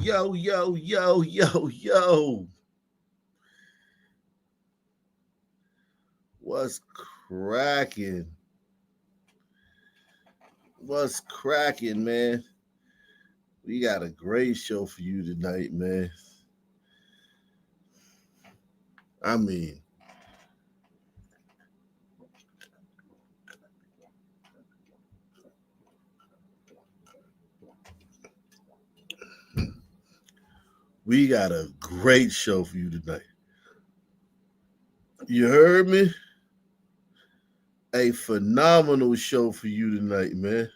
Yo, yo, yo, yo, yo. What's cracking? What's cracking, man? We got a great show for you tonight, man. I mean, we got a great show for you tonight. You heard me? A phenomenal show for you tonight, man.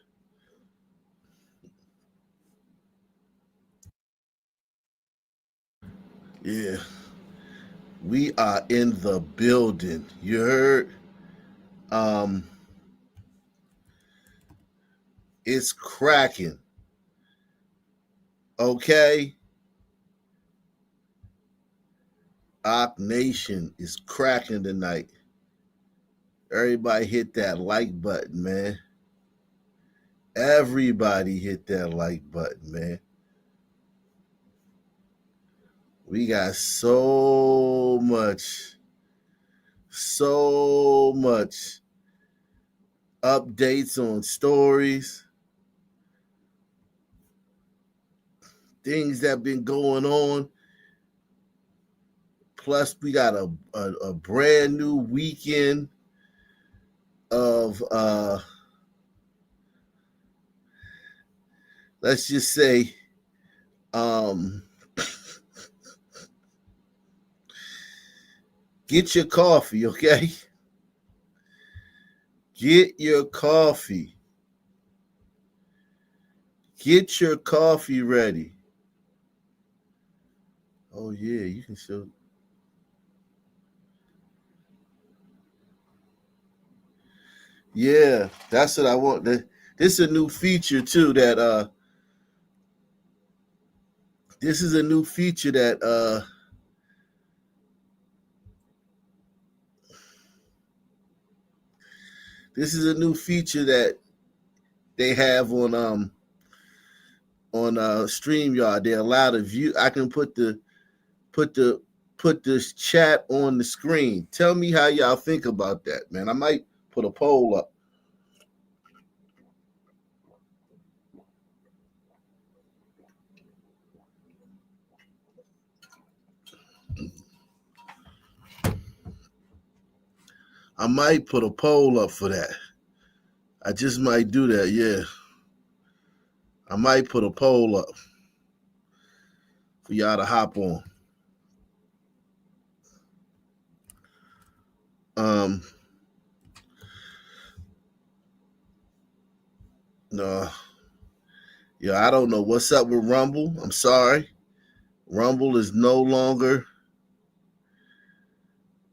Yeah, we are in the building. You heard? Um, it's cracking. Okay, Ock Nation is cracking tonight. Everybody hit that like button, man. Everybody hit that like button, man. We got so much updates on stories, things that been going on. Plus, we got a brand new weekend of let's just say um get your coffee, okay? Get your coffee. Get your coffee ready. Oh yeah, you can show. Yeah, that's what I want. This is a new feature too. This is a new feature that this is a new feature that they have on StreamYard. They allow the view. I can put the put this chat on the screen. Tell me how y'all think about that, man. I might put a poll up. I might put a poll up for that. I just might do that. Yeah, I might put a poll up for y'all to hop on. Um, no, yeah, I don't know what's up with Rumble. I'm sorry. Rumble is no longer.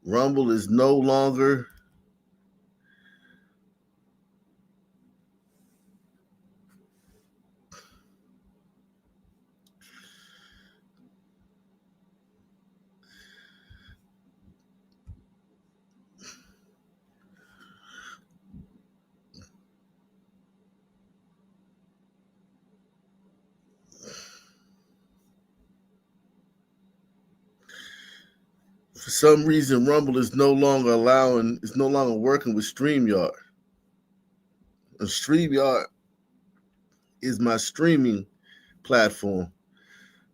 Rumble is no longer. For some reason, Rumble is no longer allowing. It's no longer working with Streamyard. And Streamyard is my streaming platform.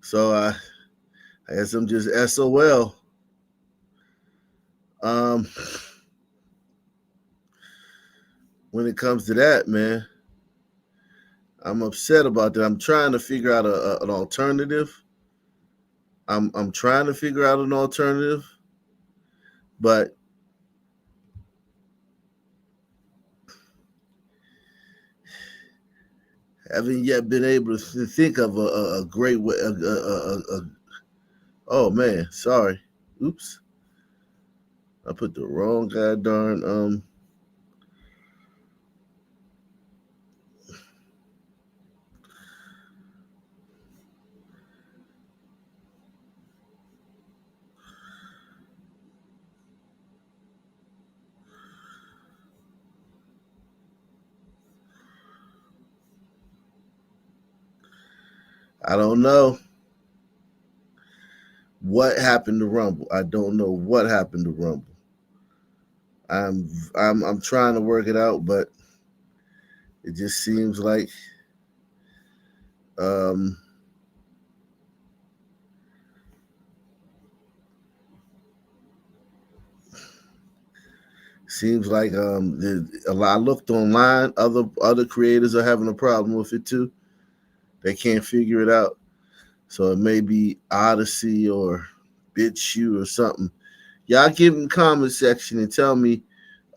So I guess I'm just SOL. Um, when it comes to that, man, I'm upset about that. I'm trying to figure out an alternative. I'm trying to figure out an alternative, but haven't yet been able to think of a great way. Oh man, sorry. Oops, I put the wrong god darn. I don't know. what happened to Rumble. I don't know what happened to Rumble. I'm trying to work it out, but it just seems like I looked online, other creators are having a problem with it too. They can't figure it out. So it may be Odyssey or BitChute or something. Y'all give in the comment section and tell me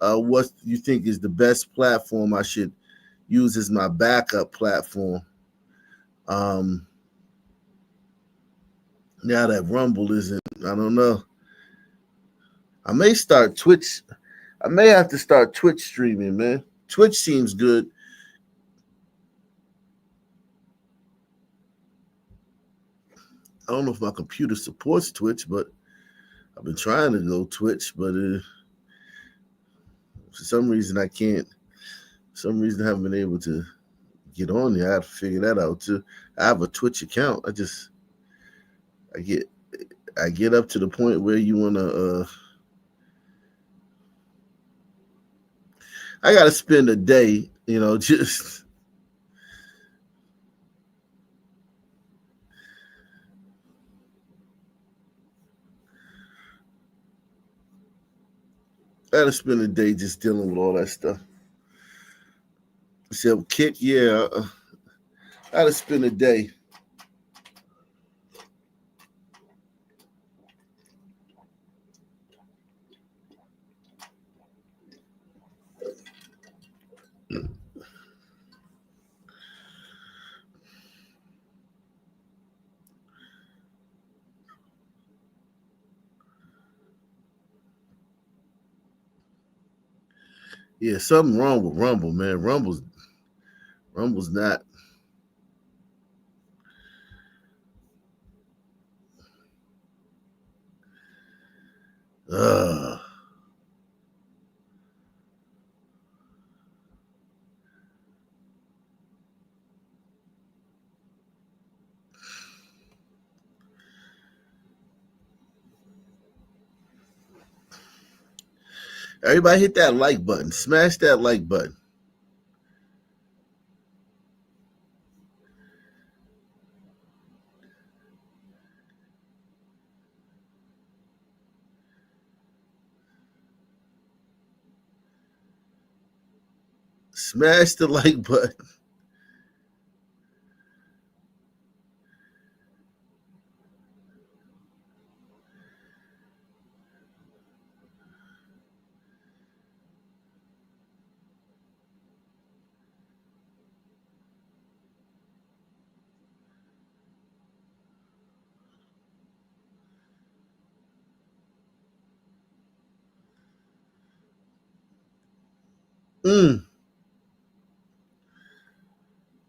what you think is the best platform I should use as my backup platform. Now that Rumble isn't, I don't know. I may start Twitch. I may have to start Twitch streaming, man. Twitch seems good. I don't know if my computer supports Twitch, but I've been trying to go Twitch, but for some reason I can't. For some reason I haven't been able to get on there. I have to figure that out too. I have a Twitch account. I get up to the point where you wanna I gotta spend a day, just I gotta spend a day just dealing with all that stuff. So Kick, yeah, I gotta spend a day. Yeah, something wrong with Rumble, man. Rumble's not. Uh Everybody hit that like button. Smash that like button. Smash the like button.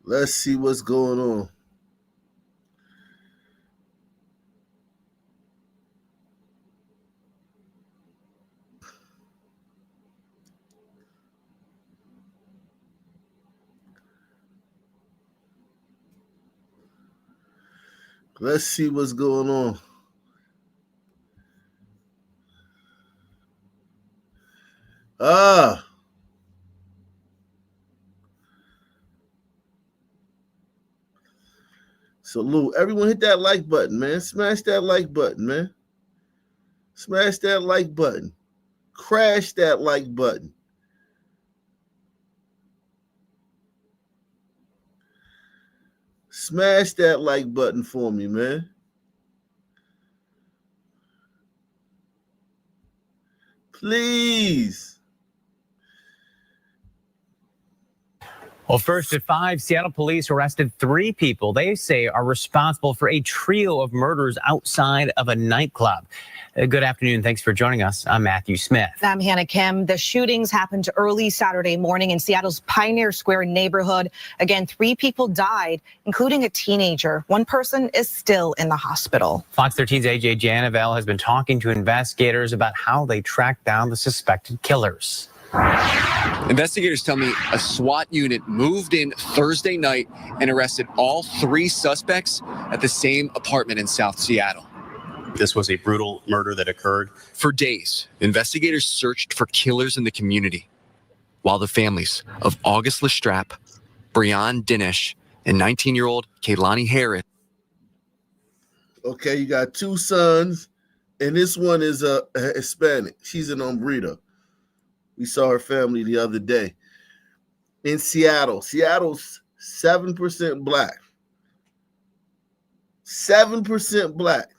Let's see what's going on. Let's see what's going on. So Lou, everyone hit that like button, man. Smash that like button, man. Smash that like button. Crash that like button. Smash that like button for me, man. Please. Well, first at 5, Seattle police arrested 3 people they say are responsible for a trio of murders outside of a nightclub. Good afternoon. Thanks for joining us. I'm Matthew Smith. I'm Hannah Kim. The shootings happened early Saturday morning in Seattle's Pioneer Square neighborhood. Again, 3 people died, including a teenager. 1 person is still in the hospital. Fox 13's AJ Janavel has been talking to investigators about how they tracked down the suspected killers. Investigators tell me a SWAT unit moved in Thursday night and arrested all 3 suspects at the same apartment in South Seattle. This was a brutal murder that occurred. For days, investigators searched for killers in the community, while the families of August Lestrap, Breon Dinesh, and 19-year-old Kaylani Harris. Okay, you got two sons, and this one is a Hispanic. She's an hombrita. We saw her family the other day in Seattle. Seattle's 7% black. 7% black.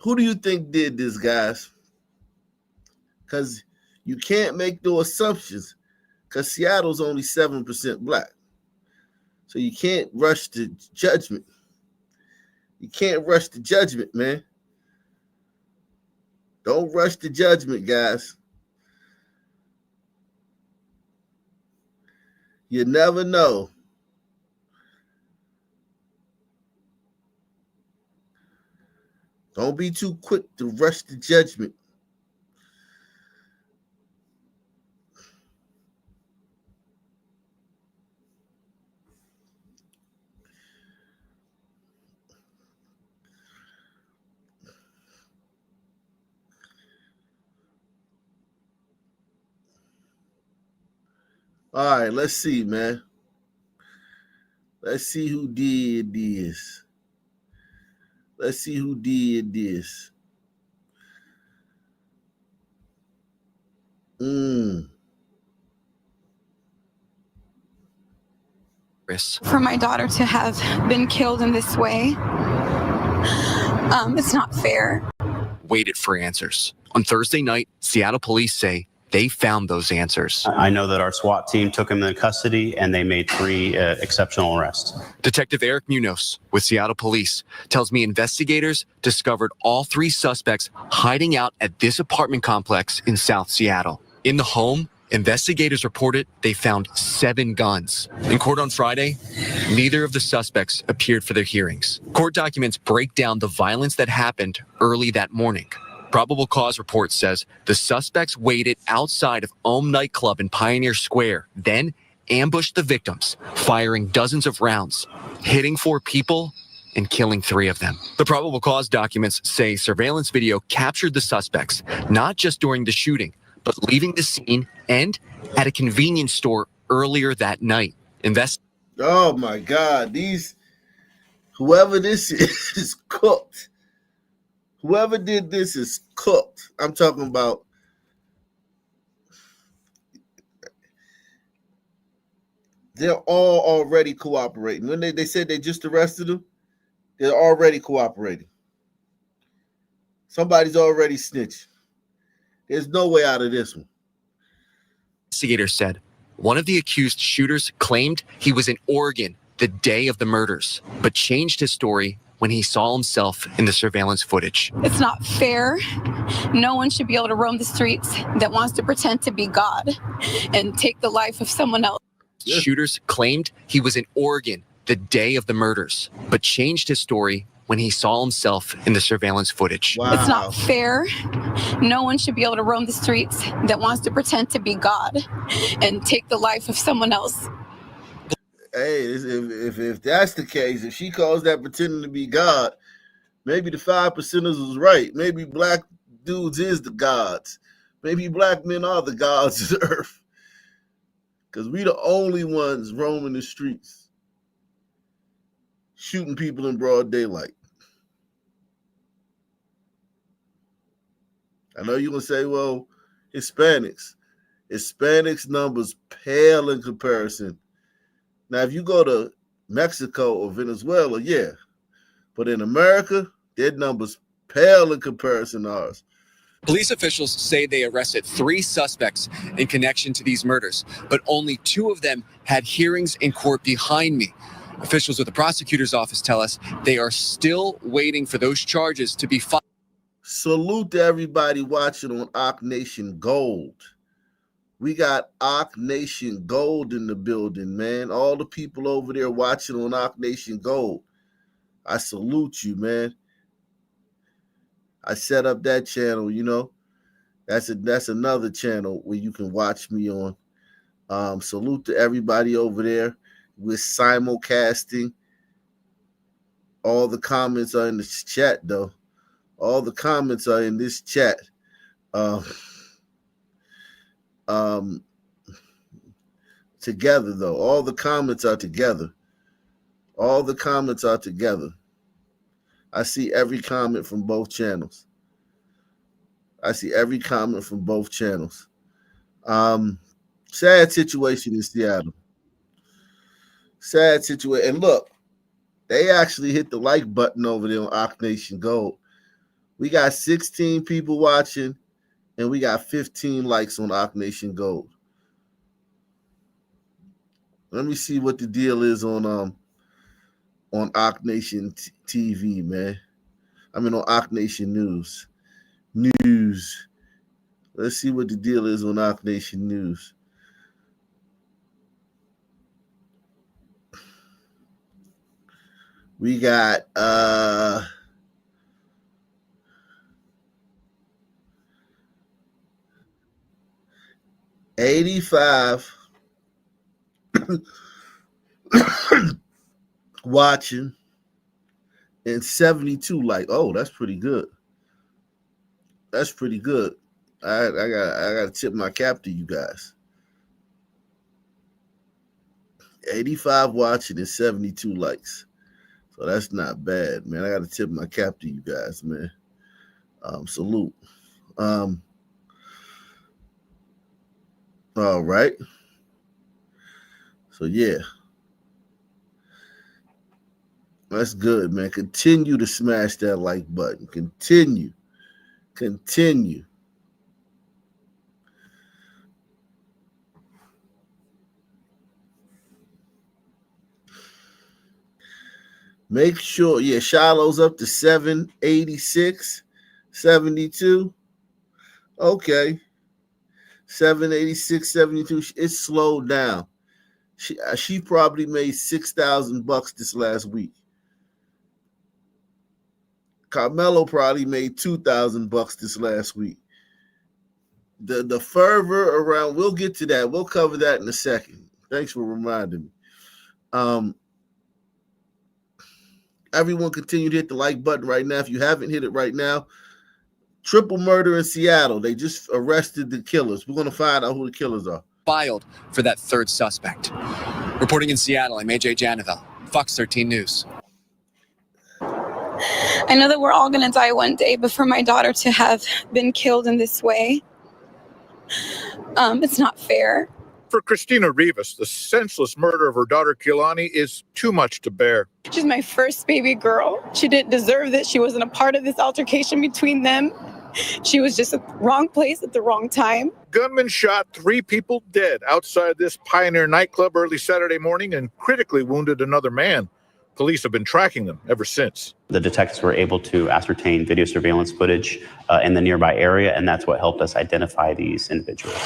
Who do you think did this, guys? Because you can't make no assumptions, because Seattle's only 7% black. So you can't rush to judgment. You can't rush to judgment, man. Don't rush to judgment, guys. You never know. Don't be too quick to rush to judgment. All right, let's see, man. Let's see who did this. Let's see who did this. For my daughter to have been killed in this way, it's not fair. Waited for answers. On Thursday night, Seattle police say they found those answers. I know that our SWAT team took him into custody and they made 3 exceptional arrests. Detective Eric Munoz with Seattle police tells me investigators discovered all 3 suspects hiding out at this apartment complex in South Seattle. In the home, investigators reported they found 7 guns. In court on Friday, neither of the suspects appeared for their hearings. Court documents break down the violence that happened early that morning. Probable cause report says the suspects waited outside of Nightclub in Pioneer Square, then ambushed the victims, firing dozens of rounds, hitting 4 people and killing 3 of them. The probable cause documents say surveillance video captured the suspects, not just during the shooting, but leaving the scene and at a convenience store earlier that night. Oh my God, whoever this is cooked. Whoever did this is cooked. I'm talking about they're all already cooperating. When they said they just arrested him, they're already cooperating. Somebody's already snitched. There's no way out of this one. Investigators said one of the accused shooters claimed he was in Oregon the day of the murders, but changed his story when he saw himself in the surveillance footage. It's not fair. No one should be able to roam the streets that wants to pretend to be God and take the life of someone else. Shooters claimed he was in Oregon the day of the murders, but changed his story when he saw himself in the surveillance footage. Wow. It's not fair. No one should be able to roam the streets that wants to pretend to be God and take the life of someone else. Hey, if that's the case, if she calls that pretending to be God, maybe the 5%ers was right. Maybe black dudes is the gods. Maybe black men are the gods of the earth. Because we the only ones roaming the streets, shooting people in broad daylight. I know you're going to say, well, Hispanics numbers pale in comparison. Now, if you go to Mexico or Venezuela, yeah. But in America, their numbers pale in comparison to ours. Police officials say they arrested 3 suspects in connection to these murders, but only 2 of them had hearings in court behind me. Officials with the prosecutor's office tell us they are still waiting for those charges to be filed. Salute to everybody watching on Ock Nation Gold. We got Ock Nation Gold in the building, man. All the people over there watching on Ock Nation Gold. I salute you, man. I set up that channel, you know. That's another channel where you can watch me on. Salute to everybody over there. We're simulcasting All the comments are in the chat, though. All the comments are in this chat. Together, though. All the comments are together. All the comments are together. I see every comment from both channels. Sad situation in Seattle. Sad situation. And look, they actually hit the like button over there on Ock Nation Gold. We got 16 people watching, and we got 15 likes on Ock Nation Gold. Let me see what the deal is on Ock Nation TV, man. I mean on Ock Nation News. Let's see what the deal is on Ock Nation News. We got 85 watching and 72 like. Oh, that's pretty good. That's pretty good. I got to tip my cap to you guys. 85 watching and 72 likes. So that's not bad, man. I got to tip my cap to you guys, man. Salute. All right. So, yeah. That's good, man. Continue to smash that like button. Continue. Make sure, Shiloh's up to 786, 72. Okay. 786, 72. It's slowed down. She probably made $6,000 this last week. Carmelo probably made $2,000 this last week. The fervor around, we'll get to that. We'll cover that in a second. Thanks for reminding me. Everyone continue to hit the like button right now. If you haven't hit it right now, triple murder in Seattle. They just arrested the killers. We're going to find out who the killers are. Filed for that third suspect. Reporting in Seattle, I'm AJ Janavel, Fox 13 News. I know that we're all going to die one day, but for my daughter to have been killed in this way, it's not fair. For Christina Rivas, the senseless murder of her daughter Kehlani is too much to bear. She's my first baby girl. She didn't deserve this. She wasn't a part of this altercation between them. She was just at the wrong place at the wrong time. Gunmen shot 3 people dead outside this Pioneer nightclub early Saturday morning and critically wounded another man. Police have been tracking them ever since. The detectives were able to ascertain video surveillance footage in the nearby area, and that's what helped us identify these individuals.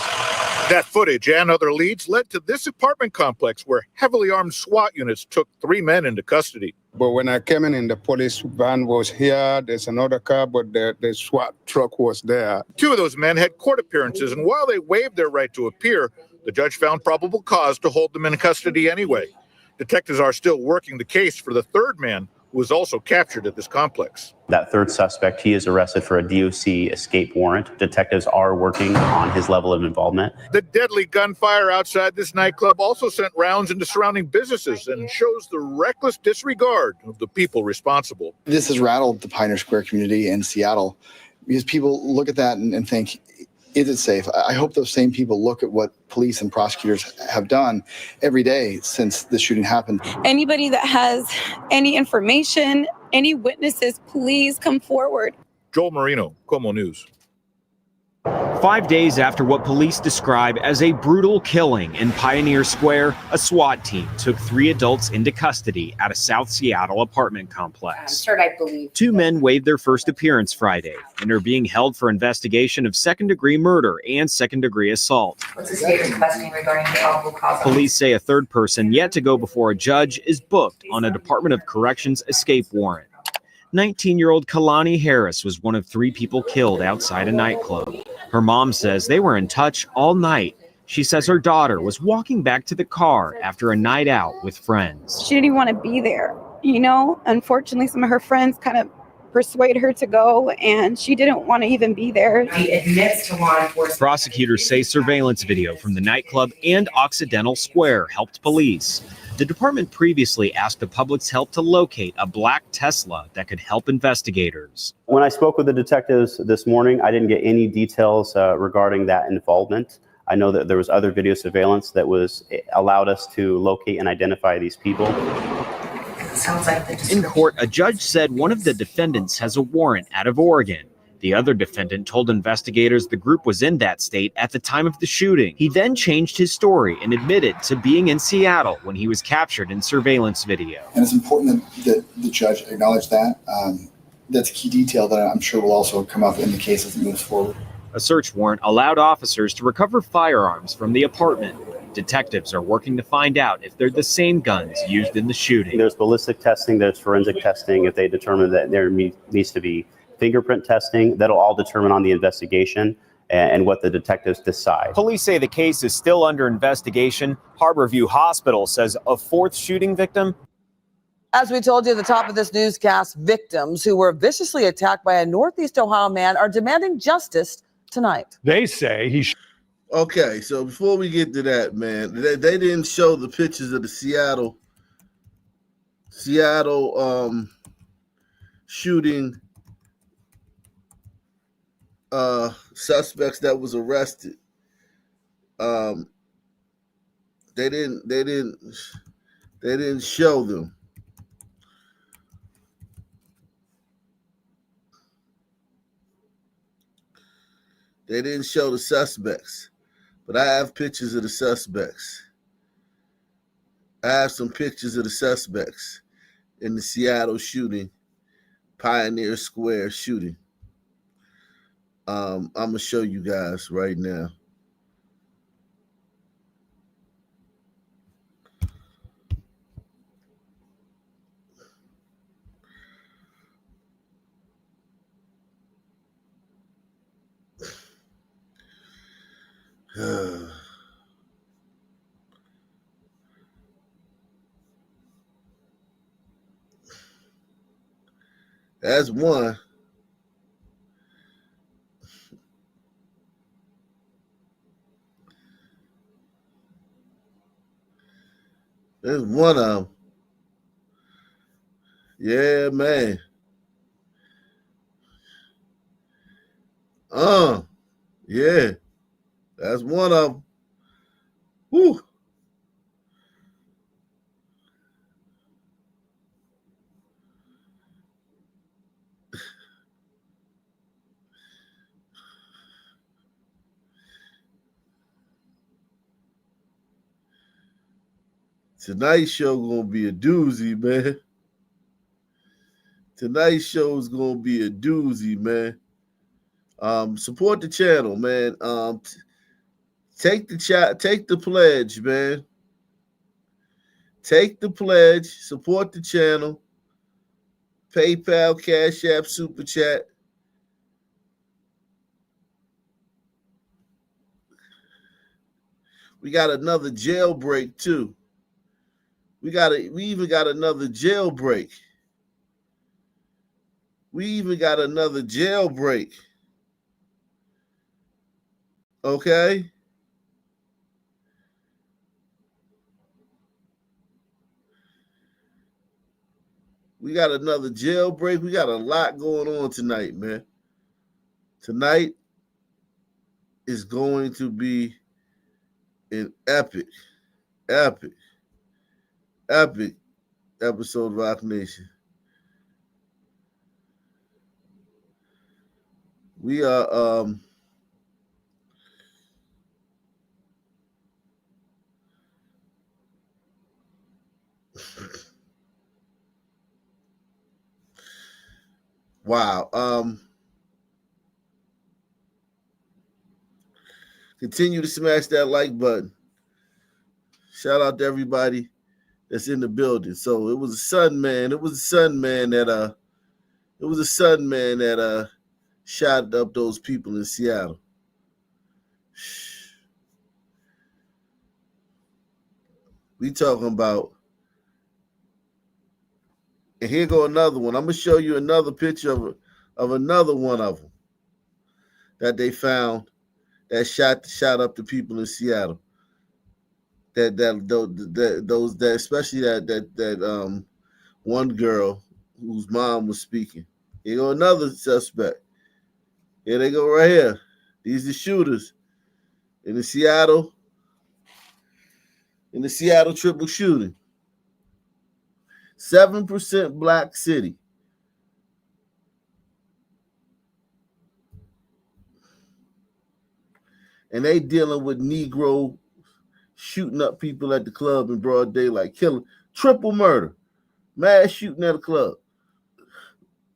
That footage and other leads led to this apartment complex where heavily armed SWAT units took 3 men into custody. But when I came in, the police van was here. There's another car, but the SWAT truck was there. 2 of those men had court appearances, and while they waived their right to appear, the judge found probable cause to hold them in custody anyway. Detectives are still working the case for the third man, who was also captured at this complex. That third suspect, he is arrested for a DOC escape warrant. Detectives are working on his level of involvement. The deadly gunfire outside this nightclub also sent rounds into surrounding businesses and shows the reckless disregard of the people responsible. This has rattled the Pioneer Square community in Seattle because people look at that and think, is it safe? I hope those same people look at what police and prosecutors have done every day since the shooting happened. Anybody that has any information, any witnesses, please come forward. Joel Marino, Como News. 5 days after what police describe as a brutal killing in Pioneer Square, a SWAT team took 3 adults into custody at a South Seattle apartment complex. I believe. 2 men waived their first appearance Friday and are being held for investigation of second-degree murder and second-degree assault. What's the state requesting regarding probable cause? Police say a third person yet to go before a judge is booked on a Department of Corrections escape warrant. 19-year-old Kehlani Harris was one of 3 people killed outside a nightclub. Her mom says they were in touch all night. She says her daughter was walking back to the car after a night out with friends. She didn't even want to be there. You know, unfortunately, some of her friends kind of persuade her to go, and she didn't want to even be there. He admits to law enforcement. Prosecutors say surveillance video from the nightclub and Occidental Square helped police. The department previously asked the public's help to locate a black Tesla that could help investigators. When I spoke with the detectives this morning, I didn't get any details regarding that involvement. I know that there was other video surveillance that allowed us to locate and identify these people. Sounds like the In court, a judge said one of the defendants has a warrant out of Oregon. The other defendant told investigators the group was in that state at the time of the shooting. He then changed his story and admitted to being in Seattle when he was captured in surveillance video. And it's important that the judge acknowledge that. That's a key detail that I'm sure will also come up in the case as it moves forward. A search warrant allowed officers to recover firearms from the apartment. Detectives are working to find out if they're the same guns used in the shooting. There's ballistic testing, there's forensic testing. If they determine that there needs to be fingerprint testing, that'll all determine on the investigation and what the detectives decide. Police say the case is still under investigation. Harborview Hospital says a fourth shooting victim. As we told you at the top of this newscast, victims who were viciously attacked by a Northeast Ohio man are demanding justice tonight. They say he Okay, so before we get to that, man, they didn't show the pictures of the Seattle shooting suspects that was arrested. They didn't show them. They didn't show the suspects. But I have pictures of the suspects. I have some pictures of the suspects in the Seattle shooting, Pioneer Square shooting. I'm going to show you guys right now. That's one. There's one of them. Yeah, man. Yeah. That's one of them. Woo. Tonight's show gonna be a doozy, man. Tonight's show is gonna be a doozy, man. Support the channel, man. Take the pledge, man. Take the pledge. Support the channel. PayPal, Cash App, Super Chat. We got another jailbreak too. We even got another jailbreak. We even got another jailbreak. Okay? We got another jailbreak. We got a lot going on tonight, man. Tonight is going to be an epic episode of Rock Nation. We are wow. Continue to smash that like button. Shout out to everybody that's in the building. So it was a Sun man that shot up those people in Seattle. We talking about And here go another one. I'm gonna show you another picture of another one of them that they found that shot up the people in Seattle. That especially that one girl whose mom was speaking. Here go another suspect. Here they go right here. These are shooters in the Seattle triple shooting. 7% black city. And they dealing with Negro shooting up people at the club in broad daylight, killing, triple murder, mass shooting at a club.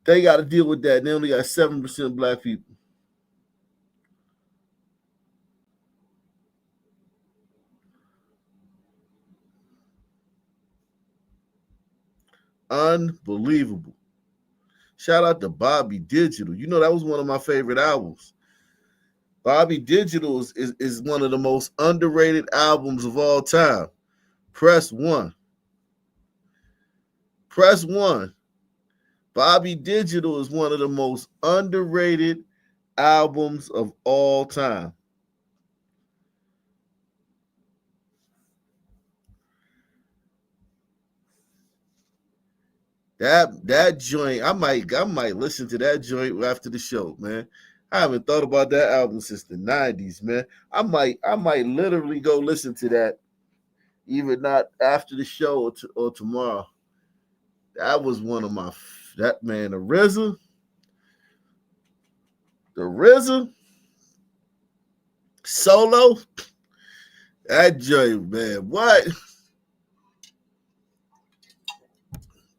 They got to deal with that. They only got 7% black people. Unbelievable. Shout out to Bobby Digital. You know, that was one of my favorite albums. Bobby Digital is one of the most underrated albums of all time. Press one. Press one. Bobby Digital is one of the most underrated albums of all time. That joint, I might listen to that joint after the show, man. I haven't thought about that album since the 90s, man. I might literally go listen to that, even not after the show or tomorrow. That was one of my the RZA solo. That joint, man. What?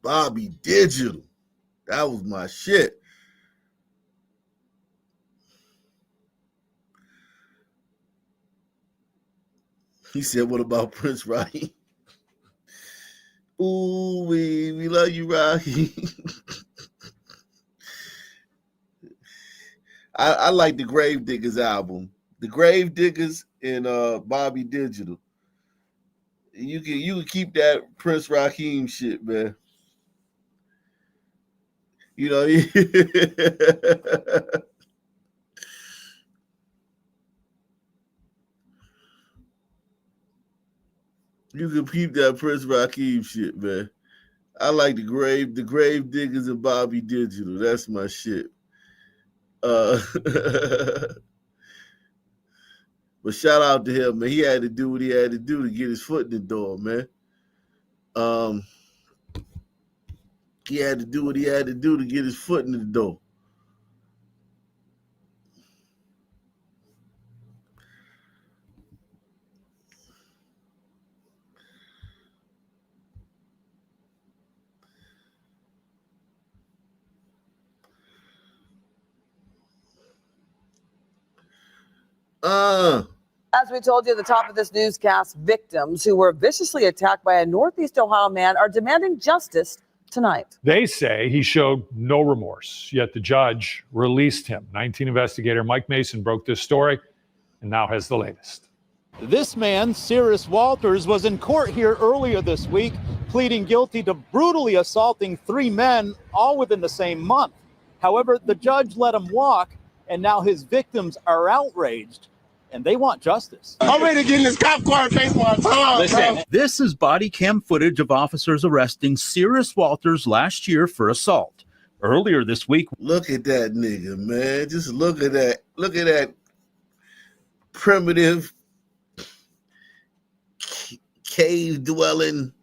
Bobby Digital. That was my shit. He said, what about Prince Raheem? Ooh, we love you, Raheem. I like the Grave Diggers album. The Grave Diggers and Bobby Digital. You can keep that Prince Raheem shit, man. You know, you can keep that Prince Raheem shit, man. I like the Grave Diggers and Bobby Digital. That's my shit. But shout out to him, man. He had to do what he had to do to get his foot in the door, man. He had to do what he had to do to get his foot in the door. As we told you at the top of this newscast, victims who were viciously attacked by a Northeast Ohio man are demanding justice tonight. They say he showed no remorse, yet the judge released him. 19 investigator Mike Mason broke this story and now has the latest. This man, Cyrus Walters, was in court here earlier this week, pleading guilty to brutally assaulting 3 men, all within the same month. However, the judge let him walk, and now his victims are outraged, and they want justice. I'm ready to get in this cop car and face my time. Listen, this is body cam footage of officers arresting Cyrus Walters last year for assault. Earlier this week. Look at that nigga, man. Just look at that. Look at that primitive cave dwelling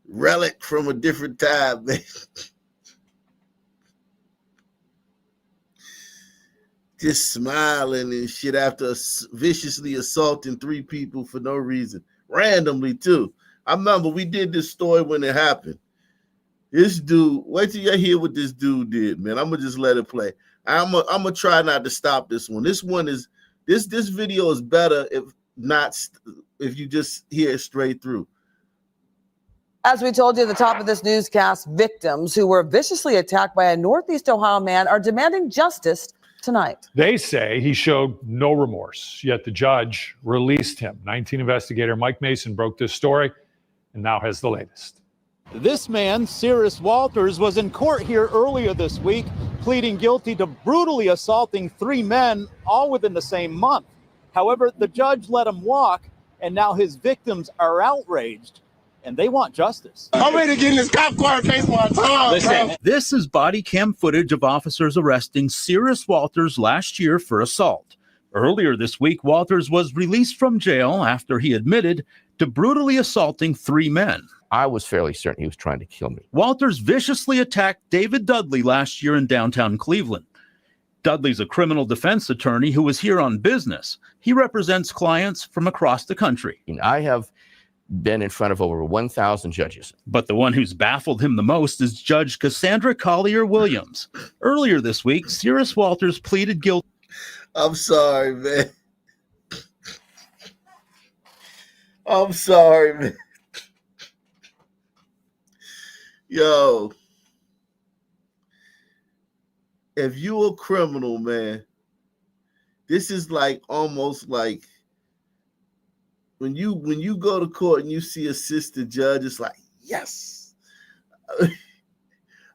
relic from a different time, man. Just smiling and shit after viciously assaulting 3 people for no reason. Randomly, too. I remember we did this story when it happened. This dude, wait till you hear what this dude did, man. I'm going to just let it play. I'm gonna try not to stop this one. This video is better if you just hear it straight through. As we told you at the top of this newscast, victims who were viciously attacked by a Northeast Ohio man are demanding justice tonight. They say he showed no remorse, yet the judge released him. 19 investigator Mike Mason broke this story and now has the latest. This man, Cyrus Walters, was in court here earlier this week, pleading guilty to brutally assaulting 3 men, all within the same month. However, the judge let him walk, and now his victims are outraged, and they want justice. I'm ready to get in this cop car and face my time. Listen, this is body cam footage of officers arresting Cyrus Walters last year for assault. Earlier this week, Walters was released from jail after he admitted to brutally assaulting 3 men. I was fairly certain he was trying to kill me. Walters viciously attacked David Dudley last year in downtown Cleveland. Dudley's a criminal defense attorney who was here on business. He represents clients from across the country. I have been in front of over 1,000 judges. But the one who's baffled him the most is Judge Cassandra Collier-Williams. Earlier this week, Cyrus Walters pleaded guilty. I'm sorry, man. I'm sorry, man. Yo, if you a criminal, man, this is like almost like when you go to court and you see a sister judge, it's like, yes.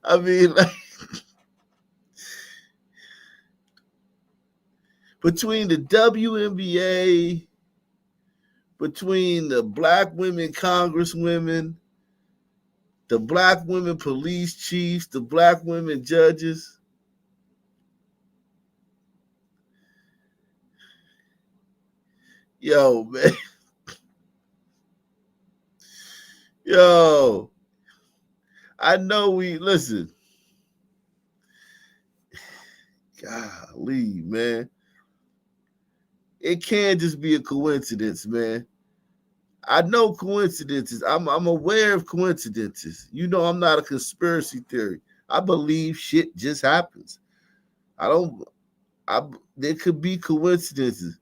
I mean, like, between the WNBA, between the black women congresswomen, the black women police chiefs, the black women judges, yo, man. Yo, I know listen. Golly, man. It can't just be a coincidence, man. I know coincidences. I'm aware of coincidences. You know, I'm not a conspiracy theory. I believe shit just happens. There could be coincidences,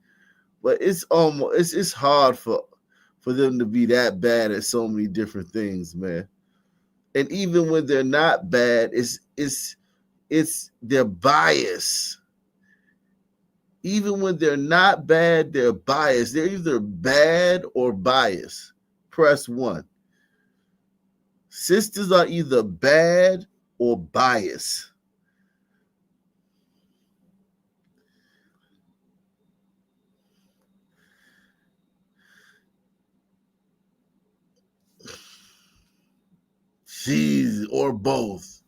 but it's hard for them to be that bad at so many different things, man. And even when they're not bad, it's their bias. Even when they're not bad, they're biased. They're either bad or biased. Press 1. Sisters are either bad or biased. Jeez, or both.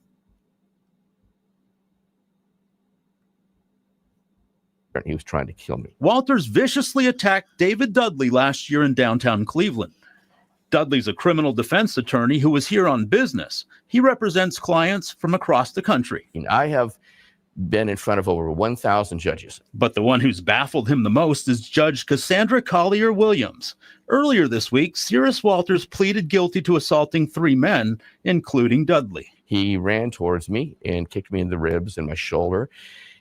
He was trying to kill me. Walters viciously attacked David Dudley last year in downtown Cleveland. Dudley's a criminal defense attorney who was here on business. He represents clients from across the country. I have been in front of over 1,000 judges. But the one who's baffled him the most is Judge Cassandra Collier-Williams. Earlier this week, Cyrus Walters pleaded guilty to assaulting 3 men, including Dudley. He ran towards me and kicked me in the ribs and my shoulder,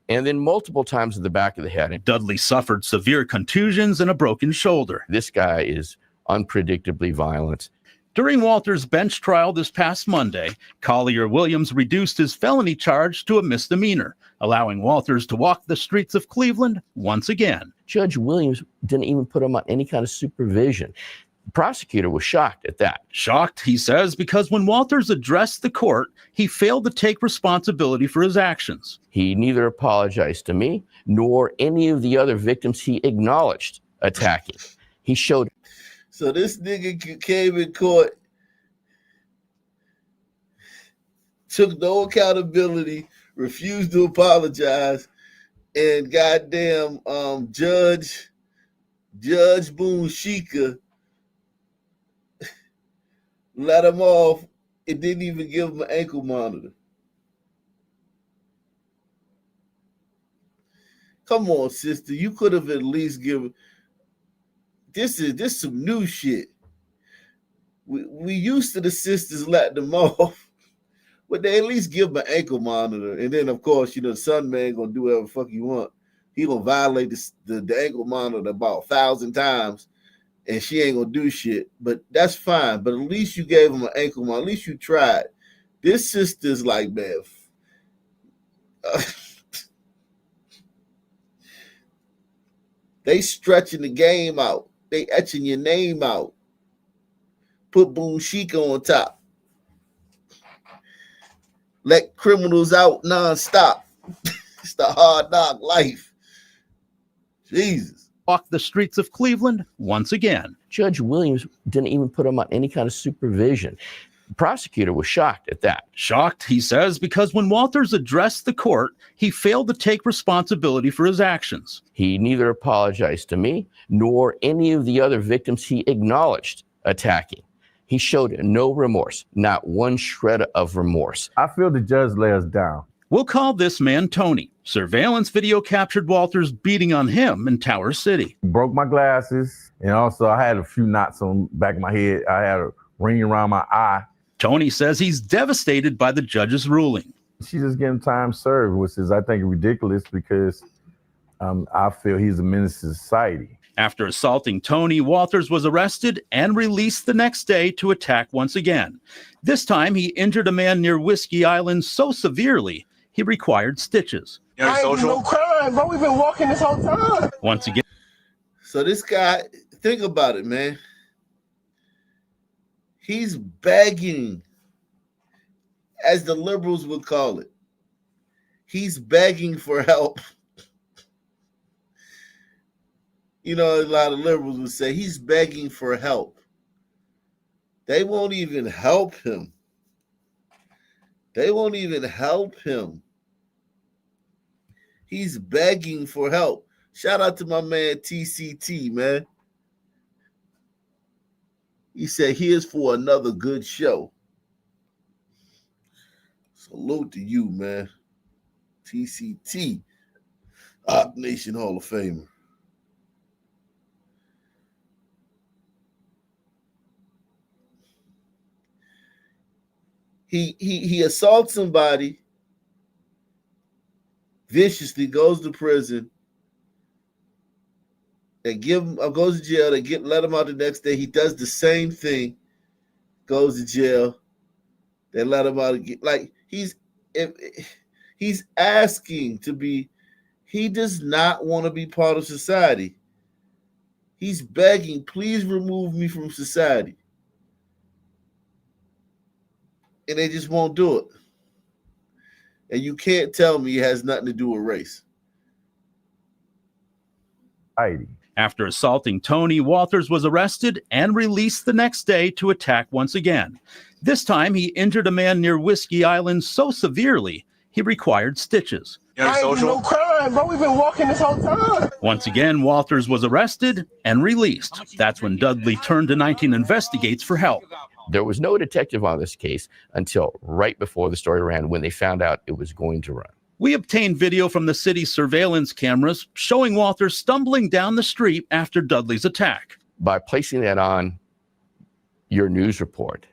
and then multiple times in the back of the head. Dudley suffered severe contusions and a broken shoulder. This guy is unpredictably violent. During Walters' bench trial this past Monday, Collier-Williams reduced his felony charge to a misdemeanor, allowing Walters to walk the streets of Cleveland once again. Judge Williams didn't even put him on any kind of supervision. The prosecutor was shocked at that. Shocked, he says, because when Walters addressed the court, he failed to take responsibility for his actions. He neither apologized to me nor any of the other victims he acknowledged attacking. He showed. So this nigga came in court, took no accountability, refused to apologize, and goddamn Judge Boone Shika let him off and didn't even give him an ankle monitor. Come on, sister. You could have at least given. This is some new shit. We used to the sisters letting them off, but they at least give them an ankle monitor. And then, of course, the son man gonna do whatever the fuck you want. He gonna violate the ankle monitor about 1,000 times, and she ain't gonna do shit. But that's fine. But at least you gave him an ankle monitor. At least you tried. This sister's like, man. They stretching the game out. They etching your name out. Put Boone Shika on top. let criminals out nonstop. It's the hard knock life. Jesus. Walk the streets of Cleveland once again. Judge Williams didn't even put him on any kind of supervision. The prosecutor was shocked at that. Shocked, he says, because when Walters addressed the court, he failed to take responsibility for his actions. He neither apologized to me nor any of the other victims he acknowledged attacking. He showed no remorse, not one shred of remorse. I feel the judge let us down. We'll call this man Tony. Surveillance video captured Walters beating on him in Tower City. Broke my glasses, and also I had a few knots on the back of my head. I had a ring around my eye. Tony says he's devastated by the judge's ruling. She's just getting time served, which is, I think, ridiculous because I feel he's a menace to society. After assaulting Tony, Walters was arrested and released the next day to attack once again. This time, he injured a man near Whiskey Island so severely, he required stitches. I ain't do no crime, bro. We've been walking this whole time. Once again. So this guy, think about it, man. He's begging, as the liberals would call it. He's begging for help. You know, a lot of liberals would say he's begging for help. They won't even help him. They won't even help him. He's begging for help. Shout out to my man TCT, man. He said, here's for another good show. Salute to you, man. TCT, Op Nation Hall of Famer. He assaults somebody viciously, goes to prison. They give him, goes to jail. They let him out the next day. He does the same thing, goes to jail. They let him out again. Like he's asking to be. He does not want to be part of society. He's begging, please remove me from society. And they just won't do it. And you can't tell me it has nothing to do with race. After assaulting Tony, Walters was arrested and released the next day to attack once again. This time, he injured a man near Whiskey Island so severely, he required stitches. I ain't do no crime, bro. We've been walking this whole time. Once again, Walters was arrested and released. That's when Dudley turned to 19 Investigates for help. There was no detective on this case until right before the story ran, when they found out it was going to run. We obtained video from the city's surveillance cameras showing Walters stumbling down the street after Dudley's attack. By placing that on your news report,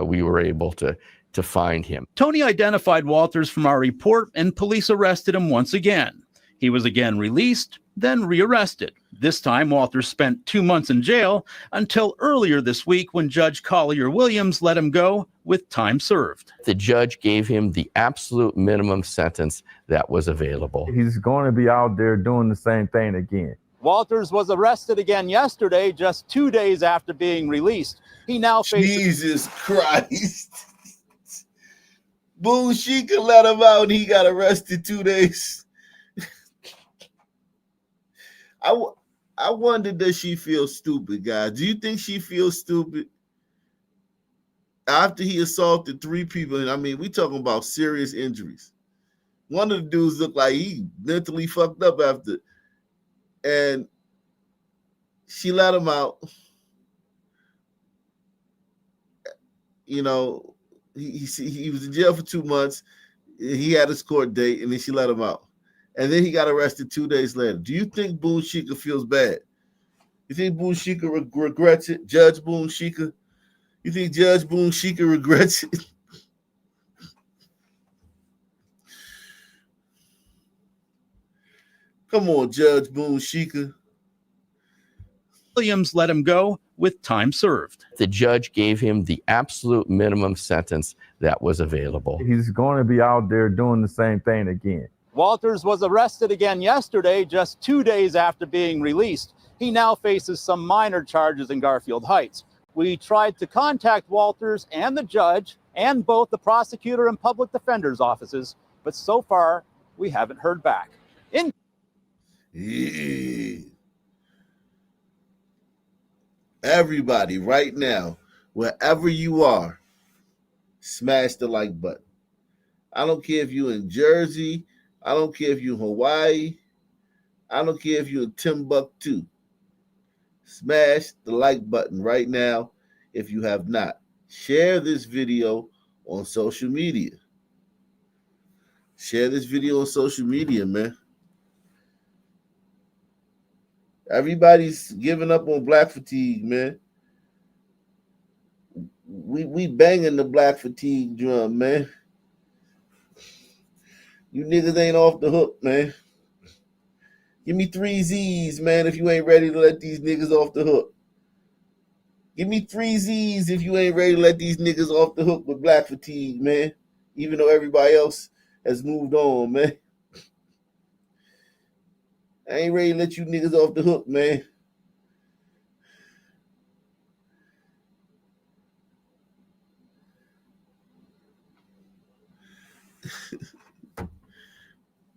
we were able to find him. Tony identified Walters from our report, and police arrested him once again. He was again released, then rearrested. This time, Walters spent 2 months in jail until earlier this week when Judge Collier Williams let him go with time served. The judge gave him the absolute minimum sentence that was available. He's going to be out there doing the same thing again. Walters was arrested again yesterday, just 2 days after being released. He now faces... Jesus Christ. Boone Shika let him out and he got arrested 2 days. I wonder, does she feel stupid, guys? Do you think she feels stupid? After he assaulted 3 people, and I mean, we talking about serious injuries. One of the dudes looked like he mentally fucked up after. And she let him out. You know, he was in jail for 2 months. He had his court date, and then she let him out. And then he got arrested 2 days later. Do you think Boone Shika feels bad? You think Boone Shika regrets it? Judge Boone Shika? You think Judge Boone Shika regrets it? Come on, Judge Boone Shika. Williams let him go with time served. The judge gave him the absolute minimum sentence that was available. He's going to be out there doing the same thing again. Walters was arrested again yesterday, just 2 days after being released. He now faces some minor charges in Garfield Heights. We tried to contact Walters and the judge, and both the prosecutor and public defender's offices, but so far we haven't heard back. Everybody, right now, wherever you are, smash the like button. I don't care if you're in Jersey. I don't care if you're in Hawaii. I don't care if you're in Timbuktu. Smash the like button right now if you have not. Share this video on social media. Share this video on social media, man. Everybody's giving up on black fatigue, man. We banging the black fatigue drum, man. You niggas ain't off the hook, man. Give me 3 Z's, man, if you ain't ready to let these niggas off the hook. Give me 3 Z's if you ain't ready to let these niggas off the hook with black fatigue, man. Even though everybody else has moved on, man. I ain't ready to let you niggas off the hook, man.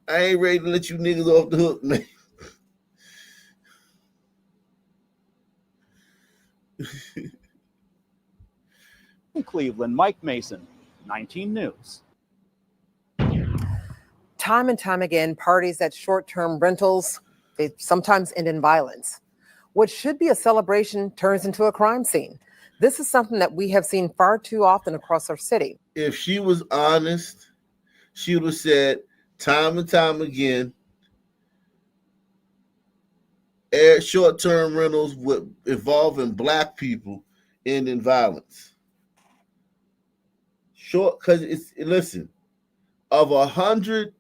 I ain't ready to let you niggas off the hook, man. In Cleveland, Mike Mason, 19 News. Time and time again, parties at short-term rentals, they sometimes end in violence. What should be a celebration turns into a crime scene. This is something that we have seen far too often across our city. If she was honest, she would have said time and time again, short-term rentals involving black people end in violence. Because listen, of 100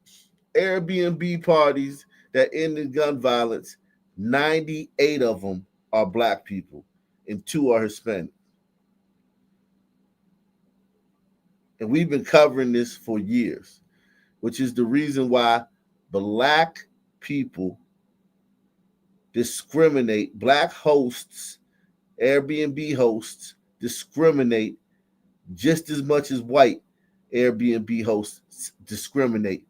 Airbnb parties that end in gun violence, 98 of them are black people and 2 are Hispanic. And we've been covering this for years, which is the reason why black people discriminate, black hosts, Airbnb hosts discriminate just as much as white Airbnb hosts discriminate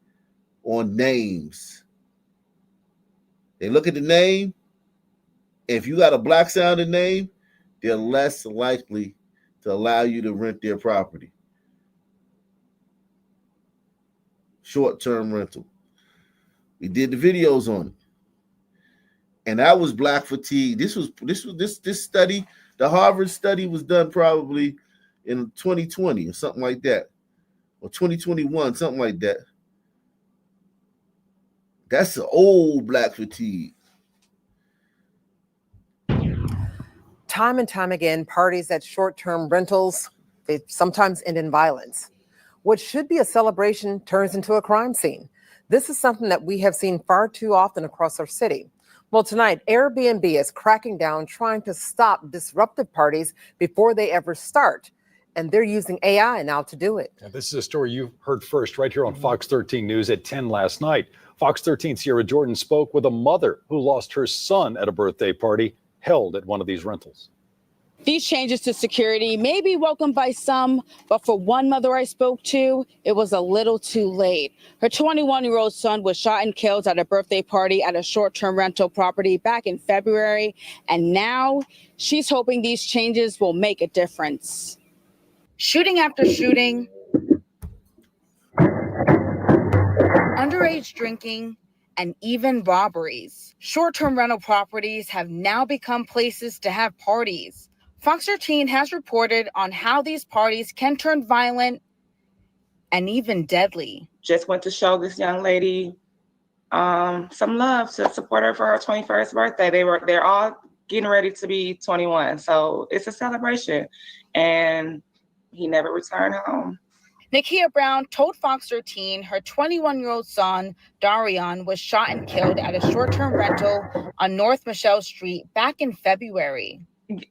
on names. They look at the name, and if you got a black sounding name, they're less likely to allow you to rent their property. Short-term rental. We did the videos on it. And that was black fatigue. This study, the Harvard study was done probably in 2020 or something like that. Or 2021, something like that. That's the old black fatigue. Time and time again, parties at short-term rentals, they sometimes end in violence. What should be a celebration turns into a crime scene. This is something that we have seen far too often across our city. Well, tonight, Airbnb is cracking down, trying to stop disruptive parties before they ever start. And they're using AI now to do it. And this is a story you heard first right here on Fox 13 News at 10 last night. Fox 13 Sierra Jordan spoke with a mother who lost her son at a birthday party held at one of these rentals. These changes to security may be welcomed by some, but for one mother I spoke to, it was a little too late. Her 21-year-old son was shot and killed at a birthday party at a short-term rental property back in February, and now she's hoping these changes will make a difference. Shooting after shooting, underage drinking, and even robberies. Short-term rental properties have now become places to have parties. Fox 13 has reported on how these parties can turn violent and even deadly. Just went to show this young lady some love to support her for her 21st birthday. They're all getting ready to be 21, so it's a celebration. And he never returned home. Nakia Brown told Fox 13 her 21-year-old son, Darion, was shot and killed at a short-term rental on North Michelle Street back in February.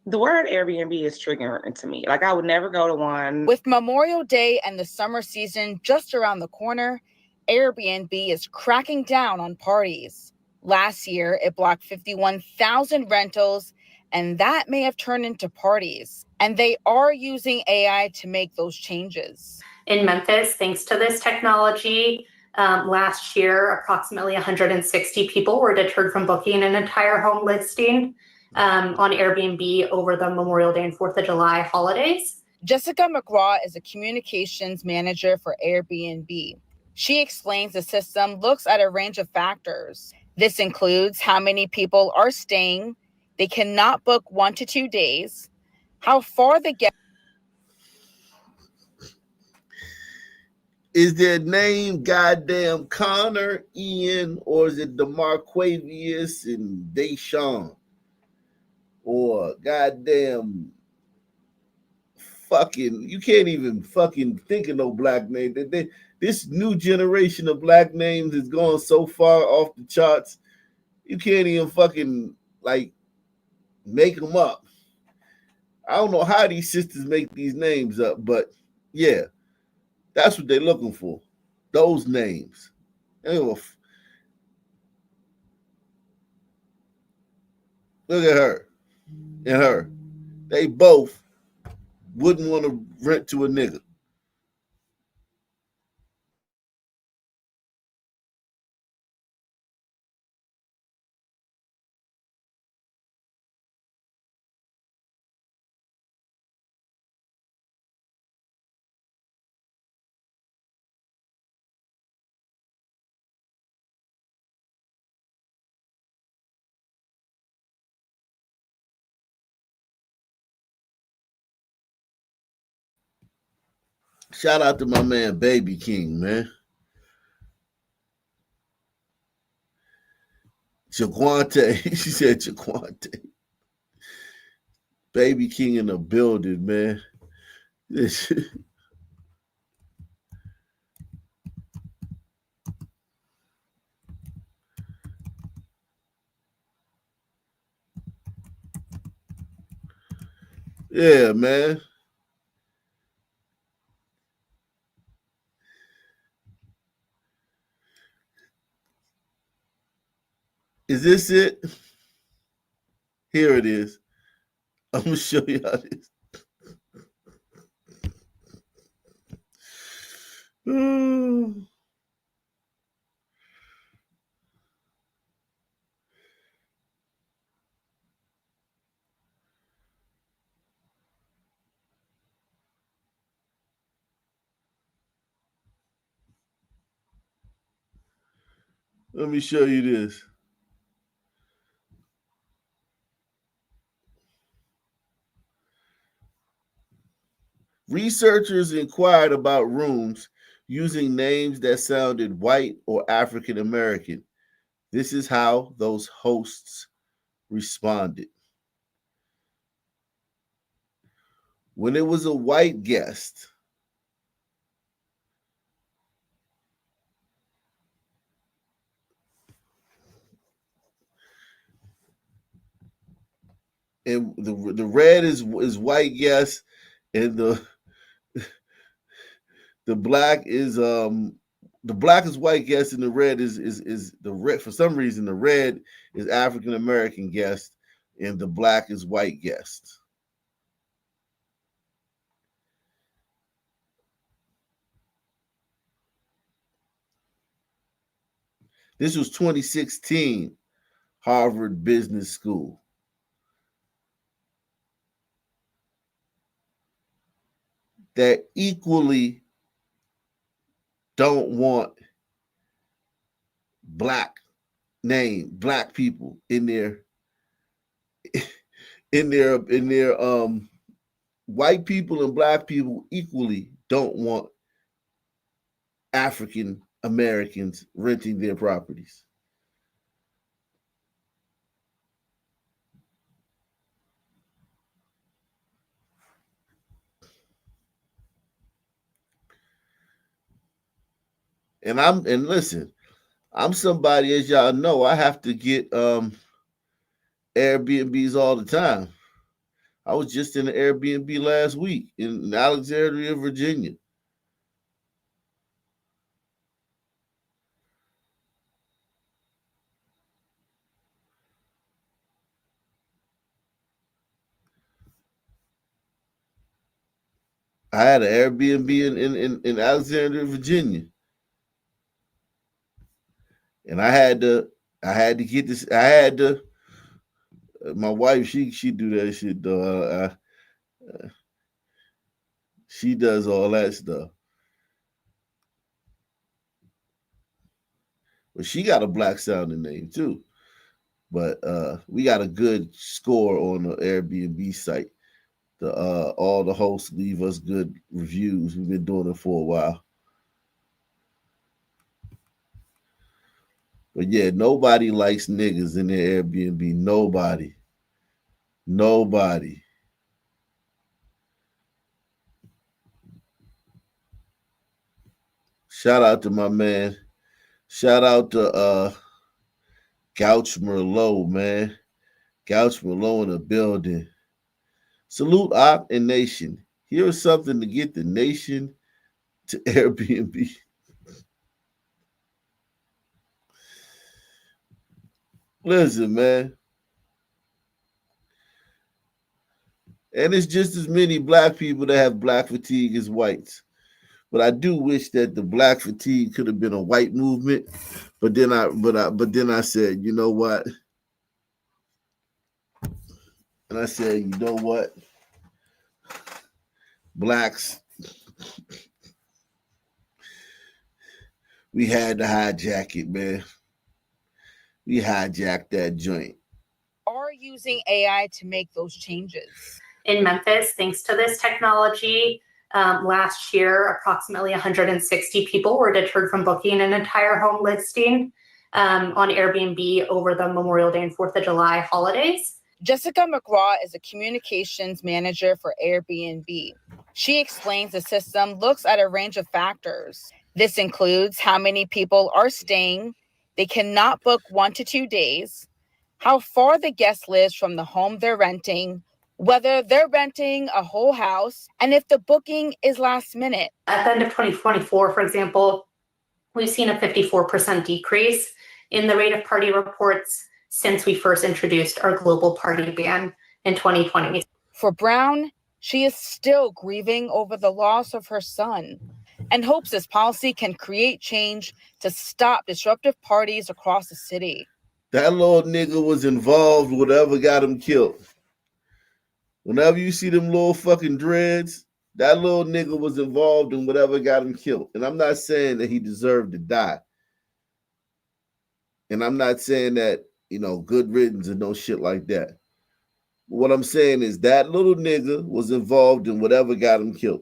The word Airbnb is triggering to me. Like, I would never go to one. With Memorial Day and the summer season just around the corner, Airbnb is cracking down on parties. Last year, it blocked 51,000 rentals, and that may have turned into parties. And they are using AI to make those changes. In Memphis, thanks to this technology, last year, approximately 160 people were deterred from booking an entire home listing on Airbnb over the Memorial Day and 4th of July holidays. Jessica McGraw is a communications manager for Airbnb. She explains the system looks at a range of factors. This includes how many people are staying, they cannot book 1 to 2 days, how far the guest. Is their name goddamn Connor, Ian, or is it DeMarquavius and Deshaun? Or goddamn fucking, you can't even fucking think of no black name. This new generation of black names is going so far off the charts, you can't even fucking like make them up. I don't know how these sisters make these names up, but yeah, that's what they're looking for. Those names. Look at her and her. They both wouldn't want to rent to a nigga. Shout out to my man Baby King, man. Jaquante. She said Jaquante. Baby King in the building, man. Yeah, man. Is this it? Here it is. I'm gonna show y'all this. Let me show you this. Researchers inquired about rooms using names that sounded white or African American. This is how those hosts responded. When it was a white guest, and the red is white guest, and the black is white guest, and the red is the red. For some reason, the red is African American guest, and the black is white guest. This was 2016, Harvard Business School. That equally don't want black people in their white people and black people equally don't want African Americans renting their properties. And listen, I'm somebody, as y'all know, I have to get Airbnbs all the time. I was just in an Airbnb last week in Alexandria, Virginia. I had an Airbnb in Alexandria, Virginia, and I had to get this. I had to. My wife, she do that shit though. She does all that stuff, but she got a black sounding name too. But we got a good score on the Airbnb site. All the hosts leave us good reviews. We've been doing it for a while. But yeah, nobody likes niggas in their Airbnb. Nobody. Shout out to my man. Shout out to Gouch Merlot, man. Gouch Merlot in the building. Salute Op and Nation. Here is something to get the nation to Airbnb. Listen, man. And it's just as many black people that have black fatigue as whites. But I do wish that the black fatigue could have been a white movement. But then I said, you know what? And I said, you know what? Blacks, we had to hijack it, man. We hijacked that joint. Are using AI to make those changes. In Memphis, thanks to this technology, last year, approximately 160 people were deterred from booking an entire home listing on Airbnb over the Memorial Day and 4th of July holidays. Jessica McGraw is a communications manager for Airbnb. She explains the system looks at a range of factors. This includes how many people are staying, they cannot book 1 to 2 days, how far the guest lives from the home they're renting, whether they're renting a whole house, and if the booking is last minute. At the end of 2024, for example, we've seen a 54% decrease in the rate of party reports since we first introduced our global party ban in 2020. For Brown, she is still grieving over the loss of her son and hopes this policy can create change to stop disruptive parties across the city. That little nigga was involved, whatever got him killed. Whenever you see them little fucking dreads, that little nigga was involved in whatever got him killed. And I'm not saying that he deserved to die. And I'm not saying that, good riddance and no shit like that. But what I'm saying is that little nigga was involved in whatever got him killed.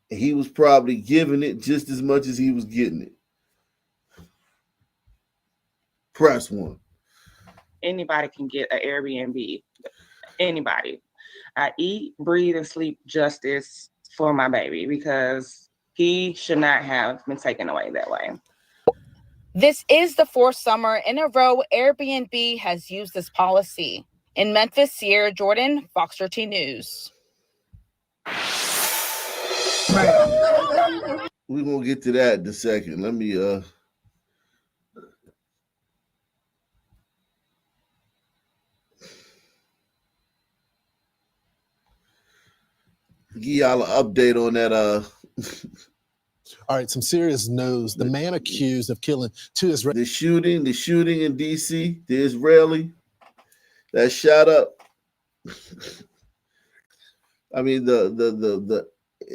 And he was probably giving it just as much as he was getting it. Press one. Anybody can get an Airbnb. Anybody. I eat, breathe, and sleep justice for my baby because he should not have been taken away that way. This is the 4th summer in a row Airbnb has used this policy. In Memphis, Sierra Jordan, Fox 13 News. We're going to get to that in a second. Let me give y'all an update on that. All right, some serious news. The man accused of killing 2 Israelis. The shooting in D.C., the Israeli that shot up. I mean, the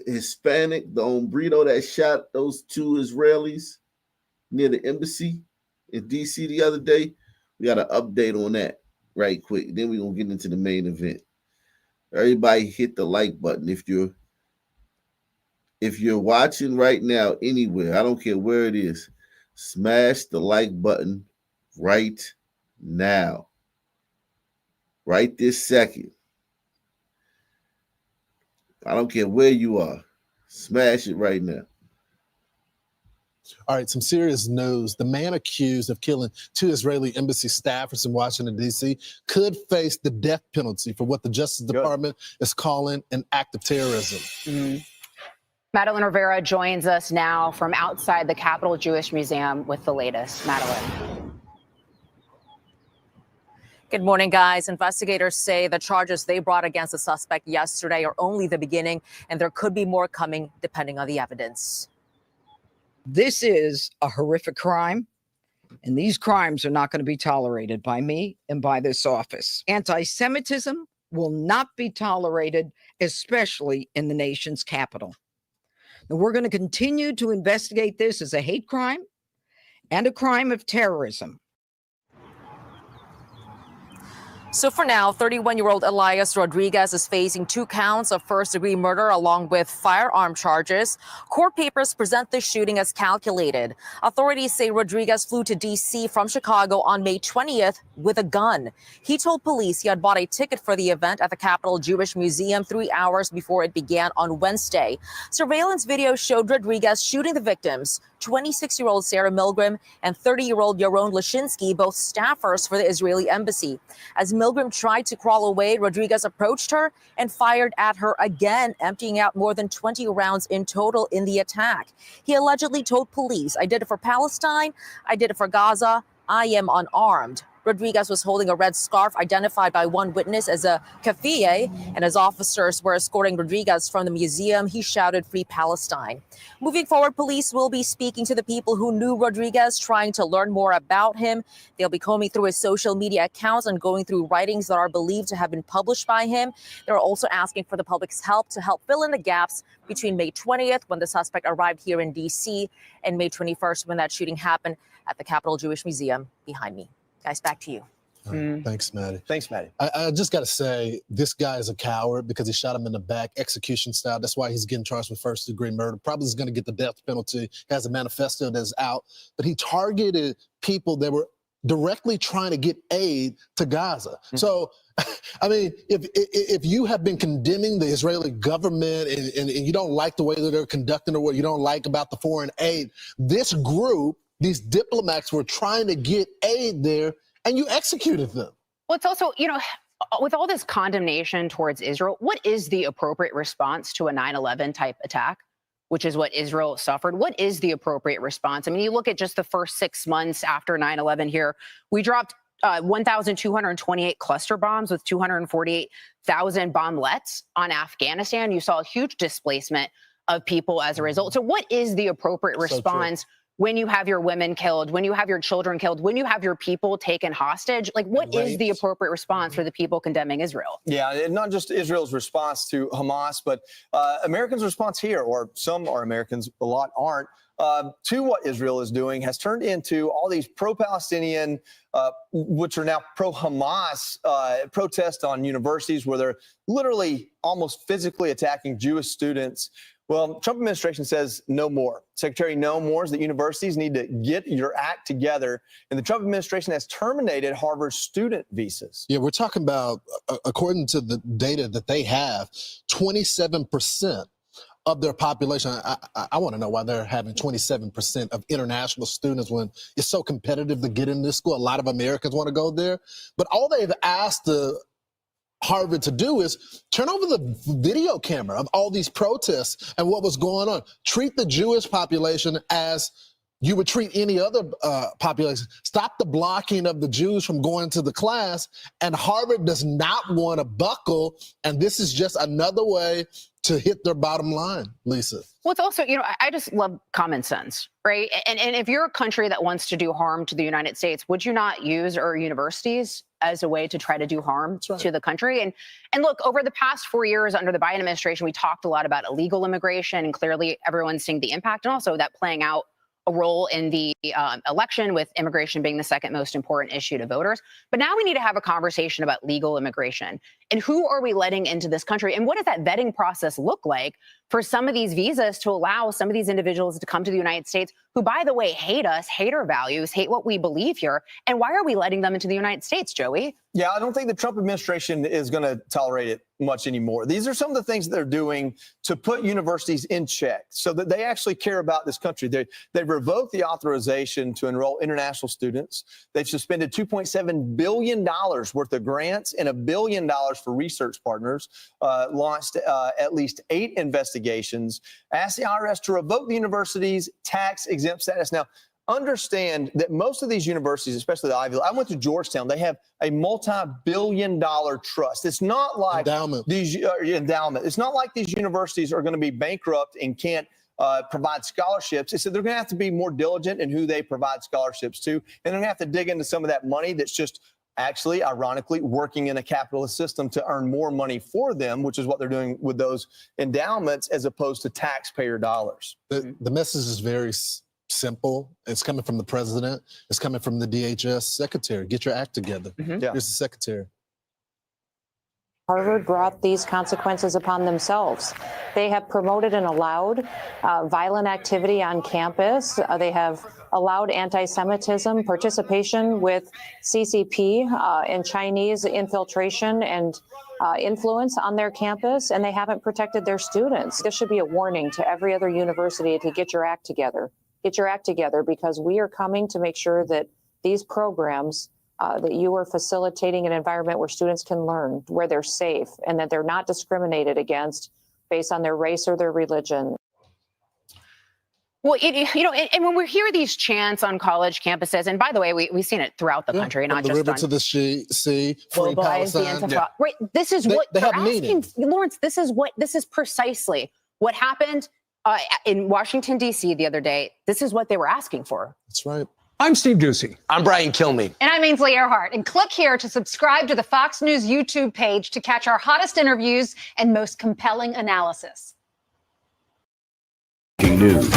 Hispanic, the hombrito that shot those 2 Israelis near the embassy in D.C. the other day. We got an update on that right quick. Then we're going to get into the main event. Everybody hit the like button if you're watching right now anywhere. I don't care where it is. Smash the like button right now. Right this second. I don't care where you are. Smash it right now. All right, some serious news. The man accused of killing 2 Israeli embassy staffers in Washington, D.C. could face the death penalty for what the Justice Department is calling an act of terrorism. Mm-hmm. Madeline Rivera joins us now from outside the Capitol Jewish Museum with the latest. Madeline. Good morning, guys. Investigators say the charges they brought against the suspect yesterday are only the beginning, and there could be more coming depending on the evidence. This is a horrific crime, and these crimes are not going to be tolerated by me and by this office. Anti-Semitism will not be tolerated, especially in the nation's capital. Now, we're going to continue to investigate this as a hate crime and a crime of terrorism. So for now, 31-year-old Elias Rodriguez is facing 2 counts of first-degree murder along with firearm charges. Court papers present the shooting as calculated. Authorities say Rodriguez flew to D.C. from Chicago on May 20th with a gun. He told police he had bought a ticket for the event at the Capitol Jewish Museum 3 hours before it began on Wednesday. Surveillance video showed Rodriguez shooting the victims, 26-year-old Sarah Milgram and 30-year-old Yaron Lashinsky, both staffers for the Israeli embassy. As Milgram tried to crawl away, Rodriguez approached her and fired at her again, emptying out more than 20 rounds in total in the attack. He allegedly told police, "I did it for Palestine, I did it for Gaza, I am unarmed." Rodriguez was holding a red scarf identified by one witness as a keffiyeh, and as officers were escorting Rodriguez from the museum, he shouted, "Free Palestine." Moving forward, police will be speaking to the people who knew Rodriguez, trying to learn more about him. They'll be combing through his social media accounts and going through writings that are believed to have been published by him. They're also asking for the public's help to help fill in the gaps between May 20th, when the suspect arrived here in D.C., and May 21st, when that shooting happened at the Capitol Jewish Museum behind me. Guys, back to you. Thanks, Maddie. Thanks, Maddie. I just got to say, this guy is a coward because he shot him in the back, execution style. That's why he's getting charged with first-degree murder. Probably is going to get the death penalty. Has a manifesto that's out. But he targeted people that were directly trying to get aid to Gaza. So, I mean, if you have been condemning the Israeli government and you don't like the way that they're conducting or what you don't like about the foreign aid, this group, these diplomats were trying to get aid there, and you executed them. Well, it's also, you know, with all this condemnation towards Israel, what is the appropriate response to a 9/11 type attack, which is what Israel suffered? What is the appropriate response? I mean, you look at just the first 6 months after 9/11 here, we dropped 1,228 cluster bombs with 248,000 bomblets on Afghanistan. You saw a huge displacement of people as a result. So what is the appropriate response when you have your women killed, when you have your children killed, when you have your people taken hostage? Like, what is the appropriate response for the people condemning Israel? Yeah, and not just Israel's response to Hamas, but Americans' response here, or some are Americans, a lot aren't, to what Israel is doing has turned into all these pro-Palestinian, which are now pro-Hamas protests on universities where they're literally almost physically attacking Jewish students. Well, Trump administration says no more. Secretary no more is that universities need to get your act together. And the Trump administration has terminated Harvard's student visas. Yeah, we're talking about, according to the data that they have, 27% of their population. I want to know why they're having 27% of international students when it's so competitive to get in this school. A lot of Americans want to go there. But all they've asked Harvard to do is turn over the video camera of all these protests and what was going on. Treat the Jewish population as you would treat any other population. Stop the blocking of the Jews from going to the class. And Harvard does not want to buckle. And this is just another way to hit their bottom line, Lisa. Well, it's also, you know, I just love common sense, right? And if you're a country that wants to do harm to the United States, would you not use our universities as a way to try to do harm to the country? And look, over the past 4 years under the Biden administration, we talked a lot about illegal immigration, and clearly everyone's seeing the impact, and also that playing out a role in the election, with immigration being the second most important issue to voters. But now we need to have a conversation about legal immigration and who are we letting into this country, and what does that vetting process look like for some of these visas to allow some of these individuals to come to the United States who, by the way, hate us, hate our values, hate what we believe here. And why are we letting them into the United States, Joey? Yeah, I don't think the Trump administration is going to tolerate it much anymore. These are some of the things that they're doing to put universities in check so that they actually care about this country. They've revoked the authorization to enroll international students. They've suspended $2.7 billion worth of grants and $1 billion for research partners, launched at least 8 investigations, asked the IRS to revoke the university's tax-exempt status. Now, understand that most of these universities, especially the Ivy League, I went to Georgetown. They have a multi-billion-dollar trust. It's not like these endowment. It's not like these universities are going to be bankrupt and can't provide scholarships. They said they're going to have to be more diligent in who they provide scholarships to, and they're going to have to dig into some of that money that's just actually, ironically, working in a capitalist system to earn more money for them, which is what they're doing with those endowments as opposed to taxpayer dollars. The message is very simple. It's coming from the president. It's coming from the DHS secretary. Get your act together. Here's the secretary. Harvard brought these consequences upon themselves. They have promoted and allowed violent activity on campus. They have allowed anti-Semitism, participation with CCP and Chinese infiltration and influence on their campus, and they haven't protected their students. This should be a warning to every other university to get your act together. Get your act together, because we are coming to make sure that these programs that you are facilitating an environment where students can learn, where they're safe, and that they're not discriminated against based on their race or their religion. Well, and when we hear these chants on college campuses, and by the way, we've seen it throughout the country, not From the just river on to the sea, free globalize the Palestine. Intifada. Right. This is what they they're have asking. meaning. Lawrence, this is precisely what happened in Washington, D.C. the other day. This is what they were asking for. That's right. I'm Steve Doocy. I'm Brian Kilmeade. And I'm Ainsley Earhart. And click here to subscribe to the Fox News YouTube page to catch our hottest interviews and most compelling analysis. News.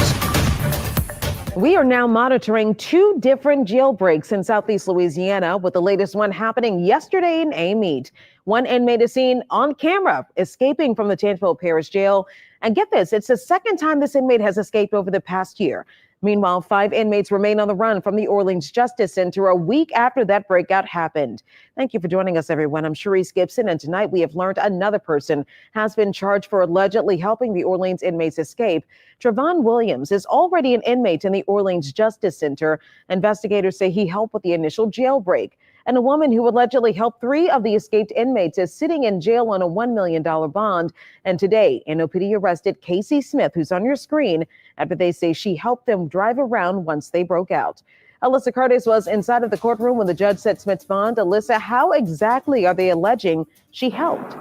We are now monitoring two different jailbreaks in Southeast Louisiana, with the latest one happening yesterday in Amite. One inmate is seen on camera escaping from the Tangipahoa Parish Jail. And get this, it's the second time this inmate has escaped over the past year. Meanwhile, 5 inmates remain on the run from the Orleans Justice Center a week after that breakout happened. Thank you for joining us, everyone. I'm Sharice Gibson, and tonight we have learned another person has been charged for allegedly helping the Orleans inmates escape. Trevon Williams is already an inmate in the Orleans Justice Center. Investigators say he helped with the initial jailbreak. And a woman who allegedly helped 3 of the escaped inmates is sitting in jail on a $1 million bond. And today, NOPD arrested Casey Smith, who's on your screen, after they say she helped them drive around once they broke out. Alyssa Curtis was inside of the courtroom when the judge set Smith's bond. Alyssa, how exactly are they alleging she helped?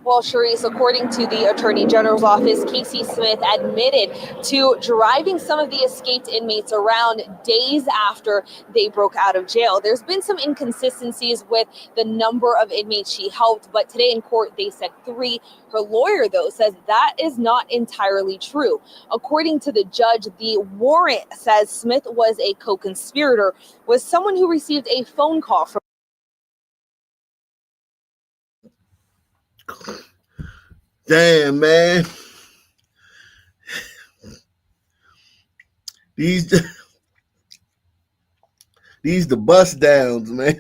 Well, Sharice, according to the Attorney General's office, Casey Smith admitted to driving some of the escaped inmates around days after they broke out of jail. There's been some inconsistencies with the number of inmates she helped, but today in court they said 3. Her lawyer, though, says that is not entirely true. According to the judge, the warrant says Smith was a co-conspirator with someone who received a phone call from Damn, man. These the bust downs, man.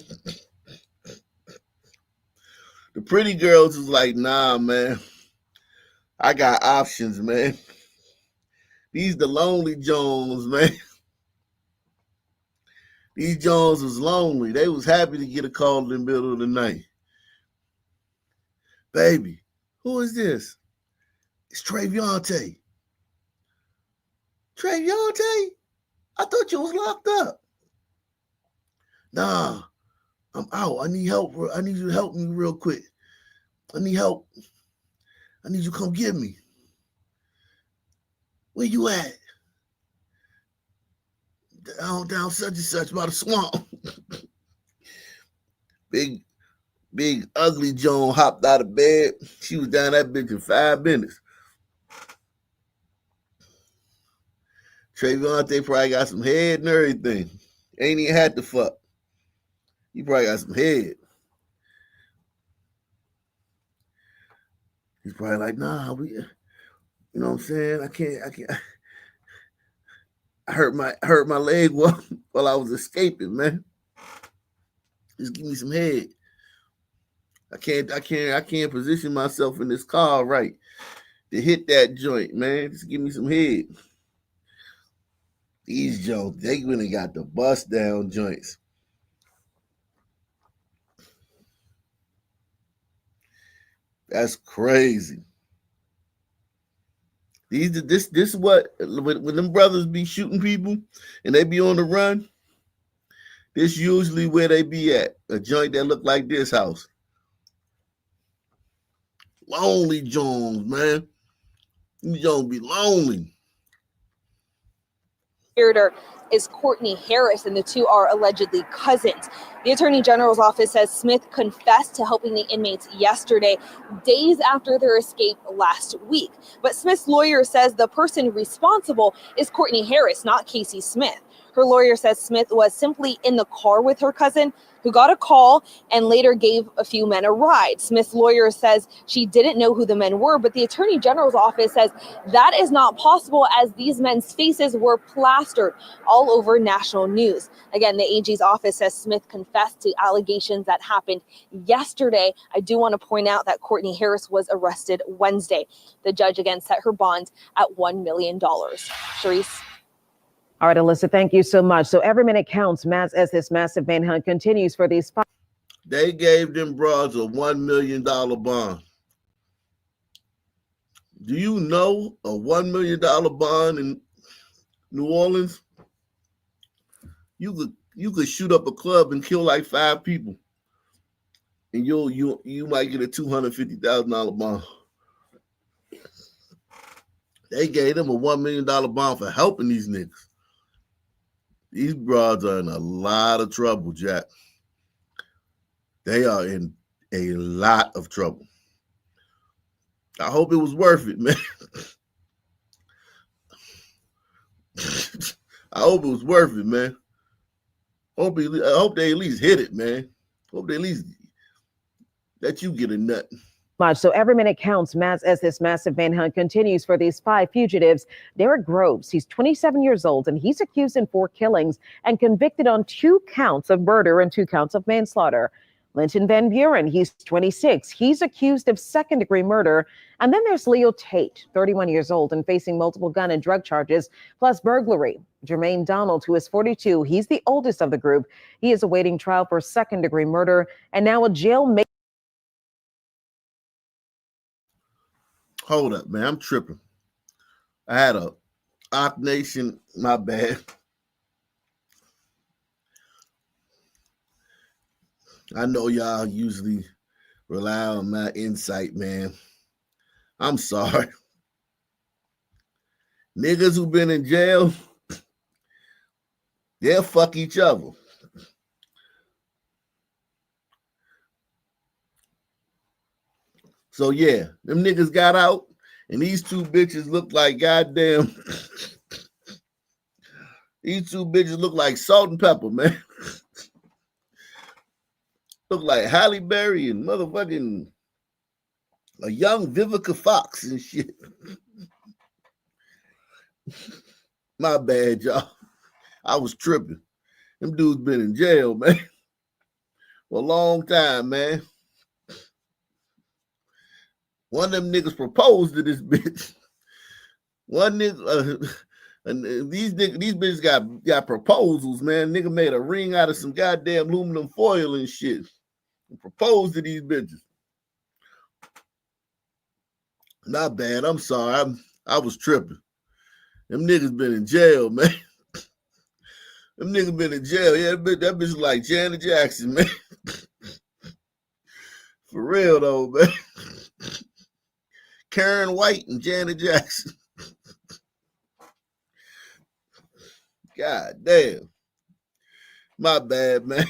The pretty girls was like, nah, man. I got options, man. These the lonely Jones, man. These Jones was lonely. They was happy to get a call in the middle of the night. Baby, who is this? It's Traviante. Traviante? I thought you was locked up. Nah, I'm out. I need help. I need you to help me real quick. I need help. I need you to come get me. Where you at? Down such and such by the swamp. Big ugly Joan hopped out of bed. She was down that bitch in 5 minutes. Traviante probably got some head and everything. Ain't even had to fuck. He probably got some head. He's probably like, nah, you know what I'm saying? I can't. I hurt my leg while I was escaping, man. Just give me some head. I can't position myself in this car right to hit that joint, man. Just give me some head. These joints, they really got the bust down joints. That's crazy. This what when them brothers be shooting people and they be on the run. This usually where they be at, a joint that look like this house. Lonely Jones, man. You don't be lonely. Is Courtney Harris, and the two are allegedly cousins. The Attorney General's office says Smith confessed to helping the inmates yesterday, days after their escape last week. But Smith's lawyer says the person responsible is Courtney Harris, not Casey Smith. Her lawyer says Smith was simply in the car with her cousin, who got a call and later gave a few men a ride. Smith's lawyer says she didn't know who the men were, but the Attorney General's office says that is not possible as these men's faces were plastered all over national news. Again, the AG's office says Smith confessed to allegations that happened yesterday. I do want to point out that Courtney Harris was arrested Wednesday. The judge again set her bond at $1 million. Sharice. All right, Alyssa, thank you so much. So every minute counts, Matt, as this massive manhunt continues for these five. They gave them broads a $1 million bond. Do you know a $1 million bond in New Orleans? You could shoot up a club and kill like 5 people, and you might get a $250,000 bond. They gave them a $1 million bond for helping these niggas. These broads are in a lot of trouble, Jack. They are in a lot of trouble. I hope it was worth it, man. I hope it was worth it, man. I hope they at least hit it, man. Hope they at least let you get a nut. So every minute counts, Matt, as this massive manhunt continues for these 5 fugitives. Derek Groves, he's 27 years old, and he's accused in 4 killings and convicted on 2 counts of murder and 2 counts of manslaughter. Linton Van Buren, he's 26. He's accused of second-degree murder. And then there's Leo Tate, 31 years old and facing multiple gun and drug charges, plus burglary. Jermaine Donald, who is 42, he's the oldest of the group. He is awaiting trial for second-degree murder and now a jailmate. Hold up, man. I'm tripping. I had a Ock Nation, my bad. I know y'all usually rely on my insight, man. I'm sorry. Niggas who been in jail, they'll fuck each other. So yeah, them niggas got out, and these 2 bitches look like goddamn. These 2 bitches look like salt and pepper, man. Look like Halle Berry and motherfucking a young Vivica Fox and shit. My bad, y'all. I was tripping. Them dudes been in jail, man, for a long time, man. One of them niggas proposed to this bitch. One nigga, these bitches got proposals, man. Nigga made a ring out of some goddamn aluminum foil and shit. And proposed to these bitches. Not bad. I'm sorry. I was tripping. Them niggas been in jail, man. Them niggas been in jail. Yeah, that bitch like Janet Jackson, man. For real though, man. Karen White and Janet Jackson. God damn. My bad, man.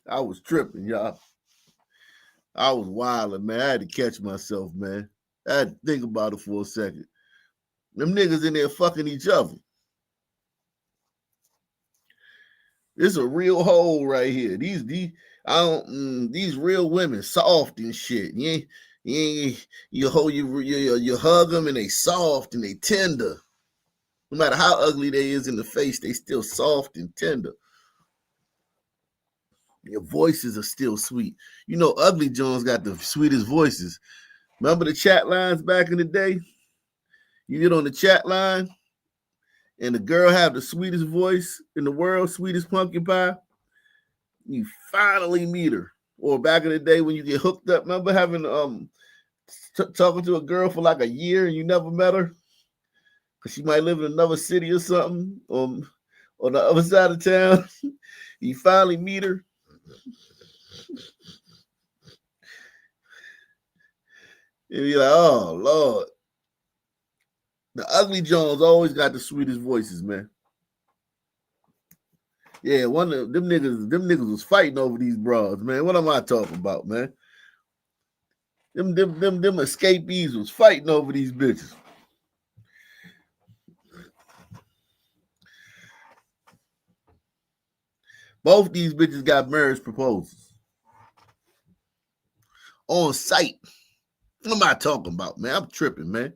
I was tripping, y'all. I was wilding, man. I had to catch myself, man. I had to think about it for a second. Them niggas in there fucking each other. This a real hole right here. These real women soft and shit. You hug them and they soft and they tender. No matter how ugly they is in the face, they still soft and tender. Your voices are still sweet. You know, Ugly Jones got the sweetest voices. Remember the chat lines back in the day? You get on the chat line and the girl have the sweetest voice in the world, sweetest pumpkin pie. You finally meet her. Or back in the day when you get hooked up, remember having talking to a girl for like a year and you never met her? She might live in another city or something, on the other side of town. He finally meet her. And you're like, oh, Lord. The ugly Jones always got the sweetest voices, man. Yeah, one of them niggas was fighting over these broads, man. What am I talking about, man? Them escapees was fighting over these bitches. Both these bitches got marriage proposals on site. What am I talking about, man? I'm tripping, man.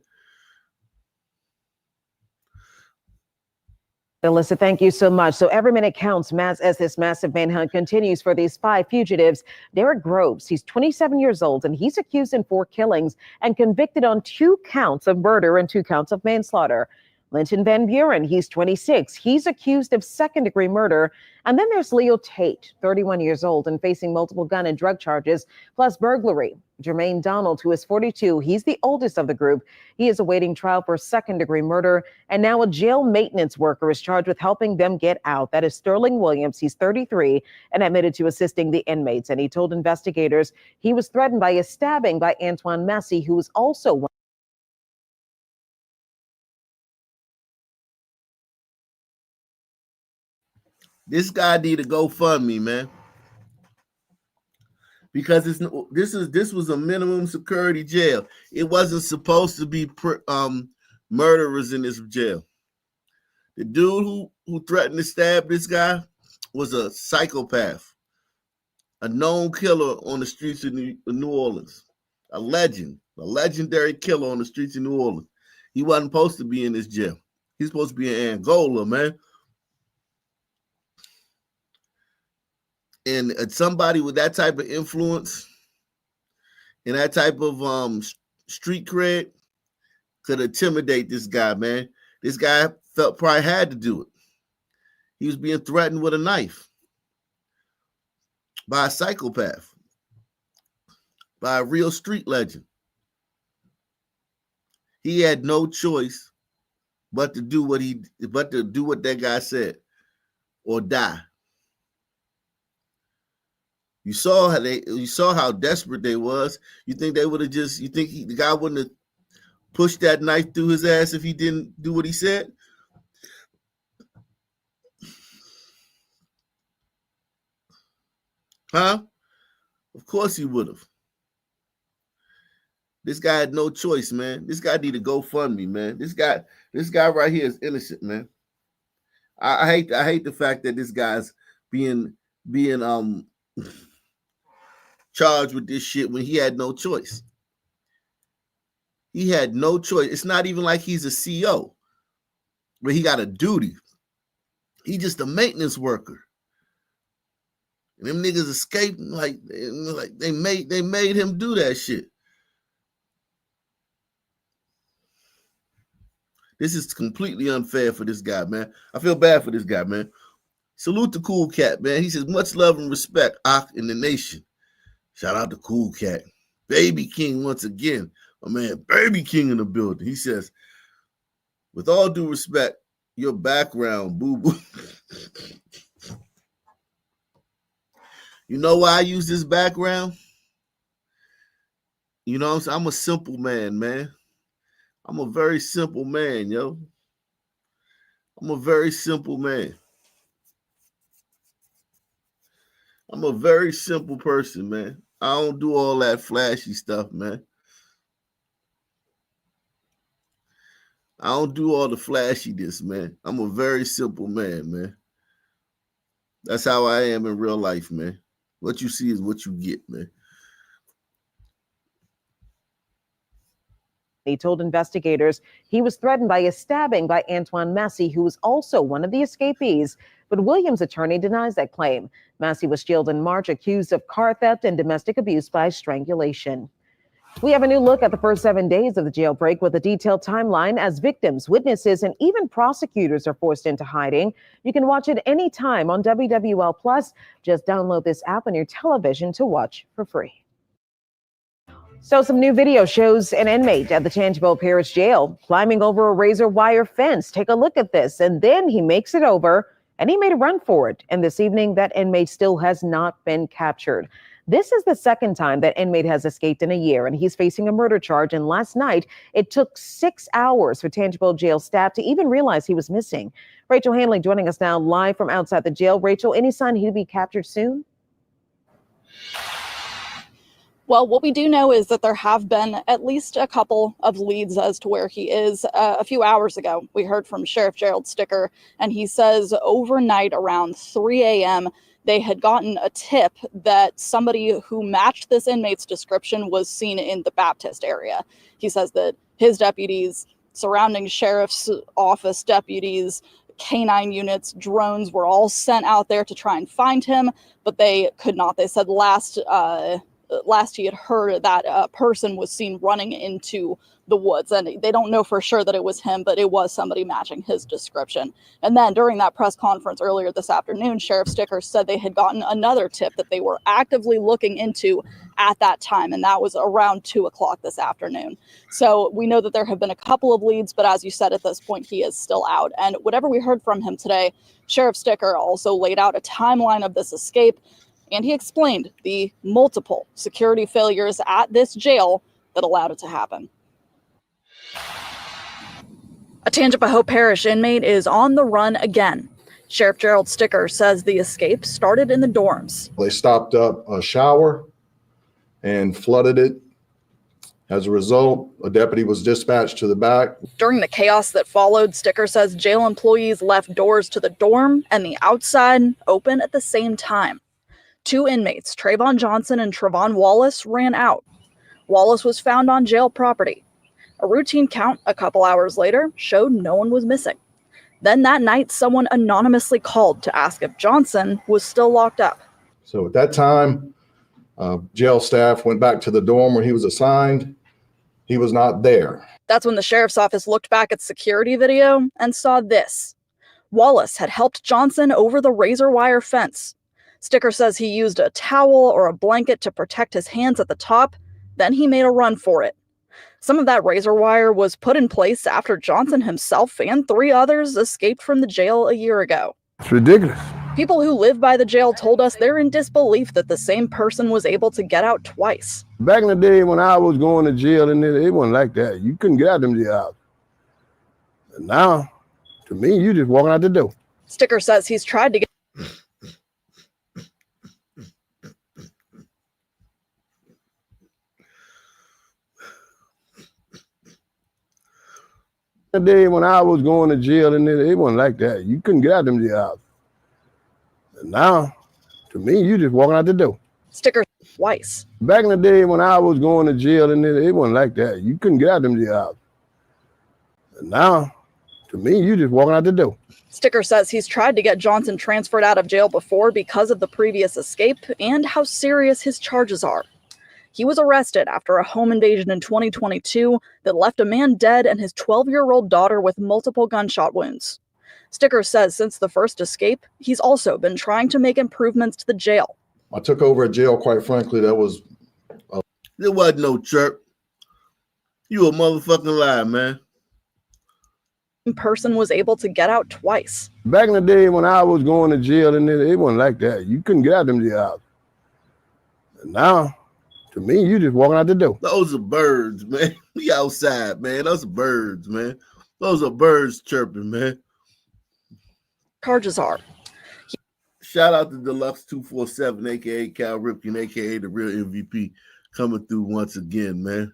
Alyssa, thank you so much. So every minute counts as this massive manhunt continues for these 5 fugitives. Derek Groves, he's 27 years old, and he's accused in 4 killings and convicted on 2 counts of murder and 2 counts of manslaughter. Linton Van Buren, he's 26. He's accused of second-degree murder. And then there's Leo Tate, 31 years old and facing multiple gun and drug charges, plus burglary. Jermaine Donald, who is 42, he's the oldest of the group. He is awaiting trial for second-degree murder. And now a jail maintenance worker is charged with helping them get out. That is Sterling Williams. He's 33 and admitted to assisting the inmates. And he told investigators he was threatened by a stabbing by Antoine Massey, who was also one. This guy need to GoFundMe, man, because this was a minimum security jail. It wasn't supposed to be murderers in this jail. The dude who threatened to stab this guy was a psychopath, a known killer on the streets of New Orleans, a legendary killer on the streets of New Orleans. He wasn't supposed to be in this jail. He's supposed to be in Angola, man. And somebody with that type of influence and that type of street cred could intimidate this guy, man. This guy probably had to do it. He was being threatened with a knife by a psychopath, by a real street legend. He had no choice but to do what that guy said, or die. You saw how desperate they was. You think they would have the guy wouldn't have pushed that knife through his ass if he didn't do what he said? Huh? Of course he would have. This guy had no choice, man. This guy need to GoFundMe, man. This guy right here is innocent, man. I hate the fact that this guy's being charged with this shit when he had no choice. He had no choice. It's not even like he's a CO where he got a duty. He's just a maintenance worker. And them niggas escaped like they made him do that shit. This is completely unfair for this guy, man. I feel bad for this guy, man. Salute the Cool Cat, man. He says, much love and respect, Ak, in the nation. Shout out to Cool Cat. Baby King once again. My man, Baby King in the building. He says, with all due respect, your background, boo-boo. You know why I use this background? You know what I'm saying? I'm a simple man, man. I'm a very simple man, yo. I'm a very simple man. I'm a very simple person, man. I don't do all that flashy stuff, man. I don't do all the flashiness, man. I'm a very simple man, man. That's how I am in real life, man. What you see is what you get, man. He told investigators he was threatened by a stabbing by Antoine Massey, who was also one of the escapees. But Williams' attorney denies that claim. Massey was jailed in March, accused of car theft and domestic abuse by strangulation. We have a new look at the first 7 days of the jailbreak with a detailed timeline as victims, witnesses, and even prosecutors are forced into hiding. You can watch it anytime on WWL+. Just download this app on your television to watch for free. So some new video shows an inmate at the Tangipahoa Parish Jail climbing over a razor wire fence. Take a look at this. And then he makes it over and he made a run for it. And this evening, that inmate still has not been captured. This is the second time that inmate has escaped in a year, and he's facing a murder charge. And last night, it took 6 hours for Tangipahoa jail staff to even realize he was missing. Rachel Hanley joining us now live from outside the jail. Rachel, any sign he'll be captured soon? Well, what we do know is that there have been at least a couple of leads as to where he is. A few hours ago, we heard from Sheriff Gerald Sticker, and he says overnight around 3 a.m., they had gotten a tip that somebody who matched this inmate's description was seen in the Baptist area. He says that his deputies, surrounding sheriff's office deputies, canine units, drones were all sent out there to try and find him, but they could not. They said last he had heard that a person was seen running into the woods, and they don't know for sure that it was him, but it was somebody matching his description. And then during that press conference earlier this afternoon, Sheriff Sticker said they had gotten another tip that they were actively looking into at that time, and that was around 2 o'clock this afternoon. So we know that there have been a couple of leads, but as you said, at this point, he is still out. And whatever we heard from him today, Sheriff Sticker also laid out a timeline of this escape, and he explained the multiple security failures at this jail that allowed it to happen. A Tangipahoa Parish inmate is on the run again. Sheriff Gerald Sticker says the escape started in the dorms. They stopped up a shower and flooded it. As a result, a deputy was dispatched to the back. During the chaos that followed, Sticker says jail employees left doors to the dorm and the outside open at the same time. 2 inmates, Trayvon Johnson and Trevon Wallace, ran out. Wallace was found on jail property. A routine count a couple hours later showed no one was missing. Then that night, someone anonymously called to ask if Johnson was still locked up. So at that time, jail staff went back to the dorm where he was assigned. He was not there. That's when the sheriff's office looked back at security video and saw this. Wallace had helped Johnson over the razor wire fence. Sticker says he used a towel or a blanket to protect his hands at the top. Then he made a run for it. Some of that razor wire was put in place after Johnson himself and 3 others escaped from the jail a year ago. It's ridiculous. People who live by the jail told us they're in disbelief that the same person was able to get out twice. Back in the day when I was going to jail, and it wasn't like that. You couldn't get out of them jail. And now, to me, you just walking out the door. Sticker says he's tried to get the day when I was going to jail, and it wasn't like that. You couldn't get out of them jail. And now, to me, you just walking out the door. Sticker twice. Back in the day when I was going to jail, and it wasn't like that. You couldn't get out of them jail. And now, to me, you just walking out the door. Sticker says he's tried to get Johnson transferred out of jail before because of the previous escape and how serious his charges are. He was arrested after a home invasion in 2022 that left a man dead and his 12-year-old daughter with multiple gunshot wounds. Sticker says since the first escape, he's also been trying to make improvements to the jail. I took over a jail, quite frankly, that was... There wasn't no chirp. You a motherfucking lie, man. Person was able to get out twice. Back in the day when I was going to jail, and it wasn't like that. You couldn't get out of them jail. And now, to me, you just walking out the door. Those are birds, man. We outside, man. Those are birds, man. Those are birds chirping, man. Charges are. Shout out to Deluxe 247, aka Cal Ripken, aka the real MVP, coming through once again, man.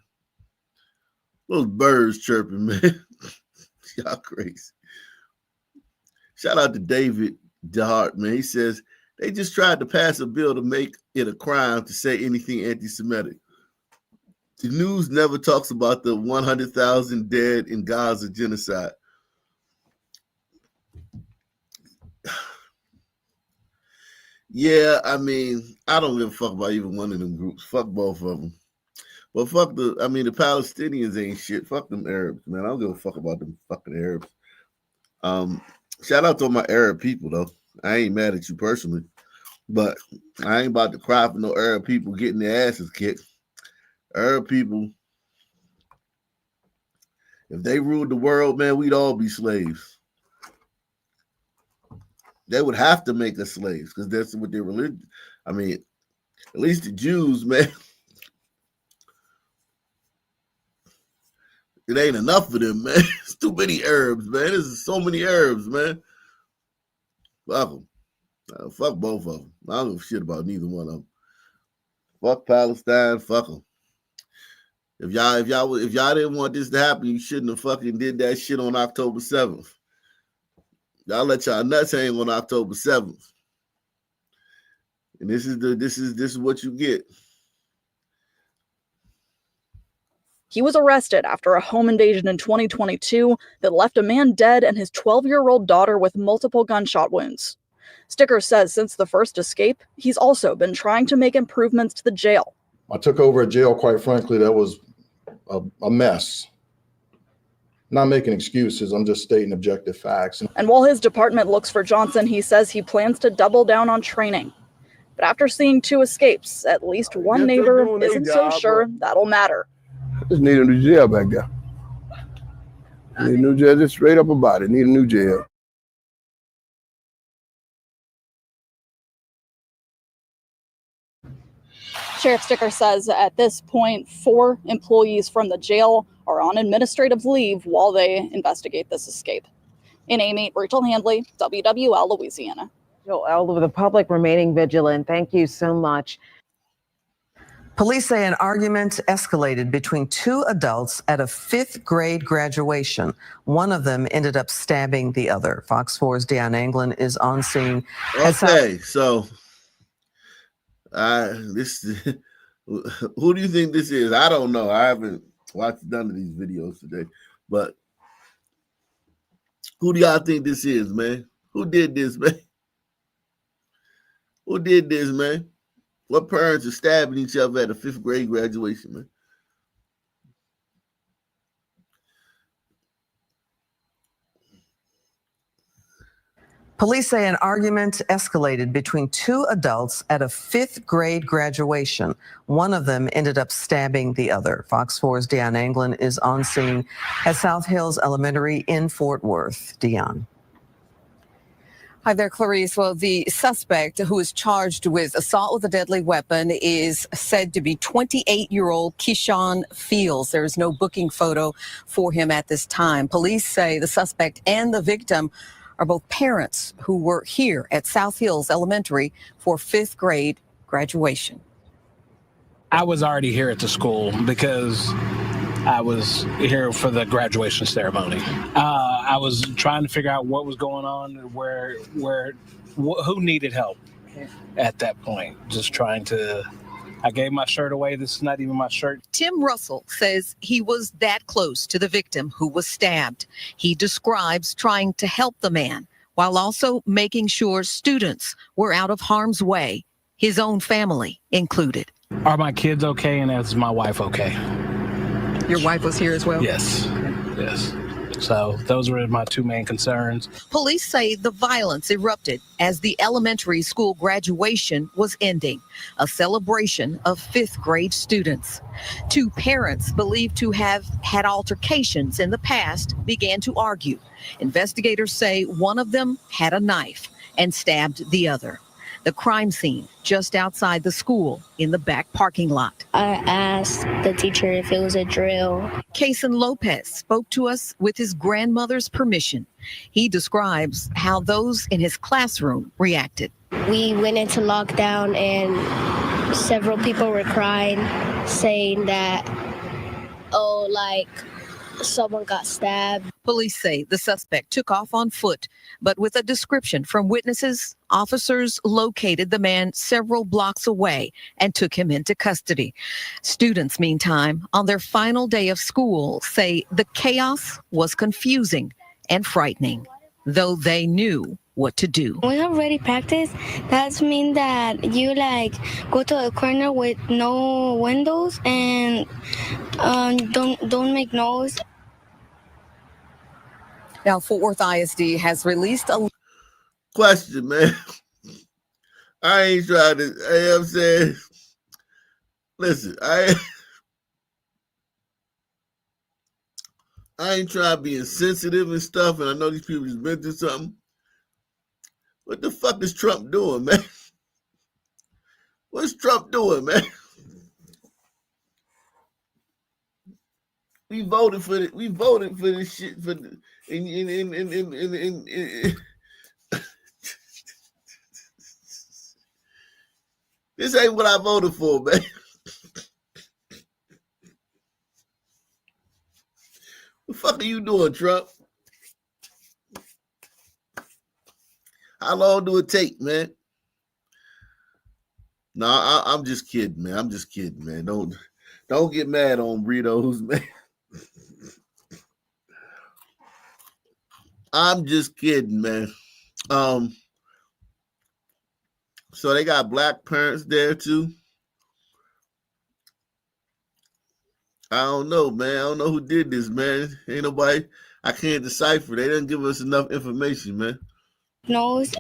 Those birds chirping, man. Y'all crazy. Shout out to David DeHart, man. He says they just tried to pass a bill to make it a crime to say anything anti-Semitic. The news never talks about the 100,000 dead in Gaza genocide. Yeah, I mean, I don't give a fuck about even one of them groups. Fuck both of them. But fuck the Palestinians ain't shit. Fuck them Arabs, man. I don't give a fuck about them fucking Arabs. Shout out to all my Arab people, though. I ain't mad at you personally. But I ain't about to cry for no Arab people getting their asses kicked. Arab people, if they ruled the world, man, we'd all be slaves. They would have to make us slaves because that's what their religion. I mean, at least the Jews, man. It ain't enough of them, man. It's too many Arabs, man. There's so many Arabs, man. Fuck them. Fuck both of them. I don't give a shit about neither one of them. Fuck Palestine. Fuck them. If y'all didn't want this to happen, you shouldn't have fucking did that shit on October 7th. Y'all let y'all nuts hang on October 7th. And this is what you get. He was arrested after a home invasion in 2022 that left a man dead and his 12-year-old daughter with multiple gunshot wounds. Sticker says since the first escape, he's also been trying to make improvements to the jail. I took over a jail, quite frankly, that was a mess. Not making excuses, I'm just stating objective facts. And while his department looks for Johnson, he says he plans to double down on training. But after seeing 2 escapes, at least one neighbor isn't so sure that'll matter. I just need a new jail back there. Need a new jail, just straight up about it. Need a new jail. Sheriff Sticker says at this point, 4 employees from the jail are on administrative leave while they investigate this escape. In Amy, Rachel Handley, WWL, Louisiana. All over the public remaining vigilant. Thank you so much. Police say an argument escalated between 2 adults at a 5th grade graduation. One of them ended up stabbing the other. Fox 4's Deion Anglin is on scene. Okay, so this who do you think this is? I don't know. I haven't watched none of these videos today, but who do y'all think this is, man? Who did this, man? Who did this, man? What parents are stabbing each other at a 5th grade graduation, man? Police say an argument escalated between 2 adults at a 5th grade graduation. One of them ended up stabbing the other. Fox 4's Deion Anglin is on scene at South Hills Elementary in Fort Worth. Deion. Hi there, Clarice. Well, the suspect who is charged with assault with a deadly weapon is said to be 28-year-old Keyshawn Fields. There is no booking photo for him at this time. Police say the suspect and the victim are both parents who were here at South Hills Elementary for 5th grade graduation. I was already here at the school because I was here for the graduation ceremony. I was trying to figure out what was going on, who needed help at that point. Just trying to, I gave my shirt away. This is not even my shirt. Tim Russell says he was that close to the victim who was stabbed. He describes trying to help the man while also making sure students were out of harm's way, his own family included. Are my kids okay, and is my wife okay? Your wife was here as well? Yes, yes. So those were my 2 main concerns. Police say the violence erupted as the elementary school graduation was ending, a celebration of 5th grade students. 2 parents believed to have had altercations in the past began to argue. Investigators say one of them had a knife and stabbed the other. The crime scene just outside the school in the back parking lot. I asked the teacher if it was a drill. Kason Lopez spoke to us with his grandmother's permission. He describes how those in his classroom reacted. We went into lockdown and several people were crying, saying that, oh, like someone got stabbed. Police say the suspect took off on foot, but with a description from witnesses, officers located the man several blocks away and took him into custody. Students, meantime, on their final day of school, say the chaos was confusing and frightening, though they knew what to do. We already practiced. That means that you go to a corner with no windows and don't make noise. Now, Fort Worth ISD has released a question, man. I ain't trying to, you know what I'm saying? Listen, I ain't trying to be insensitive and stuff, and I know these people just been through something. What the fuck is Trump doing, man? What's Trump doing, man? We voted for it. We voted for this shit for the, this ain't what I voted for, man. What the fuck are you doing, Trump? How long do it take, man? No, I'm just kidding, man. I'm just kidding, man. Don't get mad on burritos, man. I'm just kidding, man. So they got black parents there too. I don't know, man. I don't know who did this, man. Ain't nobody. I can't decipher. They didn't give us enough information, man. Knows.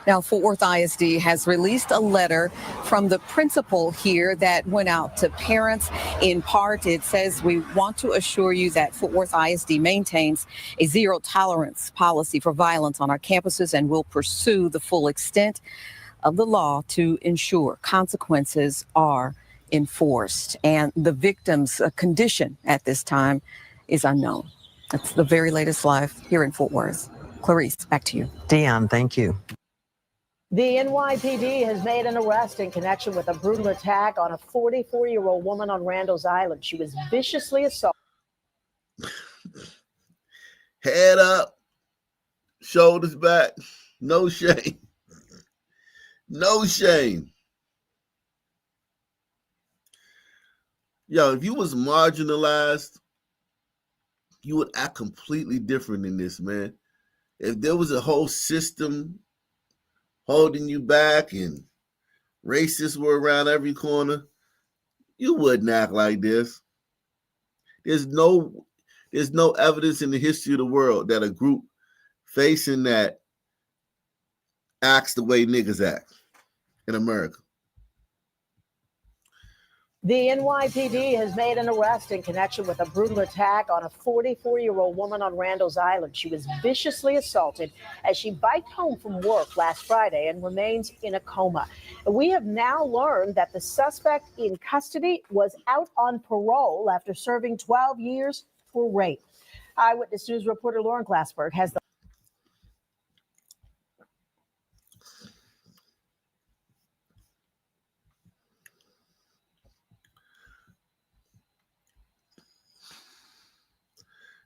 Now, Fort Worth ISD has released a letter from the principal here that went out to parents. In part, it says, we want to assure you that Fort Worth ISD maintains a zero tolerance policy for violence on our campuses and will pursue the full extent of the law to ensure consequences are enforced. And the victim's condition at this time is unknown. That's the very latest live here in Fort Worth. Clarice, back to you. Dion, thank you. The NYPD has made an arrest in connection with a brutal attack on a 44-year-old woman on Randall's Island. She was viciously assaulted. Head up, shoulders back, no shame. No shame. Yo, if you was marginalized, you would act completely different in this, man. If there was a whole system holding you back and racists were around every corner, you wouldn't act like this. There's no evidence in the history of the world that a group facing that acts the way niggas act in America. The NYPD has made an arrest in connection with a brutal attack on a 44-year-old woman on Randall's Island. She was viciously assaulted as she biked home from work last Friday and remains in a coma. We have now learned that the suspect in custody was out on parole after serving 12 years for rape. Eyewitness News reporter Lauren Glassberg has the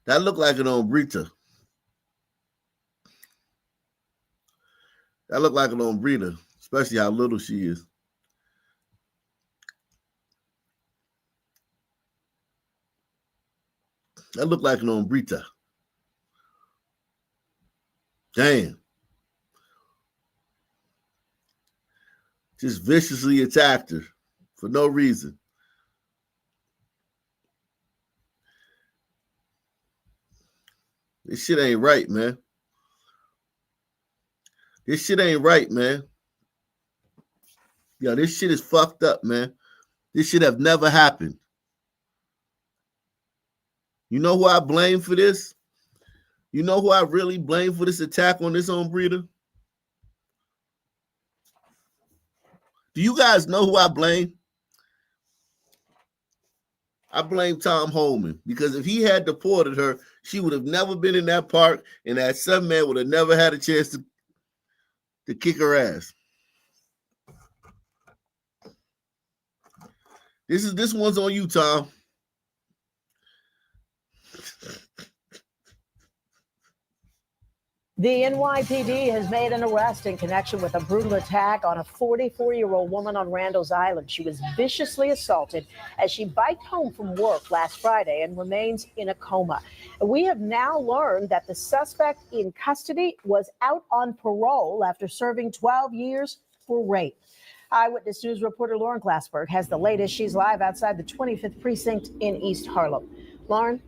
That looked like an ombrita. That looked like an ombrita, especially how little she is. That looked like an ombrita. Damn. Just viciously attacked her for no reason. This shit ain't right, man. This shit ain't right, man. Yo, this shit is fucked up, man. This should have never happened. You know who I blame for this? You know who I really blame for this attack on this homebreeder? Do you guys know who I blame? I blame Tom Holman, because if he had deported her, she would have never been in that park, and that some man would have never had a chance to kick her ass. This one's on you, Tom. The NYPD has made an arrest in connection with a brutal attack on a 44-year-old woman on Randall's Island. She was viciously assaulted as she biked home from work last Friday and remains in a coma. We have now learned that the suspect in custody was out on parole after serving 12 years for rape. Eyewitness News reporter Lauren Glassberg has the latest. She's live outside the 25th precinct in East Harlem. Lauren?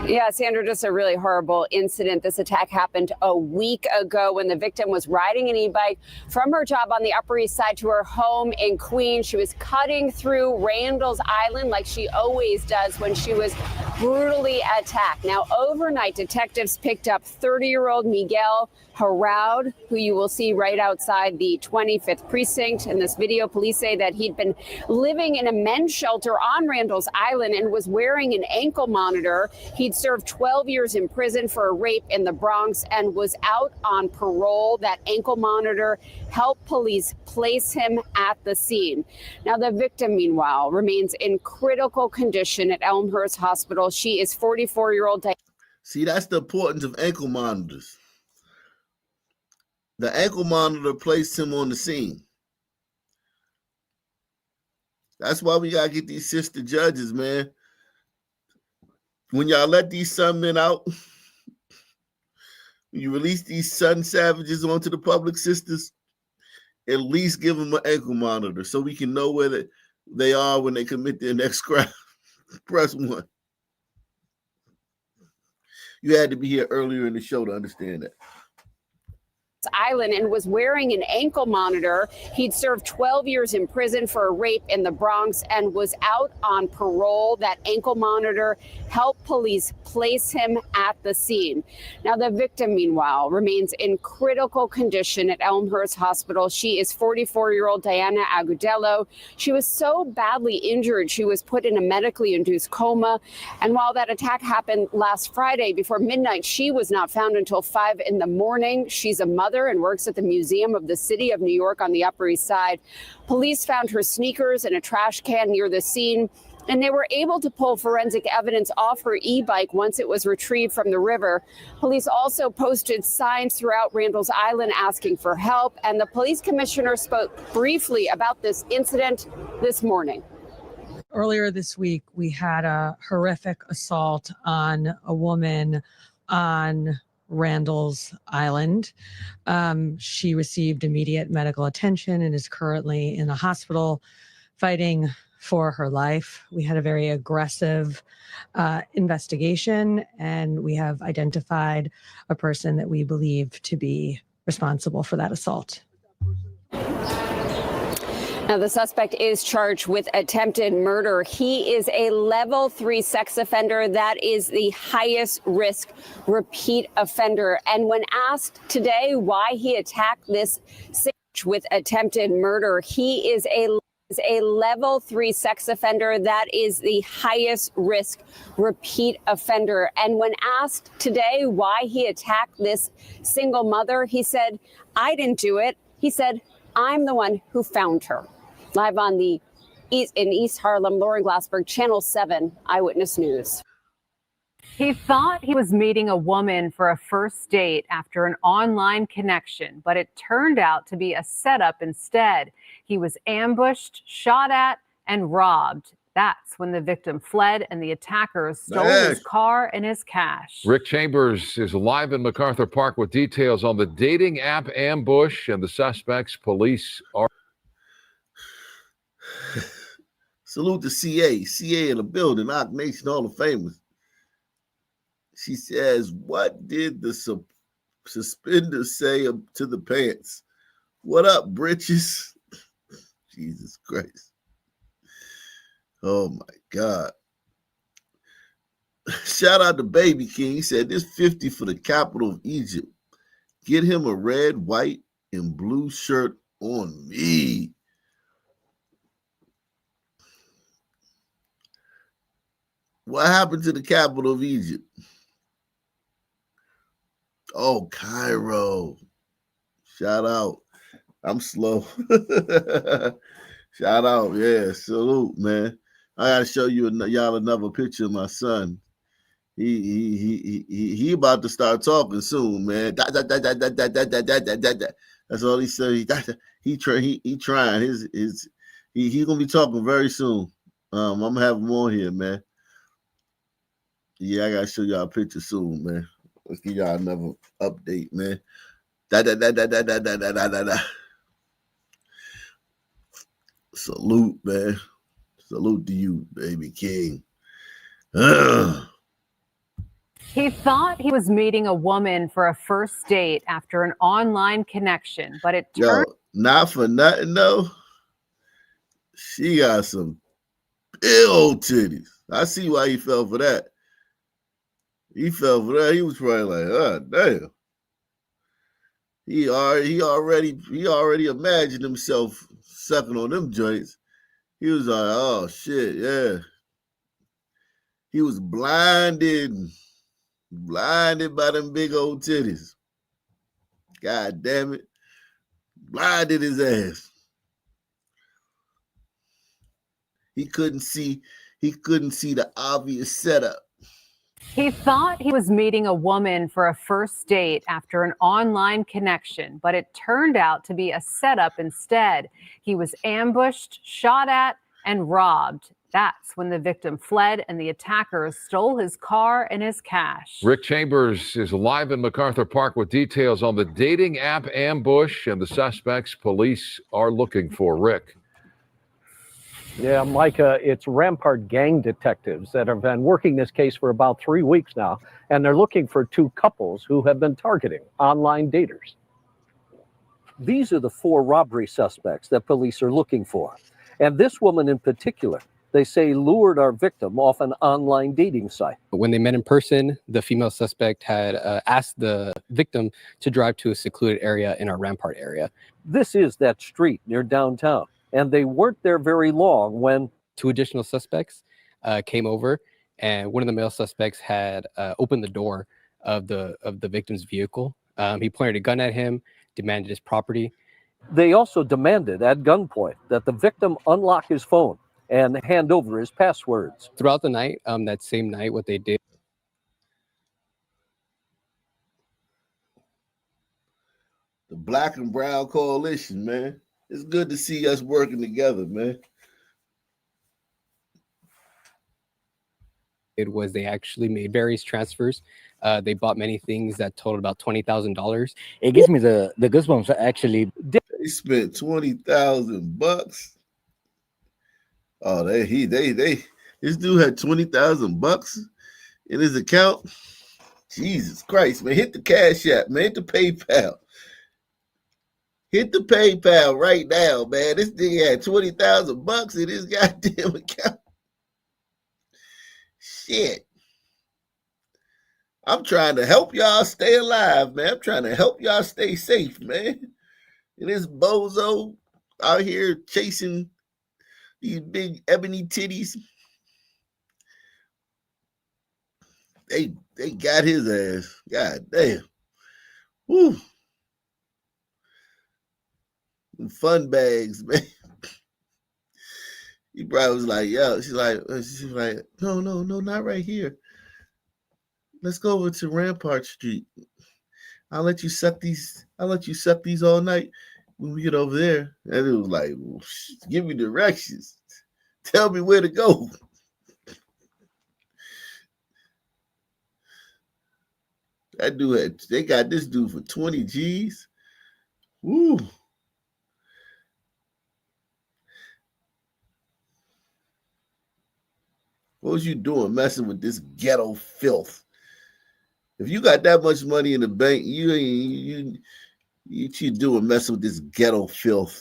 Yeah, Sandra, just a really horrible incident. This attack happened a week ago when the victim was riding an e-bike from her job on the Upper East Side to her home in Queens. She was cutting through Randall's Island like she always does when she was brutally attacked. Now, overnight, detectives picked up 30-year-old Miguel Haraud, who you will see right outside the 25th precinct. In this video, police say that he'd been living in a men's shelter on Randall's Island and was wearing an ankle monitor. He'd served 12 years in prison for a rape in the Bronx and was out on parole. That ankle monitor helped police place him at the scene. Now, the victim, meanwhile, remains in critical condition at Elmhurst Hospital. She is 44-year-old. See, that's the importance of ankle monitors. The ankle monitor placed him on the scene. That's why we gotta get these sister judges, man. When y'all let these son men out, when you release these son savages onto the public sisters, at least give them an ankle monitor so we can know where they are when they commit their next crime. Press 1. You had to be here earlier in the show to understand that. Island and was wearing an ankle monitor. He'd served 12 years in prison for a rape in the Bronx and was out on parole. That ankle monitor helped police place him at the scene. Now, the victim, meanwhile, remains in critical condition at Elmhurst Hospital. She is 44-year-old Diana Agudelo. She was so badly injured, she was put in a medically induced coma. And while that attack happened last Friday before midnight, she was not found until 5 in the morning. She's a mother and works at the Museum of the City of New York on the Upper East Side. Police found her sneakers in a trash can near the scene, and they were able to pull forensic evidence off her e-bike once it was retrieved from the river. Police also posted signs throughout Randall's Island asking for help, and the police commissioner spoke briefly about this incident this morning. Earlier this week, we had a horrific assault on a woman on Randall's Island. She received immediate medical attention and is currently in the hospital fighting for her life. We had a very aggressive investigation, and we have identified a person that we believe to be responsible for that assault. Now, the suspect is charged with attempted murder. He is a level 3 sex offender. That is the highest risk repeat offender. And when asked today why he attacked this with attempted murder, he is a level 3 sex offender. That is the highest risk repeat offender. And when asked today why he attacked this single mother, he said, "I didn't do it." He said, "I'm the one who found her." Live on the in East Harlem, Lauren Glassberg, Channel 7 Eyewitness News. He thought he was meeting a woman for a first date after an online connection, but it turned out to be a setup instead. He was ambushed, shot at, and robbed. That's when the victim fled and the attackers stole his car and his cash. Rick Chambers is live in MacArthur Park with details on the dating app ambush and the suspects. Police are... Salute to CA in the building, Ock Nation, Hall of Famers. She says, what did the suspenders say to the pants? What up, britches? Jesus Christ. Oh, my God. Shout out to Baby King. He said, this 50 for the capital of Egypt. Get him a red, white, and blue shirt on me. What happened to the capital of Egypt? Oh, Cairo. Shout out. I'm slow. Shout out. Yeah, salute, man. I gotta show y'all another picture of my son. He about to start talking soon, man. That's all he said. He trying. He's gonna be talking very soon. I'm gonna have him on here, man. Yeah, I gotta show y'all a picture soon, man. Let's give y'all another update, man. Salute, man. Salute to you, Baby King. He thought he was meeting a woman for a first date after an online connection, but it turned. Yo, not for nothing though. She got some big old titties. I see why he fell for that. He fell for that. He was probably like, oh damn. He already imagined himself sucking on them joints. He was like, oh shit, yeah. He was blinded by them big old titties. God damn it. Blinded his ass. He couldn't see the obvious setup. He thought he was meeting a woman for a first date after an online connection, but it turned out to be a setup instead. He was ambushed, shot at, and robbed. That's when the victim fled and the attackers stole his car and his cash. Rick Chambers is live in MacArthur Park with details on the dating app ambush and the suspects police are looking for. Rick. Yeah, Micah, it's Rampart gang detectives that have been working this case for about 3 weeks now, and they're looking for two couples who have been targeting online daters. These are the 4 robbery suspects that police are looking for. And this woman in particular, they say lured our victim off an online dating site. When they met in person, the female suspect had asked the victim to drive to a secluded area in our Rampart area. This is that street near downtown, and they weren't there very long when 2 additional suspects came over, and one of the male suspects had opened the door of the victim's vehicle. He pointed a gun at him, demanded his property. They also demanded at gunpoint that the victim unlock his phone and hand over his passwords. Throughout the night, that same night, what they did. The Black and Brown Coalition, man. It's good to see us working together, man. It was they actually made various transfers. They bought many things that totaled about $20,000. It gives me the goosebumps. Actually, they spent $20,000. Oh, this dude had $20,000 in his account. Jesus Christ, man! Hit the Cash App, man. Hit the PayPal. Hit the PayPal right now, man. This nigga had $20,000 in his goddamn account. Shit. I'm trying to help y'all stay alive, man. I'm trying to help y'all stay safe, man. And this bozo out here chasing these big ebony titties. They got his ass. God damn. Woo. Fun bags, man. He probably was like, yo, she's like, no, not right here. Let's go over to Rampart Street. I'll let you suck these all night when we get over there. And it was like, give me directions. Tell me where to go. That dude they got this dude for 20 G's. Woo. What was you doing messing with this ghetto filth? If you got that much money in the bank, you doing messing with this ghetto filth.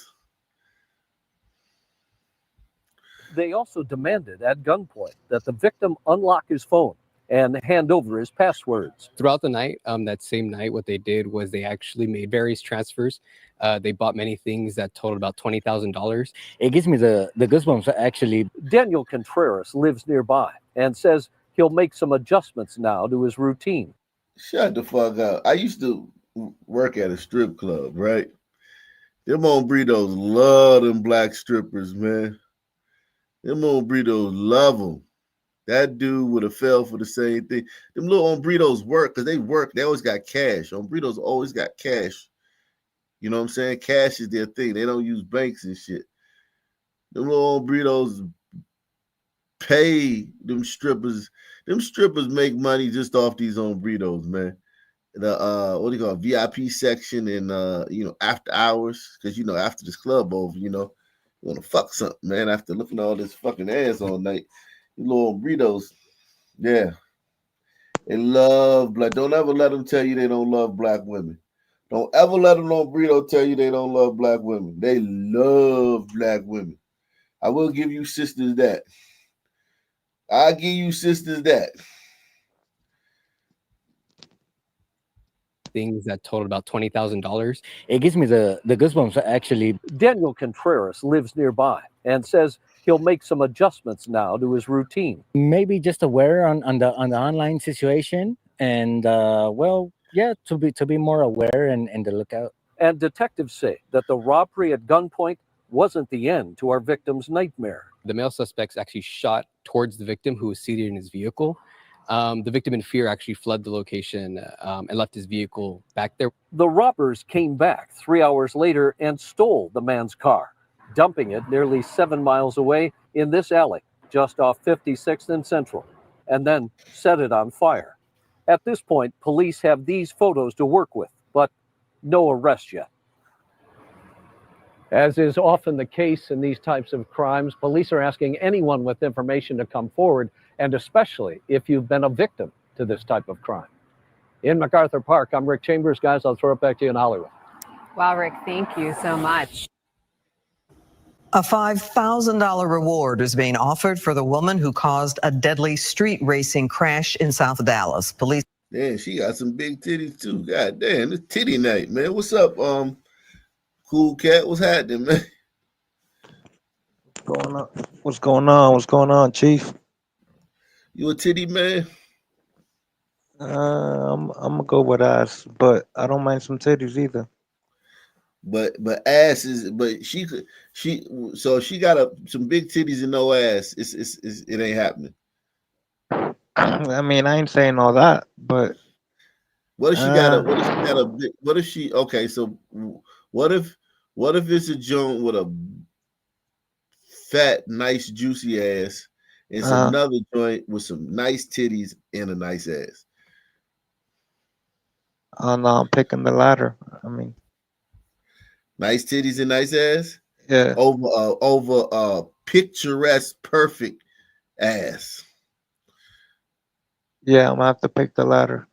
They also demanded at gunpoint that the victim unlock his phone and hand over his passwords. Throughout the night, that same night, what they did was they actually made various transfers. They bought many things that totaled about $20,000. It gives me the goosebumps, actually. Daniel Contreras lives nearby and says he'll make some adjustments now to his routine. Shut the fuck up. I used to work at a strip club, right? Them hombredos love them black strippers, man. Them hombredos love them. That dude would have fell for the same thing. Them little hombredos work because they work. They always got cash. Hombredos always got cash. You know what I'm saying? Cash is their thing. They don't use banks and shit. Them little hombredos pay them strippers. Them strippers make money just off these hombredos, man. The what do you call it? VIP section and after hours, because after this club over, you want to fuck something, man. After looking at all this fucking ass all night, you little hombredos, yeah. They love black. Don't ever let them tell you they don't love black women. Don't ever let them on Burrito tell you they don't love black women. They love black women. I will give you sisters that. I'll give you sisters that. Things that totaled about $20,000. It gives me the goosebumps, actually. Daniel Contreras lives nearby and says he'll make some adjustments now to his routine. Maybe just aware on the online situation, and well, yeah, to be more aware and to look out. And detectives say that the robbery at gunpoint wasn't the end to our victim's nightmare. The male suspects actually shot towards the victim who was seated in his vehicle. The victim in fear actually fled the location and left his vehicle back there. The robbers came back 3 hours later and stole the man's car, dumping it nearly 7 miles away in this alley, just off 56th and Central, and then set it on fire. At this point, police have these photos to work with, but no arrest yet. As is often the case in these types of crimes, police are asking anyone with information to come forward, and especially if you've been a victim to this type of crime. In MacArthur Park, I'm Rick Chambers. Guys, I'll throw it back to you in Hollywood. Wow, Rick, thank you so much. A $5,000 reward is being offered for the woman who caused a deadly street racing crash in South Dallas. Police. Damn, she got some big titties too. God damn, it's titty night, man. What's up, Cool Cat? What's happening, man? What's going on? What's going on, Chief? You a titty man? I'm gonna go with ass, but I don't mind some titties either. But ass is, but she got some big titties and no ass. It ain't happening. I mean, I ain't saying all that, but what if she got a big, what if she, okay, so what if it's a joint with a fat, nice, juicy ass, and it's another joint with some nice titties and a nice ass? No, I'm picking the latter. I mean, nice titties and nice ass? Yeah. Over picturesque, perfect ass. Yeah, I'm gonna have to pick the latter.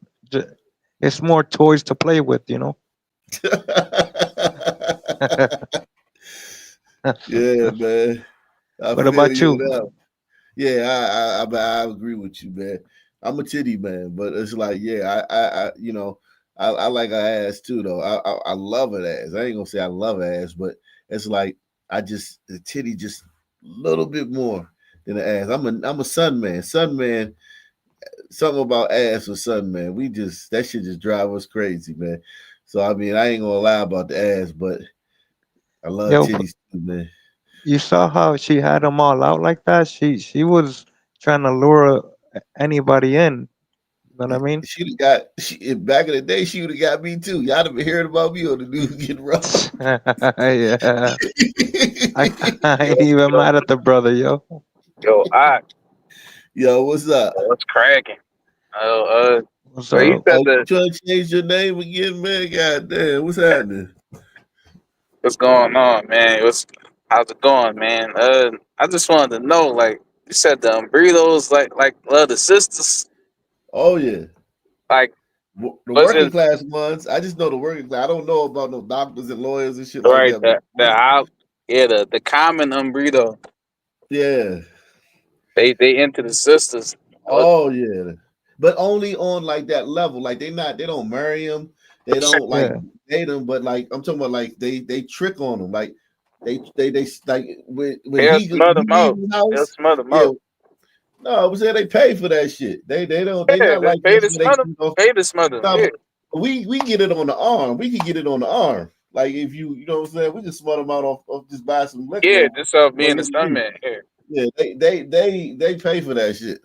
It's more toys to play with, you know. Yeah, man. What about you? Yeah, I agree with you, man. I'm a titty man, but it's like, yeah, I like her ass too, though. I love her ass. I ain't gonna say I love her ass, but it's like the titty just a little bit more than the ass. I'm a son man. Son man, something about ass or son man. That shit just drive us crazy, man. So I mean, I ain't gonna lie about the ass, but I love titties too, man. You saw how she had them all out like that? She was trying to lure anybody in. You know what I mean? Back in the day, she would have got me too. Y'all have been hearing about me on the news getting rough. Yeah. I ain't even mad at the brother, yo. Yo, what's up? What's cracking? What's so you up? said You trying to change your name again, man? God damn, what's happening? What's going on, man? How's it going, man? I just wanted to know, like, you said the burritos, like love the sisters. Oh yeah, like the working class ones. I just know the working class. I don't know about no doctors and lawyers and shit like that. The common burrito. Yeah, they into the sisters. Oh yeah, but only on like that level. Like they don't marry them. They don't like date them. But like I'm talking about, like they trick on them. Like they like when he leave the house. Yeah. No, I was saying they pay for that shit. They don't. They not like pay this. Pay the smother. No, we get it on the arm. We can get it on the arm. Like if you know what I'm saying, we can smut them out of just buy some liquor. Yeah, just off being a stuntman. Yeah, they pay for that shit.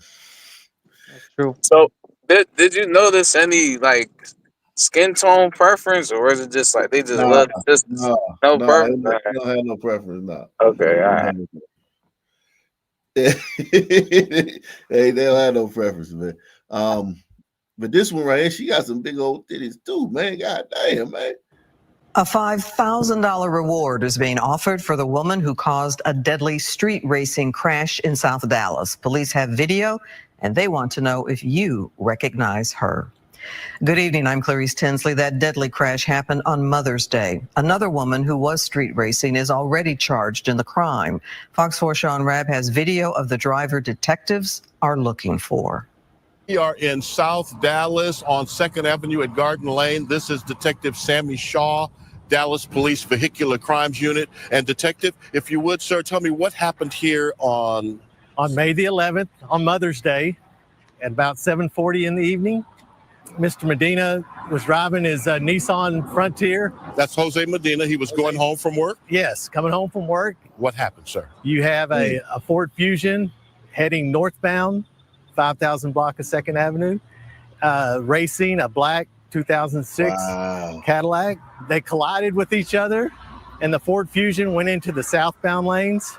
That's true. So did you notice any like skin tone preference, or is it just like they just love the sisters? No preference. They don't have no preference. No. Okay, all right. They don't have no preference, man. But this one right here, she got some big old titties too, man. God damn, man. A $5,000 reward is being offered for the woman who caused a deadly street racing crash in South Dallas. Police have video and they want to know if you recognize her. Good evening, I'm Clarice Tinsley. That deadly crash happened on Mother's Day. Another woman who was street racing is already charged in the crime. Fox 4 Sean Rabb has video of the driver detectives are looking for. We are in South Dallas on 2nd Avenue at Garden Lane. This is Detective Sammy Shaw, Dallas Police Vehicular Crimes Unit. And Detective, if you would, sir, tell me what happened here on May the 11th, on Mother's Day, at about 7:40 in the evening. Mr. Medina was driving his Nissan Frontier. That's Jose Medina. He was going home from work? Yes, coming home from work. What happened, sir? You have a Ford Fusion heading northbound, 5000 block of 2nd Avenue, racing a black 2006 Cadillac. They collided with each other, and the Ford Fusion went into the southbound lanes,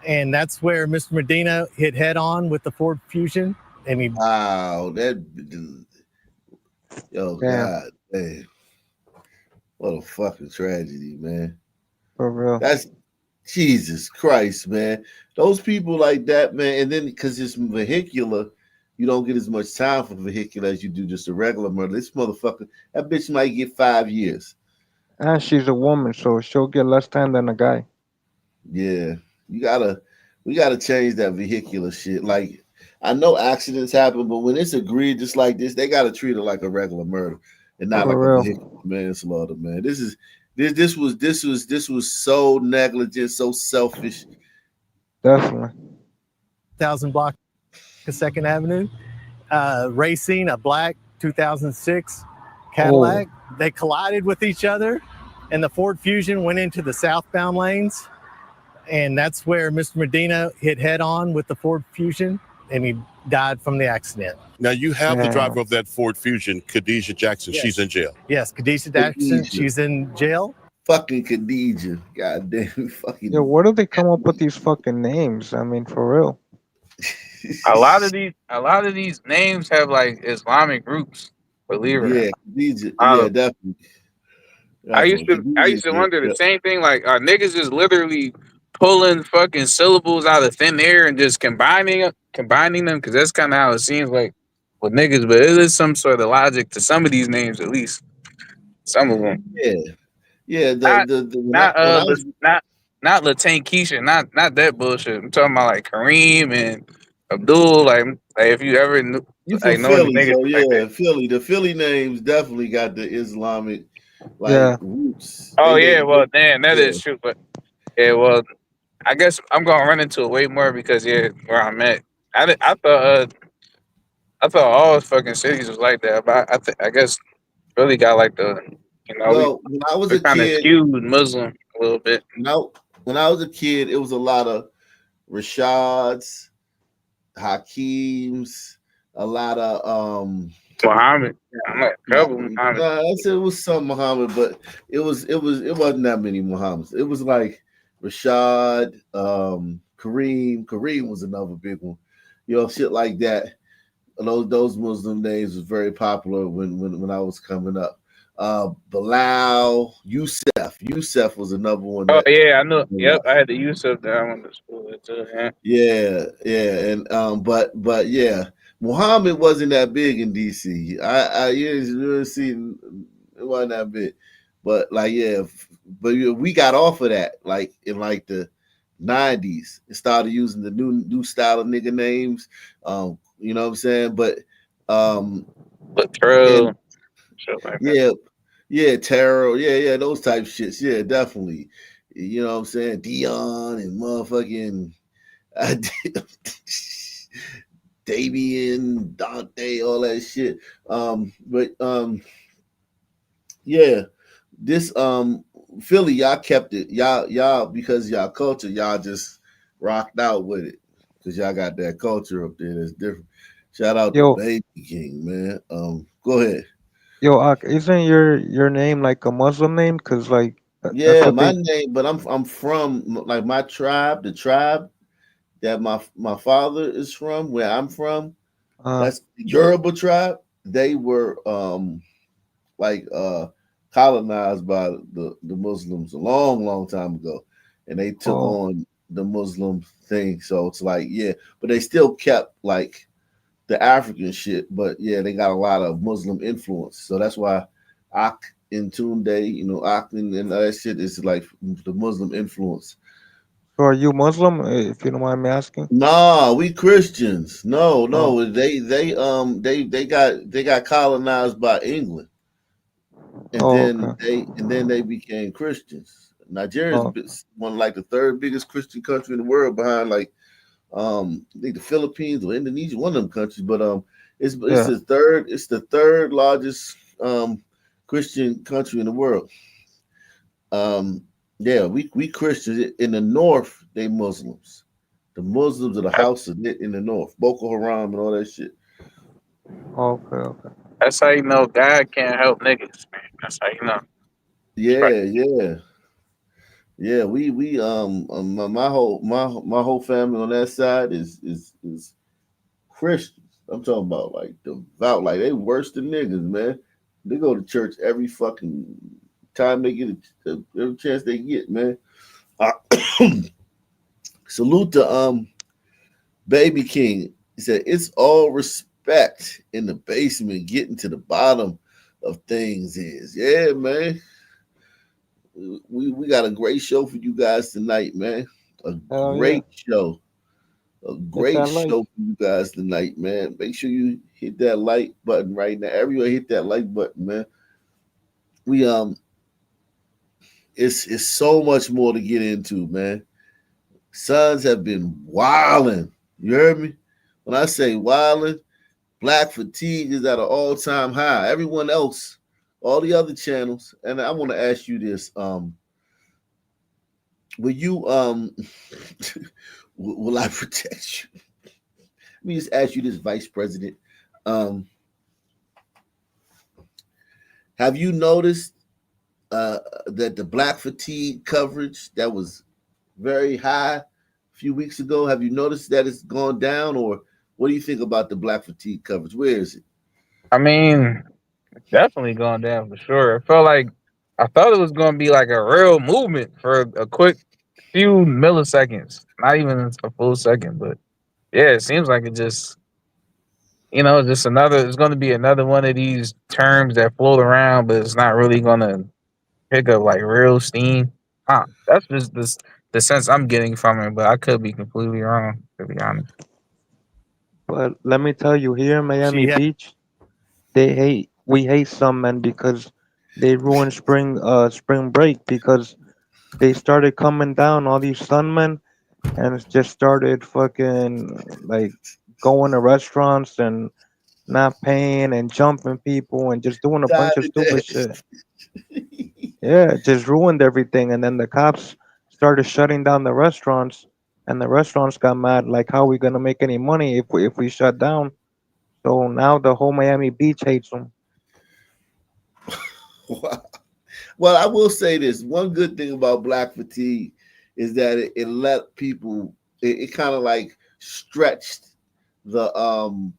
and that's where Mr. Medina hit head-on with the Ford Fusion. And he Yo, Damn. God, man. What a fucking tragedy, man. For real. That's Jesus Christ, man. Those people like that, man. And then because it's vehicular, you don't get as much time for vehicular as you do just a regular murder. This motherfucker, that bitch might get 5 years. And she's a woman, so she'll get less time than a guy. Yeah. We gotta change that vehicular shit. Like, I know accidents happen, but when it's egregious like this, they gotta treat it like a regular murder and not like For a real. vehicular manslaughter, man. This was so negligent, so selfish. Definitely. 1000 block of 2nd Avenue, racing a black 2006 Cadillac. They collided with each other, and the Ford Fusion went into the southbound lanes, and that's where Mr. Medina hit head-on with the Ford Fusion, and he died from the accident. Now, you have the driver of that Ford Fusion, Khadijah Jackson. Yes. She's in jail. Yes, Khadijah Jackson, she's in jail. Fucking Khadijah. God damn, fucking. Yo, where do they come up with these fucking names? I mean, for real. A lot of these names have like Islamic roots. Believe it or Yeah, not. Khadijah. Yeah, definitely. I used to wonder the same thing. Like, are niggas just literally pulling fucking syllables out of thin air and just combining them? Because that's kind of how it seems like with niggas. But it is some sort of logic to some of these names, at least some of them. Yeah. Not Latain Keisha, not that bullshit. I'm talking about like Kareem and Abdul. Like if you ever knew, You like from knowing the Philly, niggas so like yeah, that. Philly. The Philly names definitely got the Islamic roots. Oh They yeah, well damn, that is true. But yeah, well, I guess I'm gonna run into it way more because where I'm at. I thought all fucking cities was like that, but I guess really got like Well, when I was we're a kind of kid, skewed Muslim a little bit. when I was a kid, it was a lot of Rashads, Hakeems, a lot of Muhammad. I'm like trouble Muhammad. I said it was some Muhammad, but it wasn't that many Muhammads. It was like Rashad, Kareem. Kareem was another big one. You know, shit like that. Those Muslim names was very popular when I was coming up. Bilal, Yusuf. Yusuf was another one. Oh yeah, I know. Yep, I had to use up that I went to school with too. Yeah. Yeah, and but yeah, Muhammad wasn't that big in DC. I really see it wasn't that big, but like we got off of that like in like the 90s and started using the new style of nigga names. You know what I'm saying? But Latrell, like yeah, tarot, yeah, those type shits. Yeah, definitely. You know what I'm saying? Dion and motherfucking Davian, Dante, all that shit. Yeah, this Philly, y'all kept it. Y'all because y'all culture, y'all just rocked out with it. Because y'all got that culture up there that's different. Shout out to Baby King, man. Go ahead. Yo, isn't your name like a Muslim name? Cause like that's Yeah, what my they. name, but I'm from like my tribe, the tribe that my father is from, where I'm from. That's the Yoruba tribe. They were colonized by the Muslims a long time ago, and they took on the Muslim thing. So it's like, yeah, but they still kept like the African shit, but yeah, they got a lot of Muslim influence. So that's why Ak in Tunde, you know, Ak and that shit is like the Muslim influence. So are you Muslim, if you don't mind me asking? Nah, we Christians. No, Oh, no, they got colonized by England, and oh, then okay. they became Christians. Nigeria Oh, is one like the third biggest Christian country in the world, behind like I think the Philippines or Indonesia, one of them countries. But it's yeah. the third largest Christian country in the world. Um, yeah, we Christians in the north. They Muslims. The Muslims of the house of it in the north, Boko Haram and all that shit. Okay, okay. That's how you know God can't help niggas, man. That's how you know. Right. Yeah, yeah, yeah. We my whole family on that side is Christians. I'm talking about like devout, like they worse than niggas, man. They go to church every fucking time they get every chance they get, man. Uh, salute to Baby King. He said it's all respect in the basement. Getting to the bottom of things is, yeah, man. We got a great show for you guys tonight, man. A Hell yeah. great show. A Hit great that like. show for you guys tonight, man. Make sure you hit that like button right now. Everyone hit that like button, man. We it's so much more to get into, man. Sons have been wilding. You heard me? When I say wilding, Black Fatigue is at an all-time high. Everyone else, all the other channels, and I want to ask you this: will you will I protect you? Let me just ask you this, Vice President. Um, have you noticed that the Black Fatigue coverage that was very high a few weeks ago, have you noticed that it's gone down, or what do you think about the Black Fatigue coverage? Where is it? I mean, definitely going down for sure. I thought it was gonna be like a real movement for a quick few milliseconds, not even a full second, but yeah, it seems like it just just another. It's gonna be another one of these terms that float around, but it's not really gonna pick up like real steam. That's just the sense I'm getting from it, but I could be completely wrong, to be honest. But let me tell you, here in Miami She had Beach, we hate some men because they ruined spring break because they started coming down, all these sun men, and it just started fucking like going to restaurants and not paying and jumping people and just doing a bunch Tired of of stupid that. shit. Yeah, it just ruined everything. And then the cops started shutting down the restaurants, and the restaurants got mad. Like, how are we gonna make any money if we shut down? So now the whole Miami Beach hates them. Well, I will say this: one good thing about Black Fatigue is that it let people. It kind of like stretched the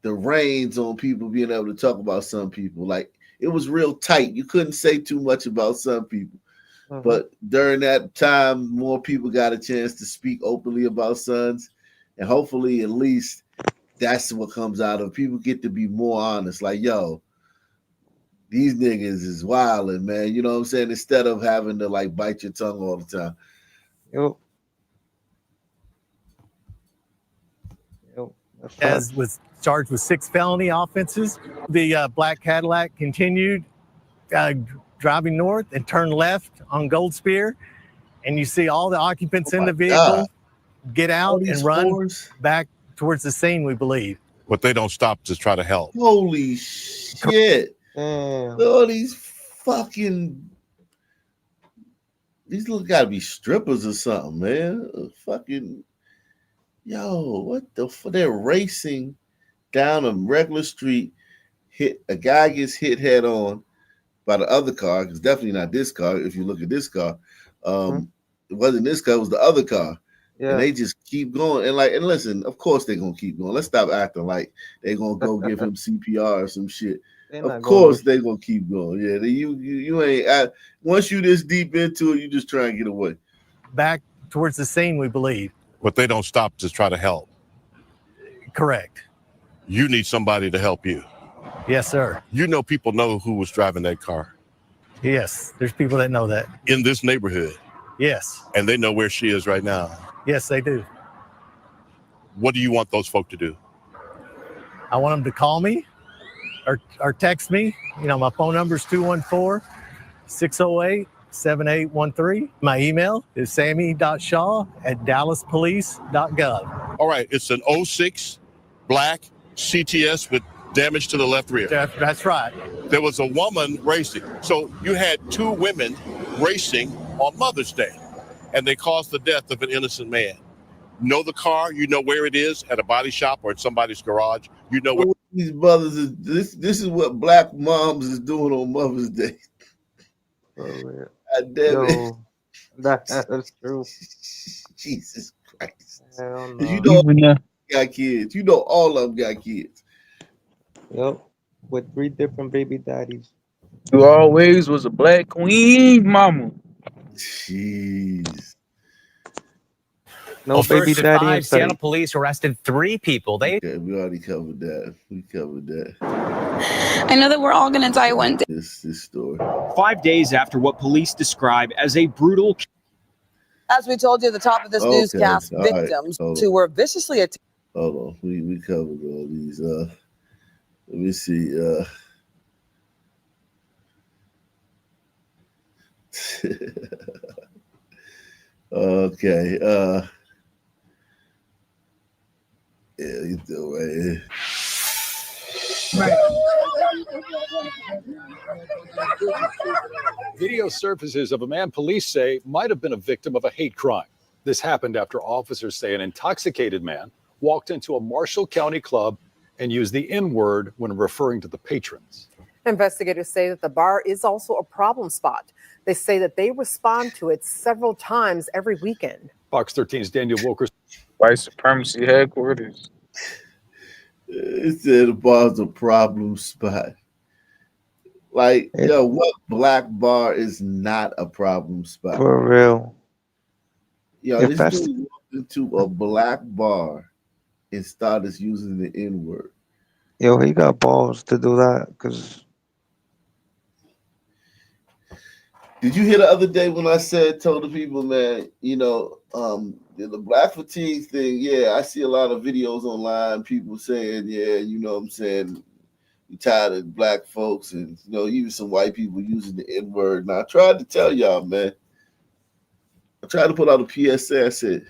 reins on people being able to talk about some people. Like it was real tight. You couldn't say too much about some people. But during that time, more people got a chance to speak openly about sons. And hopefully, at least that's what comes out of people get to be more honest. Like, yo, these niggas is wilding, man. You know what I'm saying? Instead of having to like bite your tongue all the time. Yo, as was charged with 6 felony offenses. The black Cadillac continued driving north and turned left on Gold Spear, and you see all the occupants in the vehicle get out and run back towards the scene, we believe. But they don't stop to try to help. Holy shit. Damn. All these fucking these little gotta be strippers or something, man. Fucking yo, what the fuck? They're racing down a regular street. Hit a guy gets hit head on by the other car. It's definitely not this car. If you look at this car, it wasn't this car. It was the other car. Yeah. And they just keep going. And listen, of course they're gonna keep going. Let's stop acting like they're gonna go give him CPR or some shit. Of course they're gonna keep going. Yeah, you ain't. Once you this deep into it, you just try and get away. Back towards the scene, we believe. But they don't stop to try to help. Correct. You need somebody to help you. Yes, sir. You know people know who was driving that car. Yes, there's people that know that. In this neighborhood. Yes. And they know where she is right now. Yes, they do. What do you want those folk to do? I want them to call me or text me. You know, my phone number is 214-608-7813. My email is sammy.shaw@dallaspolice.gov. All right, it's an 06 black CTS with damage to the left rear. That's right. There was a woman racing. So you had two women racing on Mother's Day, and they caused the death of an innocent man. Know the car, you know where it is, at a body shop or in somebody's garage. You know where these brothers is. This is what black moms is doing on Mother's Day. God damn it. Yo, that's true. Jesus Christ. Hell no. You know, got kids. You know, all of them got kids. Yep, with 3 different baby daddies. You always was a black queen, mama. Jeez. No baby daddy in sight. Seattle police arrested 3 people. Okay, we already covered that. I know that we're all gonna die one day. This story. 5 days after what police describe as a brutal. As we told you at the top of this newscast, all right, victims hold who on. were viciously attacked. Hold on. We covered all these. Let me see. Okay. Yeah, you do right here. Video surfaces of a man police say might have been a victim of a hate crime. This happened after officers say an intoxicated man walked into a Marshall County club and used the N-word when referring to the patrons. Investigators say that the bar is also a problem spot. They say that they respond to it several times every weekend. Fox 13's Daniel Wilkerson. White supremacy headquarters. It said the bar's a problem spot. Like, yo, what black bar is not a problem spot? For real. Yo, If this that's- dude walked into a black bar and started using the N-word. Yo, he got balls to do that because. Did you hear the other day when I told the people, man, you know, the black fatigue thing, yeah, I see a lot of videos online, people saying, yeah, you know what I'm saying, you tired of black folks and, you know, even some white people using the N-word. Now, I tried to tell y'all, man, I tried to put out a PSA, I said,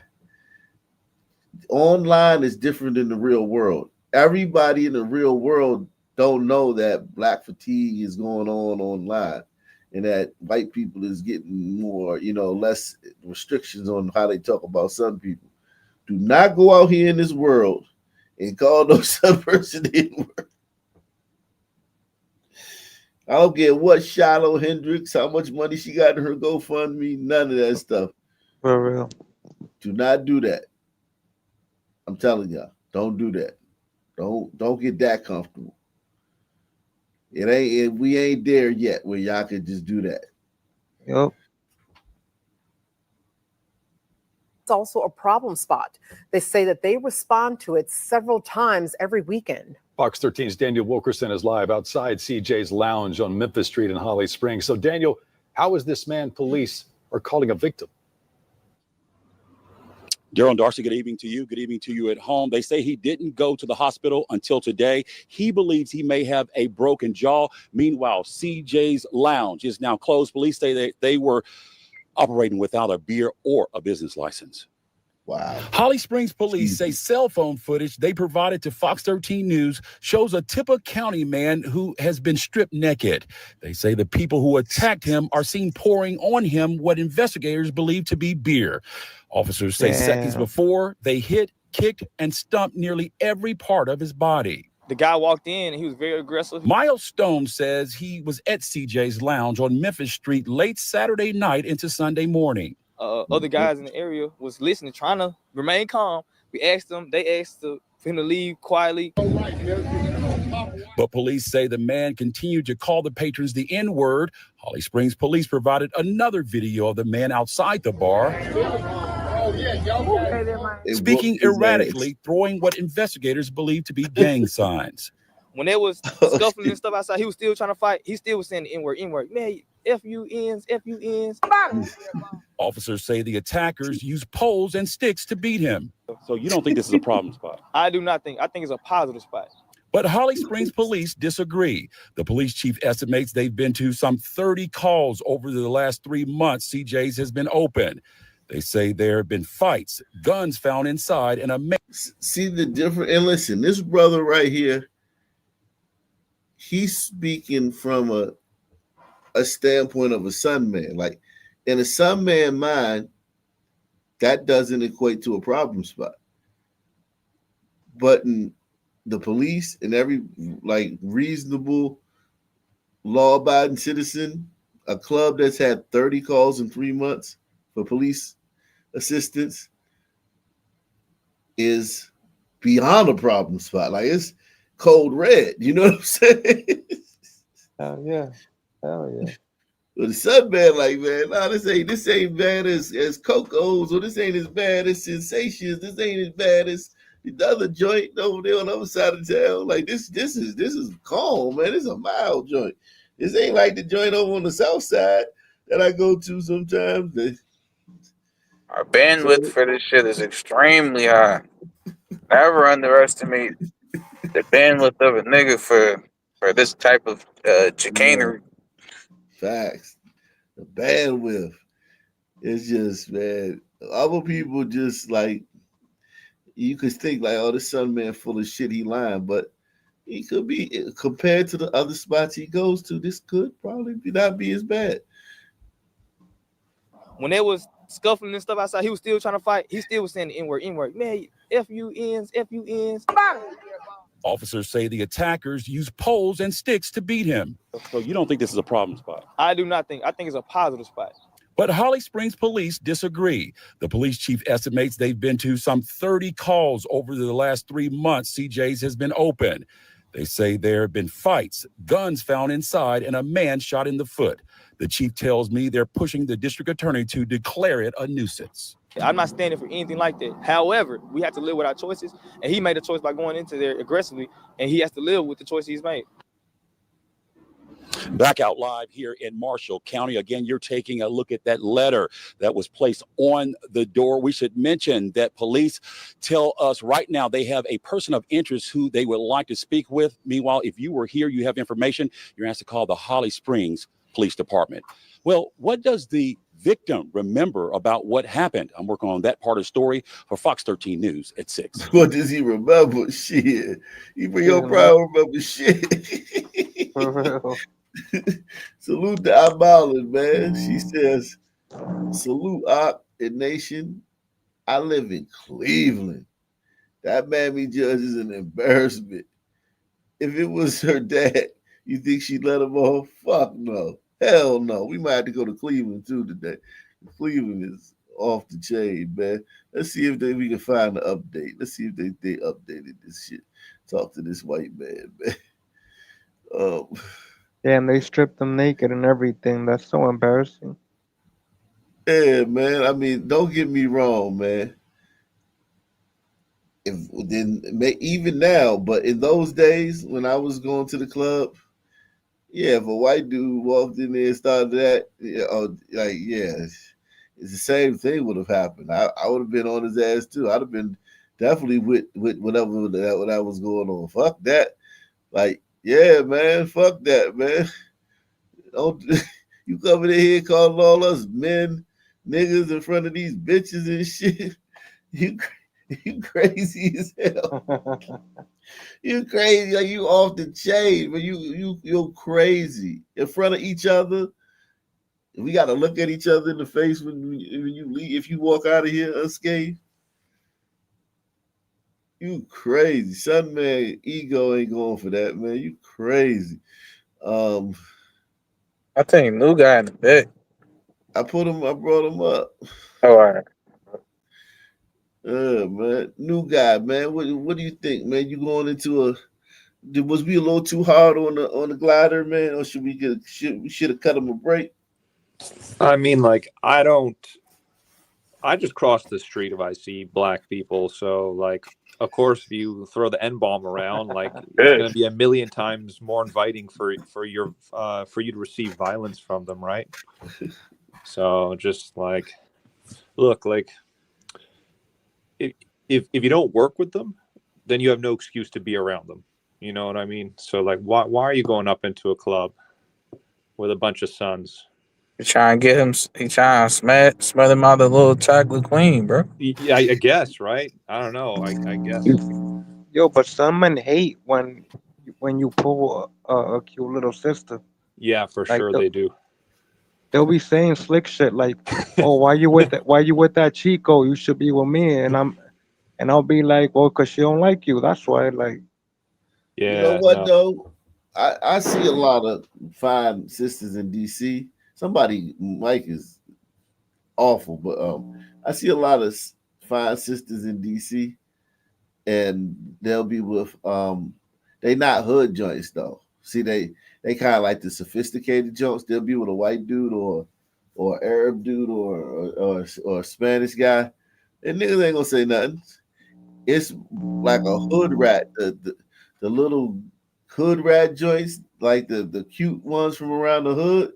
online is different than the real world. Everybody in the real world don't know that black fatigue is going on online. And that white people is getting more, you know, less restrictions on how they talk about some people. Do not go out here in this world and call no some person N-word. I don't care what Shiloh Hendricks, how much money she got in her GoFundMe, none of that stuff. For real. Do not do that. I'm telling y'all, don't do that. Don't get that comfortable. We ain't there yet where y'all could just do that. Yep. It's also a problem spot. They say that they respond to it several times every weekend. Fox 13's Daniel Wilkerson is live outside CJ's Lounge on Memphis Street in Holly Springs. So, Daniel, how is this man police are calling a victim? Daryl Darcy, good evening to you. Good evening to you at home. They say he didn't go to the hospital until today. He believes he may have a broken jaw. Meanwhile, CJ's Lounge is now closed. Police say that they were operating without a beer or a business license. Wow. Holly Springs police say cell phone footage they provided to Fox 13 News shows a Tippah County man who has been stripped naked. They say the people who attacked him are seen pouring on him what investigators believe to be beer. Officers say seconds before they hit, kicked, and stumped nearly every part of his body. The guy walked in and he was very aggressive. Miles Stone says he was at CJ's Lounge on Memphis Street late Saturday night into Sunday morning. Other guys in the area was listening, trying to remain calm. We asked them, they asked for him to leave quietly. But police say the man continued to call the patrons the N-word. Holly Springs police provided another video of the man outside the bar. speaking erratically, throwing what investigators believe to be gang signs. When they was scuffling and stuff outside, he was still trying to fight. He still was saying the N-word, man, F-U-Ns, F-U-Ns. Officers say the attackers used poles and sticks to beat him. So you don't think this is a problem spot? I do not think. I think it's a positive spot. But Holly Springs police disagree. The police chief estimates they've been to some 30 calls over the last 3 months CJ's has been open. They say there have been fights, guns found inside, and a man. See the difference? And listen, this brother right here, he's speaking from a standpoint of a Sun man. Like in a Sun man mind, that doesn't equate to a problem spot. But in the police and every like reasonable law-abiding citizen, a club that's had 30 calls in 3 months for police assistance is beyond a problem spot. Like it's cold red. You know what I'm saying? Hell yeah. But the Sun man, like, man, nah, this ain't bad as Coco's, or this ain't as bad as Sensations. This ain't as bad as the other joint over there on the other side of town. Like this is calm, man. This is a mild joint. This ain't like the joint over on the south side that I go to sometimes. Our bandwidth for this shit is extremely high. Never underestimate the bandwidth of a nigga for this type of chicanery. Facts. The bandwidth. It's just, man, other people just like, you could think like, oh, this Sun man full of shit, he lying, but he could be, compared to the other spots he goes to, this could probably not be as bad. When they was scuffling and stuff outside, he was still trying to fight. He still was saying the N-word, man, F-U-Ns, F-U-Ns. Officers say the attackers used poles and sticks to beat him. So you don't think this is a problem spot? I do not think. I think it's a positive spot. But Holly Springs police disagree. The police chief estimates they've been to some 30 calls over the last 3 months CJ's has been open. They say there have been fights, guns found inside, and a man shot in the foot. The chief tells me they're pushing the district attorney to declare it a nuisance. I'm not standing for anything like that. However, we have to live with our choices, and he made a choice by going into there aggressively, and he has to live with the choice he's made. Back out live here in Marshall County. Again, you're taking a look at that letter that was placed on the door. We should mention that police tell us right now they have a person of interest who they would like to speak with. Meanwhile, if you were here, you have information, you're asked to call the Holly Springs Police Department. Well, what does the victim remember about what happened? I'm working on that part of the story for Fox 13 News at 6. What does he remember? Shit. He for your probably remember shit. For real. Salute to Amalin, man. She says, salute Op and Nation. I live in Cleveland. That Mammy judge is an embarrassment. If it was her dad, you think she'd let him off? Fuck no. Hell no. We might have to go to Cleveland too today. Cleveland is off the chain, man. Let's see if we can find an update. Let's see if they updated this shit. Talk to this white man, man. Damn, they stripped them naked and everything. That's so embarrassing. Yeah, man. I mean, don't get me wrong, man. Even now, but in those days when I was going to the club, yeah, if a white dude walked in there and started that, it's the same thing would have happened. I would have been on his ass too. I'd have been definitely with whatever that was going on. Fuck that. Like, yeah, man, fuck that, man. Don't you come in here calling all us men niggas in front of these bitches and shit. You crazy as hell. You crazy, like you off the chain, but you're crazy in front of each other. We got to look at each other in the face when you leave. If you walk out of here unscathed, you crazy. Sun man ego ain't going for that, man. You crazy. I think new guy in the back. I brought him up. Oh, all right. Man, new guy, man. What do you think, man? You going into was we a little too hard on the glider, man, or should we should have cut him a break? I mean, like, I don't I just cross the street if I see black people. So, like, of course, if you throw the N-bomb around, like, it's going to be a million times more inviting for you to receive violence from them, right? So, just like, look, like, if you don't work with them, then you have no excuse to be around them. You know what I mean? So, like, why are you going up into a club with a bunch of sons? He trying to get him. He trying to smother him out the little chocolate queen, bro. Yeah, I guess, right? I don't know. I guess. Yo, but some men hate when you pull a cute little sister. Yeah, for Like sure they do. they'll be saying slick shit like, "Oh, why you with that Chico? You should be with me." And I'll be like, "Well, cause she don't like you. That's why." Like, yeah, you know what though? I see a lot of fine sisters in DC. Somebody Mike is awful, but I see a lot of fine sisters in DC, and they'll be with they not hood joints though. See, they kind of like the sophisticated joints. They'll be with a white dude or Arab dude or Spanish guy, and niggas ain't gonna say nothing. It's like a hood rat, the little hood rat joints, like the cute ones from around the hood.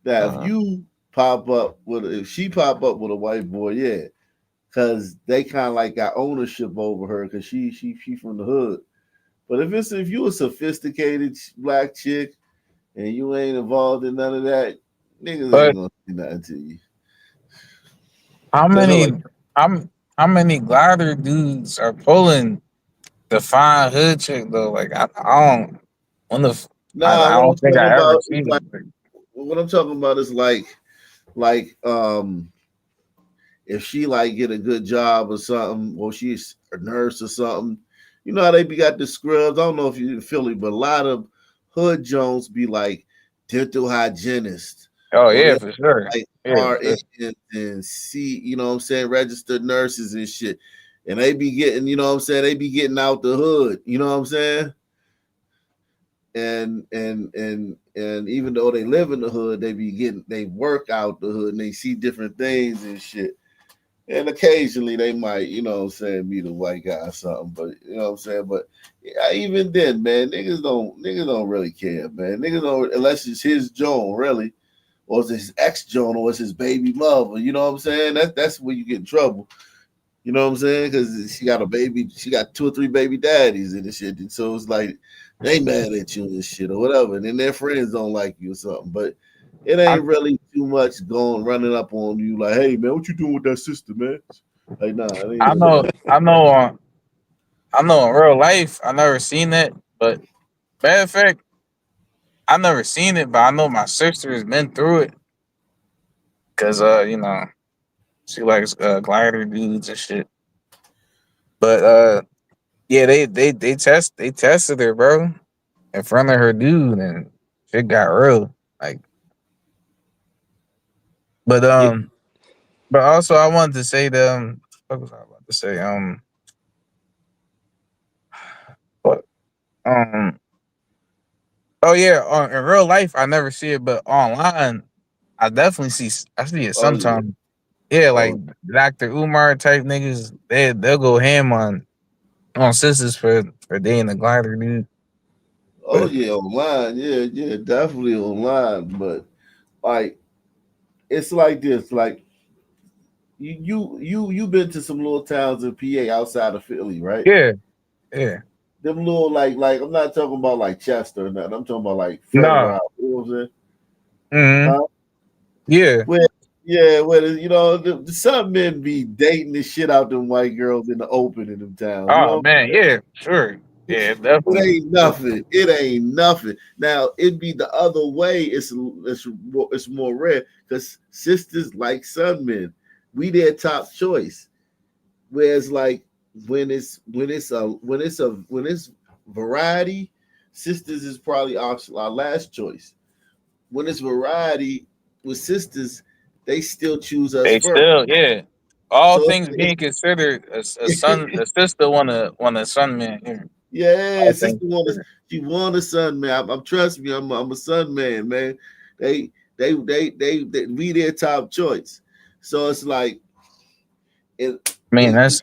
That if you if she pop up with a white boy, yeah, because they kind of like got ownership over her because she from the hood. But if you a sophisticated black chick and you ain't involved in none of that, niggas ain't gonna say nothing to you. How many glider dudes are pulling the fine hood chick though? Like I don't. I What I'm don't think talking I ever about is seen like it. what I'm talking about is like if she like get a good job or something, or she's a nurse or something, you know how they be got the scrubs. I don't know if you're in Philly, but a lot of hood Jones be like dental hygienists. Oh Or yeah, they for sure. like Yeah, for sure. RNs and you know what I'm saying, registered nurses and shit. And they be getting, you know what I'm saying, they be getting out the hood, you know what I'm saying? And even though they live in the hood, they work out the hood and they see different things and shit. And occasionally they might, you know what I'm saying, meet a white guy or something. But you know what I'm saying? But yeah, even then, man, niggas don't really care, man. Niggas don't, unless it's his Joan, really, or it's his ex Joan, or it's his baby mother. You know what I'm saying? That's where you get in trouble. You know what I'm saying? Because she got a baby, she got 2 or 3 baby daddies and shit. And so it's like they mad at you and shit or whatever. And then their friends don't like you or something. But it ain't really too much running up on you like, hey man, what you doing with that sister, man? Like, nah, it ain't I none of know. that. I know in real life, I never seen it. But matter of fact, I never seen it, but I know my sister has been through it. Cause you know, she likes glider dudes and shit. But yeah, they tested her, bro, in front of her dude, and shit got real. Like, but but also I wanted to say what was I about to say? What oh yeah, in real life I never see it, but online I see it Oh yeah. sometimes. Yeah, like Oh, Dr. Umar type niggas, they'll go ham on sisters for dating a glider dude. oh yeah, online. Yeah, definitely online. But like it's like this, like you been to some little towns in PA outside of Philly, right? Yeah, yeah. Them little like I'm not talking about like Chester or nothing. I'm talking about like further No. out. You know what I'm saying? Mm-hmm. Huh? Yeah. Where you know some men be dating the shit out them white girls in the open in them towns. You Oh know, man, yeah, sure. Yeah, it definitely. ain't nothing. It ain't nothing. Now it be the other way. It's more rare because sisters like some men, we their top choice. Whereas like when it's variety, sisters is probably our last choice. When it's variety with sisters, they still choose us They first. still, yeah. All So things being considered, a sister want a son man here. yeah, All things sister considered. she want a son man. I'm trust me, I'm a son man, man. They we their top choice. So it's like Man, that's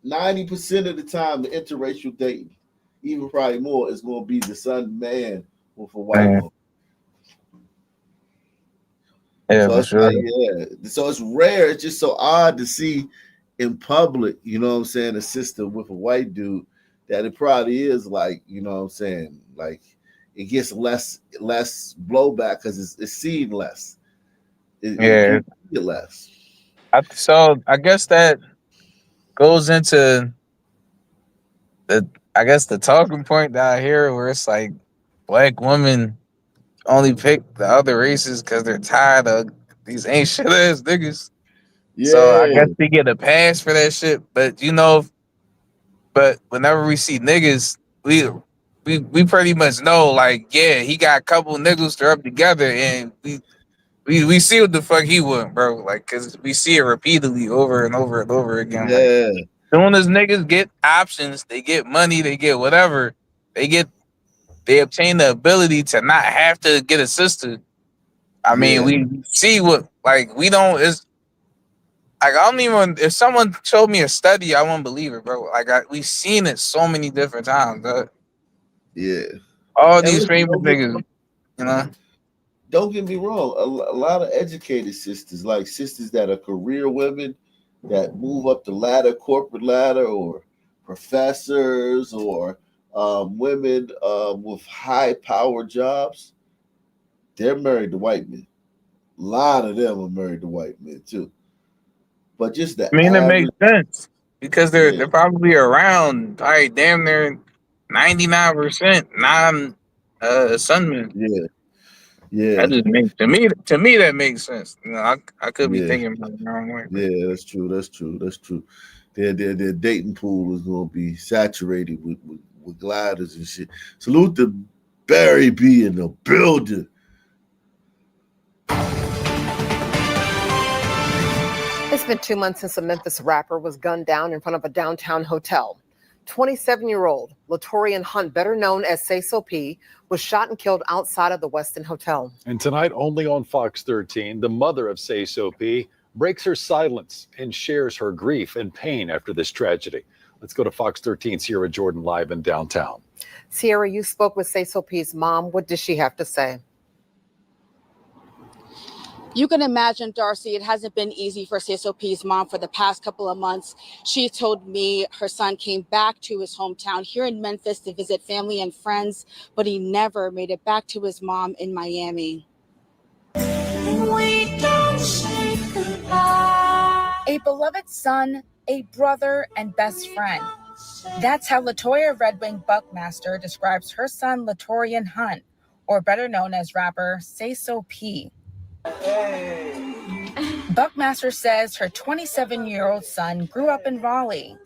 90% of the time the interracial dating, even probably more, is going to be the son man with a white man. woman. Yeah, So for it's sure. so it's rare. It's just so odd to see in public, you know what I'm saying, a sister with a white dude, that it probably is like, you know what I'm saying, like it gets less blowback because it's seen less. Yeah. People see it less. So I guess that goes into the talking point that I hear where it's like black women only pick the other races because they're tired of these ain't shit ass niggas. So I Yeah. guess they get a pass for that shit. But whenever we see niggas, we pretty much know, like, yeah, he got a couple niggas to rub together, and we see what the fuck he want, bro. Like, cause we see it repeatedly over and over and over again. Like, Yeah. soon as niggas get options, they get money, they get whatever, they obtain the ability to not have to get a sister. I mean, Yeah. we see what, like, we don't, it's like, I don't even, if someone showed me a study, I wouldn't believe it, bro. Like, we've seen it so many different times, dog. Yeah. All And these listen, famous niggas, you know? don't get me wrong. A lot of educated sisters, like sisters that are career women that move up the ladder, corporate ladder, or professors, or women with high power jobs, they're married to white men. A lot of them are married to white men too. But just the I mean, it makes average, sense because they're yeah, probably around, like, damn near 99% non Sunman. yeah, yeah, That just makes, to me that makes sense. You know, I could be yeah, thinking about it the wrong way. yeah. That's true. That's true. That's true. Their dating pool is going to be saturated with gliders and shit. Salute to Barry B in the building. It's been 2 months since a Memphis rapper was gunned down in front of a downtown hotel. 27-year-old Latorian Hunt, better known as Say So P, was shot and killed outside of the Westin Hotel. And tonight, only on Fox 13, the mother of Say So P breaks her silence and shares her grief and pain after this tragedy. Let's go to Fox 13, Sierra Jordan live in downtown. Sierra, you spoke with Say So P's mom. What did she have to say? You can imagine, Darcy, it hasn't been easy for Say So P's mom for the past couple of months. She told me her son came back to his hometown here in Memphis to visit family and friends, but he never made it back to his mom in Miami. We don't say goodbye. A beloved son, a brother, and best friend. That's how Latoya Red Wing Buckmaster describes her son, Latorian Hunt, or better known as rapper Say So P. Buckmaster says her 27-year-old son grew up in Raleigh.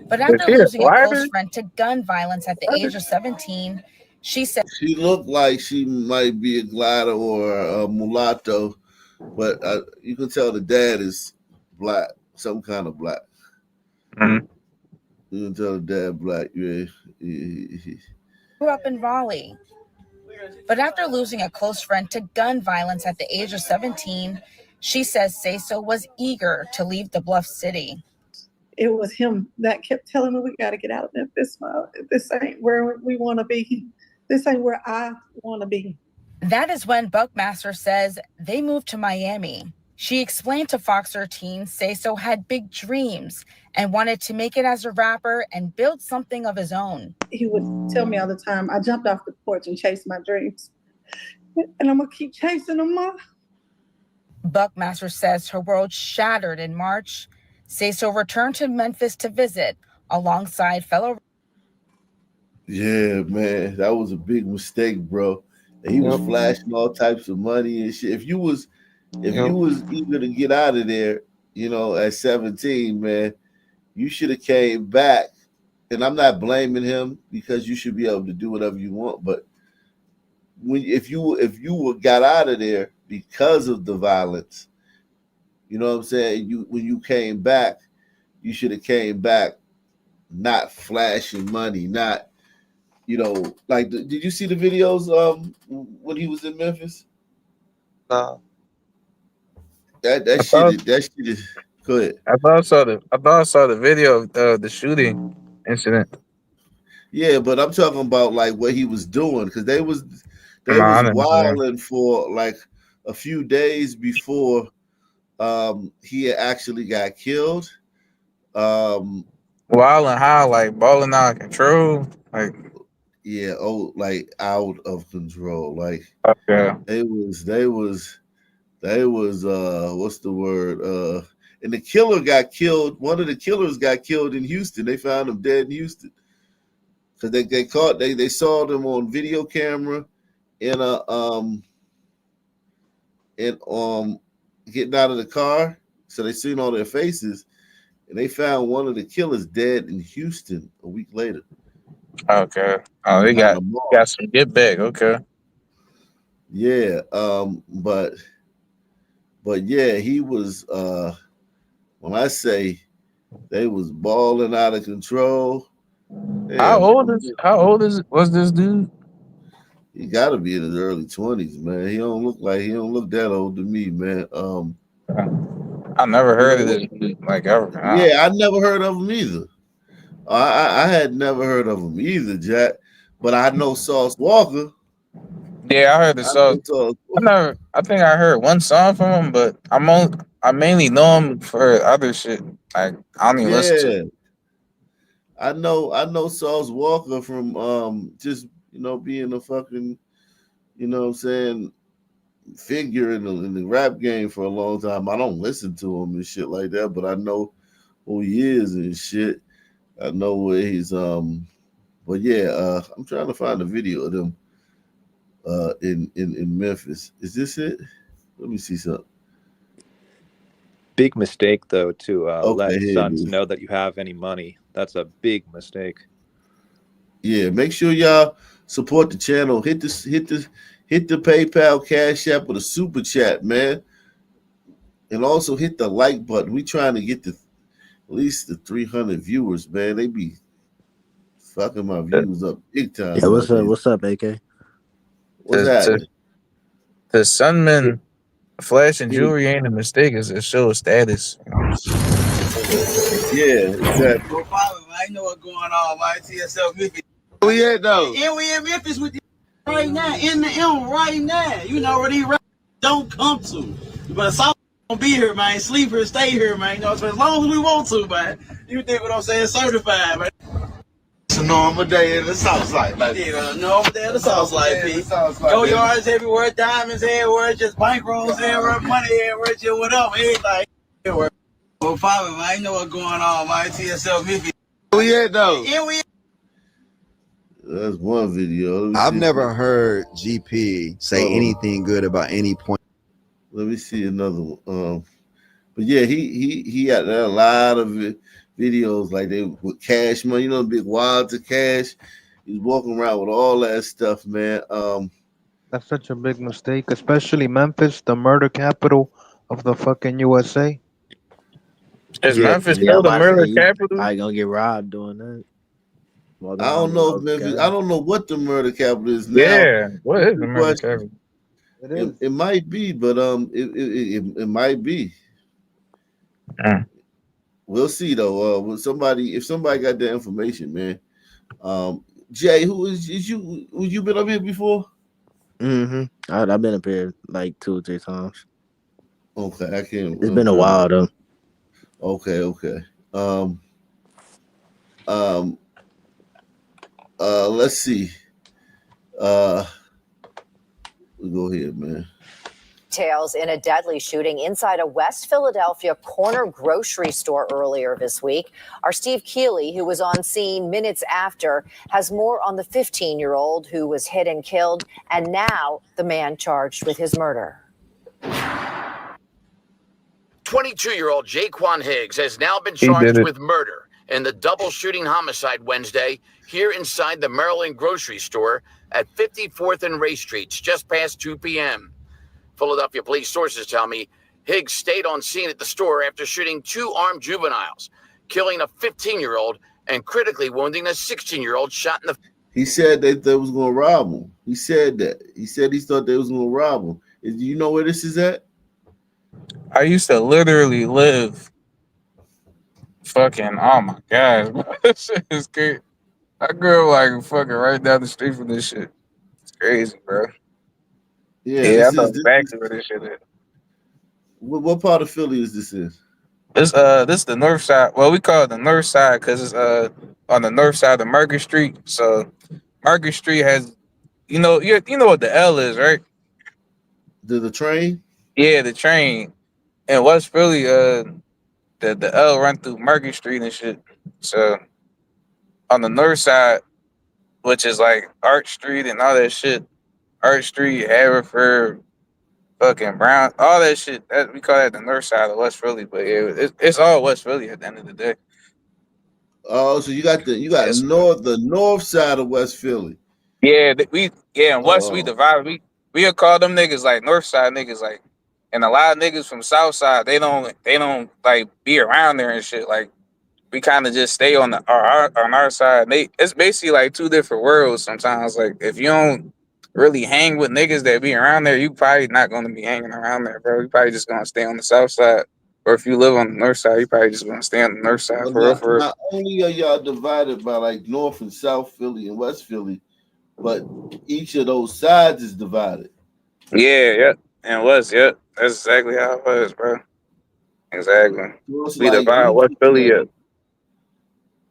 But after losing a close friend to gun violence at the age of 17, she said She looked like she might be a glider or a mulatto, but you can tell the dad is black, some kind of black. Mm-hmm. You can tell the dad black. Yeah. Grew up in Raleigh. But after losing a close friend to gun violence at the age of 17, she says Say So was eager to leave the Bluff City. It was him that kept telling me, we got to get out of Memphis. This ain't where we want to be. This ain't where I want to be. That is when Buckmaster says they moved to Miami. She explained to Fox 13 Say So had big dreams and wanted to make it as a rapper and build something of his own. He would tell me all the time, I jumped off the porch and chased my dreams. And I'm going to keep chasing them, Mom. Buckmaster says her world shattered in March. Say So returned to Memphis to visit alongside fellow. Yeah, man, that was a big mistake, bro. And he was flashing all types of money and shit. If you was eager to get out of there, you know, at 17, man, you should have came back. And I'm not blaming him because you should be able to do whatever you want. But if you got out of there because of the violence, you know what I'm saying? When you came back, you should have came back not flashing money, not, you know, like, did you see the videos when he was in Memphis? No. That shit is Go ahead. I thought I saw the video of the shooting incident. Yeah, but I'm talking about like what he was doing because they was Nah, I didn't see that. wilding for like a few days before he had actually got killed. Wild and how, like balling out of control, like Yeah, like out of control. Like okay. they was what's the word? And the killer got killed. One of the killers got killed in Houston. They found him dead in Houston. Because they saw them on video camera in getting out of the car. So they seen all their faces and they found one of the killers dead in Houston a week later. Okay. Oh, they got some get back. Okay. Yeah. But yeah, he was when I say they was balling out of control. How old was this dude? He gotta be in his early 20s, man. He don't look that old to me, man. I never heard of this dude, like ever. Yeah, I never heard of him either. I had never heard of him either, Jack. But I know Sauce Walker. Yeah, I heard the song. I think I heard one song from him, but I mainly know him for other shit. Like I don't even listen to it. I know Sauce Walker from just being a fucking what I'm saying figure in the rap game for a long time. I don't listen to him and shit like that, but I know who he is and shit. I know where he's but yeah, I'm trying to find a video of them in Memphis. Is this it? Let me see something. Big mistake though to let here it sons is. know that you have any money. That's a big mistake. Yeah, make sure y'all support the channel. Hit the PayPal, Cash App, or the Super Chat, man. And also hit the like button. We trying to get at least the 300 viewers, man. They be fucking my views up big time. Yeah, what's up? What's up, AK? What's happening? The Sunman flashing jewelry ain't a mistake. It shows status. Yeah, exactly. I know what's going on, man. TSL Memphis. Where we at though? And we in Memphis with you right now, in the M right now. You know where these don't come to. But South gonna be here, man. Sleep here, stay here, man. You know, so as long as we want to, man. You think what I'm saying? Certified, man. It's a normal day in the South Side, man. Yeah, normal day in the South Side, P. Go yards everywhere, diamonds everywhere, just bankrolls everywhere, money everywhere, just whatever, everything everywhere. Well, man, I know what's going on, man. TSL Memphis. Where we at though? And we That's one video. I've never heard GP say anything good about any point. Let me see another one. But yeah, he had a lot of videos like they with cash money, big wads of cash. He's walking around with all that stuff, man. That's such a big mistake, especially Memphis, the murder capital of the fucking USA. Is Memphis still the murder capital? I gonna get robbed doing that. I don't know if Memphis. I don't know what the murder capital is now. Yeah, what is the murder capital? It might be, but it might be. We'll see though. If somebody got that information, man. Jay, who is you? You been up here before? I've been up here like 2 or 3 times. Okay, I can't. It's been a while though. Okay. Let's see. We go ahead, man. Details in a deadly shooting inside a West Philadelphia corner grocery store earlier this week. Our Steve Keeley, who was on scene minutes after, has more on the 15-year-old who was hit and killed, and now the man charged with his murder. 22-year-old Jaquan Higgs has now been charged with murder in the double shooting homicide Wednesday here inside the Maryland grocery store at 54th and Ray Streets just past 2 p.m. Philadelphia police sources tell me Higgs stayed on scene at the store after shooting 2 armed juveniles, killing a 15-year-old and critically wounding a 16-year-old shot in the... He said that they was going to rob him. He said that. He said he thought they was going to rob him. Do you know where this is at? I used to literally live Fucking, oh my god, bro. This shit is crazy. I grew up like fucking right down the street from this shit. It's crazy, bro. Yeah, Yeah, I this know is exactly where this shit is. what part of Philly is this in? This the north side. Well, we call it the north side because it's on the north side of Market Street. So Market Street has, you know what the L is, right? The train? Yeah, the train. And West Philly, the L run through Market Street and shit. So on the north side, which is like Arch Street and all that shit, Arch Street, Haverford, fucking Brown, all that shit. That we call that the north side of West Philly. But yeah, it's all West Philly at the end of the day. Oh, so you got Yes. the north side of West Philly. Yeah, in West we Oh, divided. We'll call them niggas like North Side niggas like, and a lot of niggas from South Side they don't like be around there and shit. Like we kind of just stay on our side. It's basically like two different worlds sometimes. Like if you don't really hang with niggas that be around there, you probably not gonna be hanging around there, bro. You probably just gonna stay on the South Side. Or if you live on the North Side, you probably just gonna stay on the North Side well, for real, for real. not only are y'all divided by like North and South Philly and West Philly, but each of those sides is divided. Yeah, yep. And West, yep. That's exactly how it was, bro. Exactly. So it's We like divide West Philly up.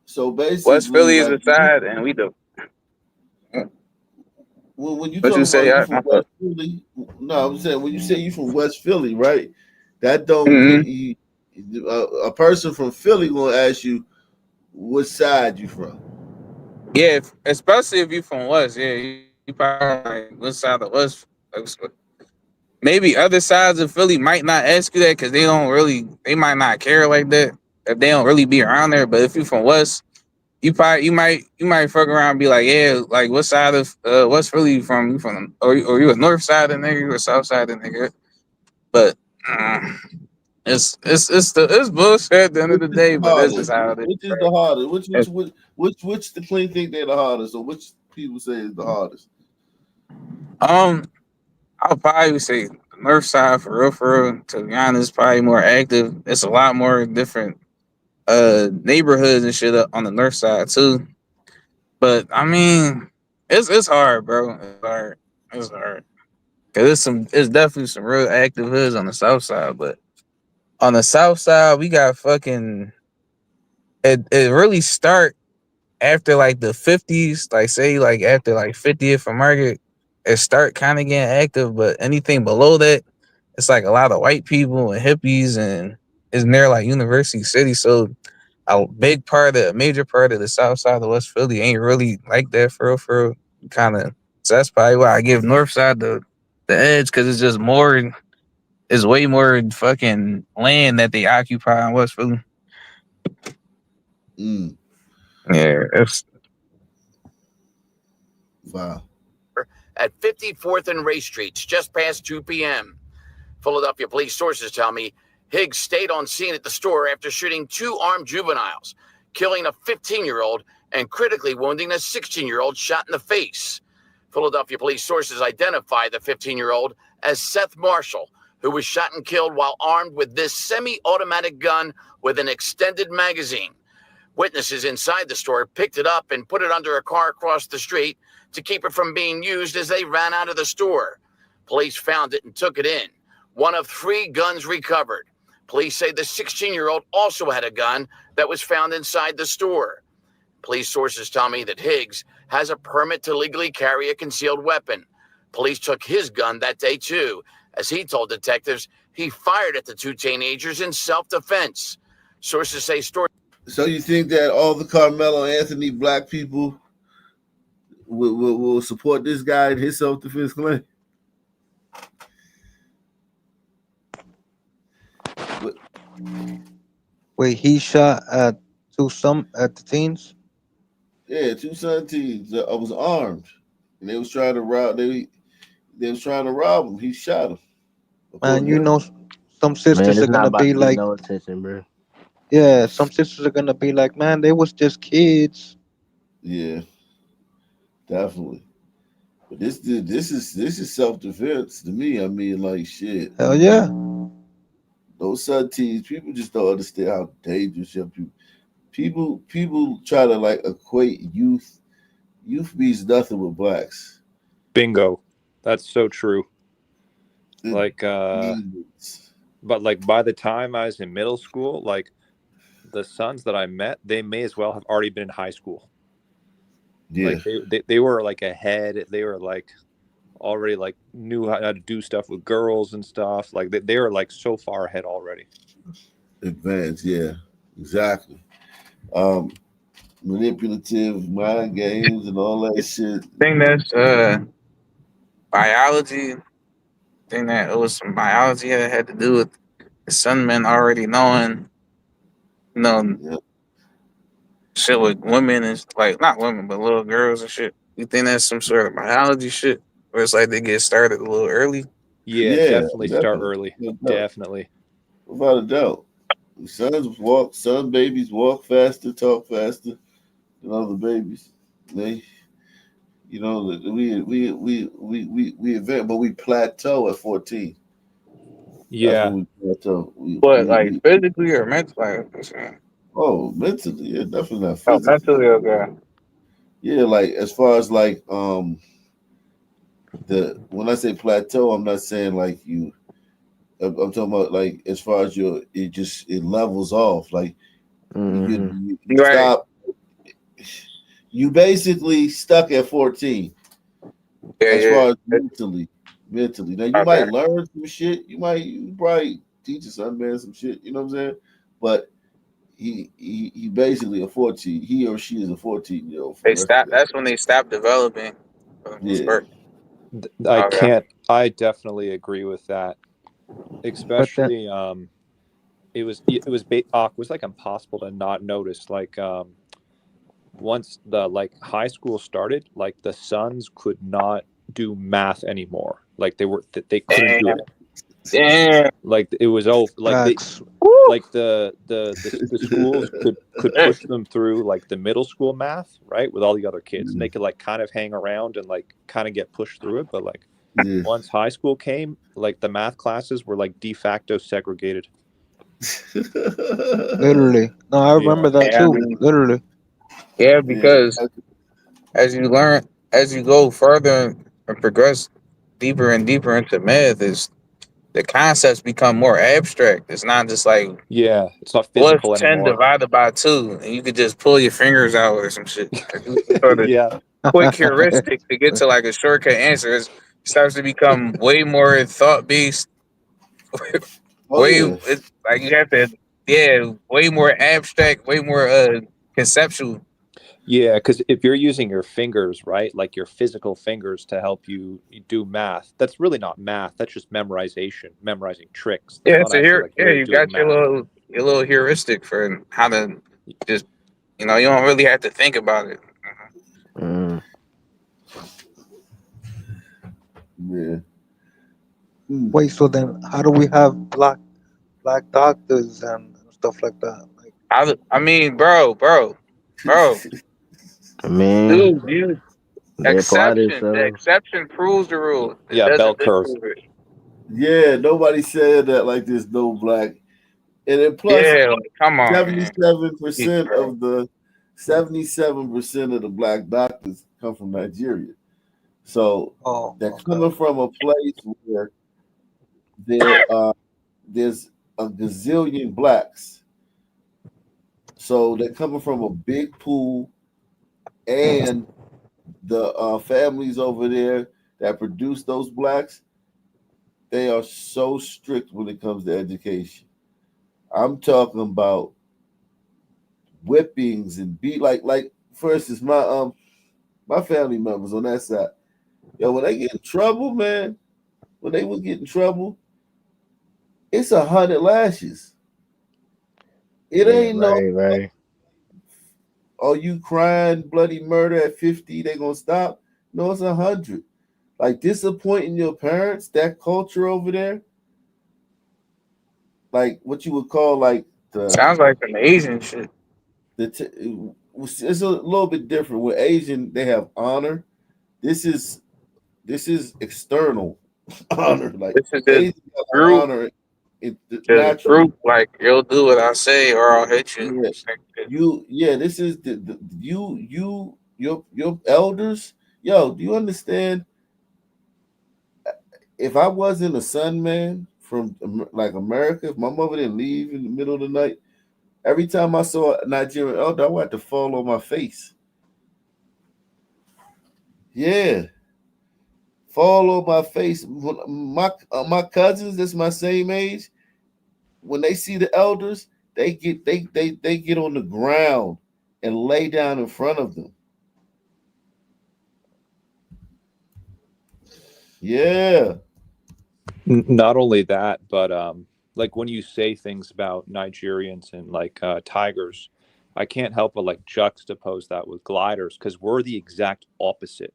So West basically, Philly is like the side, and we do. when you What you talk say? about you I, from West Philly, no, I'm saying when you say you from West Philly, right? That don't Mhm. get you. A person from Philly gonna ask you what side you from. Yeah, especially if you from West. Yeah, you probably like what side of West? Maybe other sides of Philly might not ask you that because they might not care like that if they don't really be around there. But if you from West, you might fuck around and be like, yeah, like what side of West Philly you from? You from or you a North side of nigga, you a South side of nigga. But it's bullshit at the end of Which the is day. the But that's just hardest? how it is. Which is Right? the hardest? Which the clean think they're the hardest, or which people say is the hardest? I'll probably say the North side for real, for real. To be honest, probably more active. It's a lot more different neighborhoods and shit up on the North side too. But I mean, it's hard, bro. It's hard. It's hard. Cause it's definitely some real active hoods on the South side, but on the South side we got fucking it really start after like the 50s, like say like after like 50th for Market, it start kind of getting active, but anything below that, it's like a lot of white people and hippies and it's near like University City. So a major part of the south side of West Philly ain't really like that for real, for real. Kind of. So that's probably why I give North Side the edge because it's just more, it's way more fucking land that they occupy in West Philly. Yeah, it's wow. At 54th and Ray Streets, just past 2 p.m. Philadelphia police sources tell me Higgs stayed on scene at the store after shooting 2 armed juveniles, killing a 15-year-old and critically wounding a 16-year-old shot in the face. Philadelphia police sources identify the 15-year-old as Seth Marshall, who was shot and killed while armed with this semi-automatic gun with an extended magazine. Witnesses inside the store picked it up and put it under a car across the street to keep it from being used as they ran out of the store. Police found it and took it in. One of 3 guns recovered. Police say the 16-year-old also had a gun that was found inside the store. Police sources tell me that Higgs has a permit to legally carry a concealed weapon. Police took his gun that day too. As he told detectives, he fired at the 2 teenagers in self-defense. Sources say So you think that all the Carmelo Anthony black people will support this guy in his self-defense claim? Wait, he shot at the teens? Yeah, 2 son teens that was armed, and they was trying to rob. They was trying to rob him. He shot him. Man, you to know, some Man, sisters it's are not gonna about be to get like, no attention, bro. yeah, some sisters are gonna be like, man, they was just kids. Yeah, definitely. But this is self-defense to me. I mean, like Hell yeah. those son teens, people just don't understand how dangerous young people. people try to like equate youth. Youth means nothing with blacks. Bingo. That's so true. It Like means- but like by the time I was in middle school, like the sons that I met, they may as well have already been in high school. Yeah. Like they were like ahead. They were like already like knew how to do stuff with girls and stuff. Like they were like so far ahead already. Advanced, yeah, exactly. Manipulative mind games and all that shit. I think that's biology. I think that it was some biology that had to do with the Sunmen already knowing, you know, Yep. shit with women and like not women but little girls and shit. You think that's some sort of biology shit, where it's like they get started a little early? Yeah, definitely start early. Definitely. Without a doubt. Son babies walk faster, talk faster than other babies. They, we event, but we plateau at 14. Yeah. That's when we plateau. But like physically or mentally? Oh, mentally, yeah, definitely not Oh, physically. mentally, okay. Yeah, like as far as like when I say plateau, I'm not saying like you. I'm talking about like as far as it levels off. Like you stop. You basically stuck at 14. As far as mentally. Now you might learn some shit. You probably teach your son man some shit. You know what I'm saying? But he basically a 14. He or she is a 14-year-old. They stop. That's when they stop developing. Yeah. I definitely agree with that. Especially it was like impossible to not notice. Like once the like high school started, like the sons could not do math anymore. Like they couldn't do it. Damn. Like it was over. Like the schools could push them through like the middle school math, right, with all the other kids, and they could like kind of hang around and like kind of get pushed through it. But like once high school came, like the math classes were like de facto segregated. Literally. No, I remember that too. Literally. Yeah, because as you learn, as you go further and progress deeper and deeper into math, is the concepts become more abstract. It's not just like it's not what's physical 10 anymore. divided by 2, and you could just pull your fingers out or some shit. Sort of quick heuristic to get to like a shortcut answer. It starts to become way more thought based. Like you have to, way more abstract, way more conceptual. Yeah, because if you're using your fingers, right, like your physical fingers to help you do math, that's really not math. That's just memorizing tricks. That's not actually like really you doing got math. your little heuristic for how to just, you don't really have to think about it. Yeah. Wait, so then how do we have black doctors and stuff like that? I mean, bro, Man, dude, they apply the themselves. exception proves the rule. It Yeah, bell doesn't curve. disprove it. Yeah, nobody said that like there's no black. And then plus, come on, 77% of the 77% of the black doctors come from Nigeria. So they're coming from a place where there's a gazillion blacks. So they're coming from a big pool, and the families over there that produce those blacks, they are so strict when it comes to education. I'm talking about whippings and like for instance, my family members on that side, when they get in trouble, man, when they would get in trouble, it's 100 lashes. It ain't right. Oh, you crying bloody murder at 50, they gonna stop? No, it's 100. Like disappointing your parents, that culture over there, like what you would call like the sounds like some Asian shit. It's a little bit different. With Asian, they have honor. This is external honor. Like This is the Asian got group. honor. Just naturally. group like you'll do what I say or I'll hit you. This is your elders. Yo, do you understand? If I wasn't a son man from like America, if my mother didn't leave in the middle of the night, every time I saw a Nigerian elder, I would have to fall on my face. Yeah, fall on my face. My cousins that's my same age, when they see the elders, they get on the ground and lay down in front of them. Yeah. Not only that, but like when you say things about Nigerians and like tigers, I can't help but like juxtapose that with gliders because we're the exact opposite.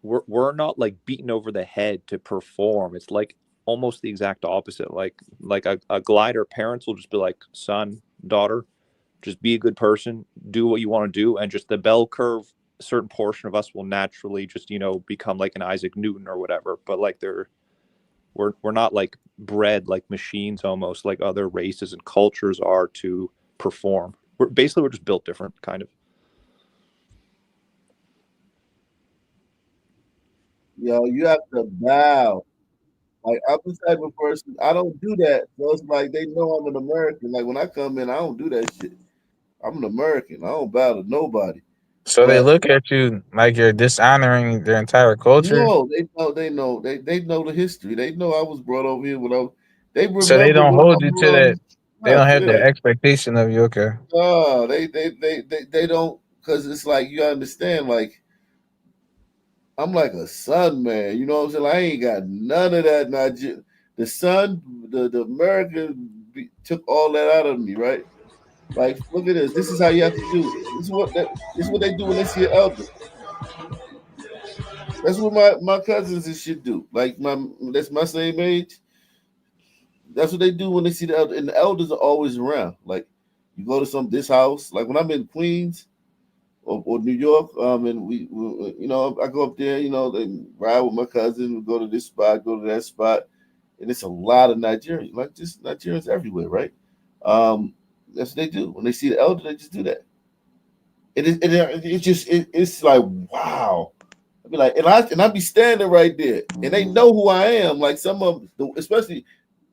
We're not like beaten over the head to perform. It's like almost the exact opposite. Like a glider, parents will just be like, son, daughter, just be a good person, do what you want to do, and just the bell curve, a certain portion of us will naturally just, become like an Isaac Newton or whatever. But like we're not like bred like machines almost like other races and cultures are to perform. We're just built different, kind of. Yo, you have to bow. Like I'm the type of person I don't do that. So it's like they know I'm an American. Like when I come in, I don't do that shit. I'm an American. I don't bow to nobody. So they But look at you like you're dishonoring their entire culture. no, they know the history. They know I was brought over here when they So they remember don't when hold you to that. They don't not to have the that. expectation of you. Okay. No, they don't, because it's like you understand, like I'm like a son, man. You know what I'm saying? I ain't got none of that. The son, the American took all that out of me, right? Like, look at this. This is how you have to do it. This is what they do when they see an elder. That's what my cousins and shit do. Like that's my same age. That's what they do when they see the elder. And the elders are always around. Like you go to this house. Like when I'm in Queens or New York, and I go up there. They ride with my cousin. We go to this spot, go to that spot, and it's a lot of Nigerians. Like just Nigerians everywhere, right? That's what they do when they see the elder. They just do that. It's like wow. I be like, and I be standing right there, and they know who I am. Like some of the, especially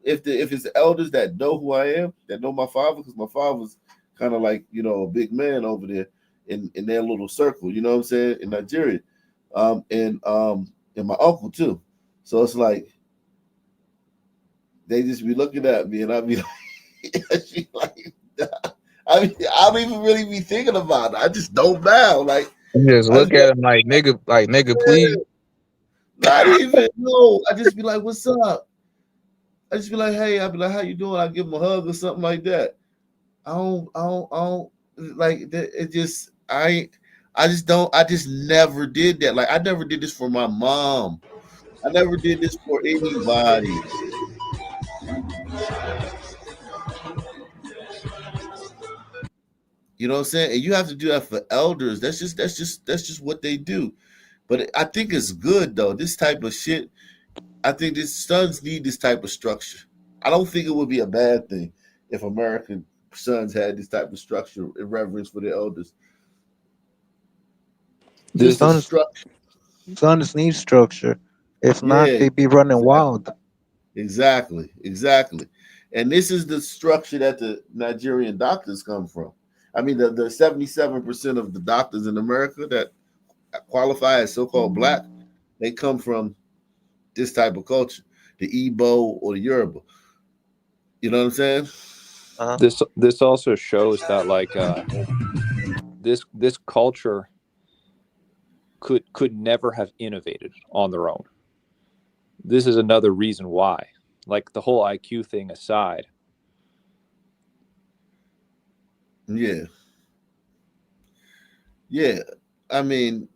if it's the elders that know who I am, that know my father, because my father's kind of like a big man over there in their little circle. You know what I'm saying, in Nigeria, and my uncle too. So it's like they just be looking at me, and I be like, I don't even really be thinking about it. I just don't bow. Like You just I just look be at them like nigga, please. not even no. I just be like, "What's up?" I just be like, "Hey," I be like, "How you doing?" I give him a hug or something like that. I don't like that. I just don't. I just never did that. Like I never did this for my mom. I never did this for anybody. You know what I'm saying? And you have to do that for elders. That's just what they do. But I think it's good though. This type of shit. I think these sons need this type of structure. I don't think it would be a bad thing if American sons had this type of structure and reverence for their elders. Just a structure. Sons need structure. If not, Yeah, they be running exactly. wild. Exactly. And this is the structure that the Nigerian doctors come from. I mean, the 77% of the doctors in America that qualify as so-called black, they come from this type of culture, the Igbo or the Yoruba. You know what I'm saying? This also shows that like this culture could never have innovated on their own. This is another reason why. Like the whole IQ thing aside. Yeah. Yeah. I mean,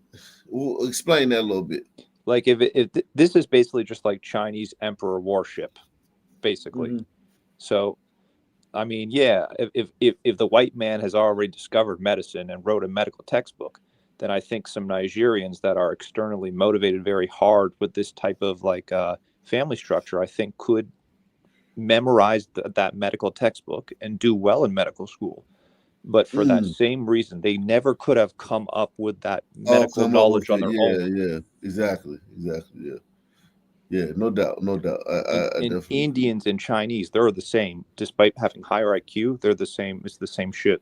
we'll explain that a little bit. Like if this is basically just like Chinese emperor worship, basically. Mm-hmm. So, I mean, yeah, if the white man has already discovered medicine and wrote a medical textbook, then I think some Nigerians that are externally motivated very hard with this type of like family structure, I think could memorize that medical textbook and do well in medical school. But for that same reason, they never could have come up with that medical knowledge on their own. Yeah, exactly, yeah, no doubt. I And definitely Indians and Chinese, they're the same. Despite having higher IQ, they're the same. It's the same shit.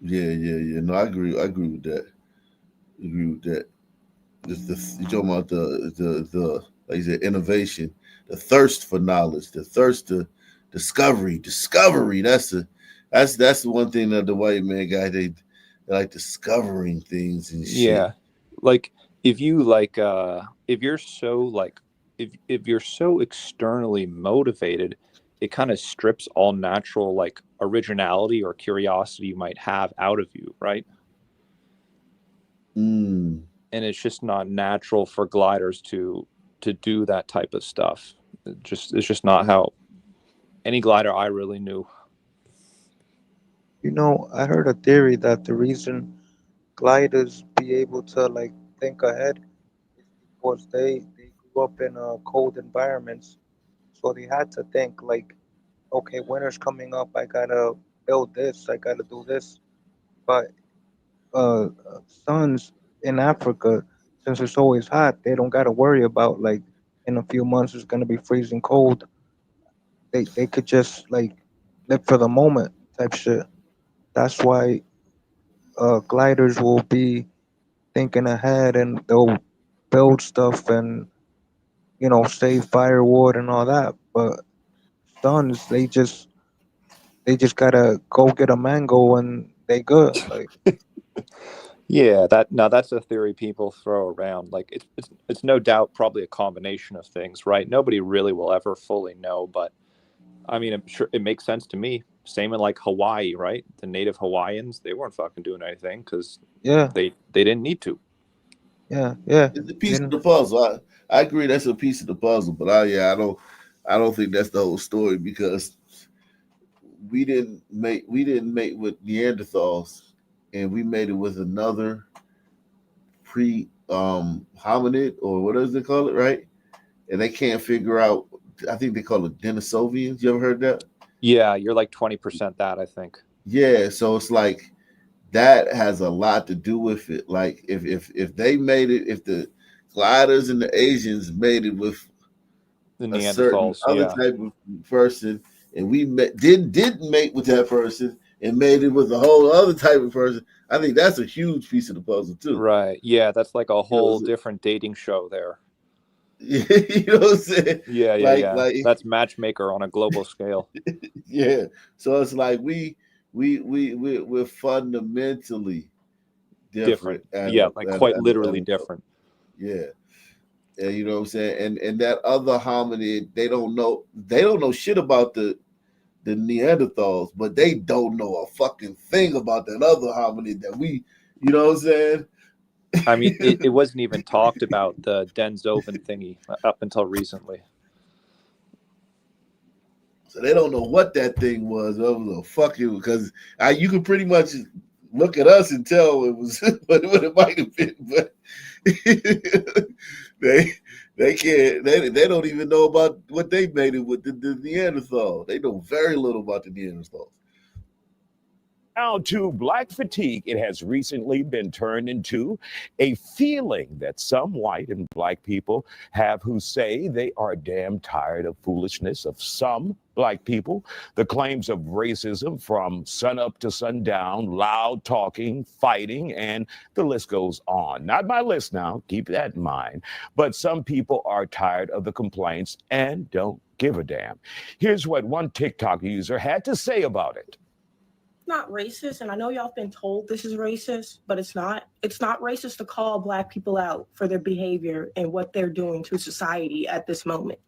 Yeah. No, I agree with that. You're talking about the like you said, innovation, the thirst for knowledge, the thirst to discovery. That's the one thing that the white man guy they like discovering things and shit. Yeah, like if you like if you're so like if you're so externally motivated, it kind of strips all natural like originality or curiosity you might have out of you, right? And it's just not natural for gliders to do that type of stuff. It's just not how any glider I really knew. You know, I heard a theory that the reason gliders be able to like think ahead is because they grew up in cold environments, so they had to think like, okay, winter's coming up, I gotta build this, I gotta do this. But suns in Africa, since it's always hot, they don't gotta worry about like in a few months it's gonna be freezing cold. They could just like live for the moment type shit. That's why gliders will be thinking ahead and they'll build stuff and save firewood and all that. But suns, they just gotta go get a mango and they good. Like Yeah, that's a theory people throw around. Like it's no doubt probably a combination of things, right? Nobody really will ever fully know, but I mean, I'm sure it makes sense to me. Same in like Hawaii, right? The native Hawaiians, they weren't fucking doing anything because yeah, they didn't need to. yeah. It's a piece of the puzzle. I agree that's a piece of the puzzle, but I don't think that's the whole story because we didn't mate with Neanderthals, and we made it with another hominid, or what does it call it, right? And they can't figure out. I think they call it Denisovians. You ever heard that? Yeah, you're like 20% that, I think. Yeah, so it's like that has a lot to do with it. Like if they made it, if the gliders and the Asians made it with The a certain Neanderthals, other yeah. type of person, and we didn't mate with that person and made it with a whole other type of person, I think that's a huge piece of the puzzle too. Right. Yeah, that's like a whole different dating show there. You know what I'm saying? Yeah. Like That's matchmaker on a global scale. yeah. So it's like we're fundamentally different. Yeah, like quite literally different. Yeah. And you know what I'm saying? And that other hominid, they don't know shit about the Neanderthals, but they don't know a fucking thing about that other hominid that we, you know what I'm saying? I mean, it wasn't even talked about, the Denisovan thingy, up until recently. So they don't know what that thing was. It was a fucking, because you could pretty much look at us and tell it was what it might have been, but they can't. They don't even know about what they made it with the Neanderthal. They know very little about the Neanderthals. Now to black fatigue, it has recently been turned into a feeling that some white and black people have who say they are damn tired of foolishness of some black people, the claims of racism from sunup to sundown, loud talking, fighting, and the list goes on. Not my list now, keep that in mind. But some people are tired of the complaints and don't give a damn. Here's what one TikTok user had to say about it. Not racist, and I know y'all have been told this is racist, but it's not. It's not racist to call black people out for their behavior and what they're doing to society at this moment.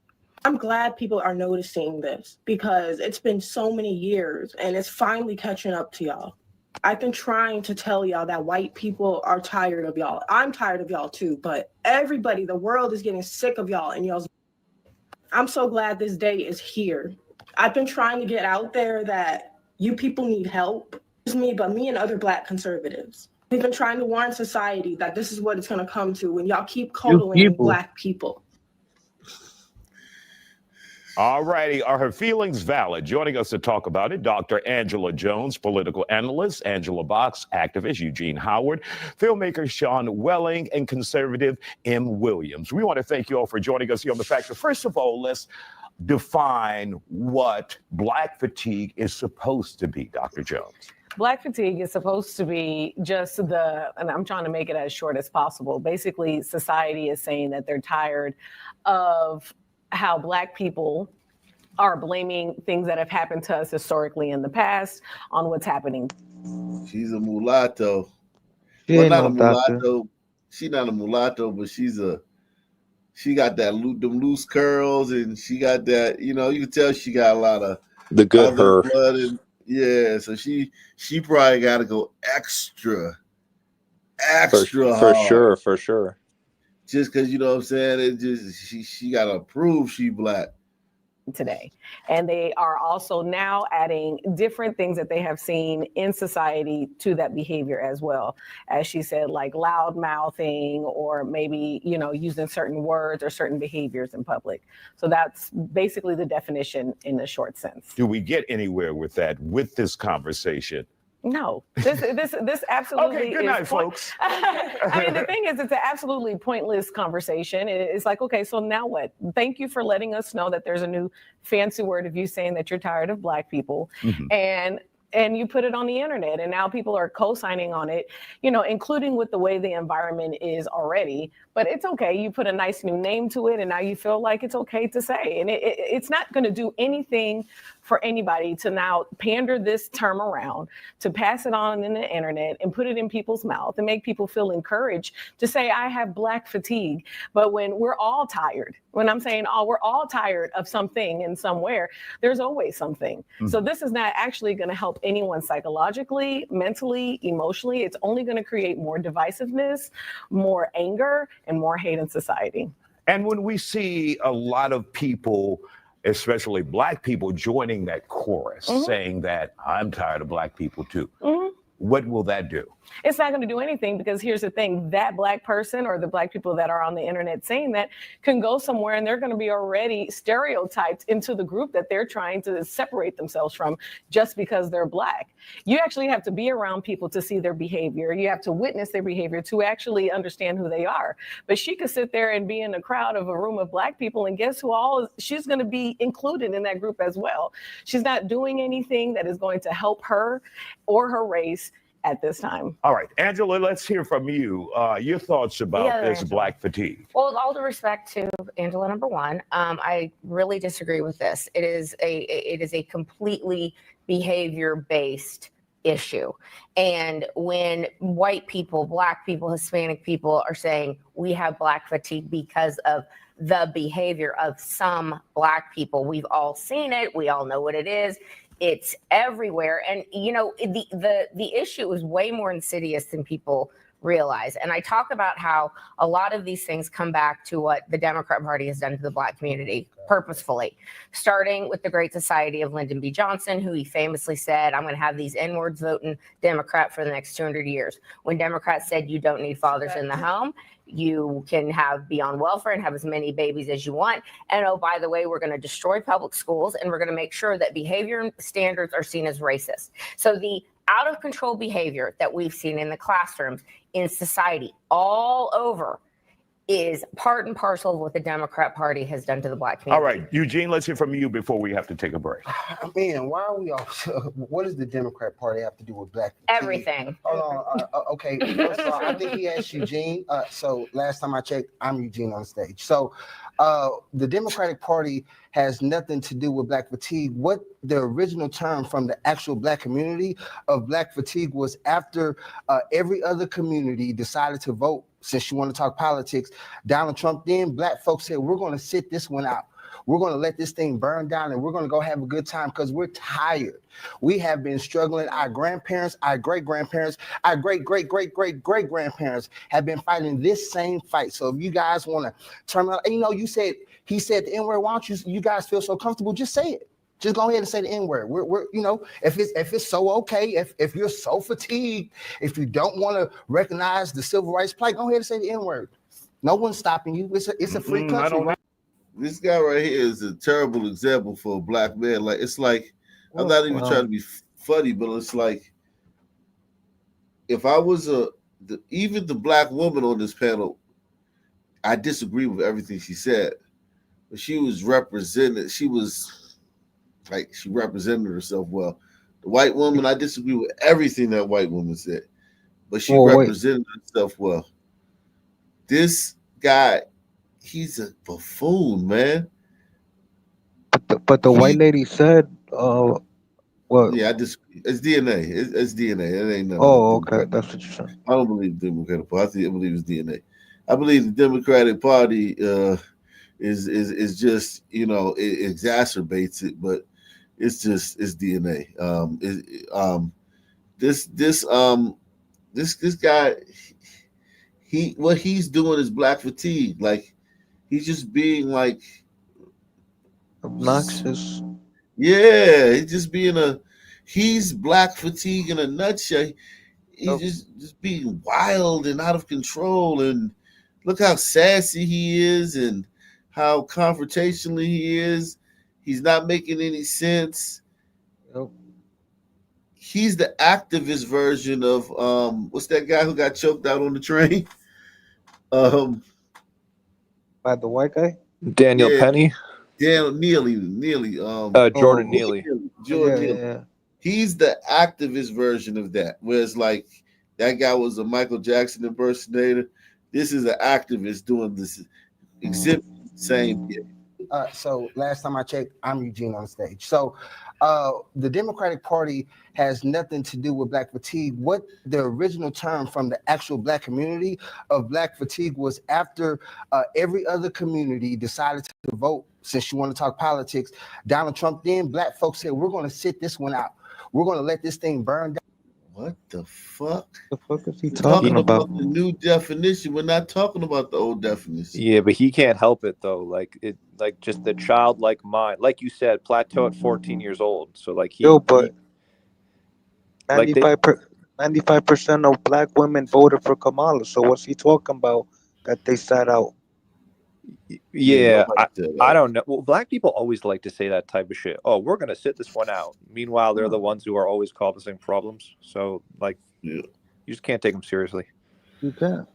I'm glad people are noticing this because it's been so many years and it's finally catching up to y'all. I've been trying to tell y'all that white people are tired of y'all. I'm tired of y'all too, but everybody, the world is getting sick of y'all and y'all's. I'm so glad this day is here. I've been trying to get out there that you people need help. It's me, but me and other black conservatives. We've been trying to warn society that this is what it's going to come to when y'all keep coddling black people. All righty. Are her feelings valid? Joining us to talk about it, Dr. Angela Jones, political analyst, Angela Box, activist, Eugene Howard, filmmaker Sean Welling, and conservative M. Williams. We want to thank you all for joining us here on The Factor. First of all, let's define what Black fatigue is supposed to be, Dr. Jones. Black fatigue is supposed to be just and I'm trying to make it as short as possible. Basically, society is saying that they're tired of how Black people are blaming things that have happened to us historically in the past on what's happening. She's a mulatto. She Well, ain't not a no doctor. mulatto. She's not a mulatto, but she got them loose curls, and she got that, you can tell she got a lot of The good other her. blood, and so she probably got to go extra hard. For sure. Just because, you know what I'm saying, it just she got to prove she Black today. And they are also now adding different things that they have seen in society to that behavior as well. As she said, like loud mouthing, or maybe, using certain words or certain behaviors in public. So that's basically the definition in a short sense. Do we get anywhere with that, with this conversation? No, this absolutely Okay, good night, is folks. I mean, the thing is, it's an absolutely pointless conversation. It's like, okay, so now what? Thank you for letting us know that there's a new fancy word of you saying that you're tired of Black people. Mm-hmm. And you put it on the internet, and now people are co-signing on it, including with the way the environment is already. But it's okay. You put a nice new name to it, and now you feel like it's okay to say. And it's not going to do anything for anybody to now pander this term around, to pass it on in the internet and put it in people's mouth and make people feel encouraged to say, I have Black fatigue. But when we're all tired, when I'm saying, we're all tired of something and somewhere, there's always something. Mm-hmm. So this is not actually going to help anyone psychologically, mentally, emotionally. It's only going to create more divisiveness, more anger, and more hate in society. And when we see a lot of people, especially Black people, joining that chorus, mm-hmm. saying that I'm tired of Black people too, mm-hmm. what will that do? It's not going to do anything, because here's the thing, that Black person or the Black people that are on the internet saying that can go somewhere and they're going to be already stereotyped into the group that they're trying to separate themselves from just because they're Black. You actually have to be around people to see their behavior. You have to witness their behavior to actually understand who they are. But she could sit there and be in a crowd of a room of Black people, and guess who she's going to be included in that group as well. She's not doing anything that is going to help her or her race at this time. All right, Angela, let's hear from you. Your thoughts about this Angela. Black fatigue. Well, with all due respect to Angela, number one, I really disagree with this. It is a completely behavior-based issue. And when white people, Black people, Hispanic people are saying we have Black fatigue because of the behavior of some Black people, we've all seen it. We all know what it is. It's everywhere. And, the issue is way more insidious than people realize. And I talk about how a lot of these things come back to what the Democrat Party has done to the Black community purposefully, starting with the Great Society of Lyndon B. Johnson, who he famously said, I'm going to have these N-words voting Democrat for the next 200 years. When Democrats said you don't need fathers in the home, you can be on welfare and have as many babies as you want. And oh, by the way, we're going to destroy public schools, and we're going to make sure that behavior standards are seen as racist. So the out of control behavior that we've seen in the classrooms, in society, all over, is part and parcel of what the Democrat Party has done to the Black community. All right, Eugene, let's hear from you before we have to take a break. Man, why are we all? What does the Democrat Party have to do with Black fatigue? Everything. Hold on. Okay, first of all, I think he asked Eugene. So last time I checked, I'm Eugene on stage. So the Democratic Party has nothing to do with Black fatigue. What the original term from the actual Black community of Black fatigue was after every other community decided to vote. Since you want to talk politics, Donald Trump, then Black folks said, we're going to sit this one out. We're going to let this thing burn down, and we're going to go have a good time because we're tired. We have been struggling. Our grandparents, our great-grandparents, our great-great-great-great-great-grandparents have been fighting this same fight. So if you guys want to turn around, he said the N-word, why don't you guys feel so comfortable? Just say it. Just go ahead and say the N-word. We're if it's so okay, if you're so fatigued, if you don't want to recognize the civil rights plight, go ahead and say the N-word. No one's stopping you. It's a free country. this guy right here is a terrible example for a black man. Like it's like I'm not even trying to be funny, but it's like if I was even the black woman on this panel, I disagree with everything she said, but she was represented. She was like she represented herself well. The white woman, I disagree with everything that white woman said, but she represented herself well. This guy, he's a buffoon, man. But the white lady said, what? Yeah, I disagree. It's DNA. It's DNA. It ain't nothing. Oh, okay, that's what you're saying. I don't believe the Democratic Party. I believe it's DNA. I believe the Democratic Party is just it exacerbates it, but it's DNA. This guy, what he's doing is black fatigue. Like he's just being like obnoxious. Yeah, he's black fatigue in a nutshell. He's just being wild and out of control, and look how sassy he is and how confrontational he is. He's not making any sense. Nope. He's the activist version of what's that guy who got choked out on the train? By the white guy? Daniel Penny? Neely. Jordan Neely. Jordan Neely. Yeah. He's the activist version of that. Whereas like that guy was a Michael Jackson impersonator. This is an activist doing this exhibit same thing. So last time I checked, I'm Eugene on stage. So the Democratic Party has nothing to do with black fatigue. What the original term from the actual black community of black fatigue was after every other community decided to vote. Since you want to talk politics, Donald Trump, then black folks said, we're going to sit this one out. We're going to let this thing burn down. What the fuck? The fuck is he talking about? The new definition. We're not talking about the old definition. Yeah, but he can't help it though. Like just the childlike mind. Like you said, plateau at 14 years old. So like he. Yo, but 95% of black women voted for Kamala. So what's he talking about that they sat out? Yeah, I don't know. Well, black people always like to say that type of shit. Oh, we're gonna sit this one out. Meanwhile, they're the ones who are always causing problems. So, like, you just can't take them seriously. You can't.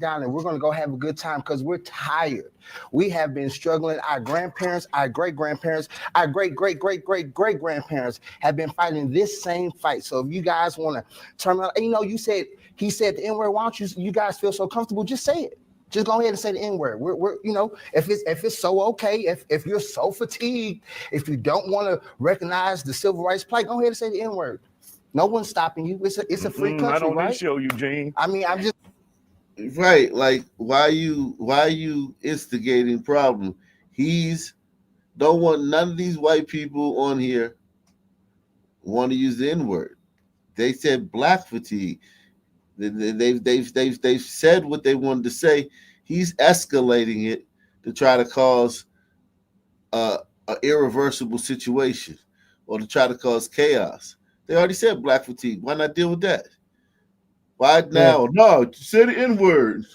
Down and we're going to go have a good time because we're tired. We have been struggling. Our grandparents, our great-grandparents, our great-great-great-great-great-grandparents have been fighting this same fight. So if you guys want to turn around, he said the N-word. Why don't you guys feel so comfortable? Just say it. Just go ahead and say the N-word. We're if it's so okay, if you're so fatigued, if you don't want to recognize the civil rights plight, go ahead and say the N-word. No one's stopping you. It's a free country, I don't right? need to show you, Gene. I mean, I'm just. Right, like why you instigating problem? Don't want none of these white people on here want to use the N-word. They said black fatigue. They've said what they wanted to say. He's escalating it to try to cause a irreversible situation or to try to cause chaos. They already said black fatigue. Why not deal with that? Why now? Yeah. No, say the N-word.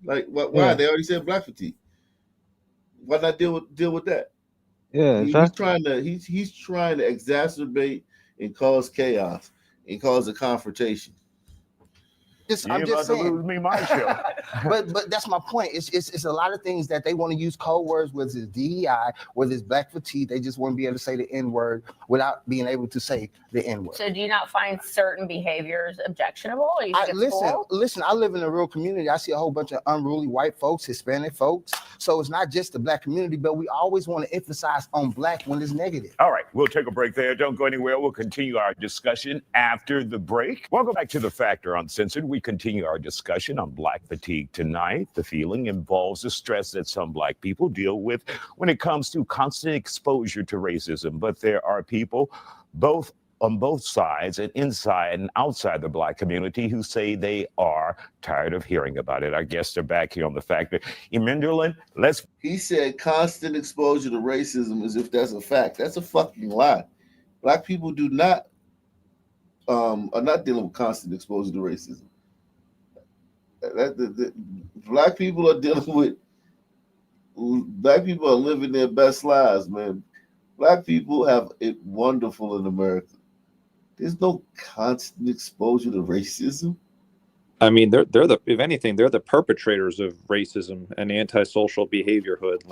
Like why? Yeah. They already said black fatigue. Why not deal with that? Yeah, exactly. He's trying to exacerbate and cause chaos and cause a confrontation. I'm just saying. To lose me my show. but that's my point. It's a lot of things that they want to use code words, whether it's DEI, whether it's black fatigue. They just want to be able to say the N-word without being able to say the N-word. So do you not find certain behaviors objectionable? Or you listen, I live in a real community. I see a whole bunch of unruly white folks, Hispanic folks. So it's not just the black community, but we always want to emphasize on black when it's negative. All right, we'll take a break there. Don't go anywhere. We'll continue our discussion after the break. Welcome back to The Factor Uncensored. We continue our discussion on black fatigue tonight. The feeling involves the stress that some black people deal with when it comes to constant exposure to racism. But there are people on both sides and inside and outside the black community who say they are tired of hearing about it. Our guests are back here on The Factor. Eminderlin, He said constant exposure to racism as if that's a fact. That's a fucking lie. Black people are not dealing with constant exposure to racism. Black people are dealing with Black people are living their best lives, man. Black people have it wonderful in America. There's no constant exposure to racism. I mean, they're the if anything, they're the perpetrators of racism and antisocial behaviorhood.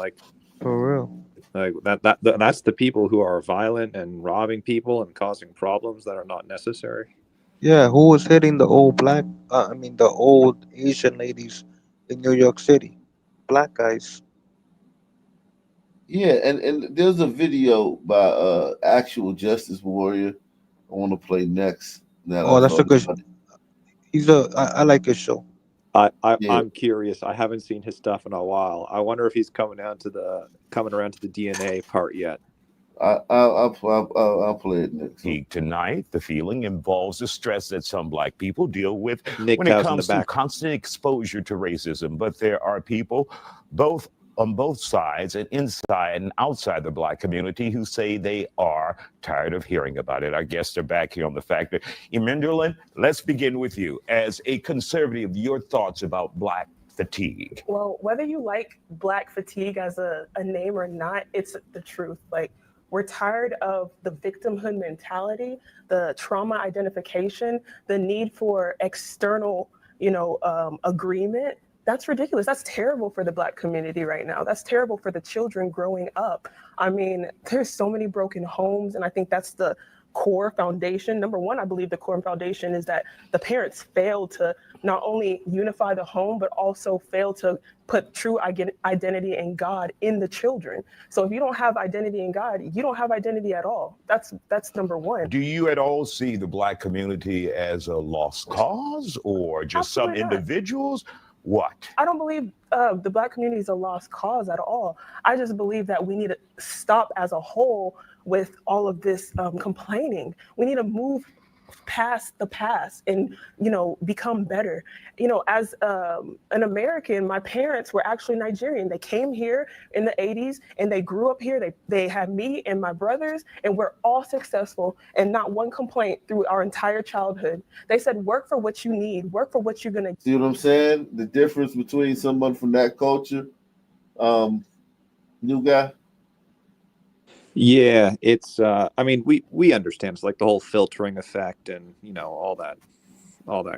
For real. Like that's the people who are violent and robbing people and causing problems that are not necessary. Yeah, who was hitting the old black? I mean, the old Asian ladies in New York City. Black guys. Yeah, and there's a video by actual justice warrior I want to play next. Now that I Oh, that's a thought good. about it. I like his show. Yeah, I'm curious. I haven't seen his stuff in a while. I wonder if he's coming around to the DNA part yet. I'll play it next. Tonight, the feeling involves the stress that some Black people deal with Nick when it Tow's in the comes to back. constant exposure to racism. But there are people on both sides and inside and outside the Black community who say they are tired of hearing about it. Our guests are back here on the fact that, Emenderlin, let's begin with you. As a conservative, your thoughts about Black fatigue. Well, whether you like Black fatigue as a name or not, it's the truth. Like, we're tired of the victimhood mentality, the trauma identification, the need for external, agreement. That's ridiculous. That's terrible for the Black community right now. That's terrible for the children growing up. I mean, there's so many broken homes, and I think that's the core foundation. Number one, I believe the core foundation is that the parents fail to not only unify the home, but also fail to put true identity in God in the children. So if you don't have identity in God, you don't have identity at all. That's number one. Do you at all see the Black community as a lost cause or just Absolutely some not. individuals? What? I don't believe the Black community is a lost cause at all. I just believe that we need to stop as a whole with all of this complaining. We need to move past the past and become better. As an American, my parents were actually Nigerian. They came here in the 80s and they grew up here. They had me and my brothers, and we're all successful and not one complaint through our entire childhood. They said, work for what you need, work for what you're gonna. See what I'm saying? The difference between someone from that culture, new guy. Yeah, it's. I mean, we understand. It's like the whole filtering effect and all that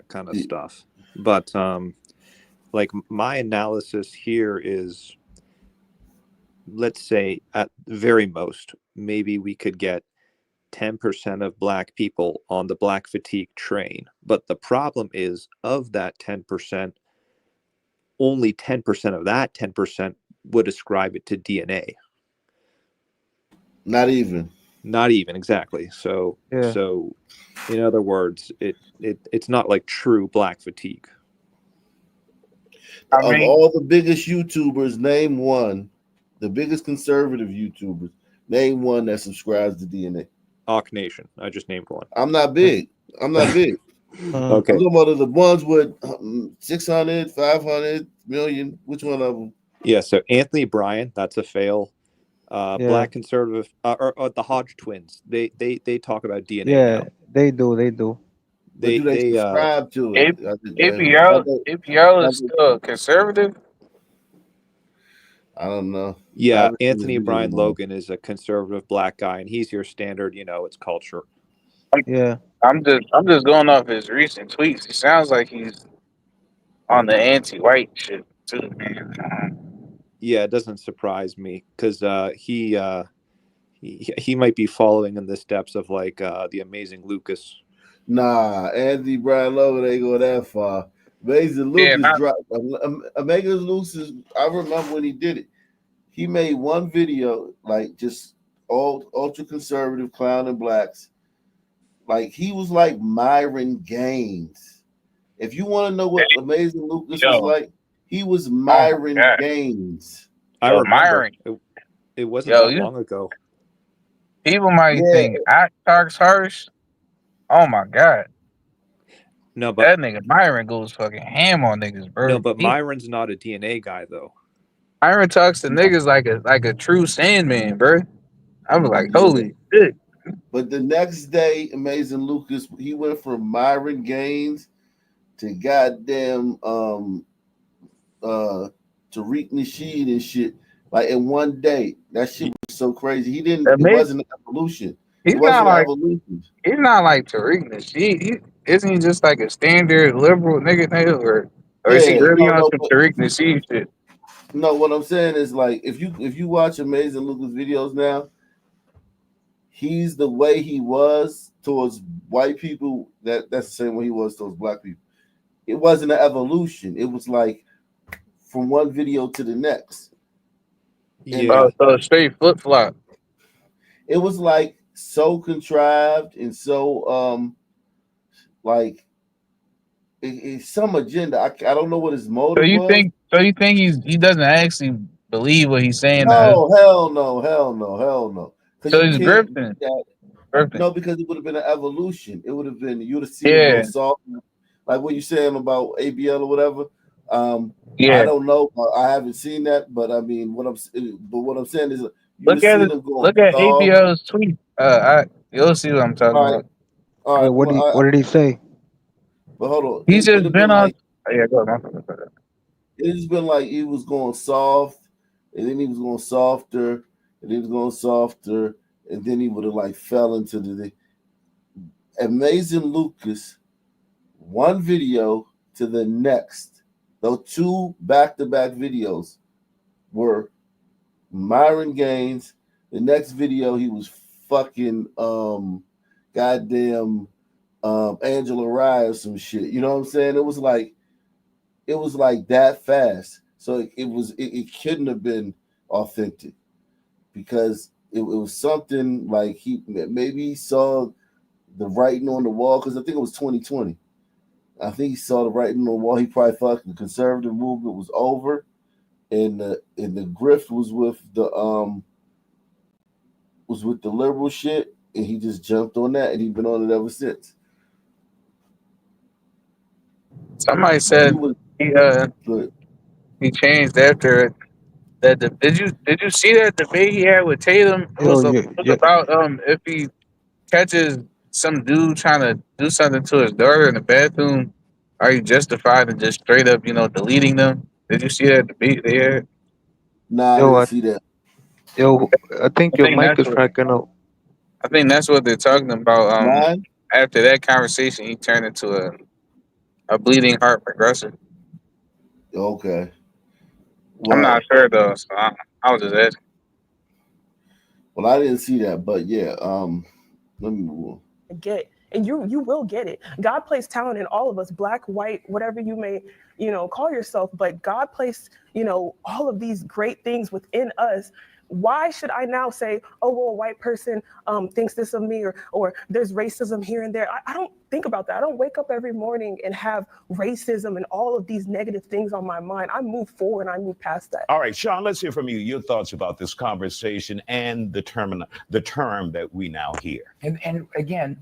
kind of stuff. But like my analysis here is, let's say at very most, maybe we could get 10% of Black people on the Black fatigue train. But the problem is, of that 10%, only 10% of that 10% would ascribe it to DNA. Not even exactly. So Yeah. So in other words, it's not like true Black fatigue. Of all the biggest YouTubers, name one. The biggest conservative YouTubers, name one that subscribes to DNA. Hawk Nation. I just named one. I'm not big. Okay. I'm talking about the ones with 600, 500 million. Which one of them? Yeah. So Anthony Bryan, that's a fail. Yeah. Black conservative, or the Hodge twins. They talk about DNA Yeah, now. they do. But do they subscribe to it? APL is still conservative. I don't know. Yeah, Anthony Bryan Logan is a conservative Black guy, and he's your standard. It's culture. Yeah. I'm just going off his recent tweets. It sounds like he's on the anti-white shit too, man. Yeah, it doesn't surprise me because he might be following in the steps of like the amazing Lucas. Nah, Anthony Bryan Logan ain't go that far. Amazing Lucas dropped. Amazing Lucas. I remember when he did it. He made one video like just all ultra conservative clowning blacks. Like he was like Myron Gaines. If you want to know what Amazing Lucas was like, he was Myron Gaines. I remember. It wasn't that long ago. People might think I talks harsh. Oh my god. No, but that nigga Myron goes fucking ham on niggas, bro. No, but Myron's not a DNA guy though. Myron talks to niggas like a true Sandman, bro. I was like, holy shit. But the next day, Amazing Lucas, he went from Myron Gaines to goddamn Tariq Nasheed and shit. like in one day. That shit was so crazy. He didn't. It Amazing. wasn't an evolution. He's It not wasn't an like evolution. he's not like Tariq Nasheed. Isn't he just like a standard liberal nigga, or is he Yeah, really no, on no, some but Tariq Nasheed shit? no. What I'm saying is like if you watch Amazing Lucas videos now, he's the way he was towards white people. That's the same way he was towards black people. It wasn't an evolution. It was like from one video to the next. Yeah. So straight flip flop. It was like so contrived and so like it's some agenda. I don't know what his motive was. So you think he doesn't actually believe what he's saying now? No, hell no, hell no, hell no. Because So you he's can't do grifting. that. Grifting. No, because it would have been an evolution. It would have been you would have seen him Yeah. go soft, like what you saying about ABL or whatever. I Yeah. don't know. I haven't seen that, but I mean, what I'm saying is, you would Look have at seen it. him going Look at soft. ABL's tweet. You'll see what I'm talking All right, about. all Hey, right. Well, what did he say? but hold on. He's It would just have been been on. like Oh, yeah, go on. it's been like he was going soft, and then he was going softer, and then he was going softer, and then he would have like fell into the Amazing Lucas. One video to the next, those two back-to-back videos were Myron Gaines. The next video he was fucking goddamn Angela Rye or some shit. You know what I'm saying? It was like that fast. So it couldn't have been authentic because it was something like maybe he saw the writing on the wall because I think it was 2020. I think he saw the writing on the wall. He probably thought the conservative movement was over, and the grift was with the liberal shit, and he just jumped on that, and he's been on it ever since. Somebody said he changed after that. Did you see that debate he had with Tatum? It was about if he catches some dude trying to do something to his daughter in the bathroom, are you justified in just straight up deleting them? Did you see that debate they had? Nah, I Yo, didn't see that. I think your mic is cracking up. I think that's what they're talking about. Mine? After that conversation, he turned into a bleeding heart progressive. Okay. I'm not sure though, so I was just asking. Well, I didn't see that, but yeah. Let me move on. Get, and you will get it. God placed talent in all of us, black, white, whatever you may call yourself, but God placed all of these great things within us. Why should I now say, oh well, a white person thinks this of me, or there's racism here and there? I don't think about that. I don't wake up every morning and have racism and all of these negative things on my mind. I move forward and I move past that. All right, Sean, let's hear from you. Your thoughts about this conversation and the term that we now hear. And again,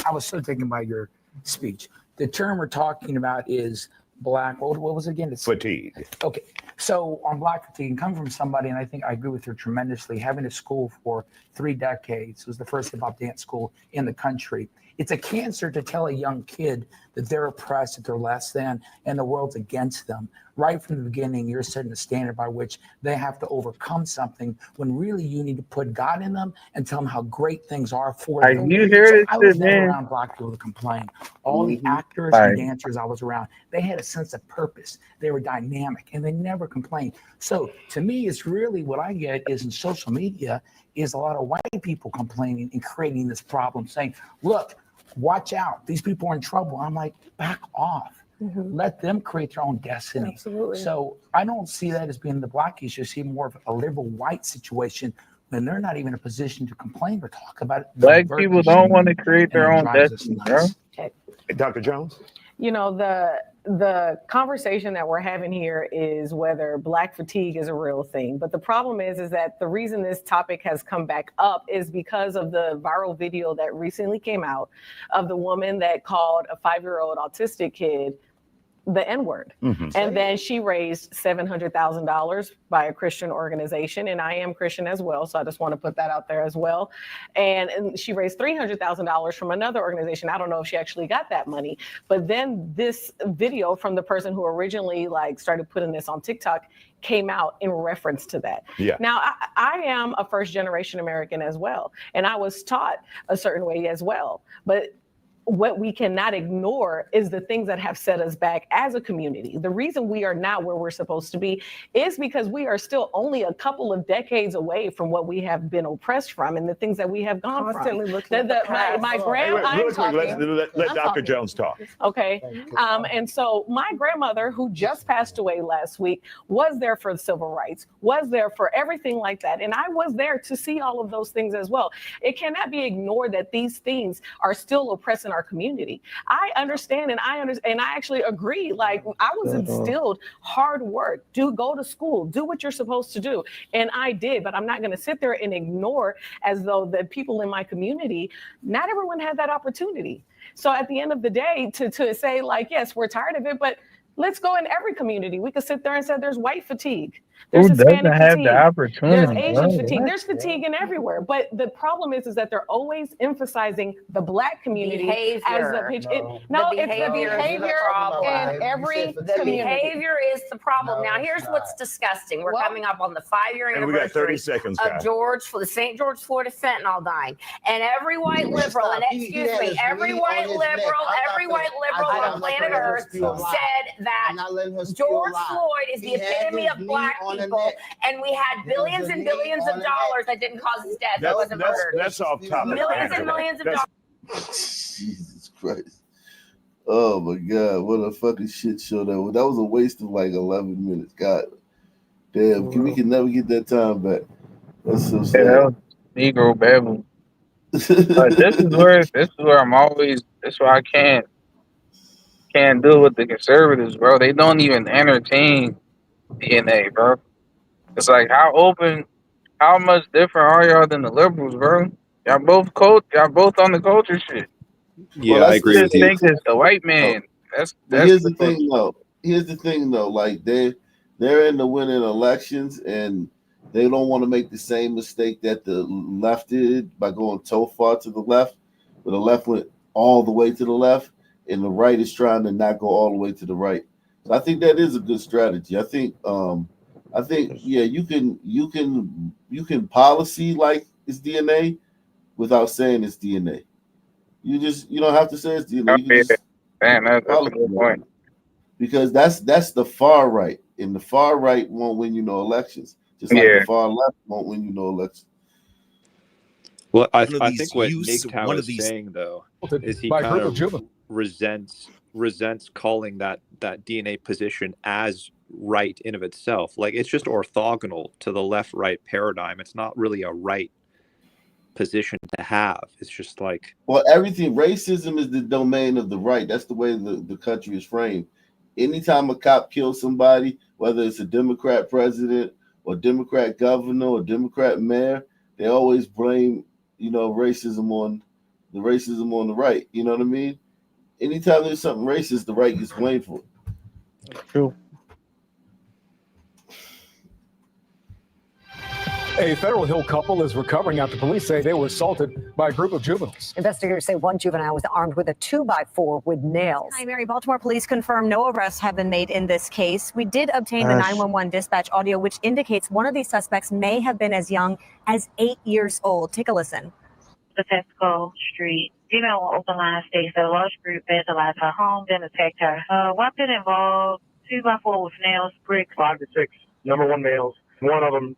I was so taken by your speech. The term we're talking about is black. What was it again? Fatigue. Okay. So on black fatigue, come from somebody, and I think I agree with her tremendously, having a school for 3 decades, was the first hip hop dance school in the country. It's a cancer to tell a young kid that they're oppressed, that they're less than, and the world's against them. Right from the beginning, you're setting a standard by which they have to overcome something when really you need to put God in them and tell them how great things are for them. You hear So this I was shit, never man? around black people to complain. All the actors Right. and dancers I was around, they had a sense of purpose. They were dynamic and they never complained. So to me, it's really what I get is in social media is a lot of white people complaining and creating this problem, saying, look, watch out, these people are in trouble. I'm like, back off. Let them create their own destiny. Absolutely. So I don't see that as being the black issue. I see more of a liberal white situation when they're not even in a position to complain or talk about it. Black people don't want to create their own destiny, bro. Dr. Jones? The conversation that we're having here is whether black fatigue is a real thing. But the problem is that the reason this topic has come back up is because of the viral video that recently came out of the woman that called a 5-year-old autistic kid the N-word. And then she raised $700,000 by a Christian organization, and I am Christian as well, so I just want to put that out there as well. And she raised $300,000 from another organization. I don't know if she actually got that money, but then this video from the person who originally started putting this on TikTok came out in reference to that. Yeah. Now, I am a first-generation American as well, and I was taught a certain way as well, but what we cannot ignore is the things that have set us back as a community. The reason we are not where we're supposed to be is because we are still only a couple of decades away from what we have been oppressed from and the things that we have gone Constantly from. looking at the past. My Let Dr. Jones talk. Okay. And so my grandmother, who just passed away last week, was there for the civil rights, was there for everything like that. And I was there to see all of those things as well. It cannot be ignored that these things are still oppressing our community. I understand, and I actually agree. I was instilled hard work, go to school, do what you're supposed to do. And I did, but I'm not going to sit there and ignore as though the people in my community, not everyone had that opportunity. So at the end of the day, to say yes, we're tired of it, but let's go in every community. We could sit there and say there's white fatigue. There's Who Hispanic doesn't have fatigue. the opportunity? There's Asian bro? fatigue. What? There's fatigue in everywhere. But the problem is that they're always emphasizing the Black community as the pitch. It's the behavior in every The behavior is the problem. Now, here's what's disgusting. We're coming up on the 5-year And we got anniversary 30 seconds, of guys. the St. George, Florida fentanyl dying. And every white liberal, and excuse me, every white liberal on planet Earth said that George Floyd is the epitome of Black people, and we had billions and billions of dollars that didn't cause his death. That wasn't murdered. That's off topic. Millions and millions of dollars. Jesus Christ. Oh my God, what a fucking shit show that was. That was a waste of 11 minutes. God damn, we can never get that time back. That's so sad. Yeah, that was Negro babble. This is where I'm always. That's why I can't deal with the conservatives, bro. They don't even entertain DNA, bro. It's how much different are y'all than the liberals, bro? Y'all both on the culture shit. Yeah, I agree with you. Think it's the white man. That's here's the thing though. They're into winning elections, and they don't want to make the same mistake that the left did by going so far to the left. But the left went all the way to the left, and the right is trying to not go all the way to the right. So I think that is a good strategy. I think yeah, you can policy like it's DNA without saying it's DNA. You don't have to say it's DNA. You can that's a good point. Because that's the far right, and the far right won't win you no elections. Just like the far left won't win you no elections. Well, I think what Nightclub is saying though is he kind of resents calling that DNA position as right in of itself. It's just orthogonal to the left-right paradigm. It's not really a right position to have. It's just racism is the domain of the right. That's the way the country is framed. Anytime a cop kills somebody, whether it's a Democrat president or Democrat governor or Democrat mayor, they always blame racism on the right. You know what I mean? Anytime there's something racist, the right gets blamed for it. True. A Federal Hill couple is recovering after police say they were assaulted by a group of juveniles. Investigators say one juvenile was armed with a 2x4 with nails. Hi, Mary. Baltimore police confirm no arrests have been made in this case. We did obtain the 911 dispatch audio, which indicates one of these suspects may have been as young as 8 years old. Take a listen. The Fesco Street. Female on open line states that a large group vandalized her home, then attacked her. Weapon involved 2x4 with nails, bricks. 5 to 6 number one males. One of them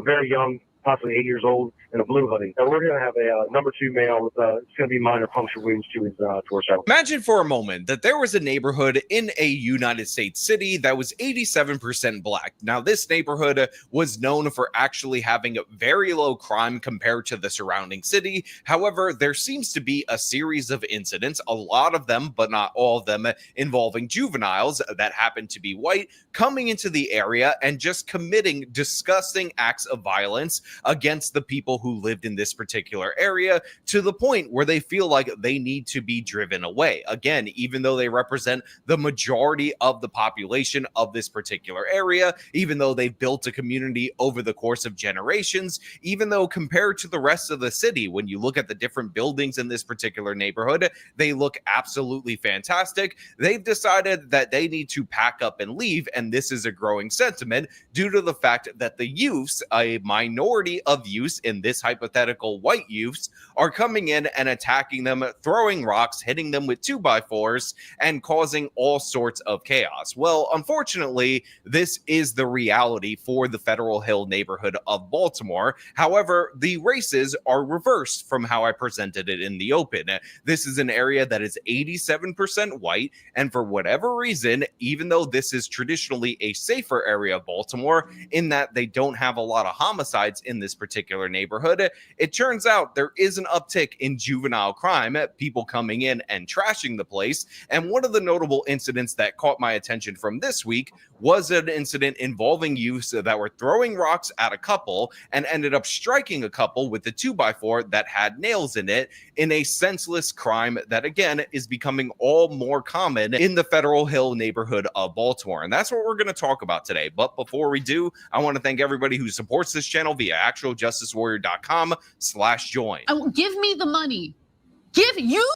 very young, possibly 8 years old, in a blue hoodie. And we're going to have a number 2 male with it's going to be minor puncture wounds to his torso. Imagine for a moment that there was a neighborhood in a United States city that was 87% black. Now, this neighborhood was known for actually having very low crime compared to the surrounding city. However, there seems to be a series of incidents, a lot of them, but not all of them, involving juveniles that happen to be white, coming into the area and just committing disgusting acts of violence against the people who lived in this particular area to the point where they feel like they need to be driven away. Again, even though they represent the majority of the population of this particular area, even though they've built a community over the course of generations, even though compared to the rest of the city, when you look at the different buildings in this particular neighborhood, they look absolutely fantastic. They've decided that they need to pack up and leave, and this is a growing sentiment due to the fact that the youths, a minority of youths in this hypothetical white youths, are coming in and attacking them, throwing rocks, hitting them with 2x4s, and causing all sorts of chaos. Well, unfortunately, this is the reality for the Federal Hill neighborhood of Baltimore. However, the races are reversed from how I presented it in the open. This is an area that is 87% white, and for whatever reason, even though this is traditionally a safer area of Baltimore, in that they don't have a lot of homicides in this particular neighborhood, it turns out there is an uptick in juvenile crime, people coming in and trashing the place. And one of the notable incidents that caught my attention from this week was an incident involving youths that were throwing rocks at a couple and ended up striking a couple with the 2x4 that had nails in it, in a senseless crime that, again, is becoming all more common in the Federal Hill neighborhood of Baltimore. And that's what we're going to talk about today. But before we do, I want to thank everybody who supports this channel via actualjusticewarrior.com/join. Oh, give me the money. Give you.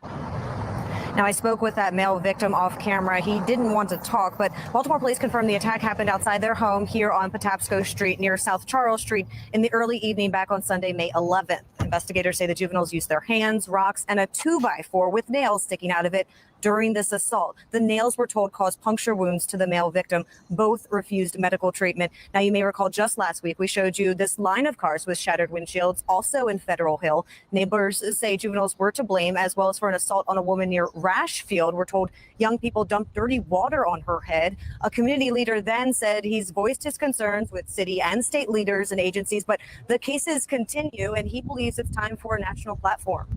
Now, I spoke with that male victim off camera. He didn't want to talk, but Baltimore police confirmed the attack happened outside their home here on Patapsco Street near South Charles Street in the early evening back on Sunday, May 11th. Investigators say the juveniles used their hands, rocks, and a 2x4 with nails sticking out of it during this assault. The nails were told caused puncture wounds to the male victim. Both refused medical treatment. Now, you may recall just last week we showed you this line of cars with shattered windshields, also in Federal Hill. Neighbors say juveniles were to blame, as well as for an assault on a woman near Rashfield. We're told young people dumped dirty water on her head. A community leader then said he's voiced his concerns with city and state leaders and agencies, but the cases continue, and he believes it's time for a national platform.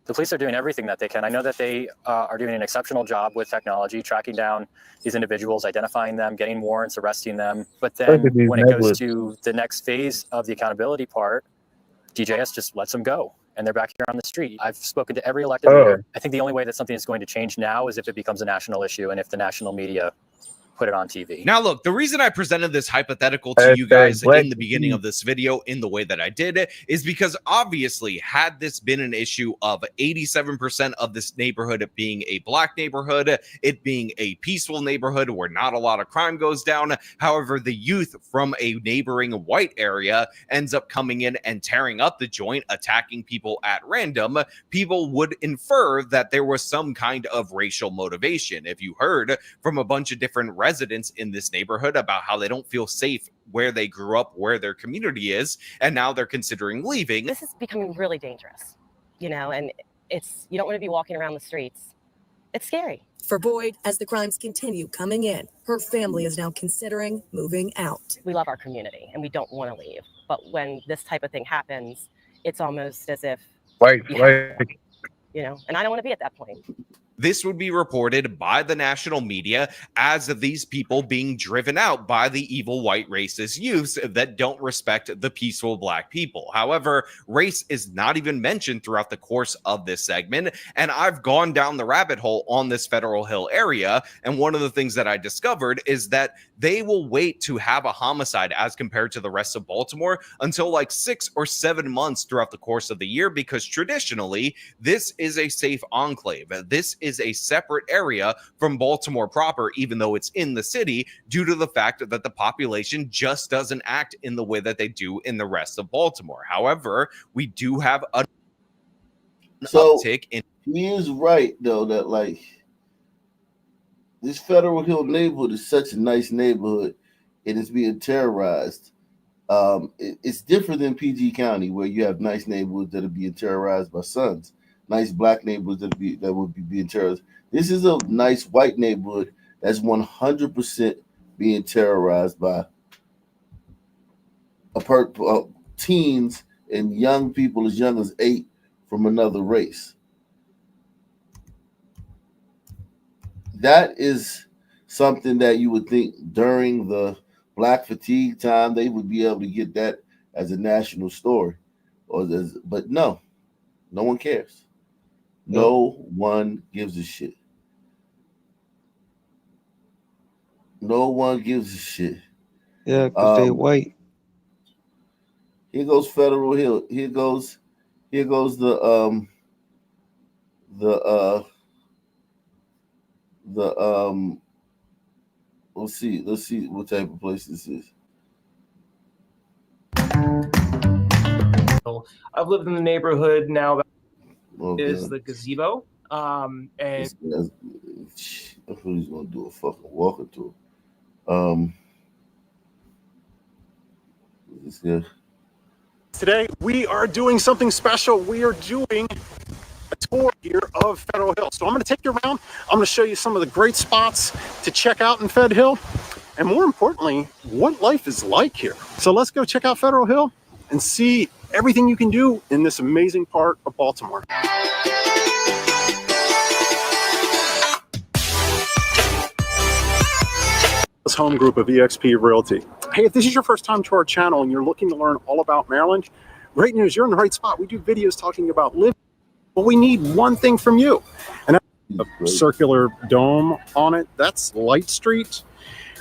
The police are doing everything that they can. I know that they are doing an exceptional job with technology, tracking down these individuals, identifying them, getting warrants, arresting them. But then when it goes to the next phase of the accountability part, DJS just lets them go. And they're back here on the street. I've spoken to every elected leader. I think the only way that something is going to change now is if it becomes a national issue and if the national media put it on TV. Now, look, the reason I presented this hypothetical to you guys in the beginning of this video in the way that I did is because obviously, had this been an issue of 87% of this neighborhood being a black neighborhood, it being a peaceful neighborhood where not a lot of crime goes down, however, the youth from a neighboring white area ends up coming in and tearing up the joint, attacking people at random, people would infer that there was some kind of racial motivation. If you heard from a bunch of different residents in this neighborhood about how they don't feel safe where they grew up, where their community is, and now they're considering leaving. This is becoming really dangerous, you know, and you don't want to be walking around the streets. It's scary. For Boyd, as the crimes continue coming in, her family is now considering moving out. We love our community and we don't want to leave. But when this type of thing happens, it's almost as if, you know, and I don't want to be at that point. This would be reported by the national media as of these people being driven out by the evil white racist youths that don't respect the peaceful black people. However, race is not even mentioned throughout the course of this segment, and I've gone down the rabbit hole on this Federal Hill area, and one of the things that I discovered is that they will wait to have a homicide as compared to the rest of Baltimore until like 6 or 7 months throughout the course of the year, because traditionally, this is a safe enclave. This is a separate area from Baltimore proper, even though it's in the city, due to the fact that the population just doesn't act in the way that they do in the rest of Baltimore. However, we do have an uptick in. He is right, though, that like this Federal Hill neighborhood is such a nice neighborhood, and it's being terrorized. It's different than PG County, where you have nice neighborhoods that are being terrorized by Sons. Nice black neighborhoods that would be being terrorized. This is a nice white neighborhood that's 100% being terrorized by teens and young people as young as 8 from another race. That is something that you would think during the Black fatigue time they would be able to get that as a national story. But no one cares. No one gives a shit. No one gives a shit. Yeah, because they white. Here goes Federal Hill. Here goes the let's see what type of place this is. I've lived in the neighborhood now. Is Okay. the gazebo. And I thought he was gonna do a fucking walking tour. This guy. Today, we are doing something special. We are doing a tour here of Federal Hill. So I'm going to take you around. I'm going to show you some of the great spots to check out in Fed Hill. And more importantly, what life is like here. So let's go check out Federal Hill and see everything you can do in this amazing part of Baltimore. This home group of eXp Realty. Hey, if this is your first time to our channel and you're looking to learn all about Maryland, great news, you're in the right spot. We do videos talking about living, but we need one thing from you. And that's a circular dome on it. That's Light Street.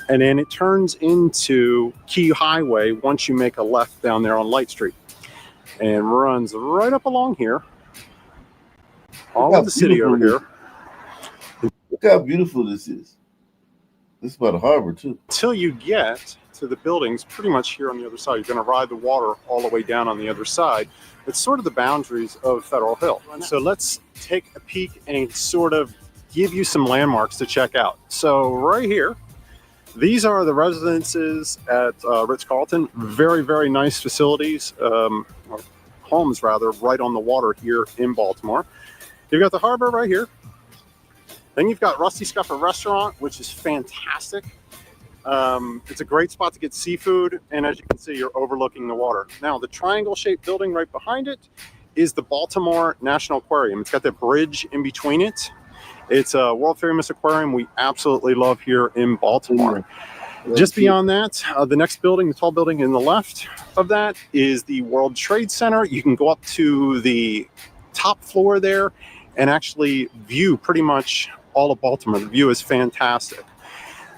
And then it turns into Key Highway once you make a left down there on Light Street. And runs right up along here. All of the city over here. Look how beautiful this is. This is by the harbor too. Until you get to the buildings, pretty much here on the other side. You're going to ride the water all the way down on the other side. It's sort of the boundaries of Federal Hill. So let's take a peek and sort of give you some landmarks to check out. So right here, these are the residences at Ritz-Carlton. Very, very nice facilities, homes rather, right on the water here in Baltimore. You've got the harbor right here. Then you've got Rusty Scuffer Restaurant, which is fantastic. It's a great spot to get seafood, and as you can see, you're overlooking the water. Now, the triangle-shaped building right behind it is the Baltimore National Aquarium. It's got that bridge in between it. It's a world-famous aquarium we absolutely love here in Baltimore. Just beyond that, the next building, the tall building in the left of that, is the World Trade Center. You can go up to the top floor there and actually view pretty much all of Baltimore. The view is fantastic.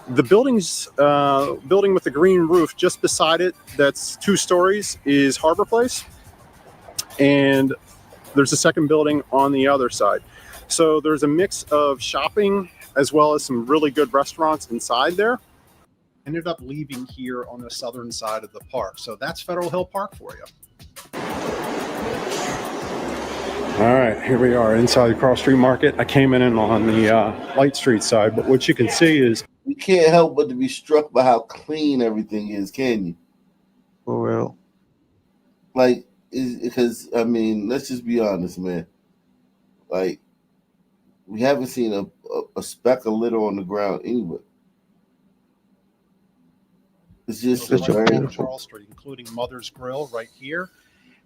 The building's building with the green roof just beside it, that's 2 stories, is Harbor Place. And there's a second building on the other side. So there's a mix of shopping as well as some really good restaurants inside there. Ended up leaving here on the southern side of the park. So that's Federal Hill Park for you. All right, here we are inside the Cross Street Market. I came in on the Light Street side, but what you can see is you can't help but to be struck by how clean everything is, can you? For real. Like, because I mean, let's just be honest, man. Like, we haven't seen a speck of litter on the ground anywhere. It's just right Charles Street, including Mother's Grill right here,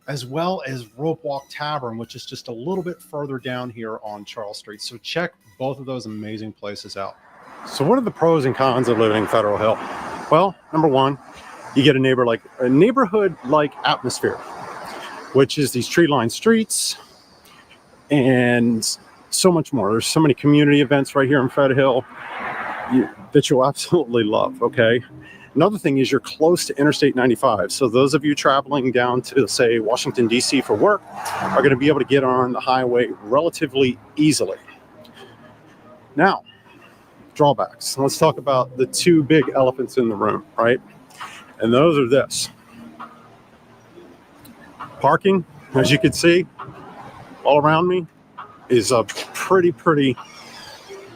as well as Rope Walk Tavern, which is just a little bit further down here on Charles Street. So check both of those amazing places out. So what are the pros and cons of living in Federal Hill? Well, number one, you get a neighborhood-like atmosphere, which is these tree-lined streets and so much more. There's so many community events right here in Fed Hill that you'll absolutely love, okay? Another thing is you're close to Interstate 95. So those of you traveling down to, say, Washington, D.C. for work are going to be able to get on the highway relatively easily. Now, drawbacks. Let's talk about the 2 big elephants in the room, right? And those are this. Parking, as you can see, all around me is a pretty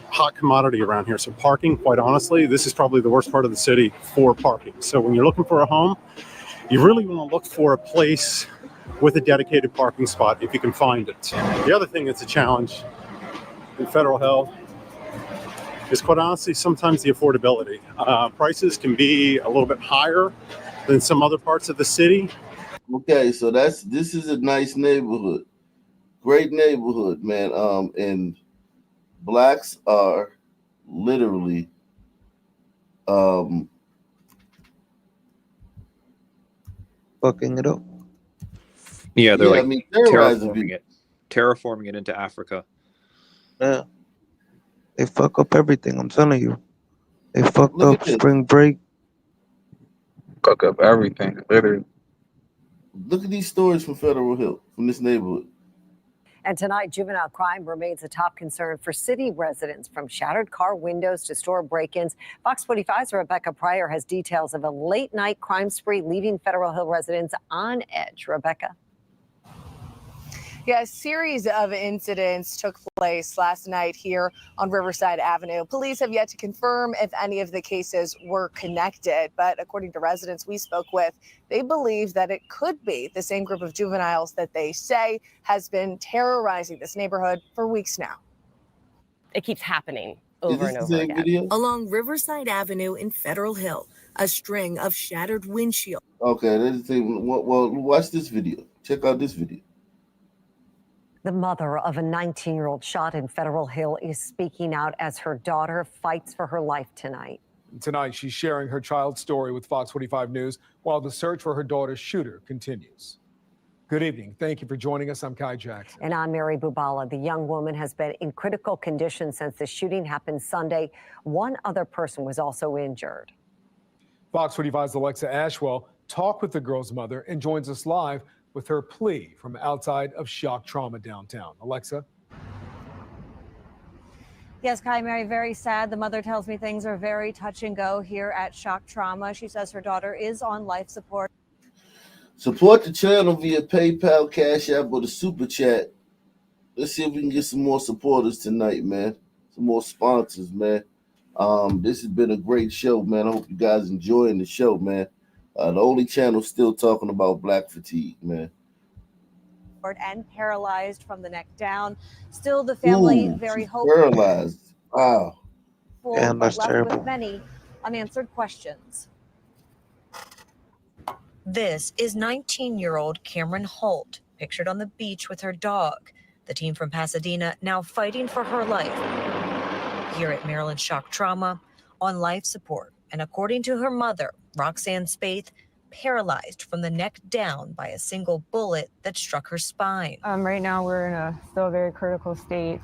hot commodity around here. So parking, quite honestly, this is probably the worst part of the city for parking. So when you're looking for a home, you really want to look for a place with a dedicated parking spot if you can find it. The other thing that's a challenge in Federal Hill is, quite honestly, sometimes the affordability. Prices can be a little bit higher than some other parts of the city. Okay, so this is a nice neighborhood. Great neighborhood, man. And blacks are literally fucking it up. Yeah, they're Yeah, I like mean, terrorizing people. terraforming it into Africa. Yeah. They fuck up everything, I'm telling you. They fucked Look up at this. spring break. Fuck up everything, literally. Look at these stories from Federal Hill, from this neighborhood. And tonight, juvenile crime remains a top concern for city residents, from shattered car windows to store break-ins. Fox 45's Rebecca Pryor has details of a late-night crime spree leaving Federal Hill residents on edge. Rebecca. Yeah, a series of incidents took place last night here on Riverside Avenue. Police have yet to confirm if any of the cases were connected, but according to residents we spoke with, they believe that it could be the same group of juveniles that they say has been terrorizing this neighborhood for weeks now. It keeps happening over and over again. Video? Along Riverside Avenue in Federal Hill, a string of shattered windshields. Okay, that's the thing. Well, watch this video. Check out this video. The mother of a 19-year-old shot in Federal Hill is speaking out as her daughter fights for her life tonight. Tonight, she's sharing her child's story with Fox 45 News while the search for her daughter's shooter continues. Good evening. Thank you for joining us. I'm Kai Jackson. And I'm Mary Bubala. The young woman has been in critical condition since the shooting happened Sunday. One other person was also injured. Fox 45's Alexa Ashwell talked with the girl's mother and joins us live with her plea from outside of shock trauma downtown. Alexa? Yes, Kai, Mary, very sad. The mother tells me things are very touch and go here at Shock Trauma. She says her daughter is on life support. Support the channel via PayPal, Cash App, or the Super Chat. Let's see if we can get some more supporters tonight, man. Some more sponsors, man. This has been a great show, man. I hope you guys enjoying the show, man. The only channel still talking about black fatigue, man. And paralyzed from the neck down. Still, the family very hopeful. Paralyzed. Wow. But that's left terrible. with many unanswered questions. This is 19-year-old Cameron Holt, pictured on the beach with her dog. The team from Pasadena now fighting for her life. Here at Maryland Shock Trauma, on life support. And according to her mother, Roxanne Spaeth, paralyzed from the neck down by a single bullet that struck her spine. Right now we're in a still very critical state.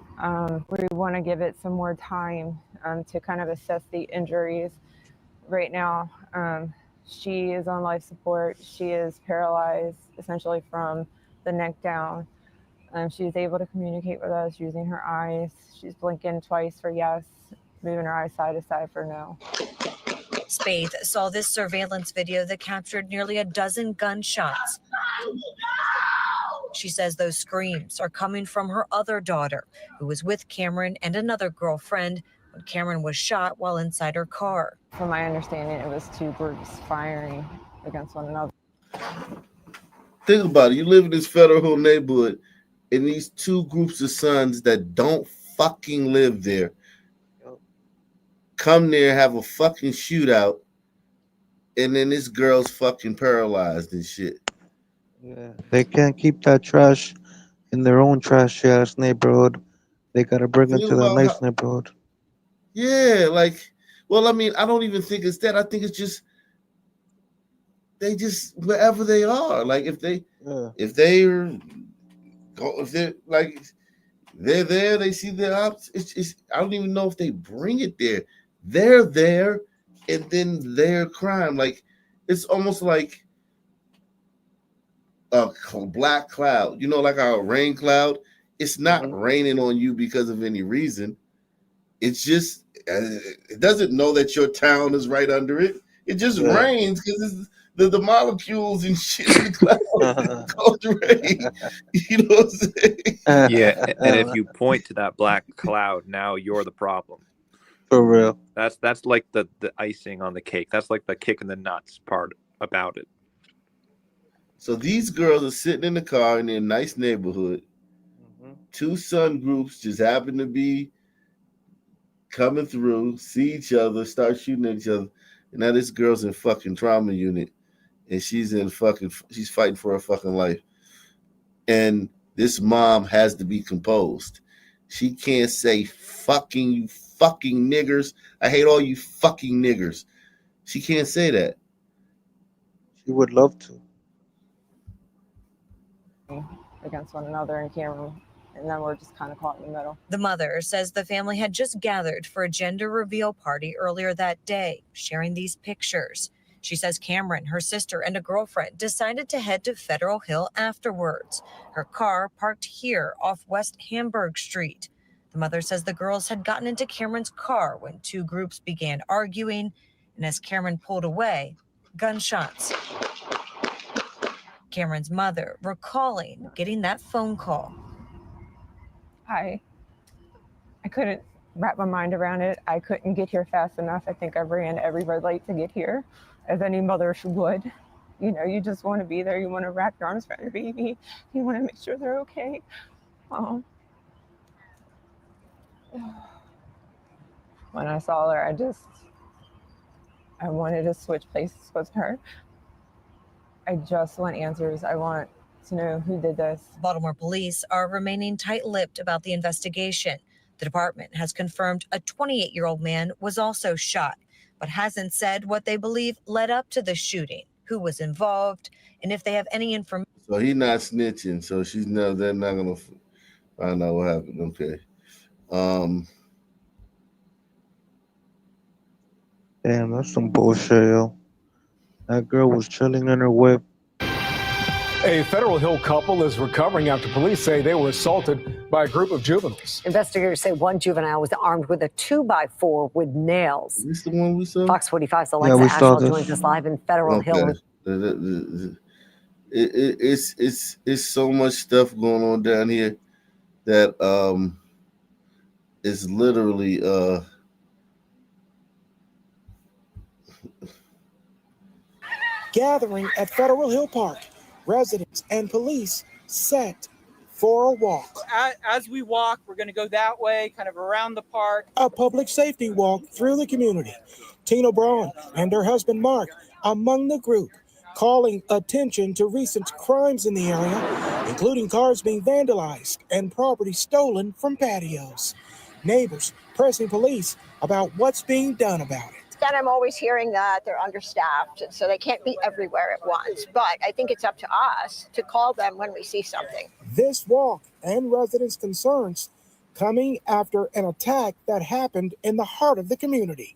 We want to give it some more time to kind of assess the injuries. Right now, she is on life support. She is paralyzed essentially from the neck down. She is able to communicate with us using her eyes. She's blinking twice for yes, moving her eyes side to side for no. Spaeth saw this surveillance video that captured nearly a dozen gunshots. She says those screams are coming from her other daughter, who was with Cameron and another girlfriend when Cameron was shot while inside her car. From my understanding, it was two groups firing against one another. Think about it. You live in this Federal Hill neighborhood, and these two groups of sons that don't fucking live there come there, have a fucking shootout, and then this girl's fucking paralyzed and shit. Yeah, they can't keep that trash in their own trashy ass neighborhood. They gotta bring it Think to the about nice how- neighborhood. Yeah, like, well, I mean, I don't even think it's that. I think it's just they just wherever they are. Like if they're like they're there, they see their ops. It's I don't even know if they bring it there. They're there, and then their crime. Like it's almost like a black cloud. You know, like our rain cloud. It's not raining on you because of any reason. It's just it doesn't know that your town is right under it. It just rains because the molecules and shit in the cloud called rain. You know what I'm saying? Yeah, and if you point to that black cloud, now you're the problem. For real. That's like the icing on the cake. That's like the kick in the nuts part about it. So these girls are sitting in the car in their nice neighborhood. Two sun groups just happen to be coming through, see each other, start shooting at each other. And now this girl's in fucking trauma unit, and she's fighting for her fucking life. And this mom has to be composed. She can't say fucking you fucking niggers. I hate all you fucking niggers. She can't say that. She would love to. against one another in Cameron, and then we're just kind of caught in the middle. The mother says the family had just gathered for a gender reveal party earlier that day, sharing these pictures. She says Cameron, her sister, and a girlfriend decided to head to Federal Hill afterwards. Her car parked here off West Hamburg Street. The mother says the girls had gotten into Cameron's car when two groups began arguing, and as Cameron pulled away, gunshots. Cameron's mother recalling getting that phone call. I couldn't wrap my mind around it. I couldn't get here fast enough. I think I ran every red light to get here, as any mother would. You know, you just want to be there. You want to wrap your arms around your baby. You want to make sure they're okay. When I saw her, I wanted to switch places with her. I just want answers. I want to know who did this. Baltimore police are remaining tight-lipped about the investigation. The department has confirmed a 28-year-old man was also shot, but hasn't said what they believe led up to the shooting, who was involved, and if they have any information. So he's not snitching. So they're not gonna find out what happened. Okay. Damn, that's some bullshit, yo. That girl was chilling in her whip. A Federal Hill couple is recovering after police say they were assaulted by a group of juveniles. Investigators say one juvenile was armed with a 2x4 with nails. Is this the one we saw? Fox 45's Alexa we saw Ashwell this. joins us live in Federal Hill. It's so much stuff going on down here that it's literally Gathering at Federal Hill Park, residents and police set for a walk. As we walk, we're going to go that way, kind of around the park. A public safety walk through the community. Tina Braun and her husband Mark among the group, calling attention to recent crimes in the area, including cars being vandalized and property stolen from patios. Neighbors pressing police about what's being done about it. Then I'm always hearing that they're understaffed, so they can't be everywhere at once. But I think it's up to us to call them when we see something. This walk and residents' concerns coming after an attack that happened in the heart of the community.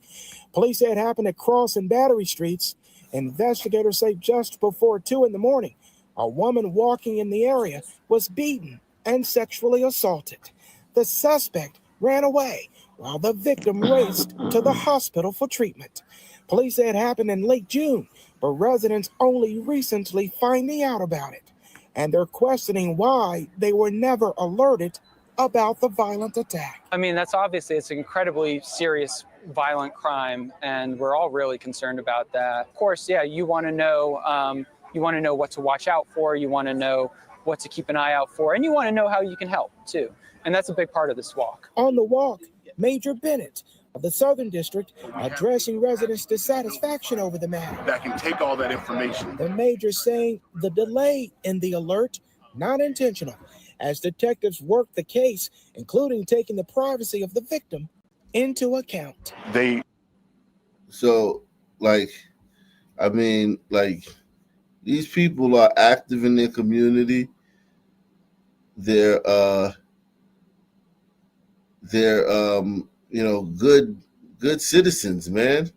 Police say it happened at Cross and Battery Streets. Investigators say just before 2 a.m, a woman walking in the area was beaten and sexually assaulted. The suspect ran away while the victim raced to the hospital for treatment. Police say it happened in late June, but residents only recently finding out about it. And they're questioning why they were never alerted about the violent attack. I mean, it's an incredibly serious, violent crime, and we're all really concerned about that. Of course, yeah, you want to know what to watch out for, you want to know what to keep an eye out for, and you want to know how you can help too. And that's a big part of this walk. On the walk, Major Bennett of the Southern District addressing residents' dissatisfaction over the matter. That can take all that information. The major saying the delay in the alert, not intentional, as detectives work the case, including taking the privacy of the victim into account. These people are active in their community. They're good citizens, man.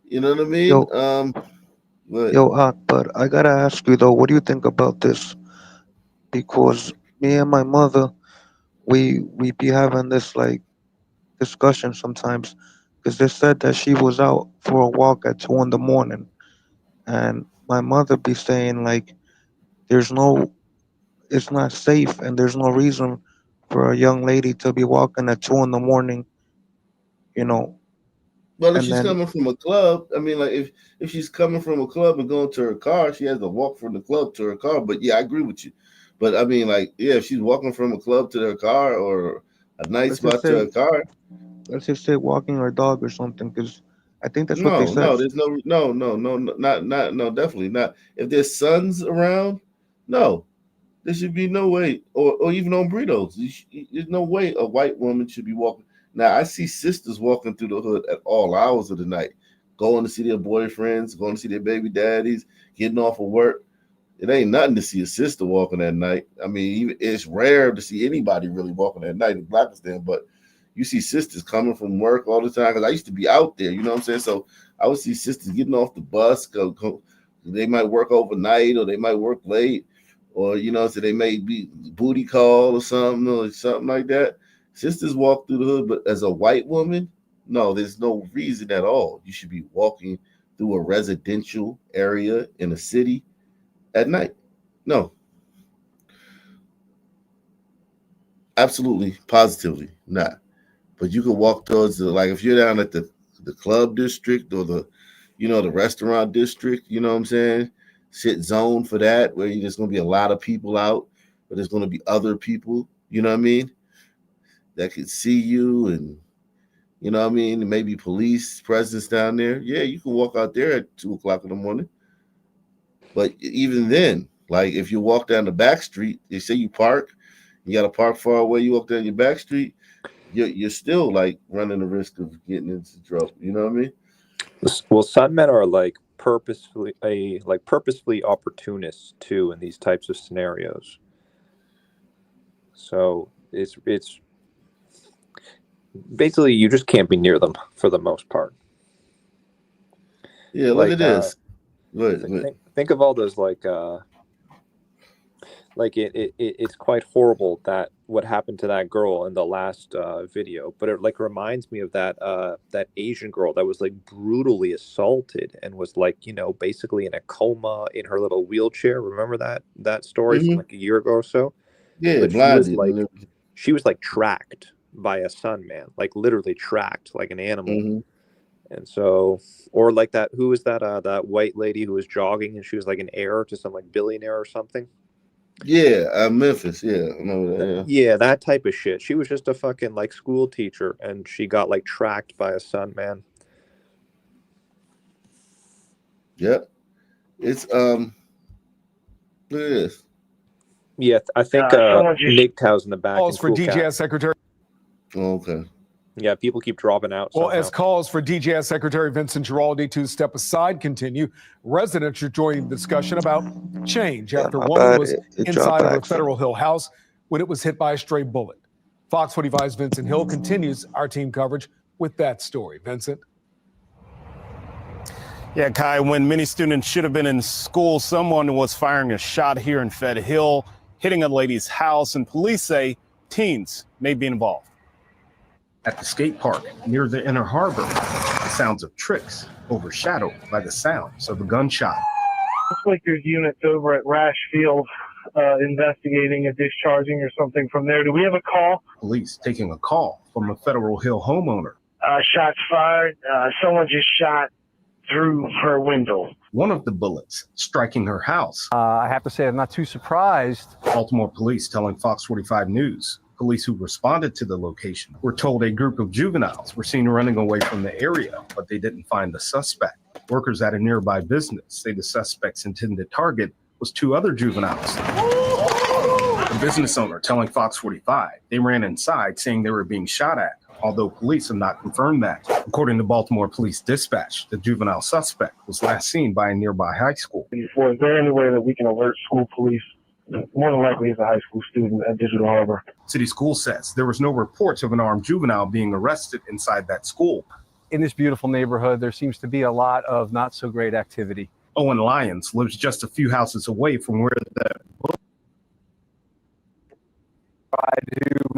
You know what I mean? But I gotta ask you though, what do you think about this? Because me and my mother, we be having this like discussion sometimes, because they said that she was out for a walk at 2 a.m, and my mother be saying like, it's not safe, and there's no reason for a young lady to be walking at 2 a.m. Well, if she's coming from a club, I mean, like if she's coming from a club and going to her car, she has to walk from the club to her car. But yeah, I agree with you. But I mean, like, yeah, if she's walking from a club to her car or a night spot to her car. Let's just say walking her dog or something, because I think that's what they said. No, there's no, definitely not. If there's sons around, no, there should be no way, or even on burritos, there's no way a white woman should be walking. Now, I see sisters walking through the hood at all hours of the night, going to see their boyfriends, going to see their baby daddies, getting off of work. it ain't nothing to see a sister walking at night. I mean, it's rare to see anybody really walking at night in Blackistan, but you see sisters coming from work all the time. Because I used to be out there, you know what I'm saying? So I would see sisters getting off the bus, they might work overnight or they might work late, or so they may be booty call or something like that. Sisters walk through the hood, but as a white woman, no, there's no reason at all you should be walking through a residential area in a city at night. No. Absolutely, positively not. But you can walk towards like if you're down at the club district or the restaurant district, you know what I'm saying? Shit zone for that, where there's gonna be a lot of people out, but there's gonna be other people, you know what I mean, that could see you, and you know what I mean, maybe police presence down there. Yeah, you can walk out there at 2:00 in the morning. But even then, like if you walk down the back street, they say you park, you got to park far away. You walk down your back street, you're still like running the risk of getting into trouble. You know what I mean? Well, some men are like purposefully opportunists too in these types of scenarios. So it's basically you just can't be near them for the most part. Yeah, look at this. Think of all those it's quite horrible that what happened to that girl in the last video, but it like reminds me of that Asian girl that was like brutally assaulted and was like basically in a coma in her little wheelchair. Remember that story from like a year ago or so? Yeah, but blinded. she was like tracked by a sun man, like literally tracked like an animal. Mm-hmm. And so, or like that, who was that white lady who was jogging and she was like an heir to some like billionaire or something? Yeah, Memphis. Yeah, I know that. Yeah, that type of shit. She was just a fucking like school teacher, and she got like tracked by a sun man. Yep, it's look at this. Yeah, I think Nick Tow's in the back. Calls for DJS Secretary. Oh, okay. Yeah, people keep dropping out. Well, somehow. as calls for DJS Secretary Vincent Giraldi to step aside continue, residents are joining the discussion about change after a woman was inside of her Federal Hill house when it was hit by a stray bullet. Fox 45's Vincent Hill continues our team coverage with that story. Vincent? Yeah, Kai, when many students should have been in school, someone was firing a shot here in Fed Hill, hitting a lady's house, and police say teens may be involved. At the skate park near the Inner Harbor, the sounds of tricks overshadowed by the sounds of a gunshot. Looks like there's units over at Rash Field investigating a discharging or something from there. Do we have a call? Police taking a call from a Federal Hill homeowner. Shots fired. Someone just shot through her window. One of the bullets striking her house. I have to say I'm not too surprised. Baltimore police telling Fox 45 News. Police who responded to the location were told a group of juveniles were seen running away from the area, but they didn't find the suspect. Workers at a nearby business say the suspect's intended target was two other juveniles. The business owner telling Fox 45 they ran inside saying they were being shot at, although police have not confirmed that. According to Baltimore Police Dispatch, the juvenile suspect was last seen by a nearby high school. Is there any way that we can alert school police? More than likely, he's a high school student at Digital Harbor. City School says there was no reports of an armed juvenile being arrested inside that school. In this beautiful neighborhood, there seems to be a lot of not so great activity. Owen Lyons lives just a few houses away from where that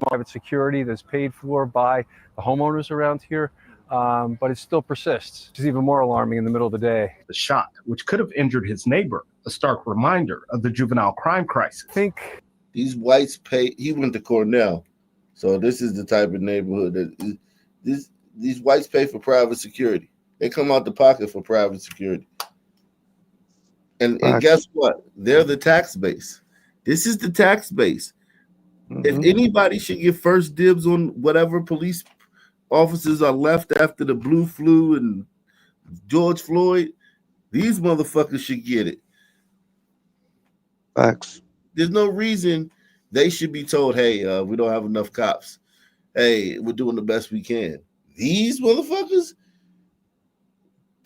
private security that's paid for by the homeowners around here, but it still persists. It's even more alarming in the middle of the day. The shot, which could have injured his neighbor, a stark reminder of the juvenile crime crisis. I think these whites pay. He went to Cornell, so this is the type of neighborhood that these whites pay for private security. They come out the pocket for private security, and guess what? They're the tax base. This is the tax base. Mm-hmm. If anybody should get first dibs on whatever police officers are left after the blue flu and George Floyd, these motherfuckers should get it. Facts. There's no reason they should be told, hey, we don't have enough cops. Hey, we're doing the best we can. These motherfuckers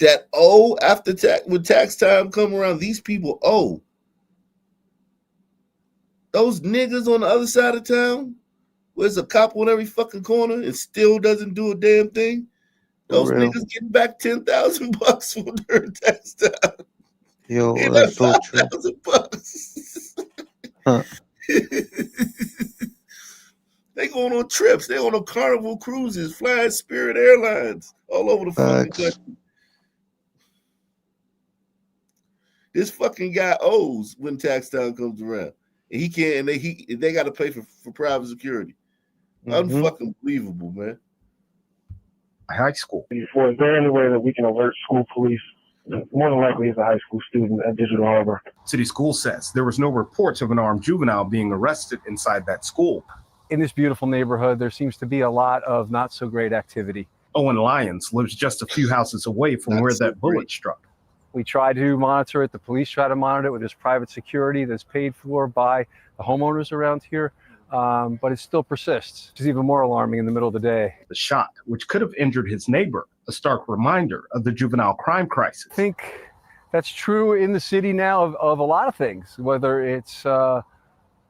that owe after when tax time come around, these people owe. Those niggas on the other side of town, where there's a cop on every fucking corner and still doesn't do a damn thing. Those niggas getting back $10,000 for their tax time. Yo, They that's so left true. $5,000. Huh. They going on trips. They on Carnival cruises, flying Spirit Airlines all over the fucking country. This fucking guy owes when tax time comes around, and he can't. And they got to pay for private security. Unfucking believable, man. High school. Before, is there any way that we can alert school police? More than likely, he's a high school student at Digital Harbor. City School says there was no reports of an armed juvenile being arrested inside that school. In this beautiful neighborhood, there seems to be a lot of not so great activity. Owen Lyons lives just a few houses away from where that bullet struck. We try to monitor it. The police try to monitor it with this private security that's paid for by the homeowners around here. But it still persists, which is even more alarming in the middle of the day. The shot, which could have injured his neighbor, a stark reminder of the juvenile crime crisis. I think that's true in the city now of a lot of things, whether it's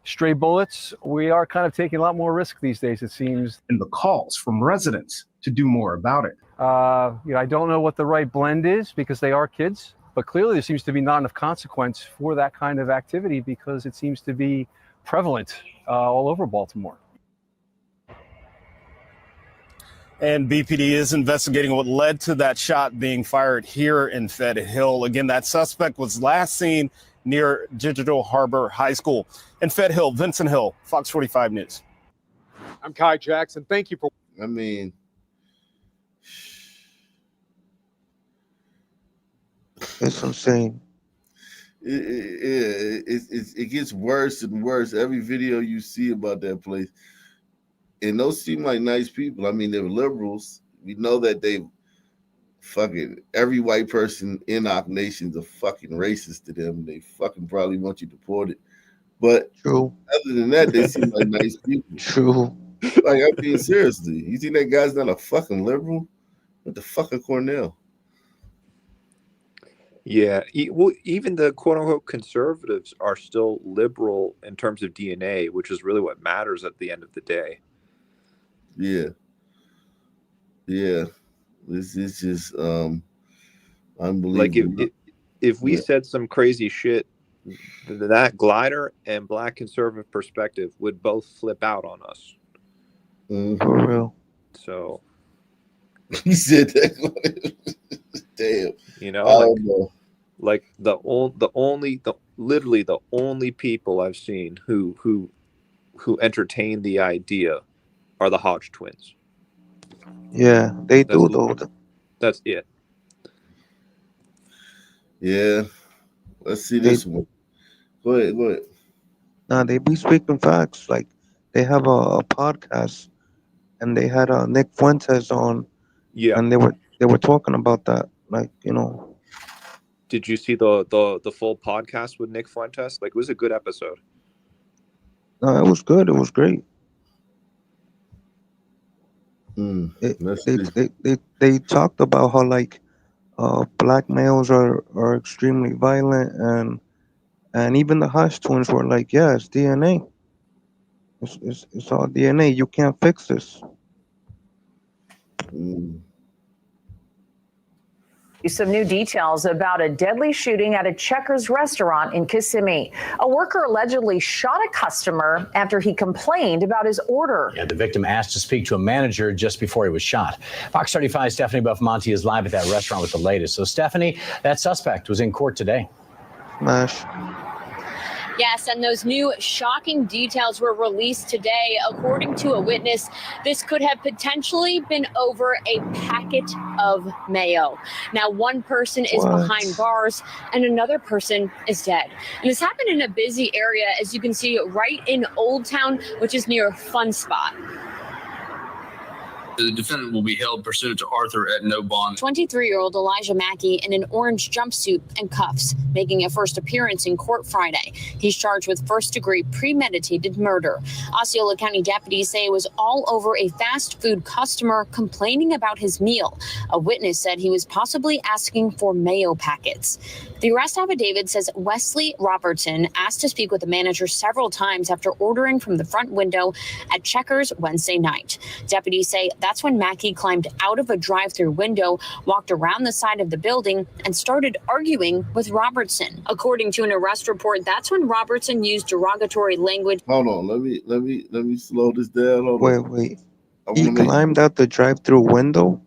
stray bullets. We are kind of taking a lot more risk these days, it seems. And the calls from residents to do more about it. I don't know what the right blend is because they are kids, but clearly there seems to be not enough consequence for that kind of activity because it seems to be prevalent all over Baltimore. And BPD is investigating what led to that shot being fired here in Fed Hill. Again, that suspect was last seen near Digital Harbor High School. In Fed Hill, Vincent Hill, Fox 45 News. I'm Kai Jackson. Thank you for... I mean, it's insane. It gets worse and worse. Every video you see about that place. And those seem like nice people. I mean, they're liberals. We know that they fucking every white person in our nation's a fucking racist to them. They fucking probably want you deported. But true. Other than that, they seem like nice people. True. Like, I mean, seriously. You think that guy's not a fucking liberal? What the fucking Cornell? Yeah, well, even the quote-unquote conservatives are still liberal in terms of DNA, which is really what matters at the end of the day. Yeah. This is just unbelievable. Like if we said some crazy shit, that glider and Black conservative perspective would both flip out on us. For real. So he said that. Damn. You know, like literally the only people I've seen who entertain the idea are the Hodge twins. Yeah, they do though. That's it. Yeah. Let's see this one. Go ahead. Nah, they be speaking facts. Like they have a podcast, and they had Nick Fuentes on. Yeah, and they were talking about that. Like, you know. Did you see the full podcast with Nick Fuentes? Like, it was a good episode. No, it was good. It was great. They talked about how like black males are extremely violent, and even the Hodge twins were like, yeah, it's DNA. It's all DNA. You can't fix this. Some new details about a deadly shooting at a Checkers restaurant in Kissimmee. A worker allegedly shot a customer after he complained about his order. Yeah, the victim asked to speak to a manager just before he was shot. Fox 35's Stephanie Buffmonte is live at that restaurant with the latest. So, Stephanie, that suspect was in court today. Smash. Yes, and those new shocking details were released today. According to a witness, this could have potentially been over a packet of mayo. Now, one person is behind bars and another person is dead. And this happened in a busy area, as you can see, right in Old Town, which is near Fun Spot. The defendant will be held pursuant to Arthur at no bond. 23-year-old Elijah Mackey in an orange jumpsuit and cuffs, making a first appearance in court Friday. He's charged with first-degree premeditated murder. Osceola County deputies say it was all over a fast food customer complaining about his meal. A witness said he was possibly asking for mayo packets. The arrest affidavit says Wesley Robertson asked to speak with the manager several times after ordering from the front window at Checkers Wednesday night. Deputies say that's when Mackey climbed out of a drive-through window, walked around the side of the building, and started arguing with Robertson. According to an arrest report, that's when Robertson used derogatory language. Hold on, let me slow this down. Hold on. Wait. He climbed out the drive-through window?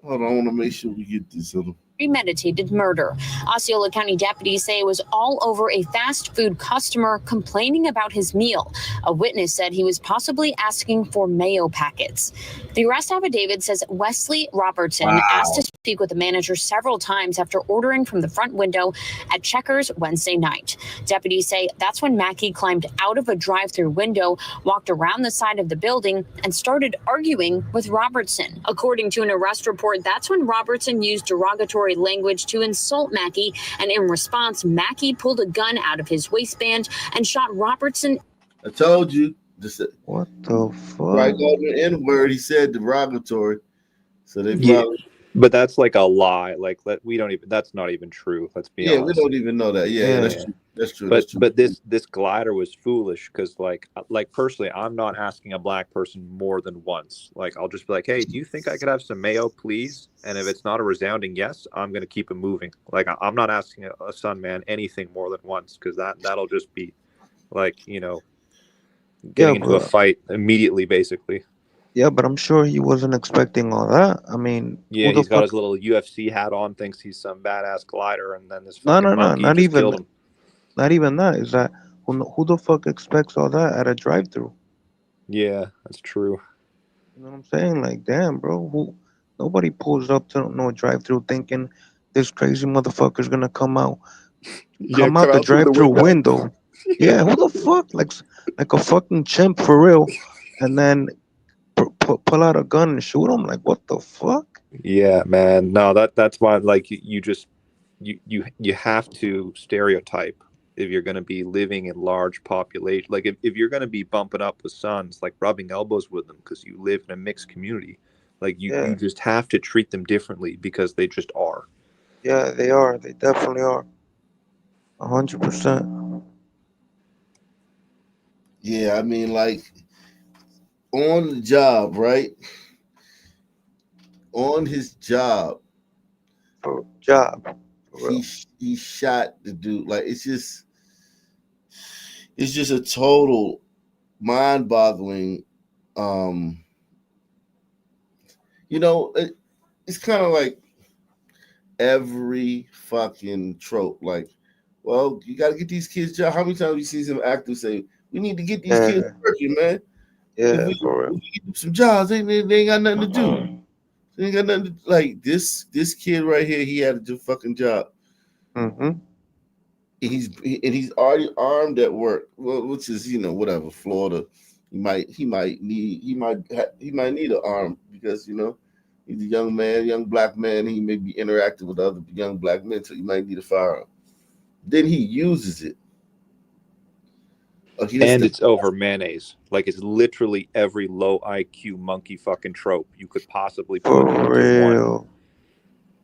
Hold on, I want to make sure we get this. Premeditated murder. Osceola County deputies say it was all over a fast food customer complaining about his meal. A witness said he was possibly asking for mayo packets. The arrest affidavit says Wesley Robertson asked to speak with the manager several times after ordering from the front window at Checkers Wednesday night. Deputies say that's when Mackey climbed out of a drive-through window, walked around the side of the building, and started arguing with Robertson. According to an arrest report, that's when Robertson used derogatory language to insult Mackey, and in response, Mackey pulled a gun out of his waistband and shot Robertson. I told you. What the fuck? Right on the N-word, he said derogatory. So they probably. Yeah, but that's like a lie. Like we don't even. That's not even true. Let's be honest. Yeah, we don't even know that. Yeah, that's true. That's true. But That's true. but this glider was foolish because like personally, I'm not asking a black person more than once. Like I'll just be like, hey, do you think I could have some mayo, please? And if it's not a resounding yes, I'm gonna keep it moving. Like I'm not asking a son man anything more than once because that'll just be like getting into a fight immediately, basically. Yeah, but I'm sure he wasn't expecting all that. I mean, Yeah, he's got his little UFC hat on, thinks he's some badass glider, and then this fucking No, monkey not just even killed him. Not even that. Is that who the fuck expects all that at a drive-through? Yeah, that's true. You know what I'm saying? Like, damn, bro. Nobody pulls up to no drive-through thinking this crazy motherfucker's gonna come out the through the drive-through window. window. Yeah, who the fuck? Like a fucking chimp for real, and then pull out a gun and shoot him? Like, what the fuck? Yeah, man. No, that's why like you have to stereotype if you're going to be living in large population. Like if you're going to be bumping up with sons, like rubbing elbows with them because you live in a mixed community, like you just have to treat them differently because they just are. Yeah, they are. They definitely are. 100%. Yeah, I mean, like on the job, right? On his job, he shot the dude. Like it's just a total mind-boggling. It's kind of like every fucking trope. Like, well, you got to get these kids jobs. How many times you see some actors say, "We need to get these kids working, man"? Yeah, for real. We get them some jobs. They ain't got nothing to do. They ain't got nothing to, like this kid right here. He had a fucking job. Mm-hmm. He's already armed at work. Well, which is whatever. Florida, he might need an arm because he's a young man, young black man. He may be interacting with other young black men, so he might need a firearm. Then he uses it. And it's over mayonnaise. Like it's literally every low IQ monkey fucking trope you could possibly put into one.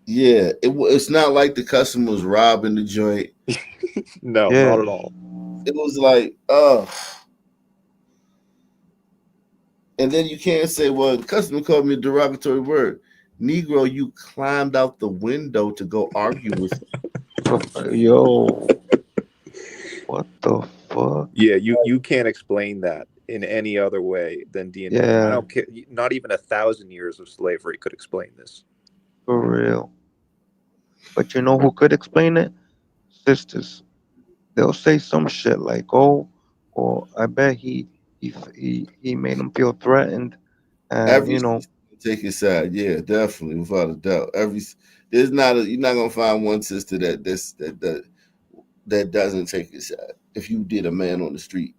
Yeah, it's not like the customer was robbing the joint. No, not at all. It was like, and then you can't say, well, the customer called me a derogatory word. Negro, you climbed out the window to go argue with me. Yo, what the fuck? Yeah, you can't explain that in any other way than DNA. Yeah. I don't care. Not even 1,000 years of slavery could explain this. For real. But you know who could explain it? Sisters. They'll say some shit like, "Oh, or I bet he made him feel threatened," and take his side. Yeah, definitely, without a doubt. You're not gonna find one sister that doesn't take his side. If you did a man on the street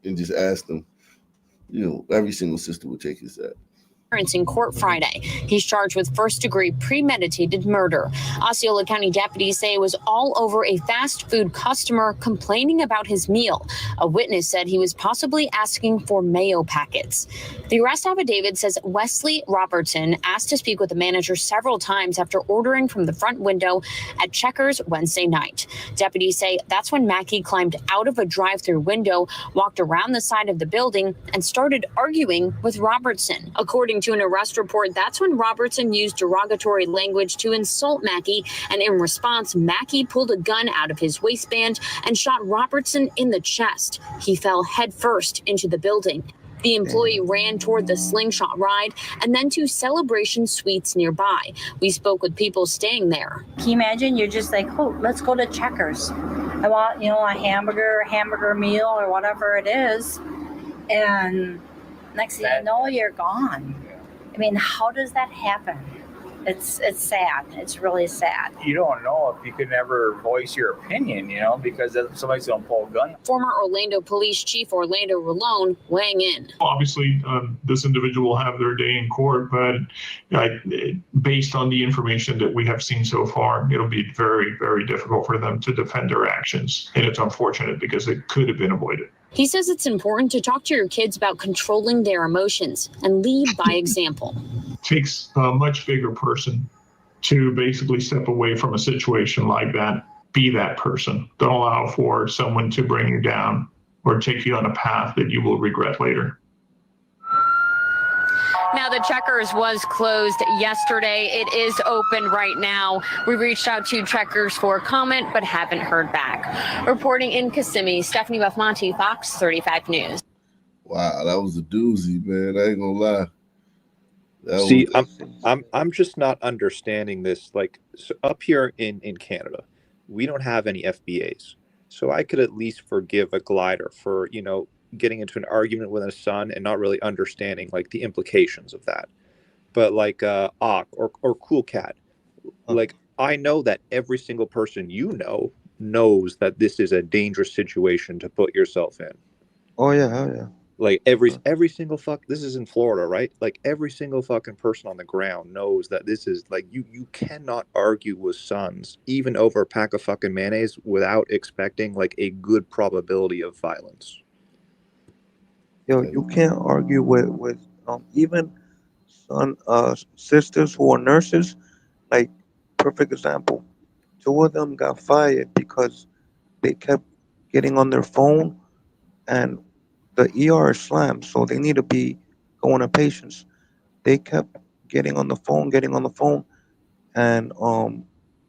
and just asked him, every single sister would take his side. in court Friday. He's charged with first-degree premeditated murder. Osceola County deputies say it was all over a fast food customer complaining about his meal. A witness said he was possibly asking for mayo packets. The arrest affidavit says Wesley Robertson asked to speak with the manager several times after ordering from the front window at Checkers Wednesday night. Deputies say that's when Mackey climbed out of a drive-through window, walked around the side of the building, and started arguing with Robertson. According to an arrest report, that's when Robertson used derogatory language to insult Mackey, and in response, Mackey pulled a gun out of his waistband and shot Robertson in the chest. He fell headfirst into the building. The employee ran toward the slingshot ride and then to Celebration Suites nearby. We spoke with people staying there. Can you imagine? You're just like, oh, let's go to Checkers. I want, a hamburger meal or whatever it is. And next thing you know, you're gone. I mean, how does that happen? It's sad. It's really sad. You don't know if you can ever voice your opinion, because somebody's going to pull a gun. Former Orlando Police Chief Orlando Rolone weighing in. Obviously, this individual will have their day in court, but based on the information that we have seen so far, it'll be very, very difficult for them to defend their actions. And it's unfortunate because it could have been avoided. He says it's important to talk to your kids about controlling their emotions and lead by example. It takes a much bigger person to basically step away from a situation like that. Be that person. Don't allow for someone to bring you down or take you on a path that you will regret later. Now, the Checkers was closed yesterday. It is open right now. We reached out to Checkers for comment, but haven't heard back. Reporting in Kissimmee, Stephanie Buffmonte, Fox 35 News. Wow, that was a doozy, man. I ain't gonna lie. See, I'm just not understanding this. Like, so up here in Canada, we don't have any FBAs. So I could at least forgive a glider for, getting into an argument with a son and not really understanding like the implications of that. But like Ock or Cool Cat, like I know that every single person knows that this is a dangerous situation to put yourself in. Oh yeah. Like every single this is in Florida, right? Like every single fucking person on the ground knows that this is like you cannot argue with sons even over a pack of fucking mayonnaise without expecting like a good probability of violence. Yo, you can't argue with even sisters who are nurses. Like, perfect example, 2 of them got fired because they kept getting on their phone, and the ER is slammed, so they need to be going to patients. They kept getting on the phone, and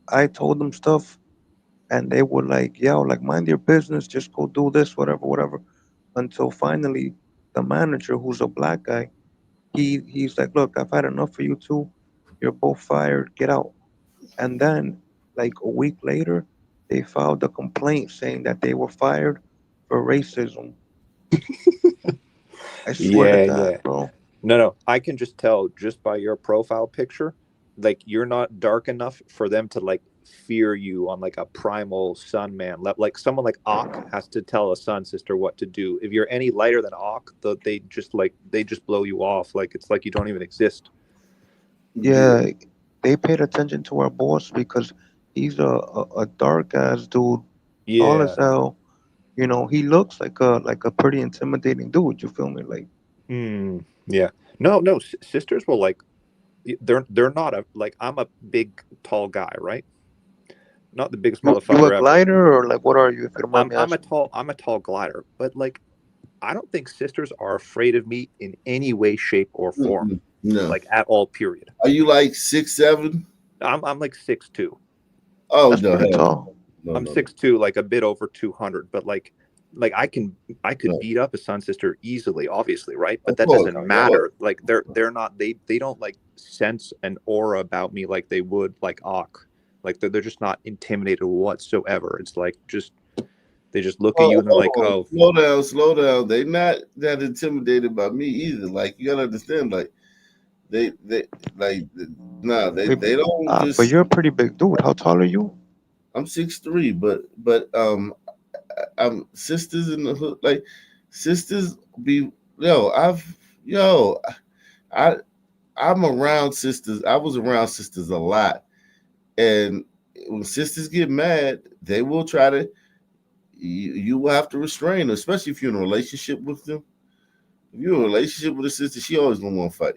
I told them stuff, and they were like, "Yo, like mind your business, just go do this, whatever." Until finally, the manager, who's a black guy, he's like, "Look, I've had enough for you two. You're both fired. Get out." And then, like a week later, they filed a complaint saying that they were fired for racism. I swear to God, bro. No, I can just tell just by your profile picture, like you're not dark enough for them to like fear you on like a primal sun man. Like someone like Ock has to tell a sun sister what to do. If you're any lighter than Ock, they just blow you off. Like it's like you don't even exist. Yeah, they paid attention to our boss because he's a dark ass dude, tall as hell. He looks like a pretty intimidating dude. You feel me? Like, yeah. No, sisters will like. They're not like I'm a big tall guy, right? Not the biggest motherfucker. You a glider or like what are you? If you don't mind me asking? I'm a tall glider, but like I don't think sisters are afraid of me in any way, shape, or form. No, like at all. Period. Are you like 6'7"? I'm like 6'2". Oh, that's pretty tall. I'm 6'2", like a bit over 200, but like I could beat up a sun sister easily, obviously, right? But that doesn't matter. Like they're not they don't like sense an aura about me like they would like Ock. Like they're just not intimidated whatsoever. It's like they just look at you and they're like, oh, slow down. They're not that intimidated by me either. Like you gotta understand, like they don't just. But you're a pretty big dude. How tall are you? I'm 6'3", but I'm sisters in the hood. Like sisters be I I'm around sisters. I was around sisters a lot, and when sisters get mad, they will try to. You will have to restrain them, especially if you're in a relationship with them. If you're in a relationship with a sister, she always gonna want to fight.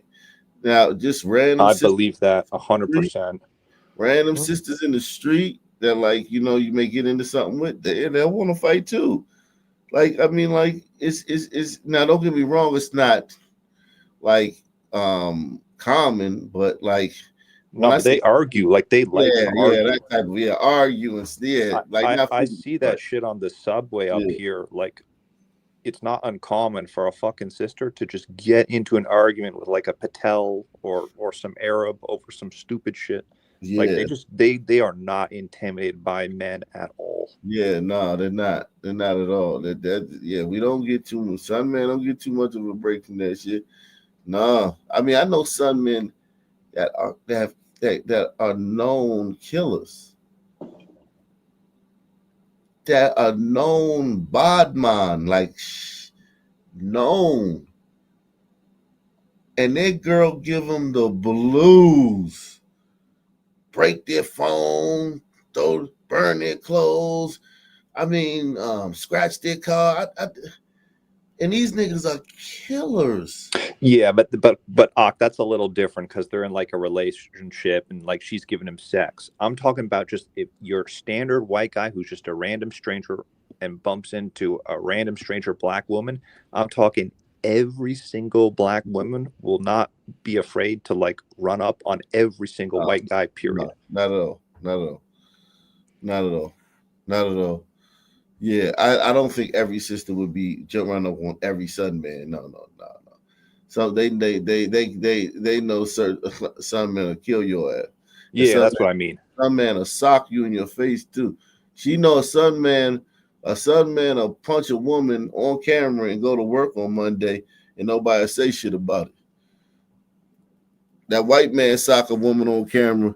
Now, just random I sisters, believe that 100%. random sisters in the street that like you may get into something with, they'll want to fight too. Like I mean, like it's now. Don't get me wrong, it's not like common, but like No, but they argue like they like to argue. that type of arguing, like not I physically, see but that shit on the subway up here. Like, it's not uncommon for a fucking sister to just get into an argument with like a Patel or some Arab over some stupid shit. Like they are not intimidated by men at all. Yeah, no, they're not. They're not at all. We don't get too much. Some men don't get too much of a break from that shit. No, I mean I know some men that are known killers, that are known badman, like known, and that girl give them the blues, break their phone, burn their clothes. I mean, scratch their car. And these niggas are killers. Yeah, but that's a little different because they're in like a relationship and like she's giving him sex. I'm talking about just if your standard white guy who's just a random stranger and bumps into a random stranger black woman. I'm talking every single black woman will not be afraid to like run up on every single white guy. Period. No, not at all. Not at all. Not at all. Not at all. Yeah, I don't think every sister would be run up on every son man. No. So they know some men will kill your ass. Yeah, that's what I mean. Some man will sock you in your face too. She know a son man will punch a woman on camera and go to work on Monday and nobody will say shit about it. That white man sock a woman on camera.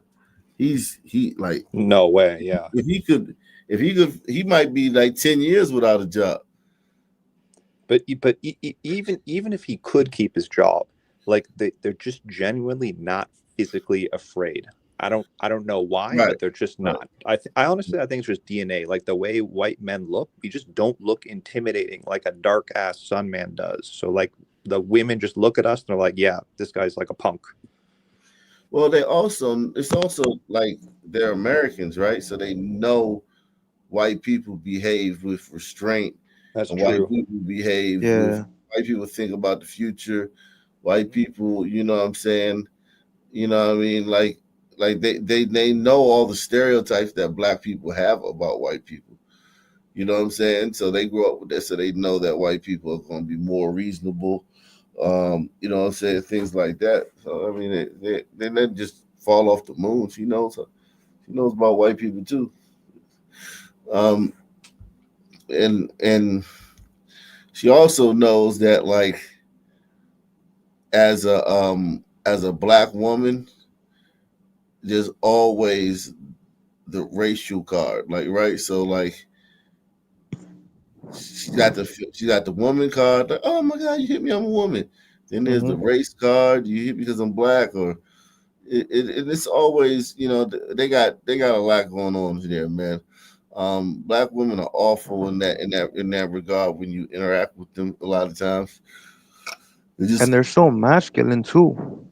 He like no way. Yeah. If he could, he might be like 10 years without a job. But even if he could keep his job, like they're just genuinely not physically afraid. I don't know why, but they're just not. I honestly think it's just DNA. Like the way white men look, we just don't look intimidating like a dark ass sun man does. So like the women just look at us and they're like, yeah, this guy's like a punk. Well, it's also like they're Americans, right? So they know white people behave with restraint. That's true. White people behave with, white people think about the future. White people, you know what I'm saying? You know what I mean? Like they know all the stereotypes that black people have about white people. You know what I'm saying? So they grew up with that, so they know that white people are going to be more reasonable. You know what I'm saying? Things like that. So I mean, they didn't just fall off the moon. She knows about white people too. And she also knows that like as a black woman, there's always the racial card, like right. So like she got the woman card. Like, oh my God, you hit me, I'm a woman. Then there's the race card. You hit me because I'm black, or it's always, you know, they got a lot going on there, man. Black women are awful in that regard when you interact with them a lot of times. And they're so masculine too.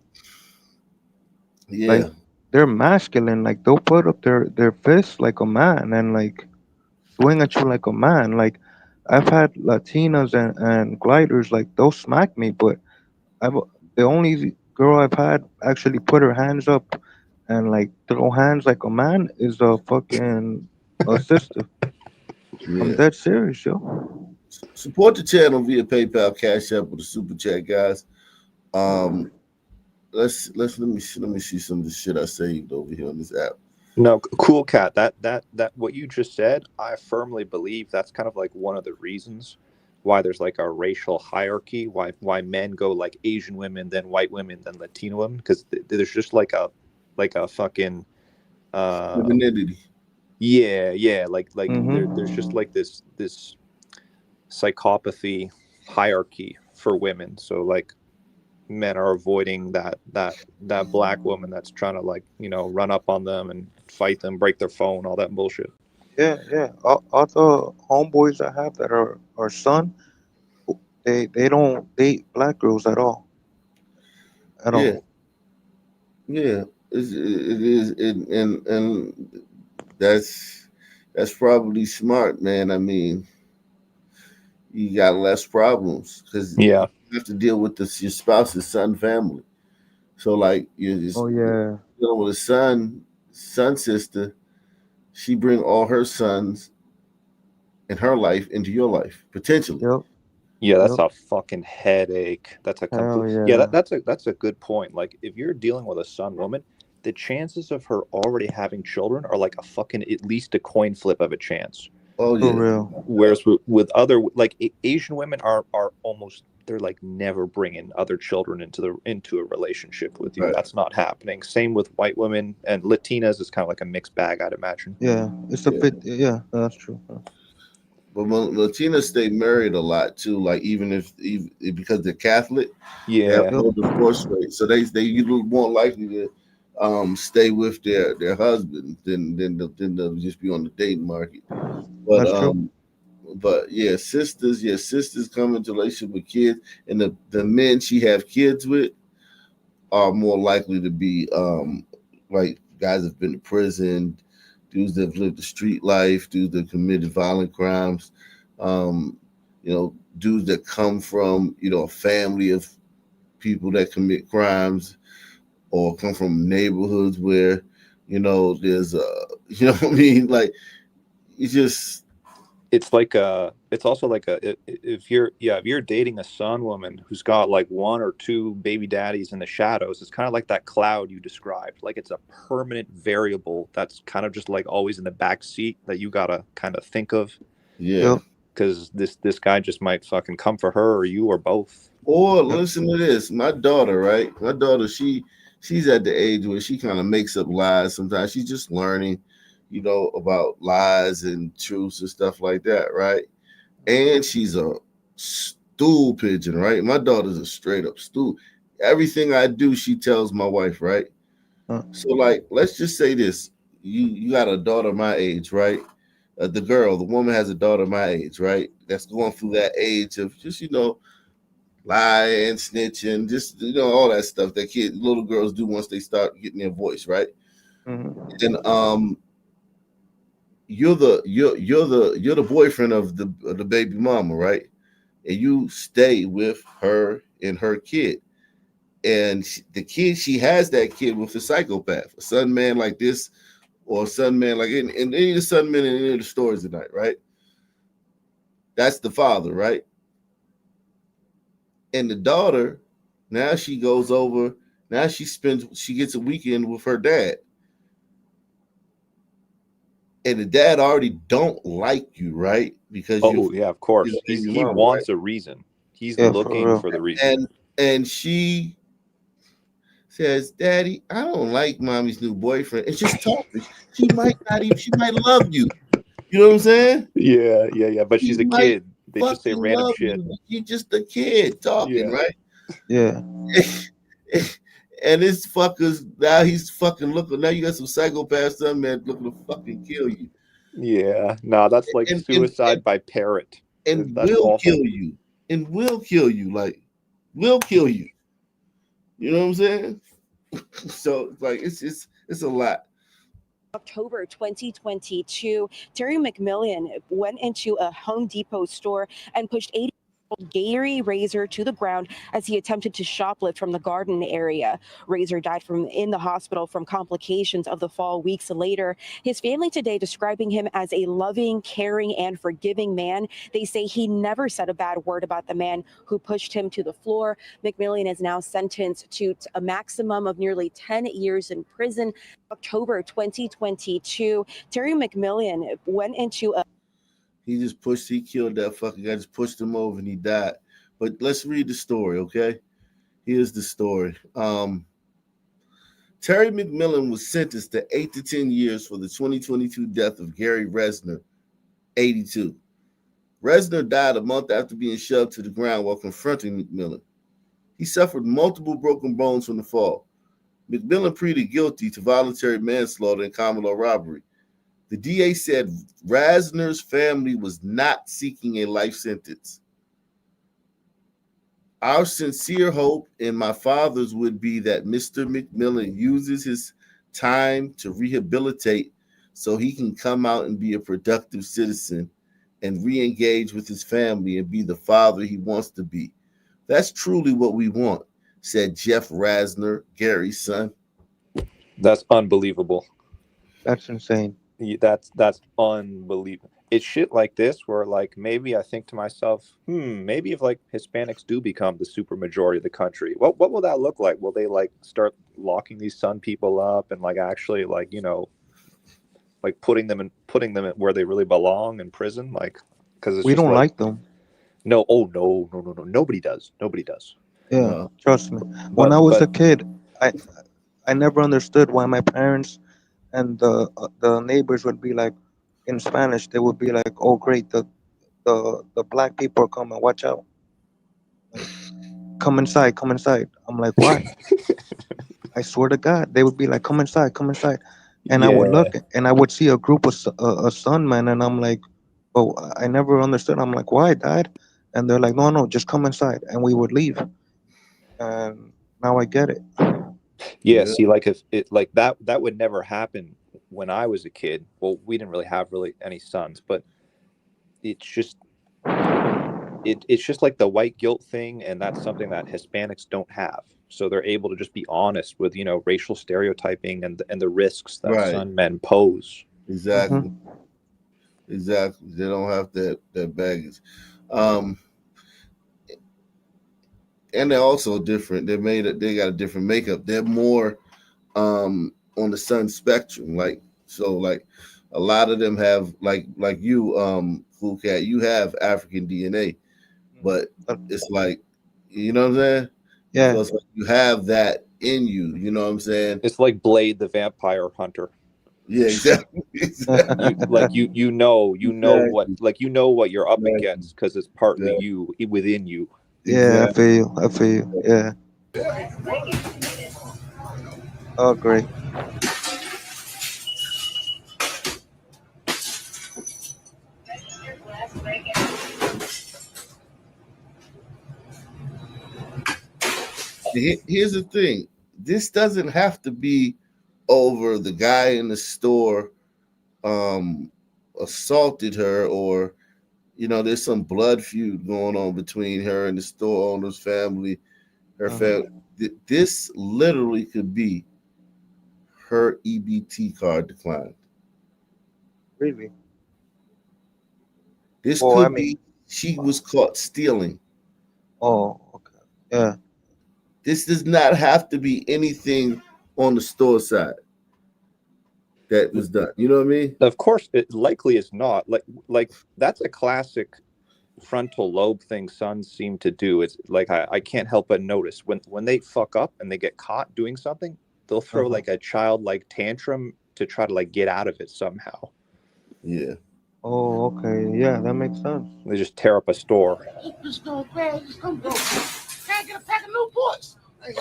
Yeah. Like they're masculine. Like they'll put up their fists like a man and like swing at you like a man. Like I've had Latinas and gliders, like they'll smack me, but the only girl I've had actually put her hands up and like throw hands like a man is a fucking sister. I'm dead serious, yo. Support the channel via PayPal, Cash App, or the Super Chat, guys. Let me see some of the shit I saved over here on this app. No, cool cat. That what you just said, I firmly believe that's kind of like one of the reasons why there's like a racial hierarchy, why men go like Asian women, then white women, then Latino women, because there's just like a fucking femininity. Yeah, like there's just like this psychopathy hierarchy for women. So like men are avoiding that black woman that's trying to, like, run up on them and fight them, break their phone, all that bullshit. Yeah. All the homeboys I have that are son, they don't date black girls at all. At Yeah, all. yeah. It is, and that's probably smart, man. I mean, you got less problems because Yeah. you have to deal with your spouse's son family. So like you're just Oh yeah. dealing with a son sister. She bring all her sons and her life into your life potentially. Yep. Yeah, that's Yep. a fucking headache. That's a complete. Hell Yeah, yeah. that's a good point. Like, if you're dealing with a son woman, the chances of her already having children are like a fucking at least a coin flip of a chance. Oh For yeah. real. Whereas with other, like, Asian women are almost, they're like never bringing other children into a relationship with you. Right. That's not happening. Same with white women, and Latinas is kind of like a mixed bag, I'd imagine. Yeah. It's a bit. Yeah, that's true. But Latinas stay married a lot too. Like even because they're Catholic, they have Yeah. no divorce rate, so they usually more likely to stay with their husband than they'll just be on the dating market. But That's true. but sisters come into relationship with kids, and the men she have kids with are more likely to be like guys that have been to prison, dudes that have lived the street life, dudes that committed violent crimes, um, dudes that come from a family of people that commit crimes, or come from neighborhoods where there's what I mean, like it's just It's like it's also like if you're dating a son woman who's got like one or two baby daddies in the shadows, it's kind of like that cloud you described. Like, it's a permanent variable that's kind of just like always in the back seat that you gotta kind of think of. yeah. Because this guy just might fucking come for her or you or both. Or listen to this, my daughter, right? My daughter, she's at the age where she kind of makes up lies sometimes. She's just learning, about lies and truths and stuff like that, right? And she's a stool pigeon, right? My daughter's a straight up stool. Everything I do, she tells my wife, right? So like, let's just say this: you got a daughter my age, right? The woman has a daughter my age, right? That's going through that age of just lying, snitching, just all that stuff that little girls do once they start getting their voice, right? Mm-hmm. And you're the boyfriend of the baby mama, right? And you stay with her and her kid, and the kid, she has that kid with a psychopath, a son man like this, or a son man like in any of the son men in any of the stories tonight, right? That's the father, right? And the daughter, now she goes over, now she gets a weekend with her dad. And the dad already don't like you, right? Because yeah, of course. He wants a reason. He's looking for the reason. And she says, "Daddy, I don't like mommy's new boyfriend." It's just talking. She might love you. You know what I'm saying? Yeah. But she's a kid. They just say random shit. You're just a kid talking, right? Yeah. And this fucker's now he's fucking looking. Now you got some psychopath son man looking to fucking kill you. Yeah, no, that's like suicide by parrot. And That's will awful. kill you. And will kill you. Like, will kill you. You know what I'm saying? So like it's a lot. October 2022, Terry McMillan went into a Home Depot store and pushed 80-year-old Gary Razor to the ground as he attempted to shoplift from the garden area. Razor died in the hospital from complications of the fall weeks later. His family today describing him as a loving, caring, and forgiving man. They say he never said a bad word about the man who pushed him to the floor. McMillan is now sentenced to a maximum of nearly 10 years in prison. October 2022, Terry McMillan went into a He killed that fucking guy, just pushed him over and he died. But let's read the story, okay? Here's the story. Terry McMillan was sentenced to 8 to 10 years for the 2022 death of Gary Resner, 82. Resner died a month after being shoved to the ground while confronting McMillan. He suffered multiple broken bones from the fall. McMillan pleaded guilty to voluntary manslaughter and common law robbery. The DA said Rasner's family was not seeking a life sentence. Our sincere hope and my father's would be that Mr. McMillan uses his time to rehabilitate so he can come out and be a productive citizen and re-engage with his family and be the father he wants to be. That's truly what we want, said Jeff Rasner, Gary's son. That's unbelievable. That's insane. That's unbelievable. It's shit like this where like maybe I think to myself, maybe if like Hispanics do become the super majority of the country, what will that look like? Will they like start locking these Sun people up and like actually like, you know, like putting them in where they really belong in prison? Like, because we don't like them. No, no. Nobody does. Yeah, trust me. When I was a kid, I never understood why my parents and the neighbors would be like, in Spanish, they would be like, "Oh, great, the black people are coming. Watch out! Like, come inside, come inside." I'm like, "Why?" I swear to God, they would be like, "Come inside, come inside," and I would look and I would see a group of Sunmen, and I'm like, "Oh, I never understood." I'm like, "Why, Dad?" And they're like, "No, just come inside," and we would leave. And now I get it. Yeah, see, like if it like that would never happen when I was a kid. Well, we didn't really have any sons, but it's just like the white guilt thing, and that's something that Hispanics don't have. So they're able to just be honest with, you know, racial stereotyping and the risks that Sun men pose. Exactly. Exactly. They don't have that baggage. And they're also different. They got a different makeup. They're more on the Sun spectrum. Like a lot of them have like you, Cool Cat, you have African DNA, but it's like, you know what I'm saying? Yeah. So it's like you have that in you, you know what I'm saying? It's like Blade the Vampire Hunter. Yeah, exactly. you know what you're up against because it's partly you within you. Yeah, I feel you. Yeah. Oh, great. Here's the thing. This doesn't have to be over the guy in the store assaulted her, or, you know, there's some blood feud going on between her and the store owner's family, her family. This literally could be her EBT card declined. Really? This could be she was caught stealing. Oh, okay. Yeah. This does not have to be anything on the store side that was done. You know what I mean? Of course, it likely is not. Like that's a classic frontal lobe thing sons seem to do. It's like I can't help but notice when they fuck up and they get caught doing something, they'll throw like a childlike tantrum to try to like get out of it somehow. Yeah. Oh, okay. Yeah, that makes sense. They just tear up a store. Just go, man. Just come go. Can't get a pack of Newports. Hey,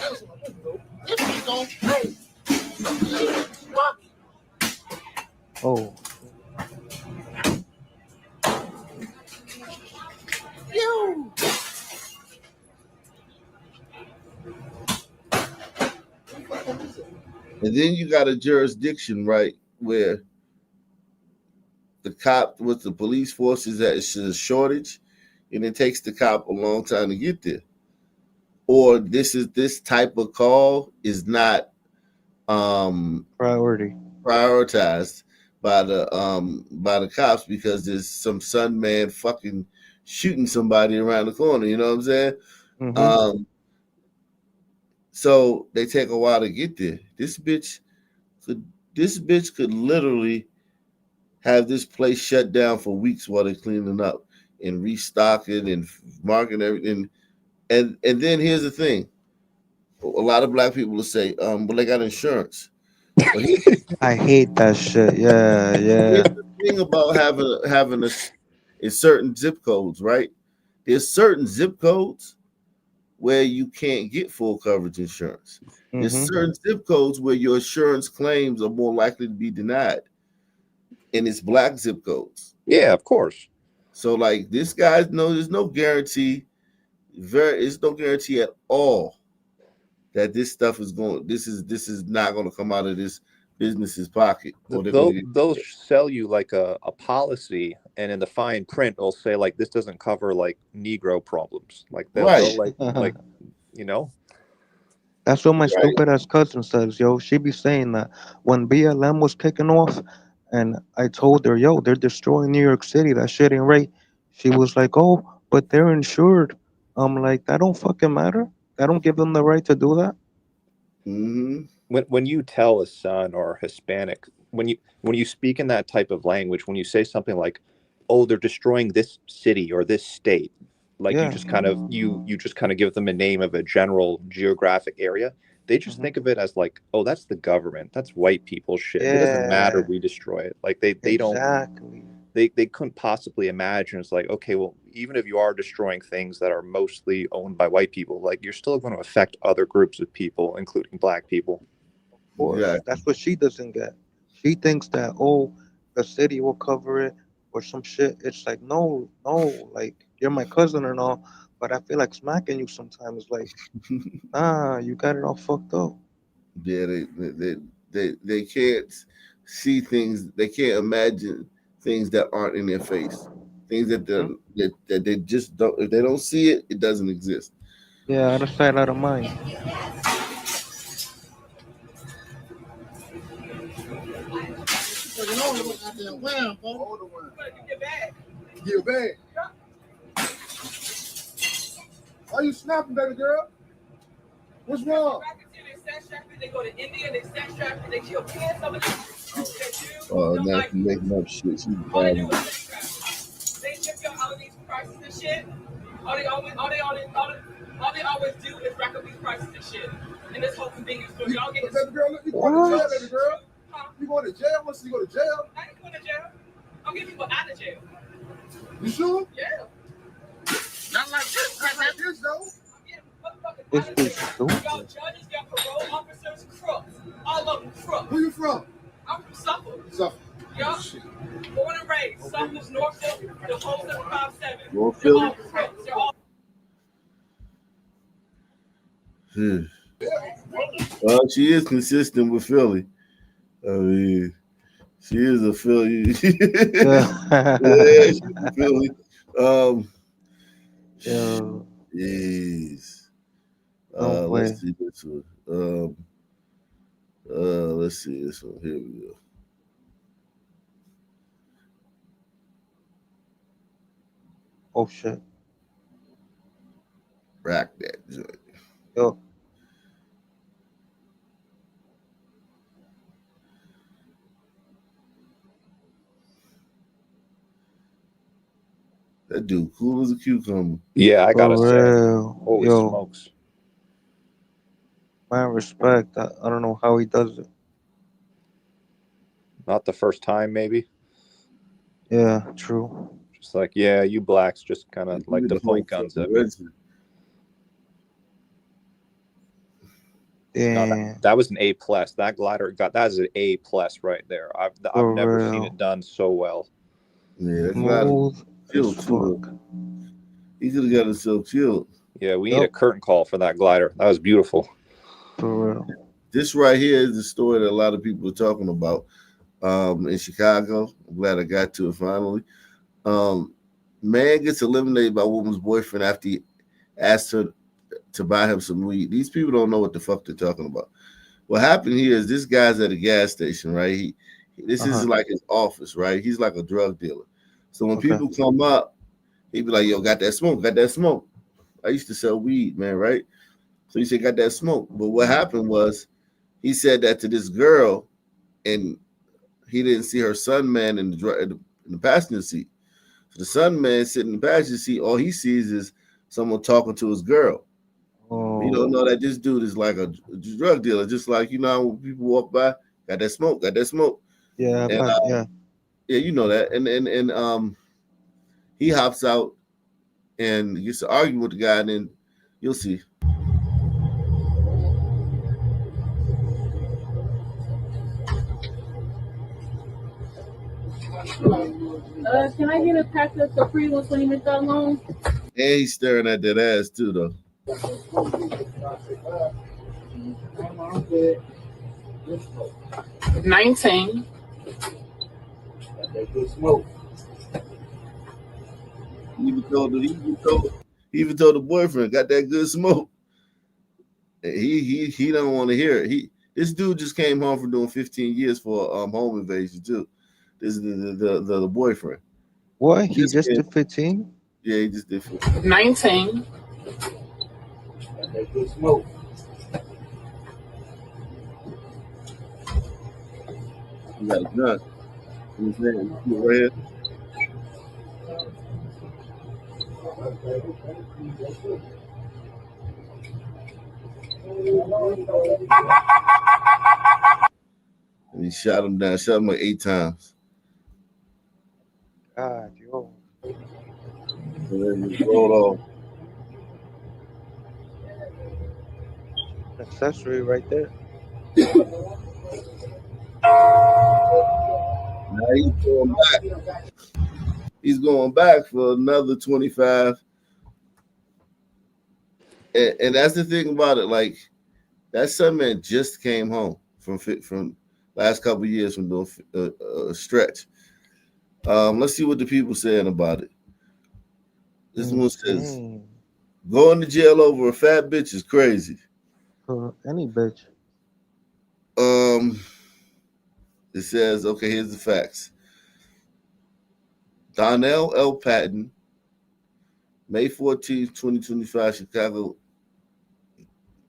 this is going crazy. Fuck. Oh. You. And then you got a jurisdiction, right, where the cop with the police force is at a shortage, and it takes the cop a long time to get there. Or this type of call is not prioritized by the cops because there's some Sun man fucking shooting somebody around the corner. You know what I'm saying? Mm-hmm. So they take a while to get there. This bitch could literally have this place shut down for weeks while they're cleaning up and restocking and marking everything. And then here's the thing. A lot of black people will say, well, they got insurance. But I hate that shit. Yeah. Here's the thing about having in certain zip codes, right? There's certain zip codes where you can't get full coverage insurance. There's Mhm. certain zip codes where your insurance claims are more likely to be denied, and it's black zip codes. Yeah, of course. So like this guy's there's no guarantee. It's no guarantee at all that this stuff is going. This is not going to come out of this business's pocket, or they're going to get. They'll sell you like a policy, and in the fine print, it'll say like this doesn't cover like Negro problems. Like they'll Right. like you know. That's what my Right. stupid ass cousin says, yo. She be saying that when BLM was kicking off, and I told her, yo, they're destroying New York City. That shit ain't right. She was like, oh, but they're insured. I'm like, that don't fucking matter. That don't give them the right to do that. Mm-hmm. When you tell a son or a Hispanic, when you speak in that type of language, when you say something like, oh, they're destroying this city or this state, like Yeah. you just kind of give them a name of a general geographic area. They just think of it as like, oh, that's the government, that's white people shit. It doesn't matter, Yeah. we destroy it. Like they don't Exactly. they couldn't possibly imagine. It's like, okay, well, even if you are destroying things that are mostly owned by white people, like you're still going to affect other groups of people, including black people. Of course. Yeah. That's what she doesn't get. She thinks that, oh, the city will cover it or some shit. It's like, no, like you're my cousin and all, but I feel like smacking you sometimes. Like, nah, you got it all fucked up. Yeah, they can't see things. They can't imagine things that aren't in their face. Things that that they just don't. If they don't see it, it doesn't exist. Yeah, out of sight, out of mind. Taking on the goddamn wham, folks. Get your bag. Why you snapping, baby girl? What's wrong? They go to India, they sex traffic, they kill kids. Some of them Oh, now she's making up shit. She's they bad. ship you all of these prices and shit. All they always do is rack up these prices and shit. And this whole convenience store, y'all get Baby girl, look, you going to jail, baby girl? Huh? You going to jail? Once you go to jail? I ain't going to jail. I'm getting people out of jail. You sure? Yeah. Not like this. Not like this, though. This is stupid. Y'all judges, y'all parole officers, crooks. All of them crooks. Where you from? I'm from Suffolk. Suffolk. Y'all, born and raised, Suffolk, Norfolk, the whole 757. North They're Philly. all crooks. They're all Well, she is consistent with Philly. I mean, she is a Philly. Yeah, she's a Philly. Jeez. Let's see this one. Let's see this one. Here we go. Oh shit. Rack that joint. Yo. That dude cool as a cucumber. Yeah, I gotta say, real. holy Yo. smokes. Man, respect. I don't know how he does it. Not the first time, maybe. Yeah, true. Just like, yeah, you blacks just kind of like to point guns at me. No, that was an A plus. That glider that is an A plus right there. I've never seen it done so well. Yeah, that's not a kill too. He could have got himself killed. Yeah, we need a curtain call for that glider. That was beautiful. For real. This right here is the story that a lot of people are talking about in Chicago. I'm glad I got to it finally. Man gets eliminated by woman's boyfriend after he asked her to buy him some weed. These people don't know what the fuck they're talking about. What happened here is this guy's at a gas station, right? This is like his office, right? He's like a drug dealer. So when people come up, he'd be like, yo, got that smoke, got that smoke. I used to sell weed, man, right? So he said, got that smoke. But what happened was he said that to this girl, and he didn't see her son man in the passenger seat. So the son man sitting in the passenger seat, all he sees is someone talking to his girl. You don't know that this dude is like a drug dealer, just like, you know, when people walk by, got that smoke, got that smoke. Yeah, and, yeah, you know that. And he hops out and gets to argue with the guy, and then, You'll see. Can I get a pack of Capri Ones when you make that long? And he's staring at that ass too, though. I'm good. 19. Smoke. He even told the boyfriend, got that good smoke. He don't want to hear it. This dude just came home from doing 15 years for home invasion too. This is the boyfriend. What? He just did 15? Yeah, he just did 15. 19. Got that good smoke. He got a gun. His name right here. And he shot him down, shot him like 8 times. God, yo. And then he rolled off. Accessory right there. Now he's going back. He's going back for another 25. And that's the thing about it. Like, that son man just came home from last couple of years from doing a stretch. Let's see what the people saying about it. This one says, going to jail over a fat bitch is crazy. Any bitch. It says, okay, here's the facts. Donnell L. Patton, May 14th, 2025, Chicago,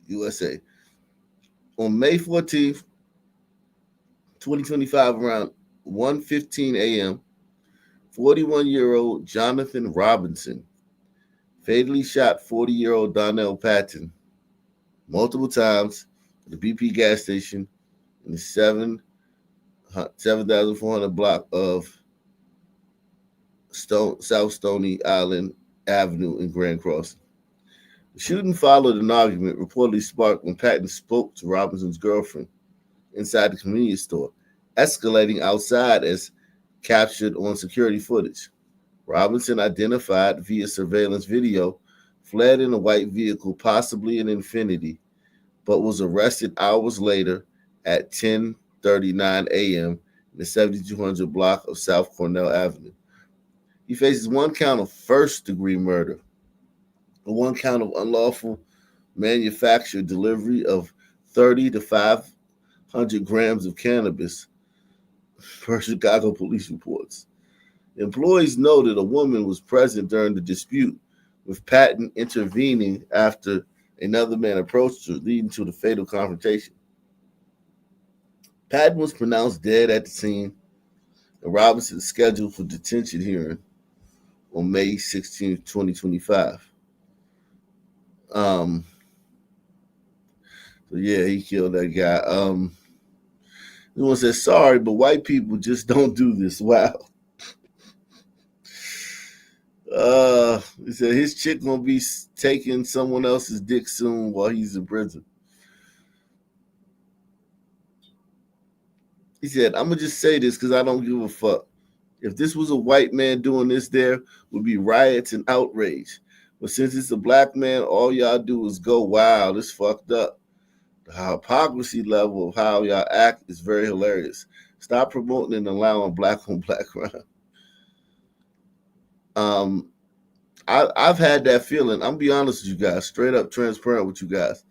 USA. On May 14th, 2025, around 1:15 a.m., 41-year-old Jonathan Robinson fatally shot 40-year-old Donnell Patton multiple times at the BP gas station in the 7,400 block of South Stony Island Avenue in Grand Crossing. The shooting followed an argument reportedly sparked when Patton spoke to Robinson's girlfriend inside the convenience store, escalating outside as captured on security footage. Robinson, identified via surveillance video, fled in a white vehicle, possibly an Infiniti, but was arrested hours later at 10:39 a.m. in the 7200 block of South Cornell Avenue. He faces one count of first-degree murder, and one count of unlawful manufacture, delivery of 30 to 500 grams of cannabis, per Chicago police reports. Employees noted a woman was present during the dispute, with Patton intervening after another man approached her, leading to the fatal confrontation. Patton was pronounced dead at the scene, and Robinson is scheduled for detention hearing on May 16, 2025. So yeah, he killed that guy. One says, sorry, but white people just don't do this. Wow. He said his chick gonna be taking someone else's dick soon while he's in prison. He said, I'm gonna just say this because I don't give a fuck. If this was a white man doing this, there would be riots and outrage. But since it's a black man, all y'all do is go, wow, this fucked up. The hypocrisy level of how y'all act is very hilarious. Stop promoting and allowing black on black crime. I've had that feeling. I'm be honest with you guys, straight up transparent with you guys.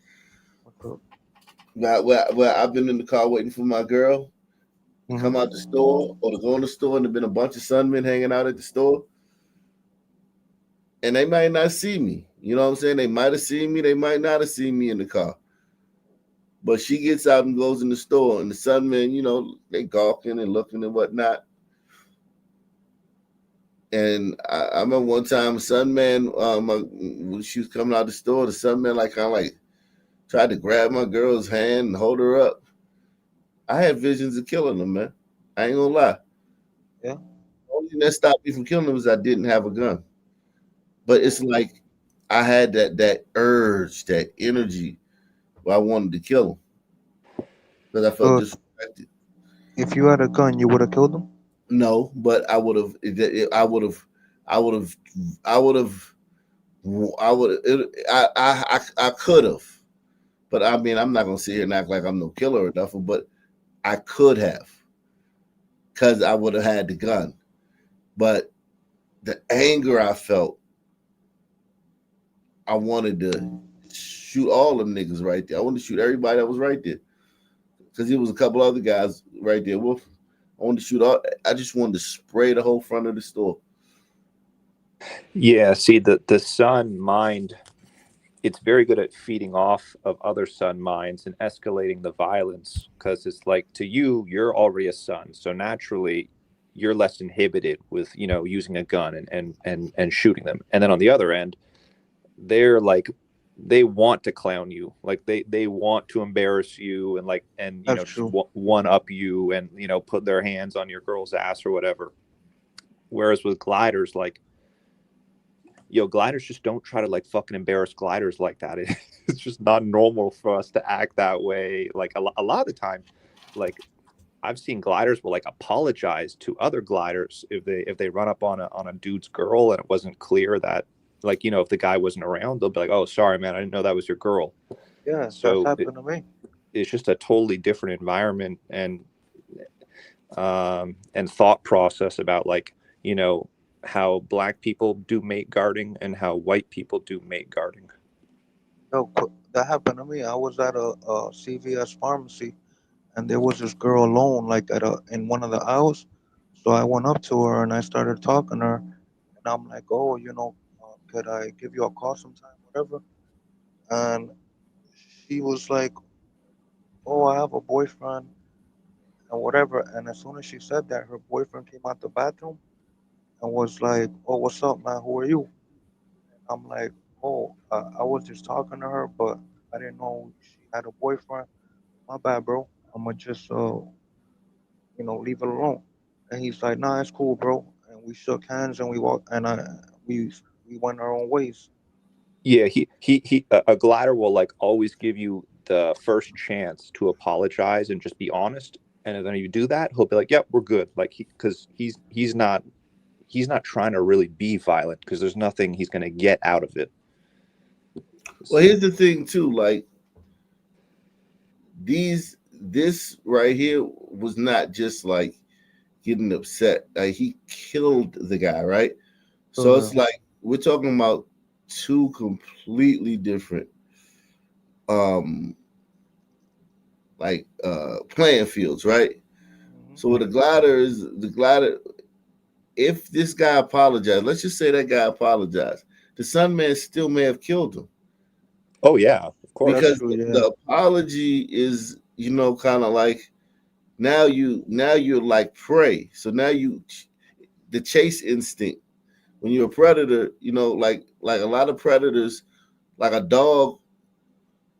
Where I've been in the car waiting for my girl to come out the store or to go in the store, and there've been a bunch of sunmen hanging out at the store. And they might not see me. You know what I'm saying? They might have seen me, they might not have seen me in the car. But she gets out and goes in the store, and the sunmen, you know, they gawking and looking and whatnot. And I remember one time, Sunman, when she was coming out the store, the Sunman kind of tried to grab my girl's hand and hold her up. I had visions of killing them, man. I ain't gonna lie. Yeah. The only thing that stopped me from killing them is I didn't have a gun. But it's like I had that urge, that energy where I wanted to kill him because I felt disrespected. If you had a gun, you would have killed him? No, but I would have. I would have. I would have. I would have. I would. I could have. But I mean, I'm not gonna sit here and act like I'm no killer or nothing. But I could have, because I would have had the gun. But the anger I felt, I wanted to shoot all them niggas right there. I wanted to shoot everybody that was right there, because there was a couple other guys right there with. I wanted to shoot all. I just wanted to spray the whole front of the store. Yeah, see, the sun mind, it's very good at feeding off of other sun minds and escalating the violence, because it's like, to you, you're already a sun, so naturally you're less inhibited with, you know, using a gun and shooting them. And then on the other end, they're like, they want to clown you, like they want to embarrass you and like, and you know, just one up you and, you know, put their hands on your girl's ass or whatever. Whereas with gliders, like, yo, gliders just don't try to like fucking embarrass gliders like that. It's just not normal for us to act that way. Like a lot of the time, like I've seen gliders will like apologize to other gliders if they run up on a dude's girl and it wasn't clear that, like, you know, if the guy wasn't around, they'll be like, oh, sorry, man, I didn't know that was your girl. Yeah, so that's happened to me. It's just a totally different environment and thought process about, like, you know, how black people do mate guarding and how white people do mate guarding. No, that happened to me. I was at a CVS pharmacy, and there was this girl alone, like in one of the aisles. So I went up to her and I started talking to her, and I'm like, "Oh, you know, could I give you a call sometime, whatever?" And she was like, "Oh, I have a boyfriend and whatever." And as soon as she said that, her boyfriend came out the bathroom and was like, "Oh, what's up, man? Who are you?" I'm like, "Oh, I was just talking to her, but I didn't know she had a boyfriend. My bad, bro. I'ma just leave it alone." And he's like, "Nah, it's cool, bro." And we shook hands and we walked, and we went our own ways. Yeah, he a glider will like always give you the first chance to apologize and just be honest. And then you do that, he'll be like, "Yep, we're good." Like because he's not trying to really be violent, because there's nothing he's going to get out of it. Well, here's the thing too, like this right here was not just like getting upset. Like he killed the guy, right? So it's like we're talking about two completely different playing fields, right? So with the glider, if this guy apologized, let's just say that guy apologized, the Sun Man still may have killed him. Oh yeah, of course. Because the apology is, you know, kind of like now you're like prey. So now the chase instinct. When you're a predator, you know, like a lot of predators, like a dog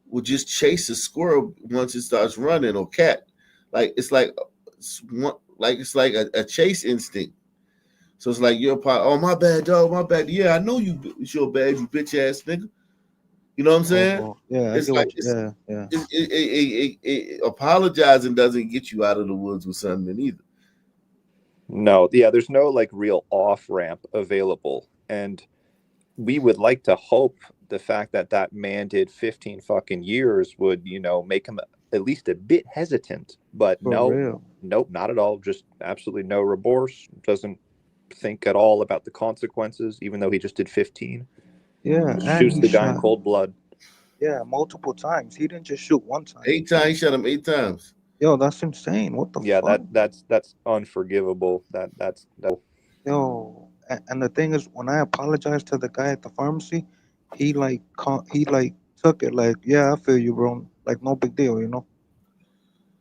will just chase a squirrel once it starts running, or cat. Like it's like a chase instinct. So it's like you're part. Oh, my bad, dog. My bad. Yeah, I know it's your bad, you bitch ass nigga. You know what I'm saying? Yeah, It's like apologizing doesn't get you out of the woods with something either. No, yeah, there's no like real off ramp available, and we would like to hope the fact that man did 15 fucking years would, you know, make him at least a bit hesitant. But nope, not at all. Just absolutely no remorse. Doesn't think at all about the consequences, even though he just did 15. Yeah, Shoots the guy in cold blood. Yeah, multiple times. He didn't just shoot one time. 8 times. He shot him 8 times. Yo, that's insane. What the fuck? Yeah, that's unforgivable. That's. Yo, and the thing is, when I apologized to the guy at the pharmacy, he took it like, "Yeah, I feel you, bro. Like no big deal, you know."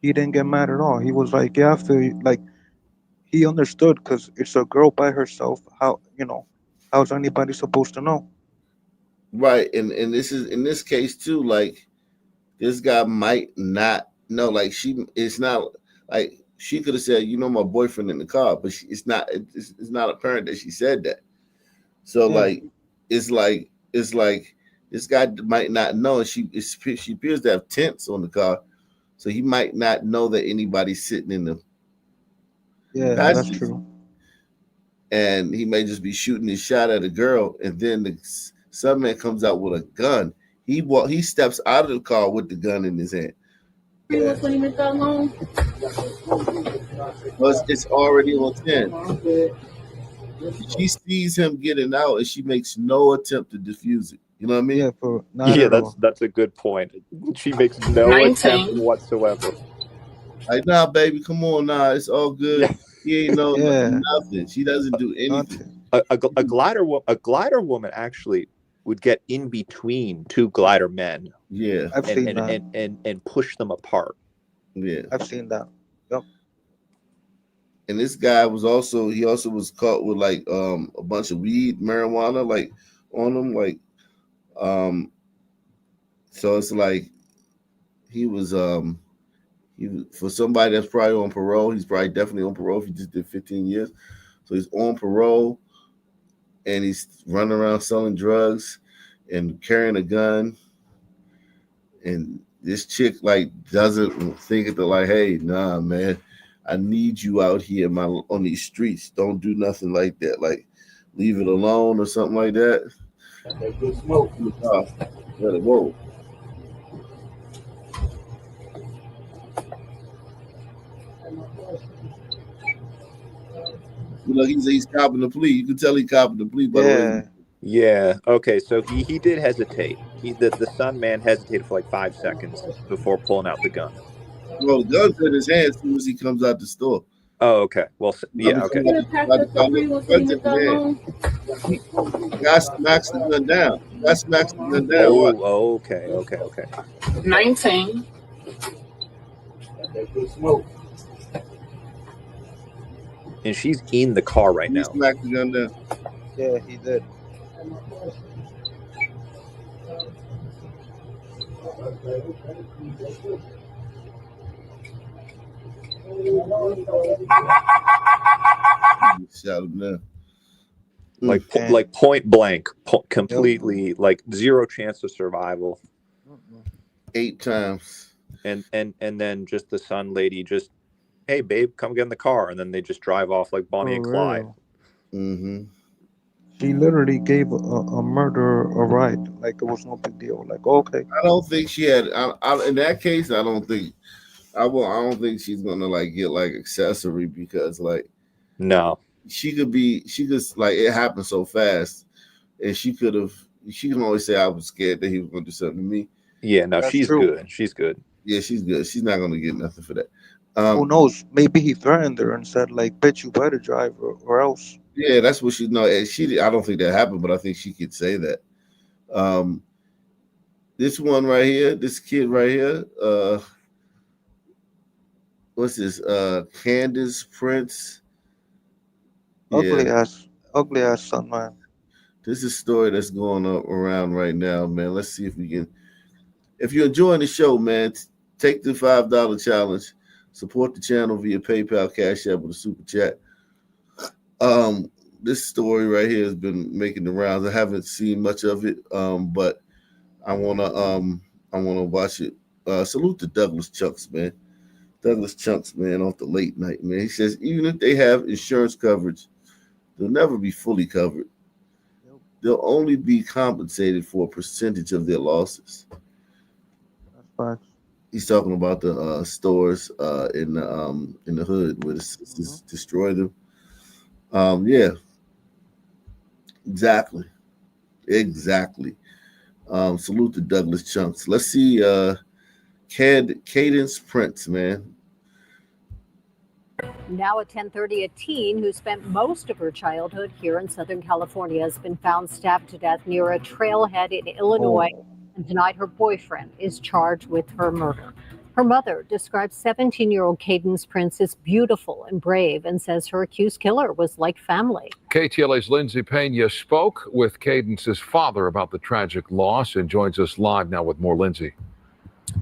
He didn't get mad at all. He was like, "Yeah, I feel you." Like he understood, because it's a girl by herself. How's anybody supposed to know? Right, and this is in this case too. Like this guy might not know. Like it's not like she could have said, "You know, my boyfriend in the car," but it's not apparent that she said that. So like, it's like it's like this guy might not know, and she appears to have tents on the car, so he might not know that anybody's sitting in the That's passenger, true. and he may just be shooting his shot at a girl, and then the subman comes out with a gun. He steps out of the car with the gun in his hand. What's when you make that long? Plus, it's already on 10. She sees him getting out, and she makes no attempt to defuse it. You know what I mean? Yeah, that's a good point. She makes no 19. attempt whatsoever. Like, nah, baby, come on, nah, it's all good. Yeah. He ain't know nothing. She doesn't do anything. A glider woman actually would get in between two glider men. Yeah, I've seen that. and push them apart. Yeah, I've seen that. Yep. and this guy was also was caught with like a bunch of marijuana like on him, like so it's like he was for somebody that's probably on parole. He's probably definitely on parole if he just did 15 years. So he's on parole and he's running around selling drugs and carrying a gun. And this chick like doesn't think it, like, hey, nah, man, I need you out here on these streets. Don't do nothing like that. Like, leave it alone or something like that. Good smoke. Whoa. You know, he's copping the plea. You can tell he copping the plea by the way. Yeah. Okay. So he did hesitate. The son man hesitated for like 5 seconds before pulling out the gun. Well, the gun's in his hand as soon as he comes out the store. Oh, okay. Well, yeah. Okay. Guy smacks the gun down. Oh, okay. 19. Good smoke. And she's in the car right now. He smacked the gun down. Yeah, he did. Shout him down. Like point blank, completely like zero chance of survival. 8 times. And then just the son lady just, hey babe, come get in the car, and then they just drive off like Bonnie and Clyde. Mm-hmm. She literally gave a murderer a ride, like it was no big deal. Like, okay. I don't think she had. In that case, I don't think. I don't think she's gonna like get like accessory because like. No. She could like it happened so fast, and she can always say I was scared that he was gonna do something to me. Yeah, no, she's good. She's good. Yeah, she's good. She's not gonna get nothing for that. Who knows? Maybe he threatened her and said, like, bitch, you better drive or else. Yeah, that's what she know. And I don't think that happened, but I think she could say that. This one right here, this kid right here, what's this? Candace Prince. Ugly ass son, man. This is a story that's going around right now, man. Let's see if we can. If you're enjoying the show, man, take the $5 challenge. Support the channel via PayPal, Cash App, with a super chat. This story right here has been making the rounds. I haven't seen much of it, but I wanna watch it. Salute to Douglas Chunks, man. Douglas Chunks, man, off the late night, man. He says even if they have insurance coverage, they'll never be fully covered. They'll only be compensated for a percentage of their losses. That's facts. He's talking about the stores in the hood where it's destroyed them. Yeah, exactly. Salute to Douglas Chunks. Let's see Cadence Prince, man. Now at 10:30, a teen who spent most of her childhood here in Southern California has been found stabbed to death near a trailhead in Illinois. And tonight her boyfriend is charged with her murder. Her mother describes 17-year-old Cadence Prince as beautiful and brave and says her accused killer was like family. KTLA's Lindsay Pena spoke with Cadence's father about the tragic loss and joins us live now with more. Lindsay.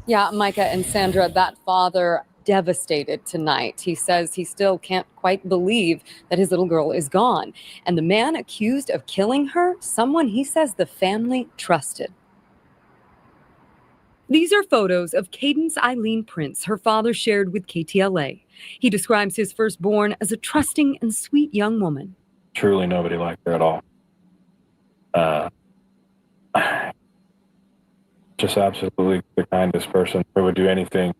Yeah, Micah and Sandra, that father devastated tonight. He says he still can't quite believe that his little girl is gone. And the man accused of killing her, someone he says the family trusted. These are photos of Cadence Eileen Prince, her father shared with KTLA. He describes his firstborn as a trusting and sweet young woman. Truly nobody liked her at all. Just absolutely the kindest person who would do anything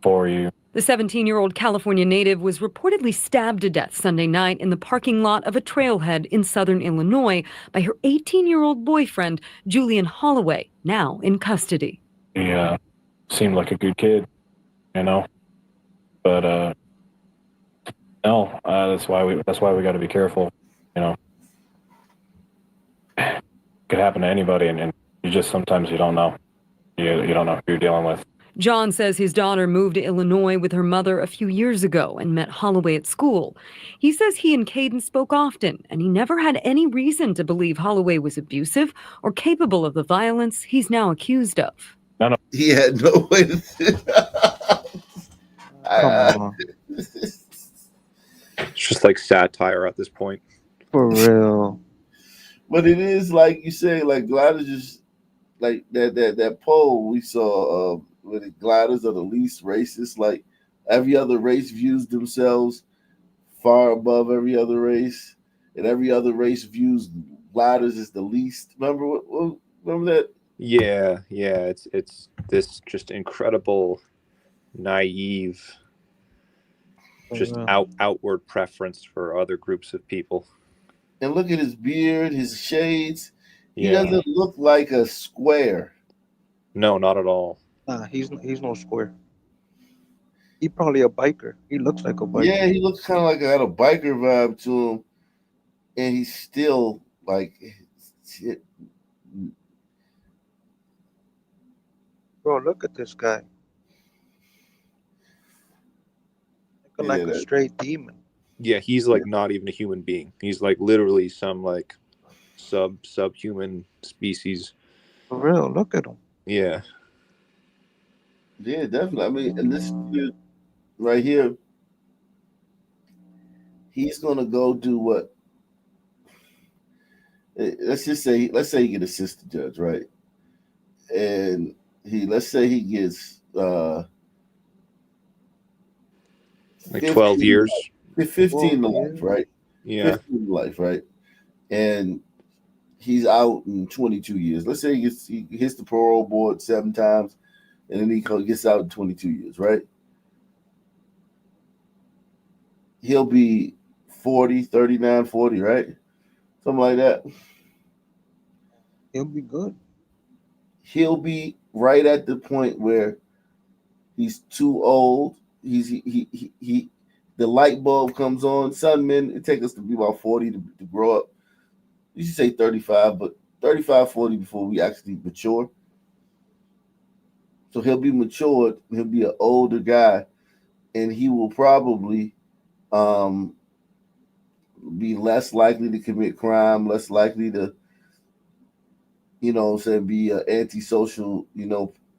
for you. The 17-year-old California native was reportedly stabbed to death Sunday night in the parking lot of a trailhead in southern Illinois by her 18-year-old boyfriend, Julian Holloway, now in custody. He seemed like a good kid, you know, but no, that's why we got to be careful, you know. It could happen to anybody, and sometimes you don't know. You don't know who you're dealing with. John says his daughter moved to Illinois with her mother a few years ago and met Holloway at school. He says he and Cadence spoke often, and he never had any reason to believe Holloway was abusive or capable of the violence he's now accused of. He had no way to. Come on. It's just like satire at this point. For real. But it is like you say, like gliders just like that poll we saw where the gliders are the least racist. Like every other race views themselves far above every other race, and every other race views gliders as the least. Remember that? Yeah. It's this just incredible, naive, just outward preference for other groups of people. And look at his beard, his shades. He Yeah. doesn't look like a square. No, not at all. Nah, he's no square. He probably a biker. He looks like a biker. Yeah, he looks kind of like got a biker vibe to him, and he's still like. Bro, look at this guy. Looking like a straight demon. Yeah, he's like not even a human being. He's like literally some like subhuman species. For real, look at him. Yeah. Yeah, definitely. I mean, and this dude right here, he's gonna go do what? Let's say he get assistant judge, right? And let's say he gets like 12 years. 15 to life, right? Yeah. 15 to life, right? And he's out in 22 years. Let's say he hits the parole board 7 times, and then he gets out in 22 years, right? He'll be 40, 39, 40, right? Something like that. He'll be good. He'll be right at the point where he's too old. The light bulb comes on. Some men, it takes us to be about 40 to grow up. You should say 35, but 35, 40 before we actually mature. So he'll be matured. He'll be an older guy, and he will probably be less likely to commit crime, less likely to, be an antisocial,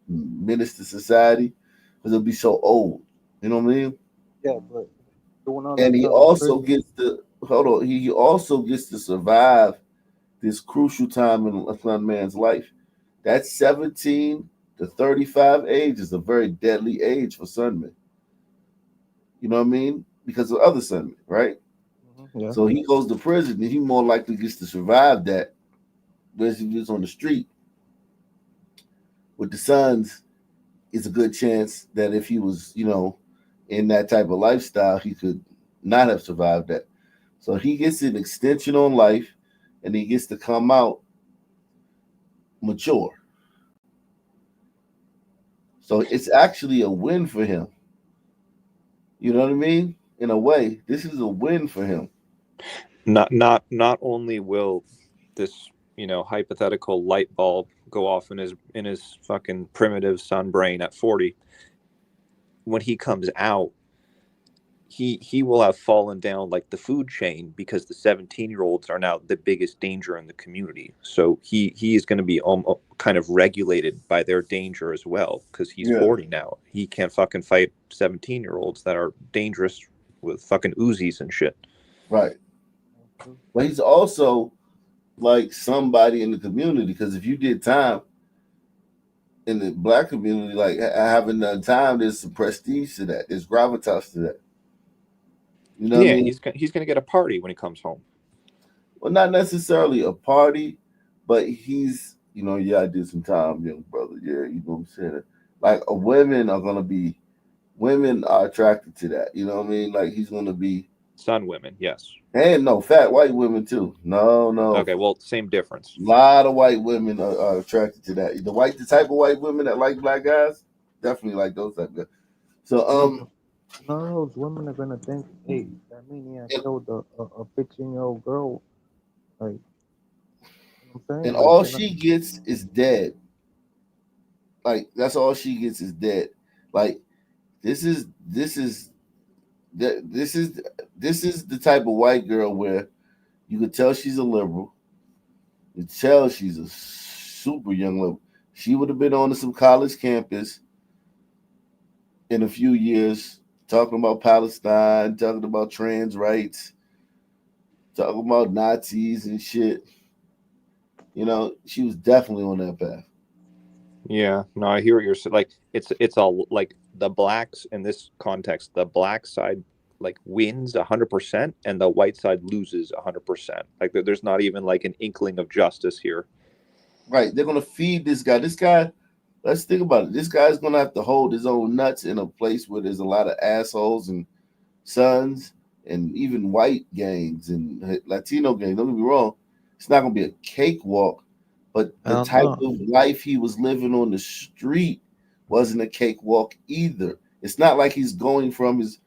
menace to society, because he'll be so old. You know what I mean? Yeah, but and he also gets to He also gets to survive this crucial time in a young man's life. That 17 to 35 age is a very deadly age for Sunmen. You know what I mean? Because of other Sunmen, right? Yeah. So he goes to prison, and he more likely gets to survive that. Whereas he was on the street with the Sons, it's a good chance that if he was, in that type of lifestyle, he could not have survived that. So he gets an extension on life, and he gets to come out mature. So it's actually a win for him. You know what I mean? In a way, this is a win for him. Not only will this, hypothetical light bulb go off in his fucking primitive son brain at 40, when he comes out, he will have fallen down like the food chain because the 17-year-olds are now the biggest danger in the community. So he is going to be kind of regulated by their danger as well, because he's 40 now. He can't fucking fight 17-year-olds that are dangerous with fucking Uzis and shit. Right. But he's also like somebody in the community, because if you did time in the black community, like having done time, there's some prestige to that. There's gravitas to that. You know what I mean? He's gonna get a party when he comes home. Well, not necessarily a party, but he's, I did some time, young brother. Yeah, you know what I'm saying? Like women are attracted to that. You know what I mean? Like he's gonna be Sun women, yes. And no, fat white women too. No. Okay, well, same difference. A lot of white women are attracted to that. The type of white women that like black guys, definitely like those type of guys. So none of those women are gonna think, hey, that maniac killed a 15-year-old girl. Like, you know what I'm saying? And all she gets is dead. Like that's all she gets is dead. Like this is the type of white girl where you could tell she's a liberal. You could tell she's a super young liberal. She would have been on some college campus in a few years, talking about Palestine, talking about trans rights, talking about Nazis and shit. She was definitely on that path. Yeah, no, I hear what you're saying. Like it's all like the blacks in this context. The black side like wins 100%, and the white side loses 100%. Like there's not even like an inkling of justice here. Right, they're gonna feed this guy. This guy, let's think about it. This guy's gonna have to hold his own nuts in a place where there's a lot of assholes and sons and even white gangs and Latino gangs. Don't get me wrong. It's not gonna be a cakewalk, but the type of life he was living on the street wasn't a cakewalk either. It's not like he's going from his,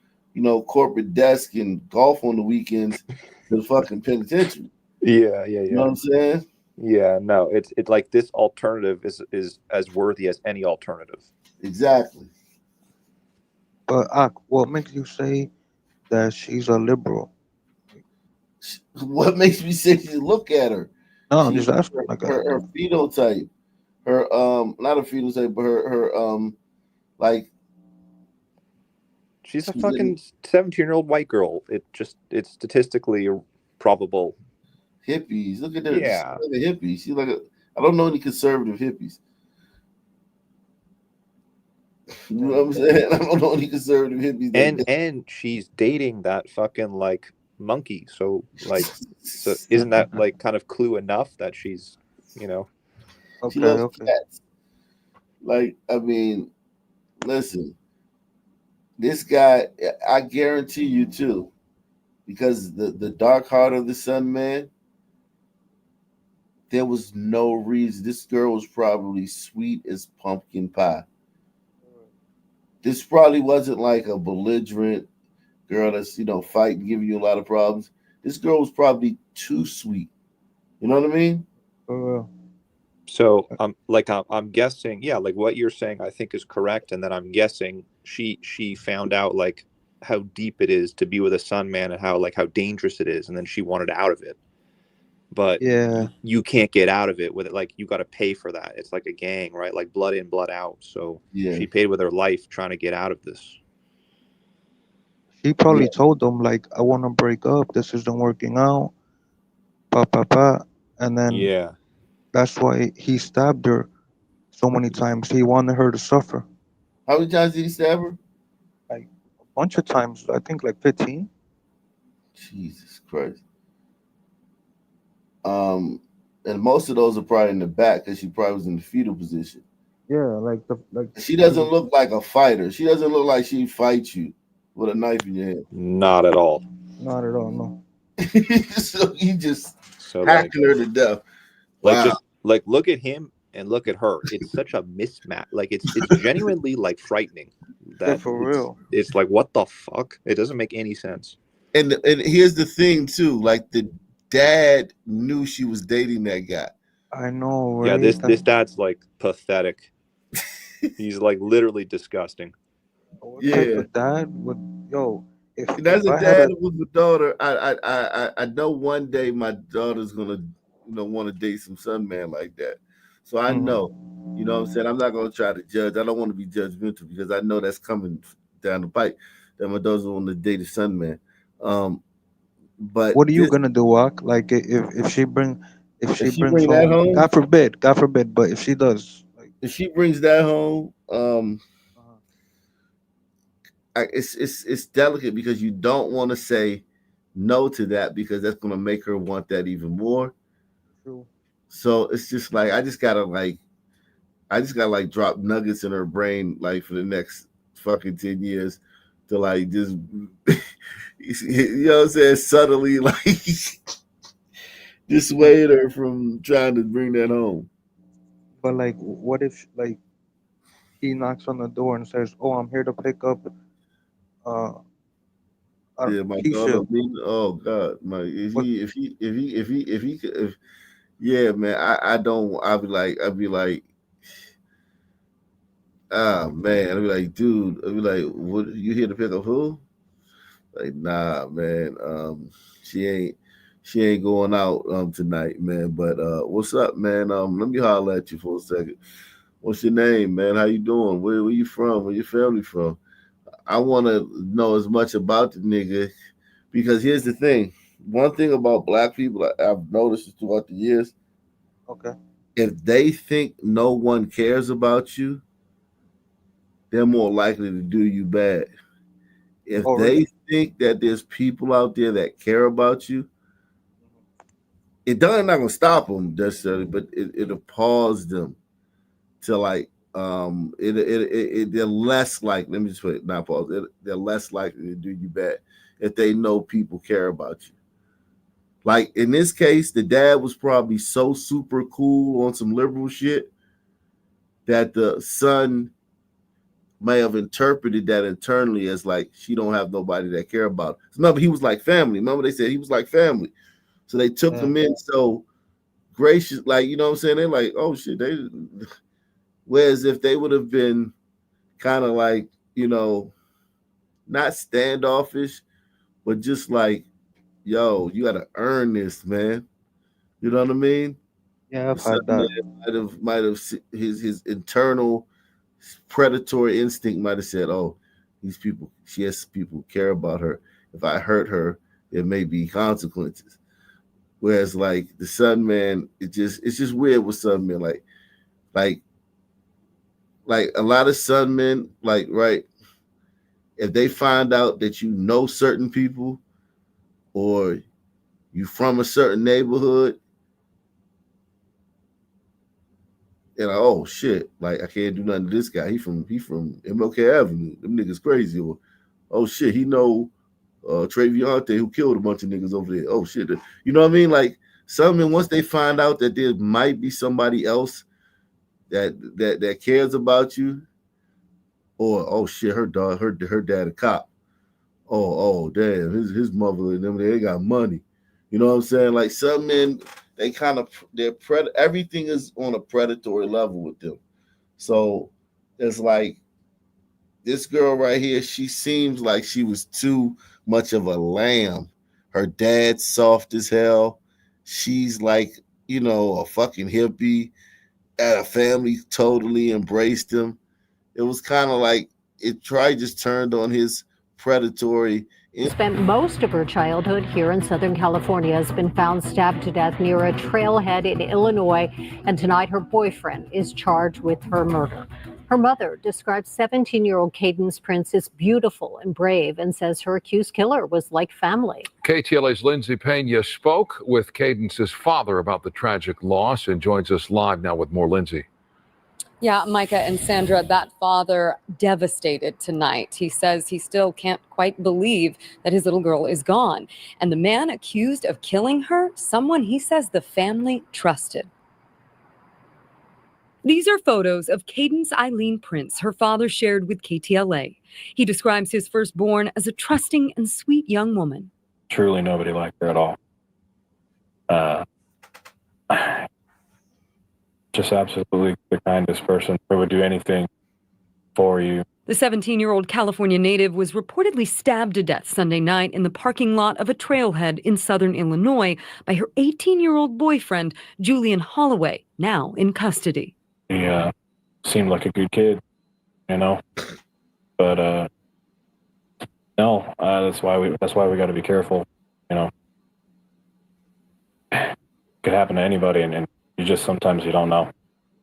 corporate desk and golf on the weekends to the fucking penitentiary. Yeah. You know what I'm saying? Yeah, no, it's like this alternative is as worthy as any alternative. Exactly. But what makes you say that she's a liberal? What makes me say you look at her? No, I'm just asking. Her phenotype, her not a phenotype, but her like she's a fucking 17-year-old white girl. It's statistically probable. Hippies, look at her. Yeah, she's like a hippie. She's like I don't know any conservative hippies. You know what I'm saying? I don't know any conservative hippies. And she's dating that fucking like monkey. So isn't that like kind of clue enough that she's, She loves cats. Like, I mean, listen, this guy, I guarantee you too, because the dark heart of the Sun Man, there was no reason. This girl was probably sweet as pumpkin pie. This probably wasn't like a belligerent girl that's, fighting, giving you a lot of problems. This girl was probably too sweet. You know what I mean? So I'm guessing, yeah, like what you're saying I think is correct, and then I'm guessing she found out like how deep it is to be with a Sun Man and how dangerous it is, and then she wanted out of it. But yeah, you can't get out of it with it. Like you got to pay for that. It's like a gang, right? Like blood in, blood out. So she paid with her life trying to get out of this. She probably told them like, I want to break up. This isn't working out. And then that's why he stabbed her so many times. He wanted her to suffer. How many times did he stab her? Like a bunch of times. I think like 15. Jesus Christ. And most of those are probably in the back because she probably was in the fetal position. Yeah, she doesn't look like a fighter. She doesn't look like she fights you with a knife in your hand. Not at all. Not at all, no. So he just hacking her to death. Like just like look at him and look at her. It's such a mismatch. Like it's genuinely like frightening. That for real. It's like what the fuck? It doesn't make any sense. And here's the thing too, like the dad knew she was dating that guy. I know, right? Yeah, this dad's like pathetic. He's like literally disgusting. What type of dad would As if a I had dad a with a daughter, I know one day my daughter's gonna want to date some son man like that. So I Mhm. know, you know what I'm saying. I'm not gonna try to judge. I don't want to be judgmental because I know that's coming down the pipe that my daughter's want to date a son man. Um, but What are you this, gonna do, Wak? Like if if she she brings bring that home, home, God forbid, but if she does, like, if she brings that home, uh, it's delicate because you don't want to say no to that because that's gonna make her want that even more. true. So it's just like I just gotta like drop nuggets in her brain like for the next fucking 10 years to like just you know what I'm saying, subtly like dissuade her from trying to bring that home. But like, what if like he knocks on the door and says, "Oh, I'm here to pick up uh, Yeah, my daughter. Keisha." Oh God, my What? if yeah, man. I don't. I'd be like, ah, man. I'd be like, dude. I'd be like, what? You here to pick up who? Like, nah, man. She ain't. She ain't going out tonight, man. But what's up, man? Let me holler at you for a second. What's your name, man? How you doing? Where you from? Where your family from? I want to know as much about the nigga because here's the thing. One thing about black people I've noticed throughout the years, Okay. if they think no one cares about you, they're more likely to do you bad. If Oh, they really? think that there's people out there that care about you, it doesn't not gonna stop them necessarily, but it'll pause them to like they're less like let me just put it not pause they're less likely to do you bad if they know people care about you. Like in this case, the dad was probably so super cool on some liberal shit that the son may have interpreted that internally as like she don't have nobody that care about her. Remember, he was like family. Remember, they said he was like family. So they took Yeah. him in so gracious, like you know what I'm saying? They're like, oh shit, they whereas if they would have been kind of like, not standoffish, but just like, yo, you gotta earn this, man. You know what I mean? Yeah, The I've son had that. might have his internal predatory instinct might have said, "Oh, these people, she has people who care about her. If I hurt her, there may be consequences." Whereas, like the Sun Man, it's just weird with Sun Men. Like, like a lot of Sun Men, like right, if they find out that you know certain people or you from a certain neighborhood, and like, oh shit, like I can't do nothing to this guy. He from MLK Avenue. Them niggas crazy. Or oh shit, he know Traviante who killed a bunch of niggas over there. Oh shit, you know what I mean? Like some men once they find out that there might be somebody else that cares about you, or oh shit, her dad a cop. Oh damn, his mother and them they got money. You know what I'm saying? Like some men, they kind of everything is on a predatory level with them. So it's like this girl right here, she seems like she was too much of a lamb. Her dad's soft as hell. She's like, a fucking hippie. And a family totally embraced him. It was kind of like it tried just turned on his predatory. Spent most of her childhood here in Southern California, has been found stabbed to death near a trailhead in Illinois, and tonight her boyfriend is charged with her murder. Her mother describes 17-year-old Cadence Prince as beautiful and brave and says her accused killer was like family. KTLA's Lindsay Pena spoke with Cadence's father about the tragic loss and joins us live now with more. Lindsay. Yeah, Micah and Sandra, that father devastated tonight. He says he still can't quite believe that his little girl is gone. And the man accused of killing her, someone he says the family trusted. These are photos of Cadence Eileen Prince, her father shared with KTLA. He describes his firstborn as a trusting and sweet young woman. Truly nobody liked her at all. Just absolutely the kindest person who would do anything for you. The 17-year-old California native was reportedly stabbed to death Sunday night in the parking lot of a trailhead in southern Illinois by her 18-year-old boyfriend, Julian Holloway, now in custody. He seemed like a good kid, you know, but no, that's why we got to be careful, you know. It could happen to anybody, and you just sometimes you don't know.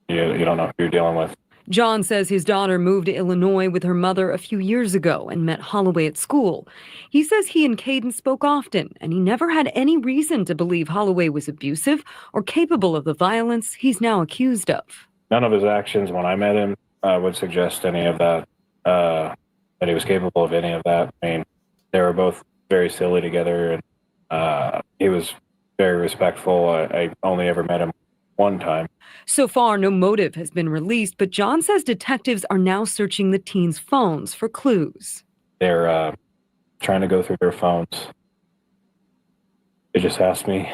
You don't know who you're dealing with. John says his daughter moved to Illinois with her mother a few years ago and met Holloway at school. He says he and Caden spoke often, and he never had any reason to believe Holloway was abusive or capable of the violence he's now accused of. None of his actions when I met him would suggest any of that, that he was capable of any of that. I mean, they were both very silly together, and he was very respectful. I only ever met him one time. So far, no motive has been released, but John says detectives are now searching the teens' phones for clues. They're trying to go through their phones. They just asked me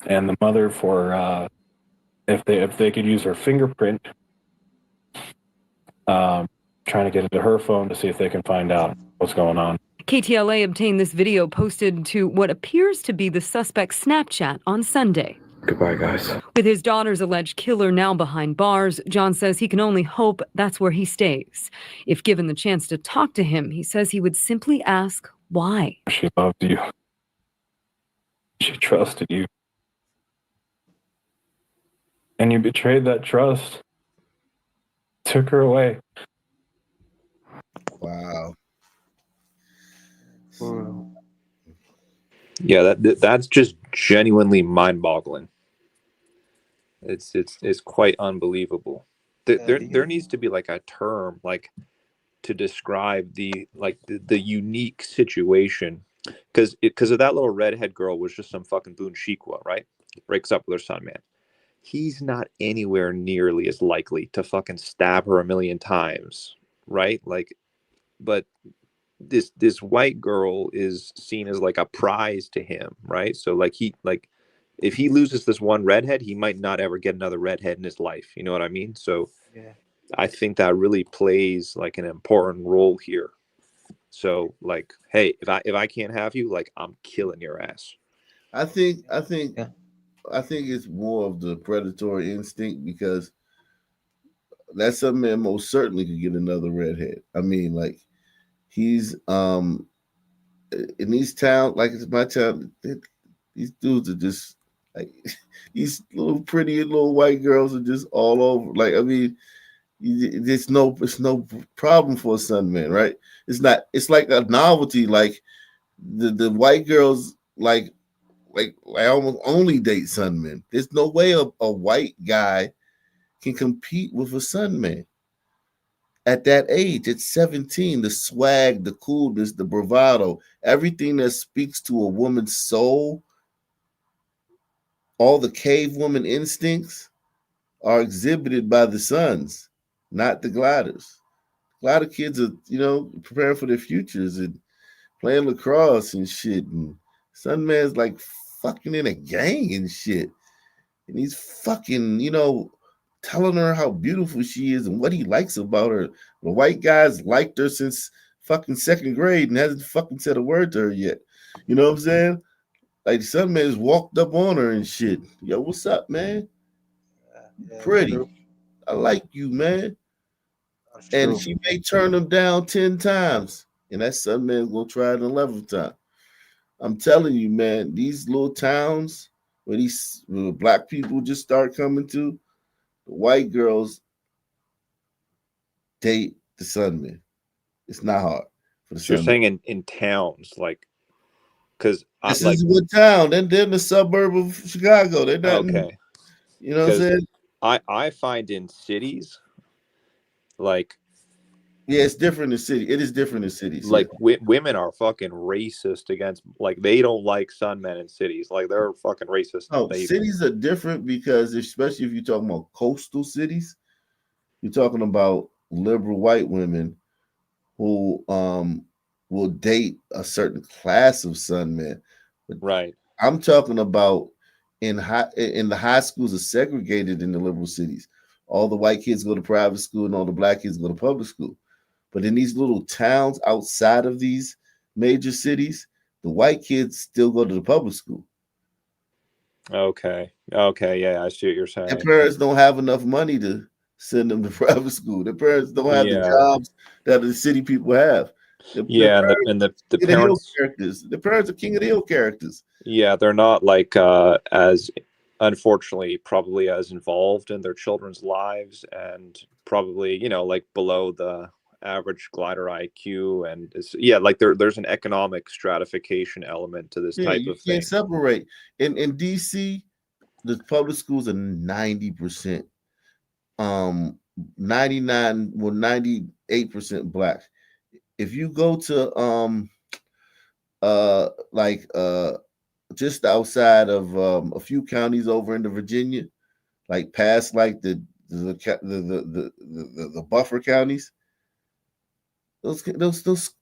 and the mother for if they could use her fingerprint. Trying to get into her phone to see if they can find out what's going on. KTLA obtained this video posted to what appears to be the suspect's Snapchat on Sunday. Goodbye, guys. With his daughter's alleged killer now behind bars, John says he can only hope that's where he stays. If given the chance to talk to him, he says he would simply ask why. She loved you. She trusted you. And you betrayed that trust. Took her away. Wow. Yeah, that's just genuinely mind-boggling. It's quite unbelievable. There needs to be like a term like to describe the unique situation, because of that little redhead girl was just some fucking Boone Shikwa, right? Breaks up with her son, man. He's not anywhere nearly as likely to fucking stab her a million times, right? Like, but this white girl is seen as like a prize to him, right? So like if he loses this one redhead, he might not ever get another redhead in his life. You know what I mean? So Yeah. I think that really plays like an important role here. So like, hey, if I can't have you, like I'm killing your ass. I think it's more of the predatory instinct, because that some man most certainly could get another redhead. I mean, like he's in these towns, like it's my town, these dudes are just like these little pretty little white girls are just all over. Like, I mean, it's no problem for a son man, right? It's not. It's like a novelty. Like the white girls like almost only date son men. There's no way a white guy can compete with a son man at that age. At 17, the swag, the coolness, the bravado, everything that speaks to a woman's soul, all the cave woman instincts are exhibited by the sons, not the gliders. Glider kids are, preparing for their futures and playing lacrosse and shit. And son man's like fucking in a gang and shit. And he's fucking, telling her how beautiful she is and what he likes about her. The white guys liked her since fucking second grade and hasn't fucking said a word to her yet. You know what I'm saying? Like, son man's walked up on her and shit. Yo, what's up, man? Pretty. True. I like you, man. That's And true. she may turn him down 10 times. And that son man's gonna try it 11th time. I'm telling you, man, these little towns where where black people just start coming to, the white girls date the son man. It's not hard for the So you're son saying in towns, like, because This is what town. They're in the suburb of Chicago. They're not okay. You know what I'm saying? I find in cities, like, yeah, it's different in cities. It is different in cities. Like women are fucking racist against, like, they don't like sun men in cities. Like, they're fucking racist. Oh, cities are different because, especially if you're talking about coastal cities, you're talking about liberal white women who will date a certain class of sun men. But right. I'm talking about in the high schools are segregated in the liberal cities. all the white kids go to private school and all the black kids go to public school. But in these little towns outside of these major cities, the white kids still go to the public school. Okay. Okay. Yeah, I see what you're Their saying. parents don't have enough money to send them to private school. Their parents don't have the Yeah. jobs that the city people have. Their Yeah, and parents the king of the hill parents. characters. The parents are king of the hill characters. Yeah, they're not like as unfortunately probably as involved in their children's lives, and probably like below the average glider IQ, and yeah, like there's an economic stratification element to this Yeah, type you of can't thing. separate. In DC, the public schools are 90%, 99, well, 98% black. If you go to like just outside of a few counties over into Virginia, like past like the buffer counties, those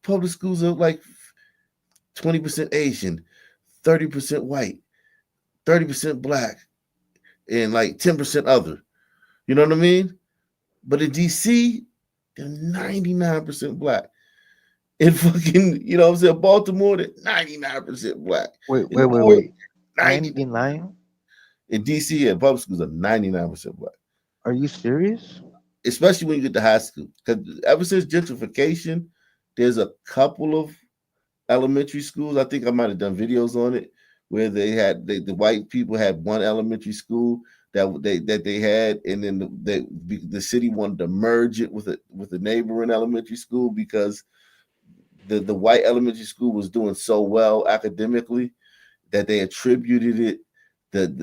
public schools are like 20% Asian, 30% white, 30% black, and like 10% other. You know what I mean? But in DC, they're 99% black. In fucking, you know what I'm saying, Baltimore, they're 99% black. Wait, In wait, wait, New York, wait. 90. 99? In DC, yeah, public schools are 99% black. Are you serious? Especially when you get to high school. Because ever since gentrification, there's a couple of elementary schools. I think I might have done videos on it where the white people had one elementary school that they had, and then the city wanted to merge it with a neighboring elementary school because the white elementary school was doing so well academically that they attributed it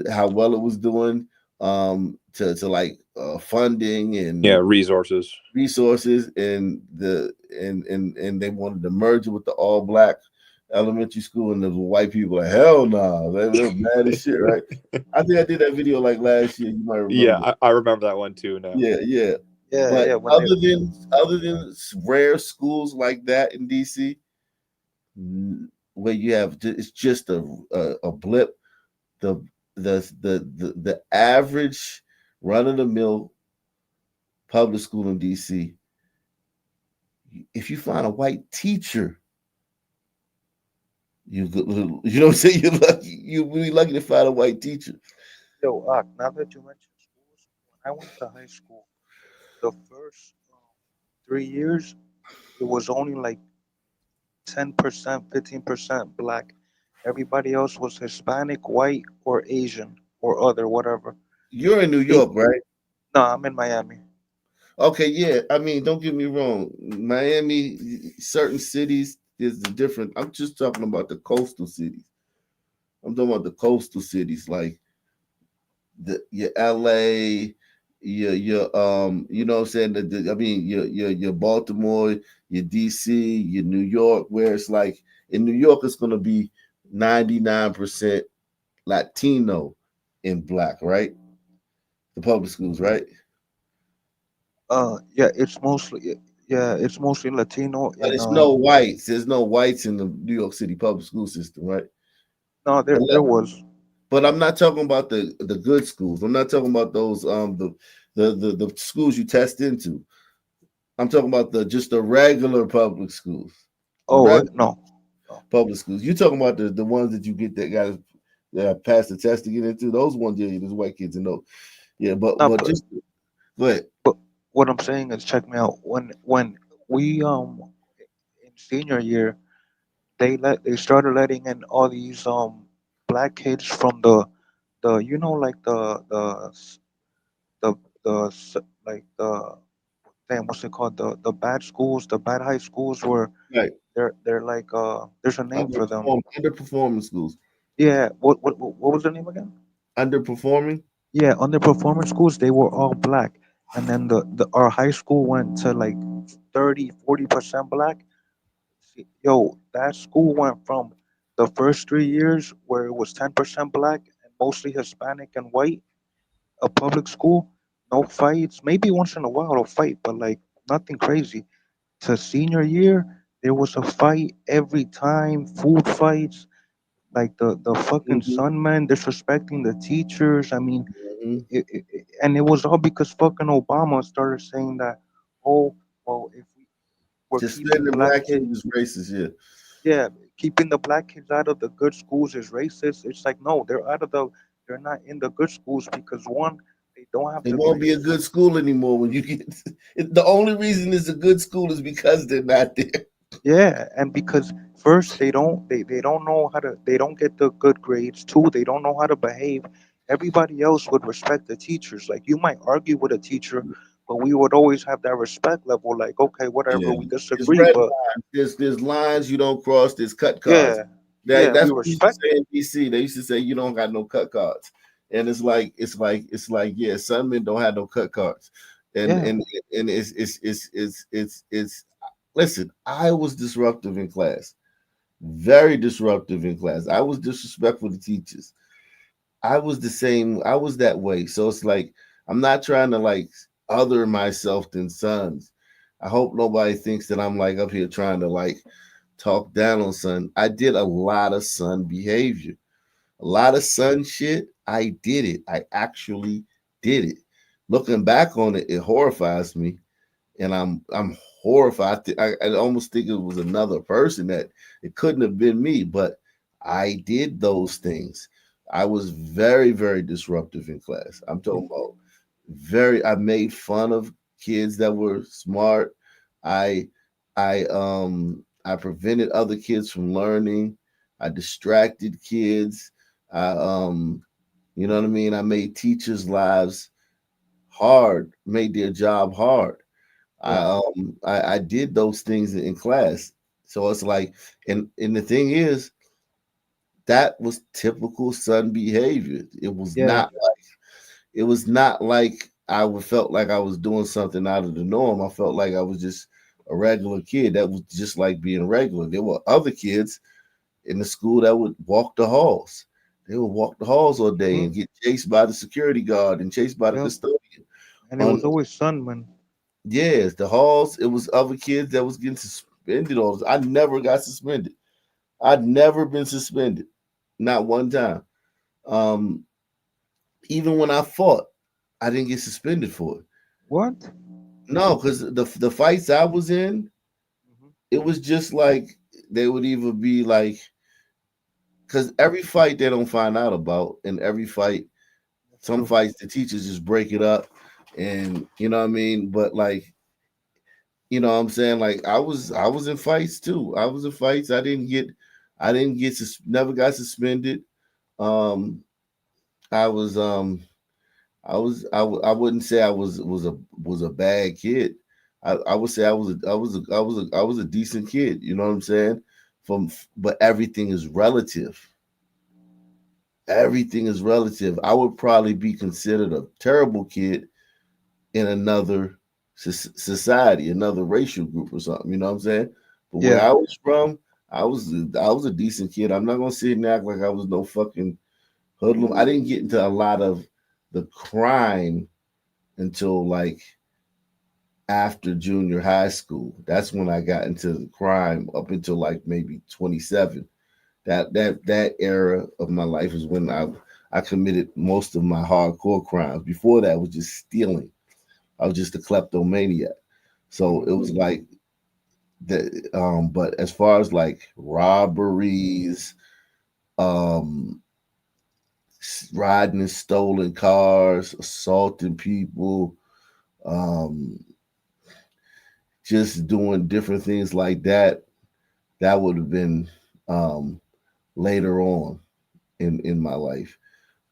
how well it was doing to like funding and Yeah, resources. and they wanted to merge it with the all black elementary school, and the white people like, hell no, they were mad as shit, right? I think I did that video like last year. You might remember. Yeah, I remember that one too now. Yeah. Yeah, But yeah. other than rare schools like that in DC, where you have it's just a blip. The average run of the mill public school in DC, if you find a white teacher, you know what I'm saying, you're lucky. You'll be lucky to find a white teacher. Yo, now that you mentioned schools, when I went to high school, the first 3 years, it was only like 10%, 15% black. Everybody else was Hispanic, white, or Asian, or other, whatever. You're in New York, right? No, I'm in Miami. Okay, yeah. I mean, don't get me wrong. Miami, certain cities is the different. I'm just talking about the coastal cities. I'm talking about the coastal cities like your LA, your you know what I'm saying? I mean your Baltimore, your DC, your New York, where it's like in New York it's gonna be 99% Latino and black, right? The public schools, right? Yeah, it's mostly Latino But and it's no whites. There's no whites in the New York City public school system, right? no, there was. But I'm not talking about the good schools. I'm not talking about those the schools you test into. I'm talking about just the regular public schools. No. Public schools. You're talking about the ones that you get that got pass the test to get into. Those ones, yeah, there's white kids in those. Yeah, but just go ahead. But what I'm saying is, check me out. When we in senior year, they started letting in all these black kids from the like the like the damn, what's it called, the bad schools, the bad high schools where right. they're like there's a name for them. Underperforming schools. Yeah, what was the name again? Underperforming. Yeah, underperforming schools, they were all black, and then our high school went to like 30-40% black. Yo, that school went from the first 3 years where it was 10% black and mostly Hispanic and white, a public school, no fights, maybe once in a while a fight, but like nothing crazy. To senior year, there was a fight every time, food fights, like the fucking sunmen disrespecting the teachers. I mean, and it was all because fucking Obama started saying that, oh, well, if we're Just keeping spending black black kids, kids is racist, yeah. yeah, keeping the black kids out of the good schools is racist. It's like, no, they're not in the good schools because one, they don't have It the won't be a grades. good school anymore when you get. The only reason it's a good school is because they're not there. Yeah, and because first they don't know how to, they don't get the good grades. Two, they don't know how to behave. Everybody else would respect the teachers. Like you might argue with a teacher, but we would always have that respect level. Like, okay, whatever, Yeah, we there's disagree, red but lines. There's lines you don't cross. There's cut cards. yeah, yeah, we That's what they used to respect. say in DC. They used to say you don't got no cut cards, and it's like yeah, some men don't have no cut cards, and Yeah, and it's. Listen, I was disruptive in class, very disruptive in class. I was disrespectful to teachers. I was the same. I was that way. So it's like I'm not trying to like other myself than sons. I hope nobody thinks that I'm like up here trying to like talk down on son. I did a lot of son behavior, a lot of son shit. I did it. I actually did it. Looking back on it, it horrifies me, and I'm horrified. I almost think it was another person that it couldn't have been me, but I did those things. I was very, very disruptive in class. I'm talking about very. I made fun of kids that were smart. I I prevented other kids from learning. I distracted kids. I you know what I mean? I made teachers' lives hard, made their job hard. yeah, I did those things in class. So it's like, and the thing is, that was typical son behavior. yeah. It was not like I would felt like I was doing something out of the norm. I felt like I was just a regular kid that was just like being regular. There were other kids in the school that would walk the halls. They would walk the halls all day Hmm. and get chased by the security guard and chased by the Yep. custodian. And it On was always Sunman. Yes, the halls, it was other kids that was getting suspended all the time. I never got suspended. I'd never been suspended. Not one time. Um, even when I fought, I didn't get suspended for it. What? No, because the fights I was in, it was just like they would either be like, because every fight they don't find out about, and every fight, some fights the teachers just break it up, and you know what I mean. But like, you know what I'm saying, like I was in fights too. I was in fights. I didn't get never got suspended. Um, I was I wouldn't say I was a bad kid. I would say I was a decent kid. You know what I'm saying? But everything is relative. Everything is relative. I would probably be considered a terrible kid in another society, another racial group or something. You know what I'm saying? But where Yeah. I was from, I was a decent kid. I'm not gonna sit and act like I was no fucking hoodlum. I didn't get into a lot of the crime until like after junior high school. That's when I got into the crime up until like maybe 27. That era of my life is when I committed most of my hardcore crimes. Before that was just stealing. I was just a kleptomaniac. So it was like that. But as far as like robberies, um, riding in stolen cars, assaulting people, um, just doing different things like that, that would have been um, later on in my life.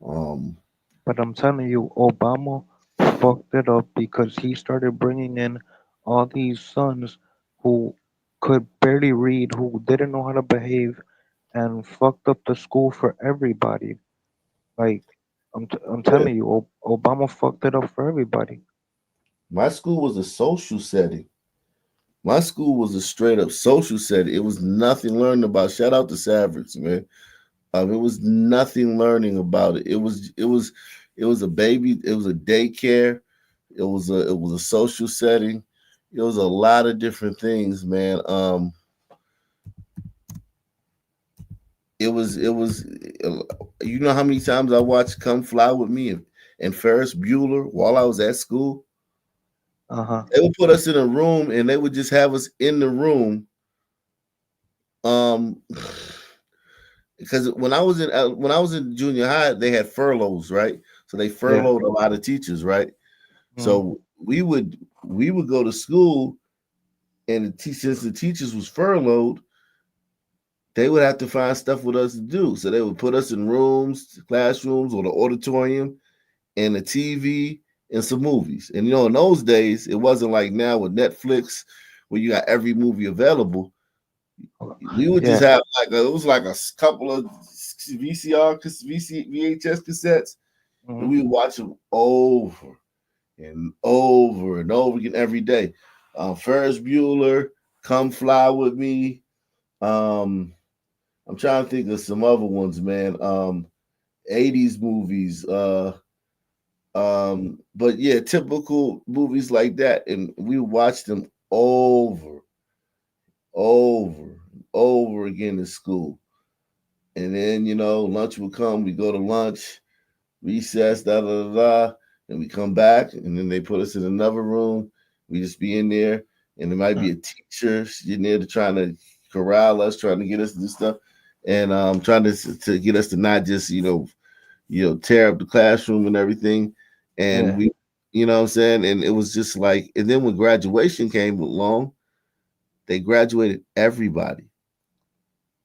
Um, But I'm telling you, Obama fucked it up because he started bringing in all these sons who could barely read, who didn't know how to behave, and fucked up the school for everybody. Like, I'm yeah, telling you, Obama fucked it up for everybody. my school was a social setting. My school was a straight up social setting. It was nothing learned about. Shout out to Savards, man. It was nothing learning about it. It was a baby. It was a daycare. It was a social setting. It was a lot of different things, man. it was you know how many times I watched Come Fly With Me and Ferris Bueller while I was at school? They would put us in a room and they would just have us in the room. Because when I was in junior high, they had furloughs, right? So they furloughed a lot of teachers, right? So we would go to school, and since the teachers was furloughed, they would have to find stuff with us to do. So they would put us in rooms, classrooms, or the auditorium, and a TV and some movies. And in those days, it wasn't like now with Netflix, where you got every movie available. We would just have it was like a couple of VHS cassettes, and we would watch them over and over and over again every day. Ferris Bueller, Come Fly With Me. I'm trying to think of some other ones, man. 80s movies. But yeah, typical movies like that, and we watched them over again in school. And then lunch would come, we go to lunch, recess, and we come back, and then they put us in another room. We just be in there, and there might be a teacher sitting there trying to corral us, trying to get us to do stuff, and trying to get us to not just tear up the classroom and everything. And we, what I'm saying, and it was just like, and then when graduation came along, they graduated everybody.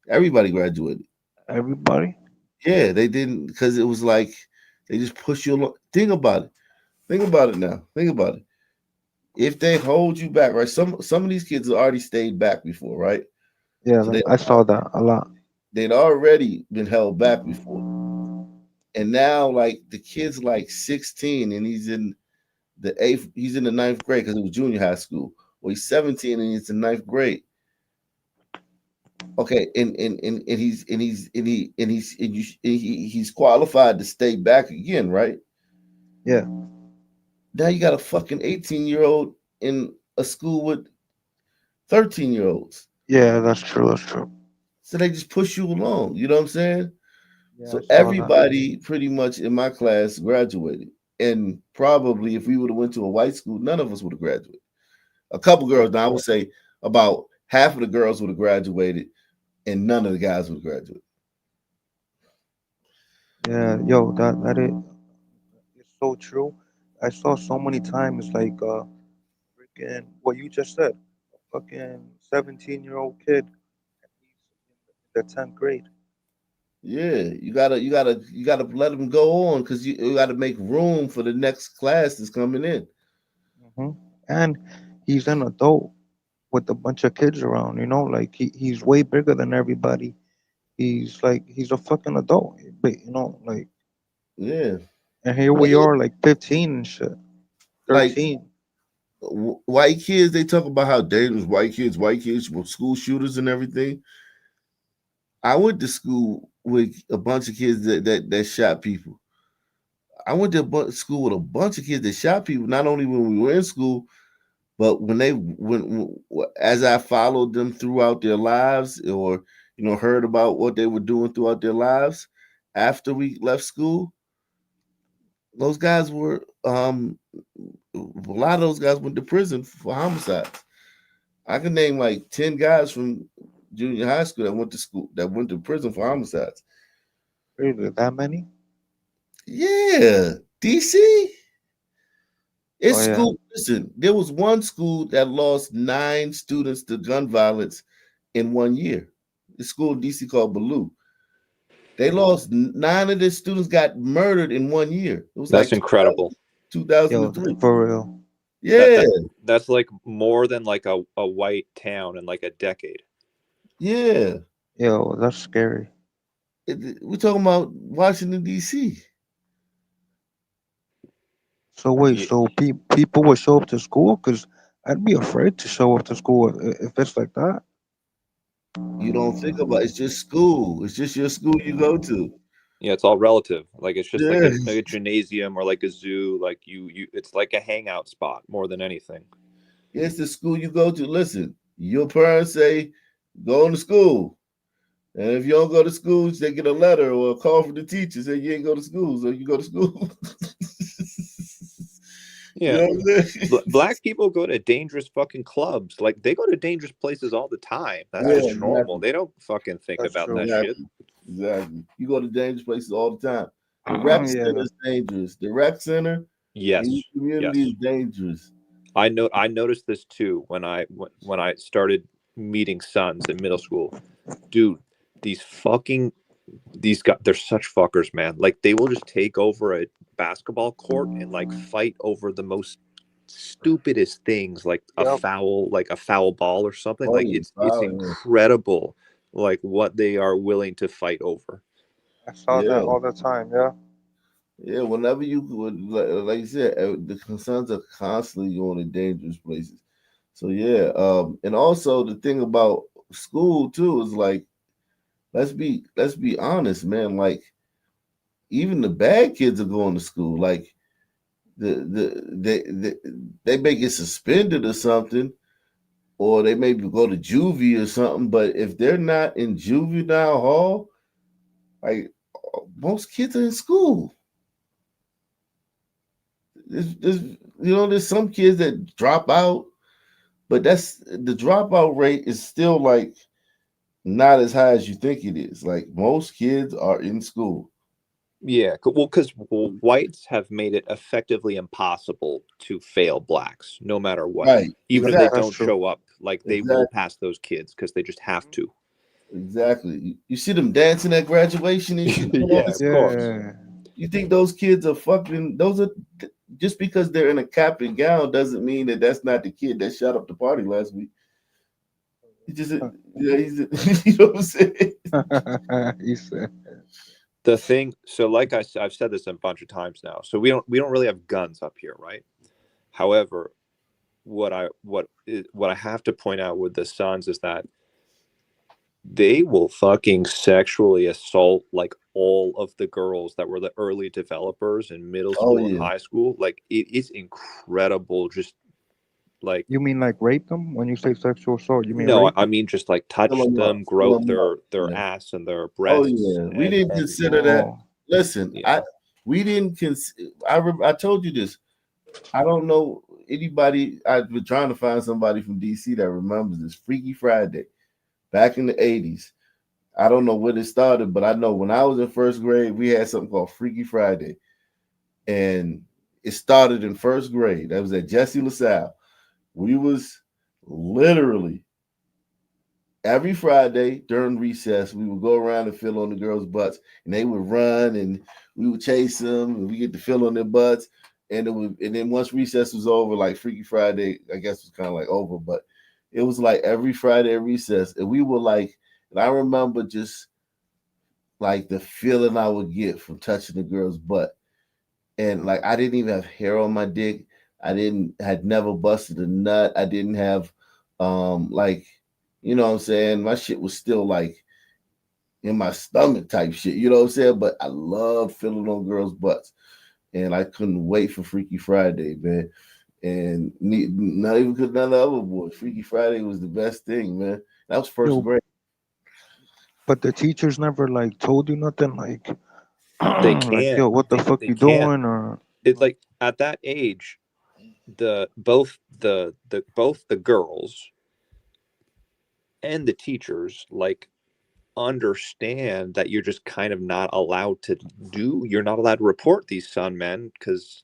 Everybody graduated. Everybody? Yeah, they didn't, because it was like they just push you along. Think about it. Think about it now. Think about it. If they hold you back, right? Some of these kids have already stayed back before, right? Yeah, So I saw that a lot. they'd already been held back before. And now, like, the kid's like 16 and he's in he's in the 9th grade because it was junior high school. Well, he's 17 and he's in 9th grade. Okay, and he's qualified to stay back again, right? Yeah. Now you got a fucking 18-year-old in a school with 13-year-olds. Yeah, that's true. That's true. So they just push you along. You know what I'm saying? Yeah, So I saw everybody pretty much in my class graduated. And probably if we would have went to a white school, none of us would have graduated. A couple girls, now I would say about half of the girls would have graduated and none of the guys would have graduated. Yeah, yo, that is it's so true. I saw so many times like freaking what you just said, a fucking 17-year-old kid and he's in the 10th grade. Yeah, you gotta let them go on because you gotta make room for the next class that's coming in. And he's an adult with a bunch of kids around, like he's way bigger than everybody. He's a fucking adult, but like Yeah. and here we are like 15 and shit. Like 13. white kids, they talk about how dangerous white kids were school shooters and everything. I went to school with a bunch of kids that shot people. I went to school with a bunch of kids that shot people, not only when we were in school, but when as I followed them throughout their lives, or heard about what they were doing throughout their lives after we left school. Those guys were a lot of those guys went to prison for homicides. I can name like 10 guys from junior high school that went to prison for homicides. Really, that many? Yeah, DC. It's school. Listen, there was one school that lost 9 students to gun violence in 1 year. The school in DC called Ballou. They lost 9 of their students got murdered in 1 year. It was That's like incredible. 2003. Yo, for real. Yeah. That's like more than like a white town in like a decade. Yeah. Yo, that's scary. We're talking about Washington, D.C. So wait, so people would show up to school? Because I'd be afraid to show up to school if it's like that. You don't think about it's just school. It's just your school you go to. Yeah, it's all relative. Like it's just like Yeah. a gymnasium or like a zoo. Like you it's like a hangout spot more than anything. It's the school you go to. Listen, your parents say, go to school. And if you don't go to school, they get a letter or a call from the teacher saying you ain't go to school, so you go to school. Yeah. You know what I'm saying? Black people go to dangerous fucking clubs. Like, they go to dangerous places all the time. That's Yeah, just normal. exactly. They don't fucking think about that Exactly. shit. Exactly. You go to dangerous places all the time. The rec center is dangerous. The rec center Yes. in your community Yes. is dangerous. I noticed this too when I started meeting sons in middle school. Dude, these guys, they're such fuckers, man. Like, they will just take over a basketball court and like fight over the most stupidest things, like a foul ball or something. Like, it's incredible, like what they are willing to fight over. I saw that all the time. Yeah. Yeah, whenever you like you said, the sons are constantly going to dangerous places. So yeah, and also the thing about school too is like, let's be honest, man. Like, even the bad kids are going to school. Like, they may get suspended or something, or they maybe go to juvie or something. But if they're not in juvenile hall, like, most kids are in school. There's some kids that drop out, but that's the dropout rate is still like not as high as you think it is. Like, most kids are in school. Yeah, well, because whites have made it effectively impossible to fail blacks, no matter what. Right. Even if they don't show up, like, they will Exactly. pass those kids because they just have to. Exactly. You see them dancing at graduation and shit. Of course. You think those kids are fucking? Those are just because they're in a cap and gown doesn't mean that that's not the kid that shot up the party last week. He just, you know what I'm saying? He said. The thing, so like I've said this a bunch of times now. So we don't really have guns up here, right? However, what I have to point out with the Suns is that they will fucking sexually assault like all of the girls that were the early developers in middle school and high school. Like, it is incredible. Just like, you mean like rape them? When you say sexual assault, you mean no, rape I mean just like touch them, grope their ass and their breasts. We didn't consider that. Listen, we didn't consider. I told you this. I don't know anybody. I've been trying to find somebody from DC that remembers this Freaky Friday back in the 80s. I don't know when it started, but I know when I was in first grade, we had something called Freaky Friday, and it started in first grade. That was at Jesse LaSalle. We was literally every Friday during recess, we would go around and fill on the girls' butts, and they would run, and we would chase them, and we get to fill on their butts. And then once recess was over, like Freaky Friday, I guess was kind of like over, but it was like every Friday at recess, and we were like, and I remember just like the feeling I would get from touching the girl's butt, and like I didn't even have hair on my dick. Had never busted a nut. I didn't have, like, you know what I'm saying? My shit was still like in my stomach type shit, you know what I'm saying? But I love feeling on girls' butts. And I couldn't wait for Freaky Friday, man. And not even because none of the other boys. Freaky Friday was the best thing, man. That was first grade. But the teachers never like told you nothing, like they like, can't. yo, what the fuck you doing? Or it's like at that age, both the girls and the teachers like understand that you're just kind of not allowed to you're not allowed to report these sun men because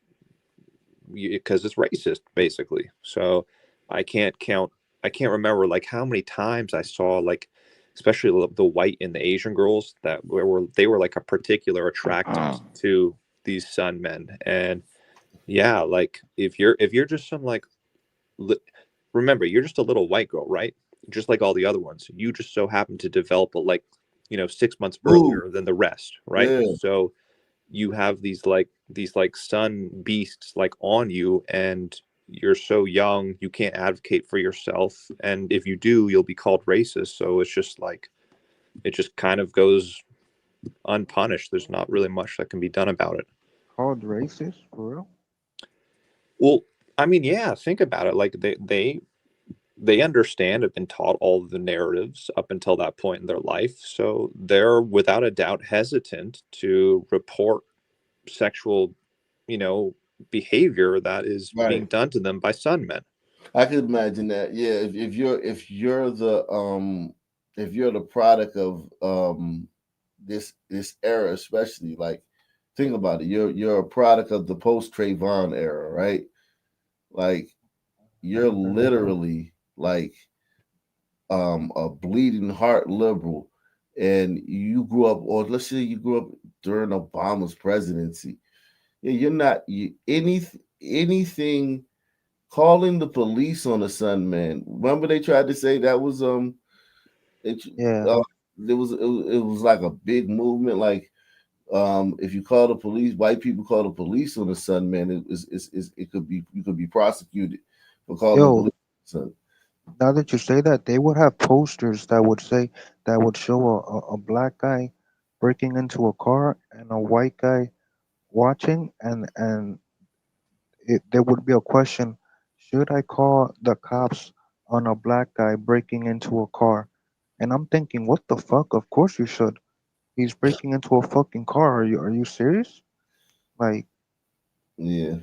it's racist, basically. So I can't remember like how many times I saw, like, especially the white and the Asian girls that they were like a particular attractant to these sun men. And yeah, like if you're just some like remember, you're just a little white girl, right? Just like all the other ones. You just so happen to develop 6 months earlier than the rest, right? Yeah. So you have these sun beasts like on you, and you're so young, you can't advocate for yourself, and if you do, you'll be called racist. So it's just like, it just kind of goes unpunished. There's not really much that can be done about it. Called racist, for real? Well, I mean, yeah, think about it. Like they understand, have been taught all of the narratives up until that point in their life. So they're without a doubt hesitant to report sexual, behavior that is being done to them by sunmen. I could imagine that. Yeah, if you're the product of this era, especially, like, think about it. You're a product of the post Trayvon era, right? Like, you're literally like a bleeding heart liberal, and you grew up, or let's say you grew up during Obama's presidency. Yeah, you're not anything calling the police on a son, man. Remember they tried to say that was it was like a big movement, like if you call the police, white people call the police on the son, man, it could be, you could be prosecuted for calling the Yo, police on the son. now that you say that, they would have posters that would show a black guy breaking into a car and a white guy watching, and there would be a question: should I call the cops on a black guy breaking into a car? And I'm thinking, what the fuck? Of course you should. He's breaking into a fucking car. Are you serious? Like, yeah.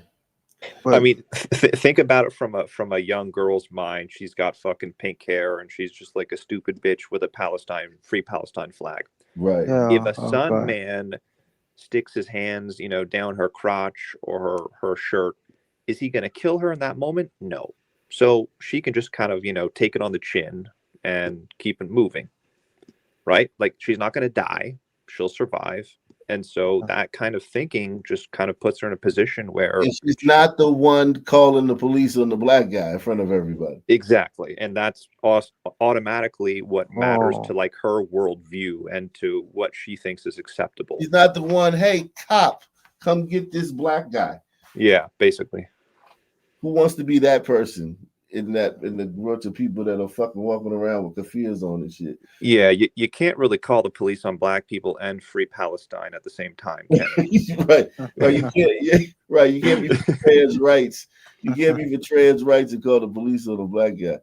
I mean, think about it from a young girl's mind. She's got fucking pink hair, and she's just like a stupid bitch with a free Palestine flag. Right. If a sun man sticks his hands, down her crotch or her shirt, is he going to kill her in that moment? No. So she can just kind of, take it on the chin and keep it moving, right? Like, she's not going to die. She'll survive. And so that kind of thinking just kind of puts her in a position where And she's not the one calling the police on the black guy in front of everybody. Exactly. And that's automatically what matters to like her worldview and to what she thinks is acceptable. She's not the one, hey, cop, come get this black guy. Yeah, basically. Who wants to be that person in the bunch of people that are fucking walking around with kafirs on and shit? Yeah, you can't really call the police on black people and free Palestine at the same time, can you? Right. You can't. Yeah, right. You can't be for trans rights. You can't be for trans rights and call the police on a black guy.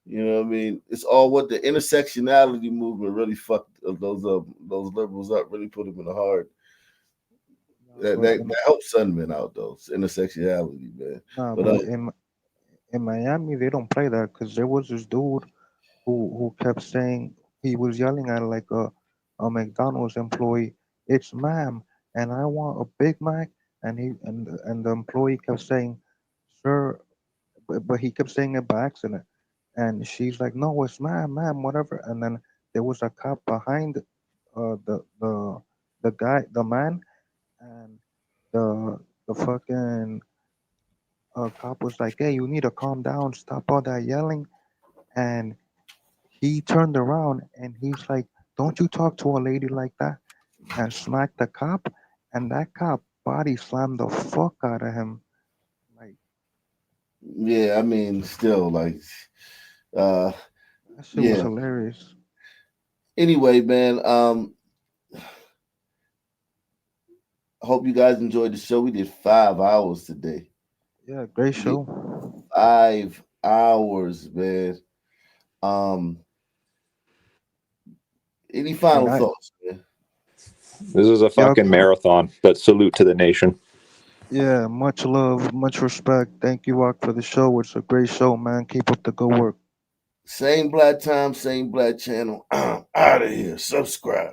You know what I mean? It's all what the intersectionality movement really fucked those liberals up. Really put them in the hard. That helps Sunmen out though. Intersectionality, man. Nah, But but in Miami they don't play that because there was this dude who kept saying, he was yelling at like a McDonald's employee, "It's ma'am, and I want a Big Mac," and the employee kept saying, "Sir," but he kept saying it by accident, and she's like, "No, it's ma'am, whatever," and then there was a cop behind the guy, the man, and the fucking cop was like, "Hey, you need to calm down, stop all that yelling," and he turned around and he's like, "Don't you talk to a lady like that," and smacked the cop, and that cop body slammed the fuck out of him. Like, yeah, I mean, still like, that shit was yeah. hilarious. Anyway, man, I hope you guys enjoyed the show. We did 5 hours today. Yeah, great show. 5 hours, man. Any final thoughts, man? This is a fucking marathon, but salute to the nation. Yeah, much love, much respect. Thank you, Rock, for the show. It's a great show, man. Keep up the good work. Same black time, same black channel. Out of here. Subscribe.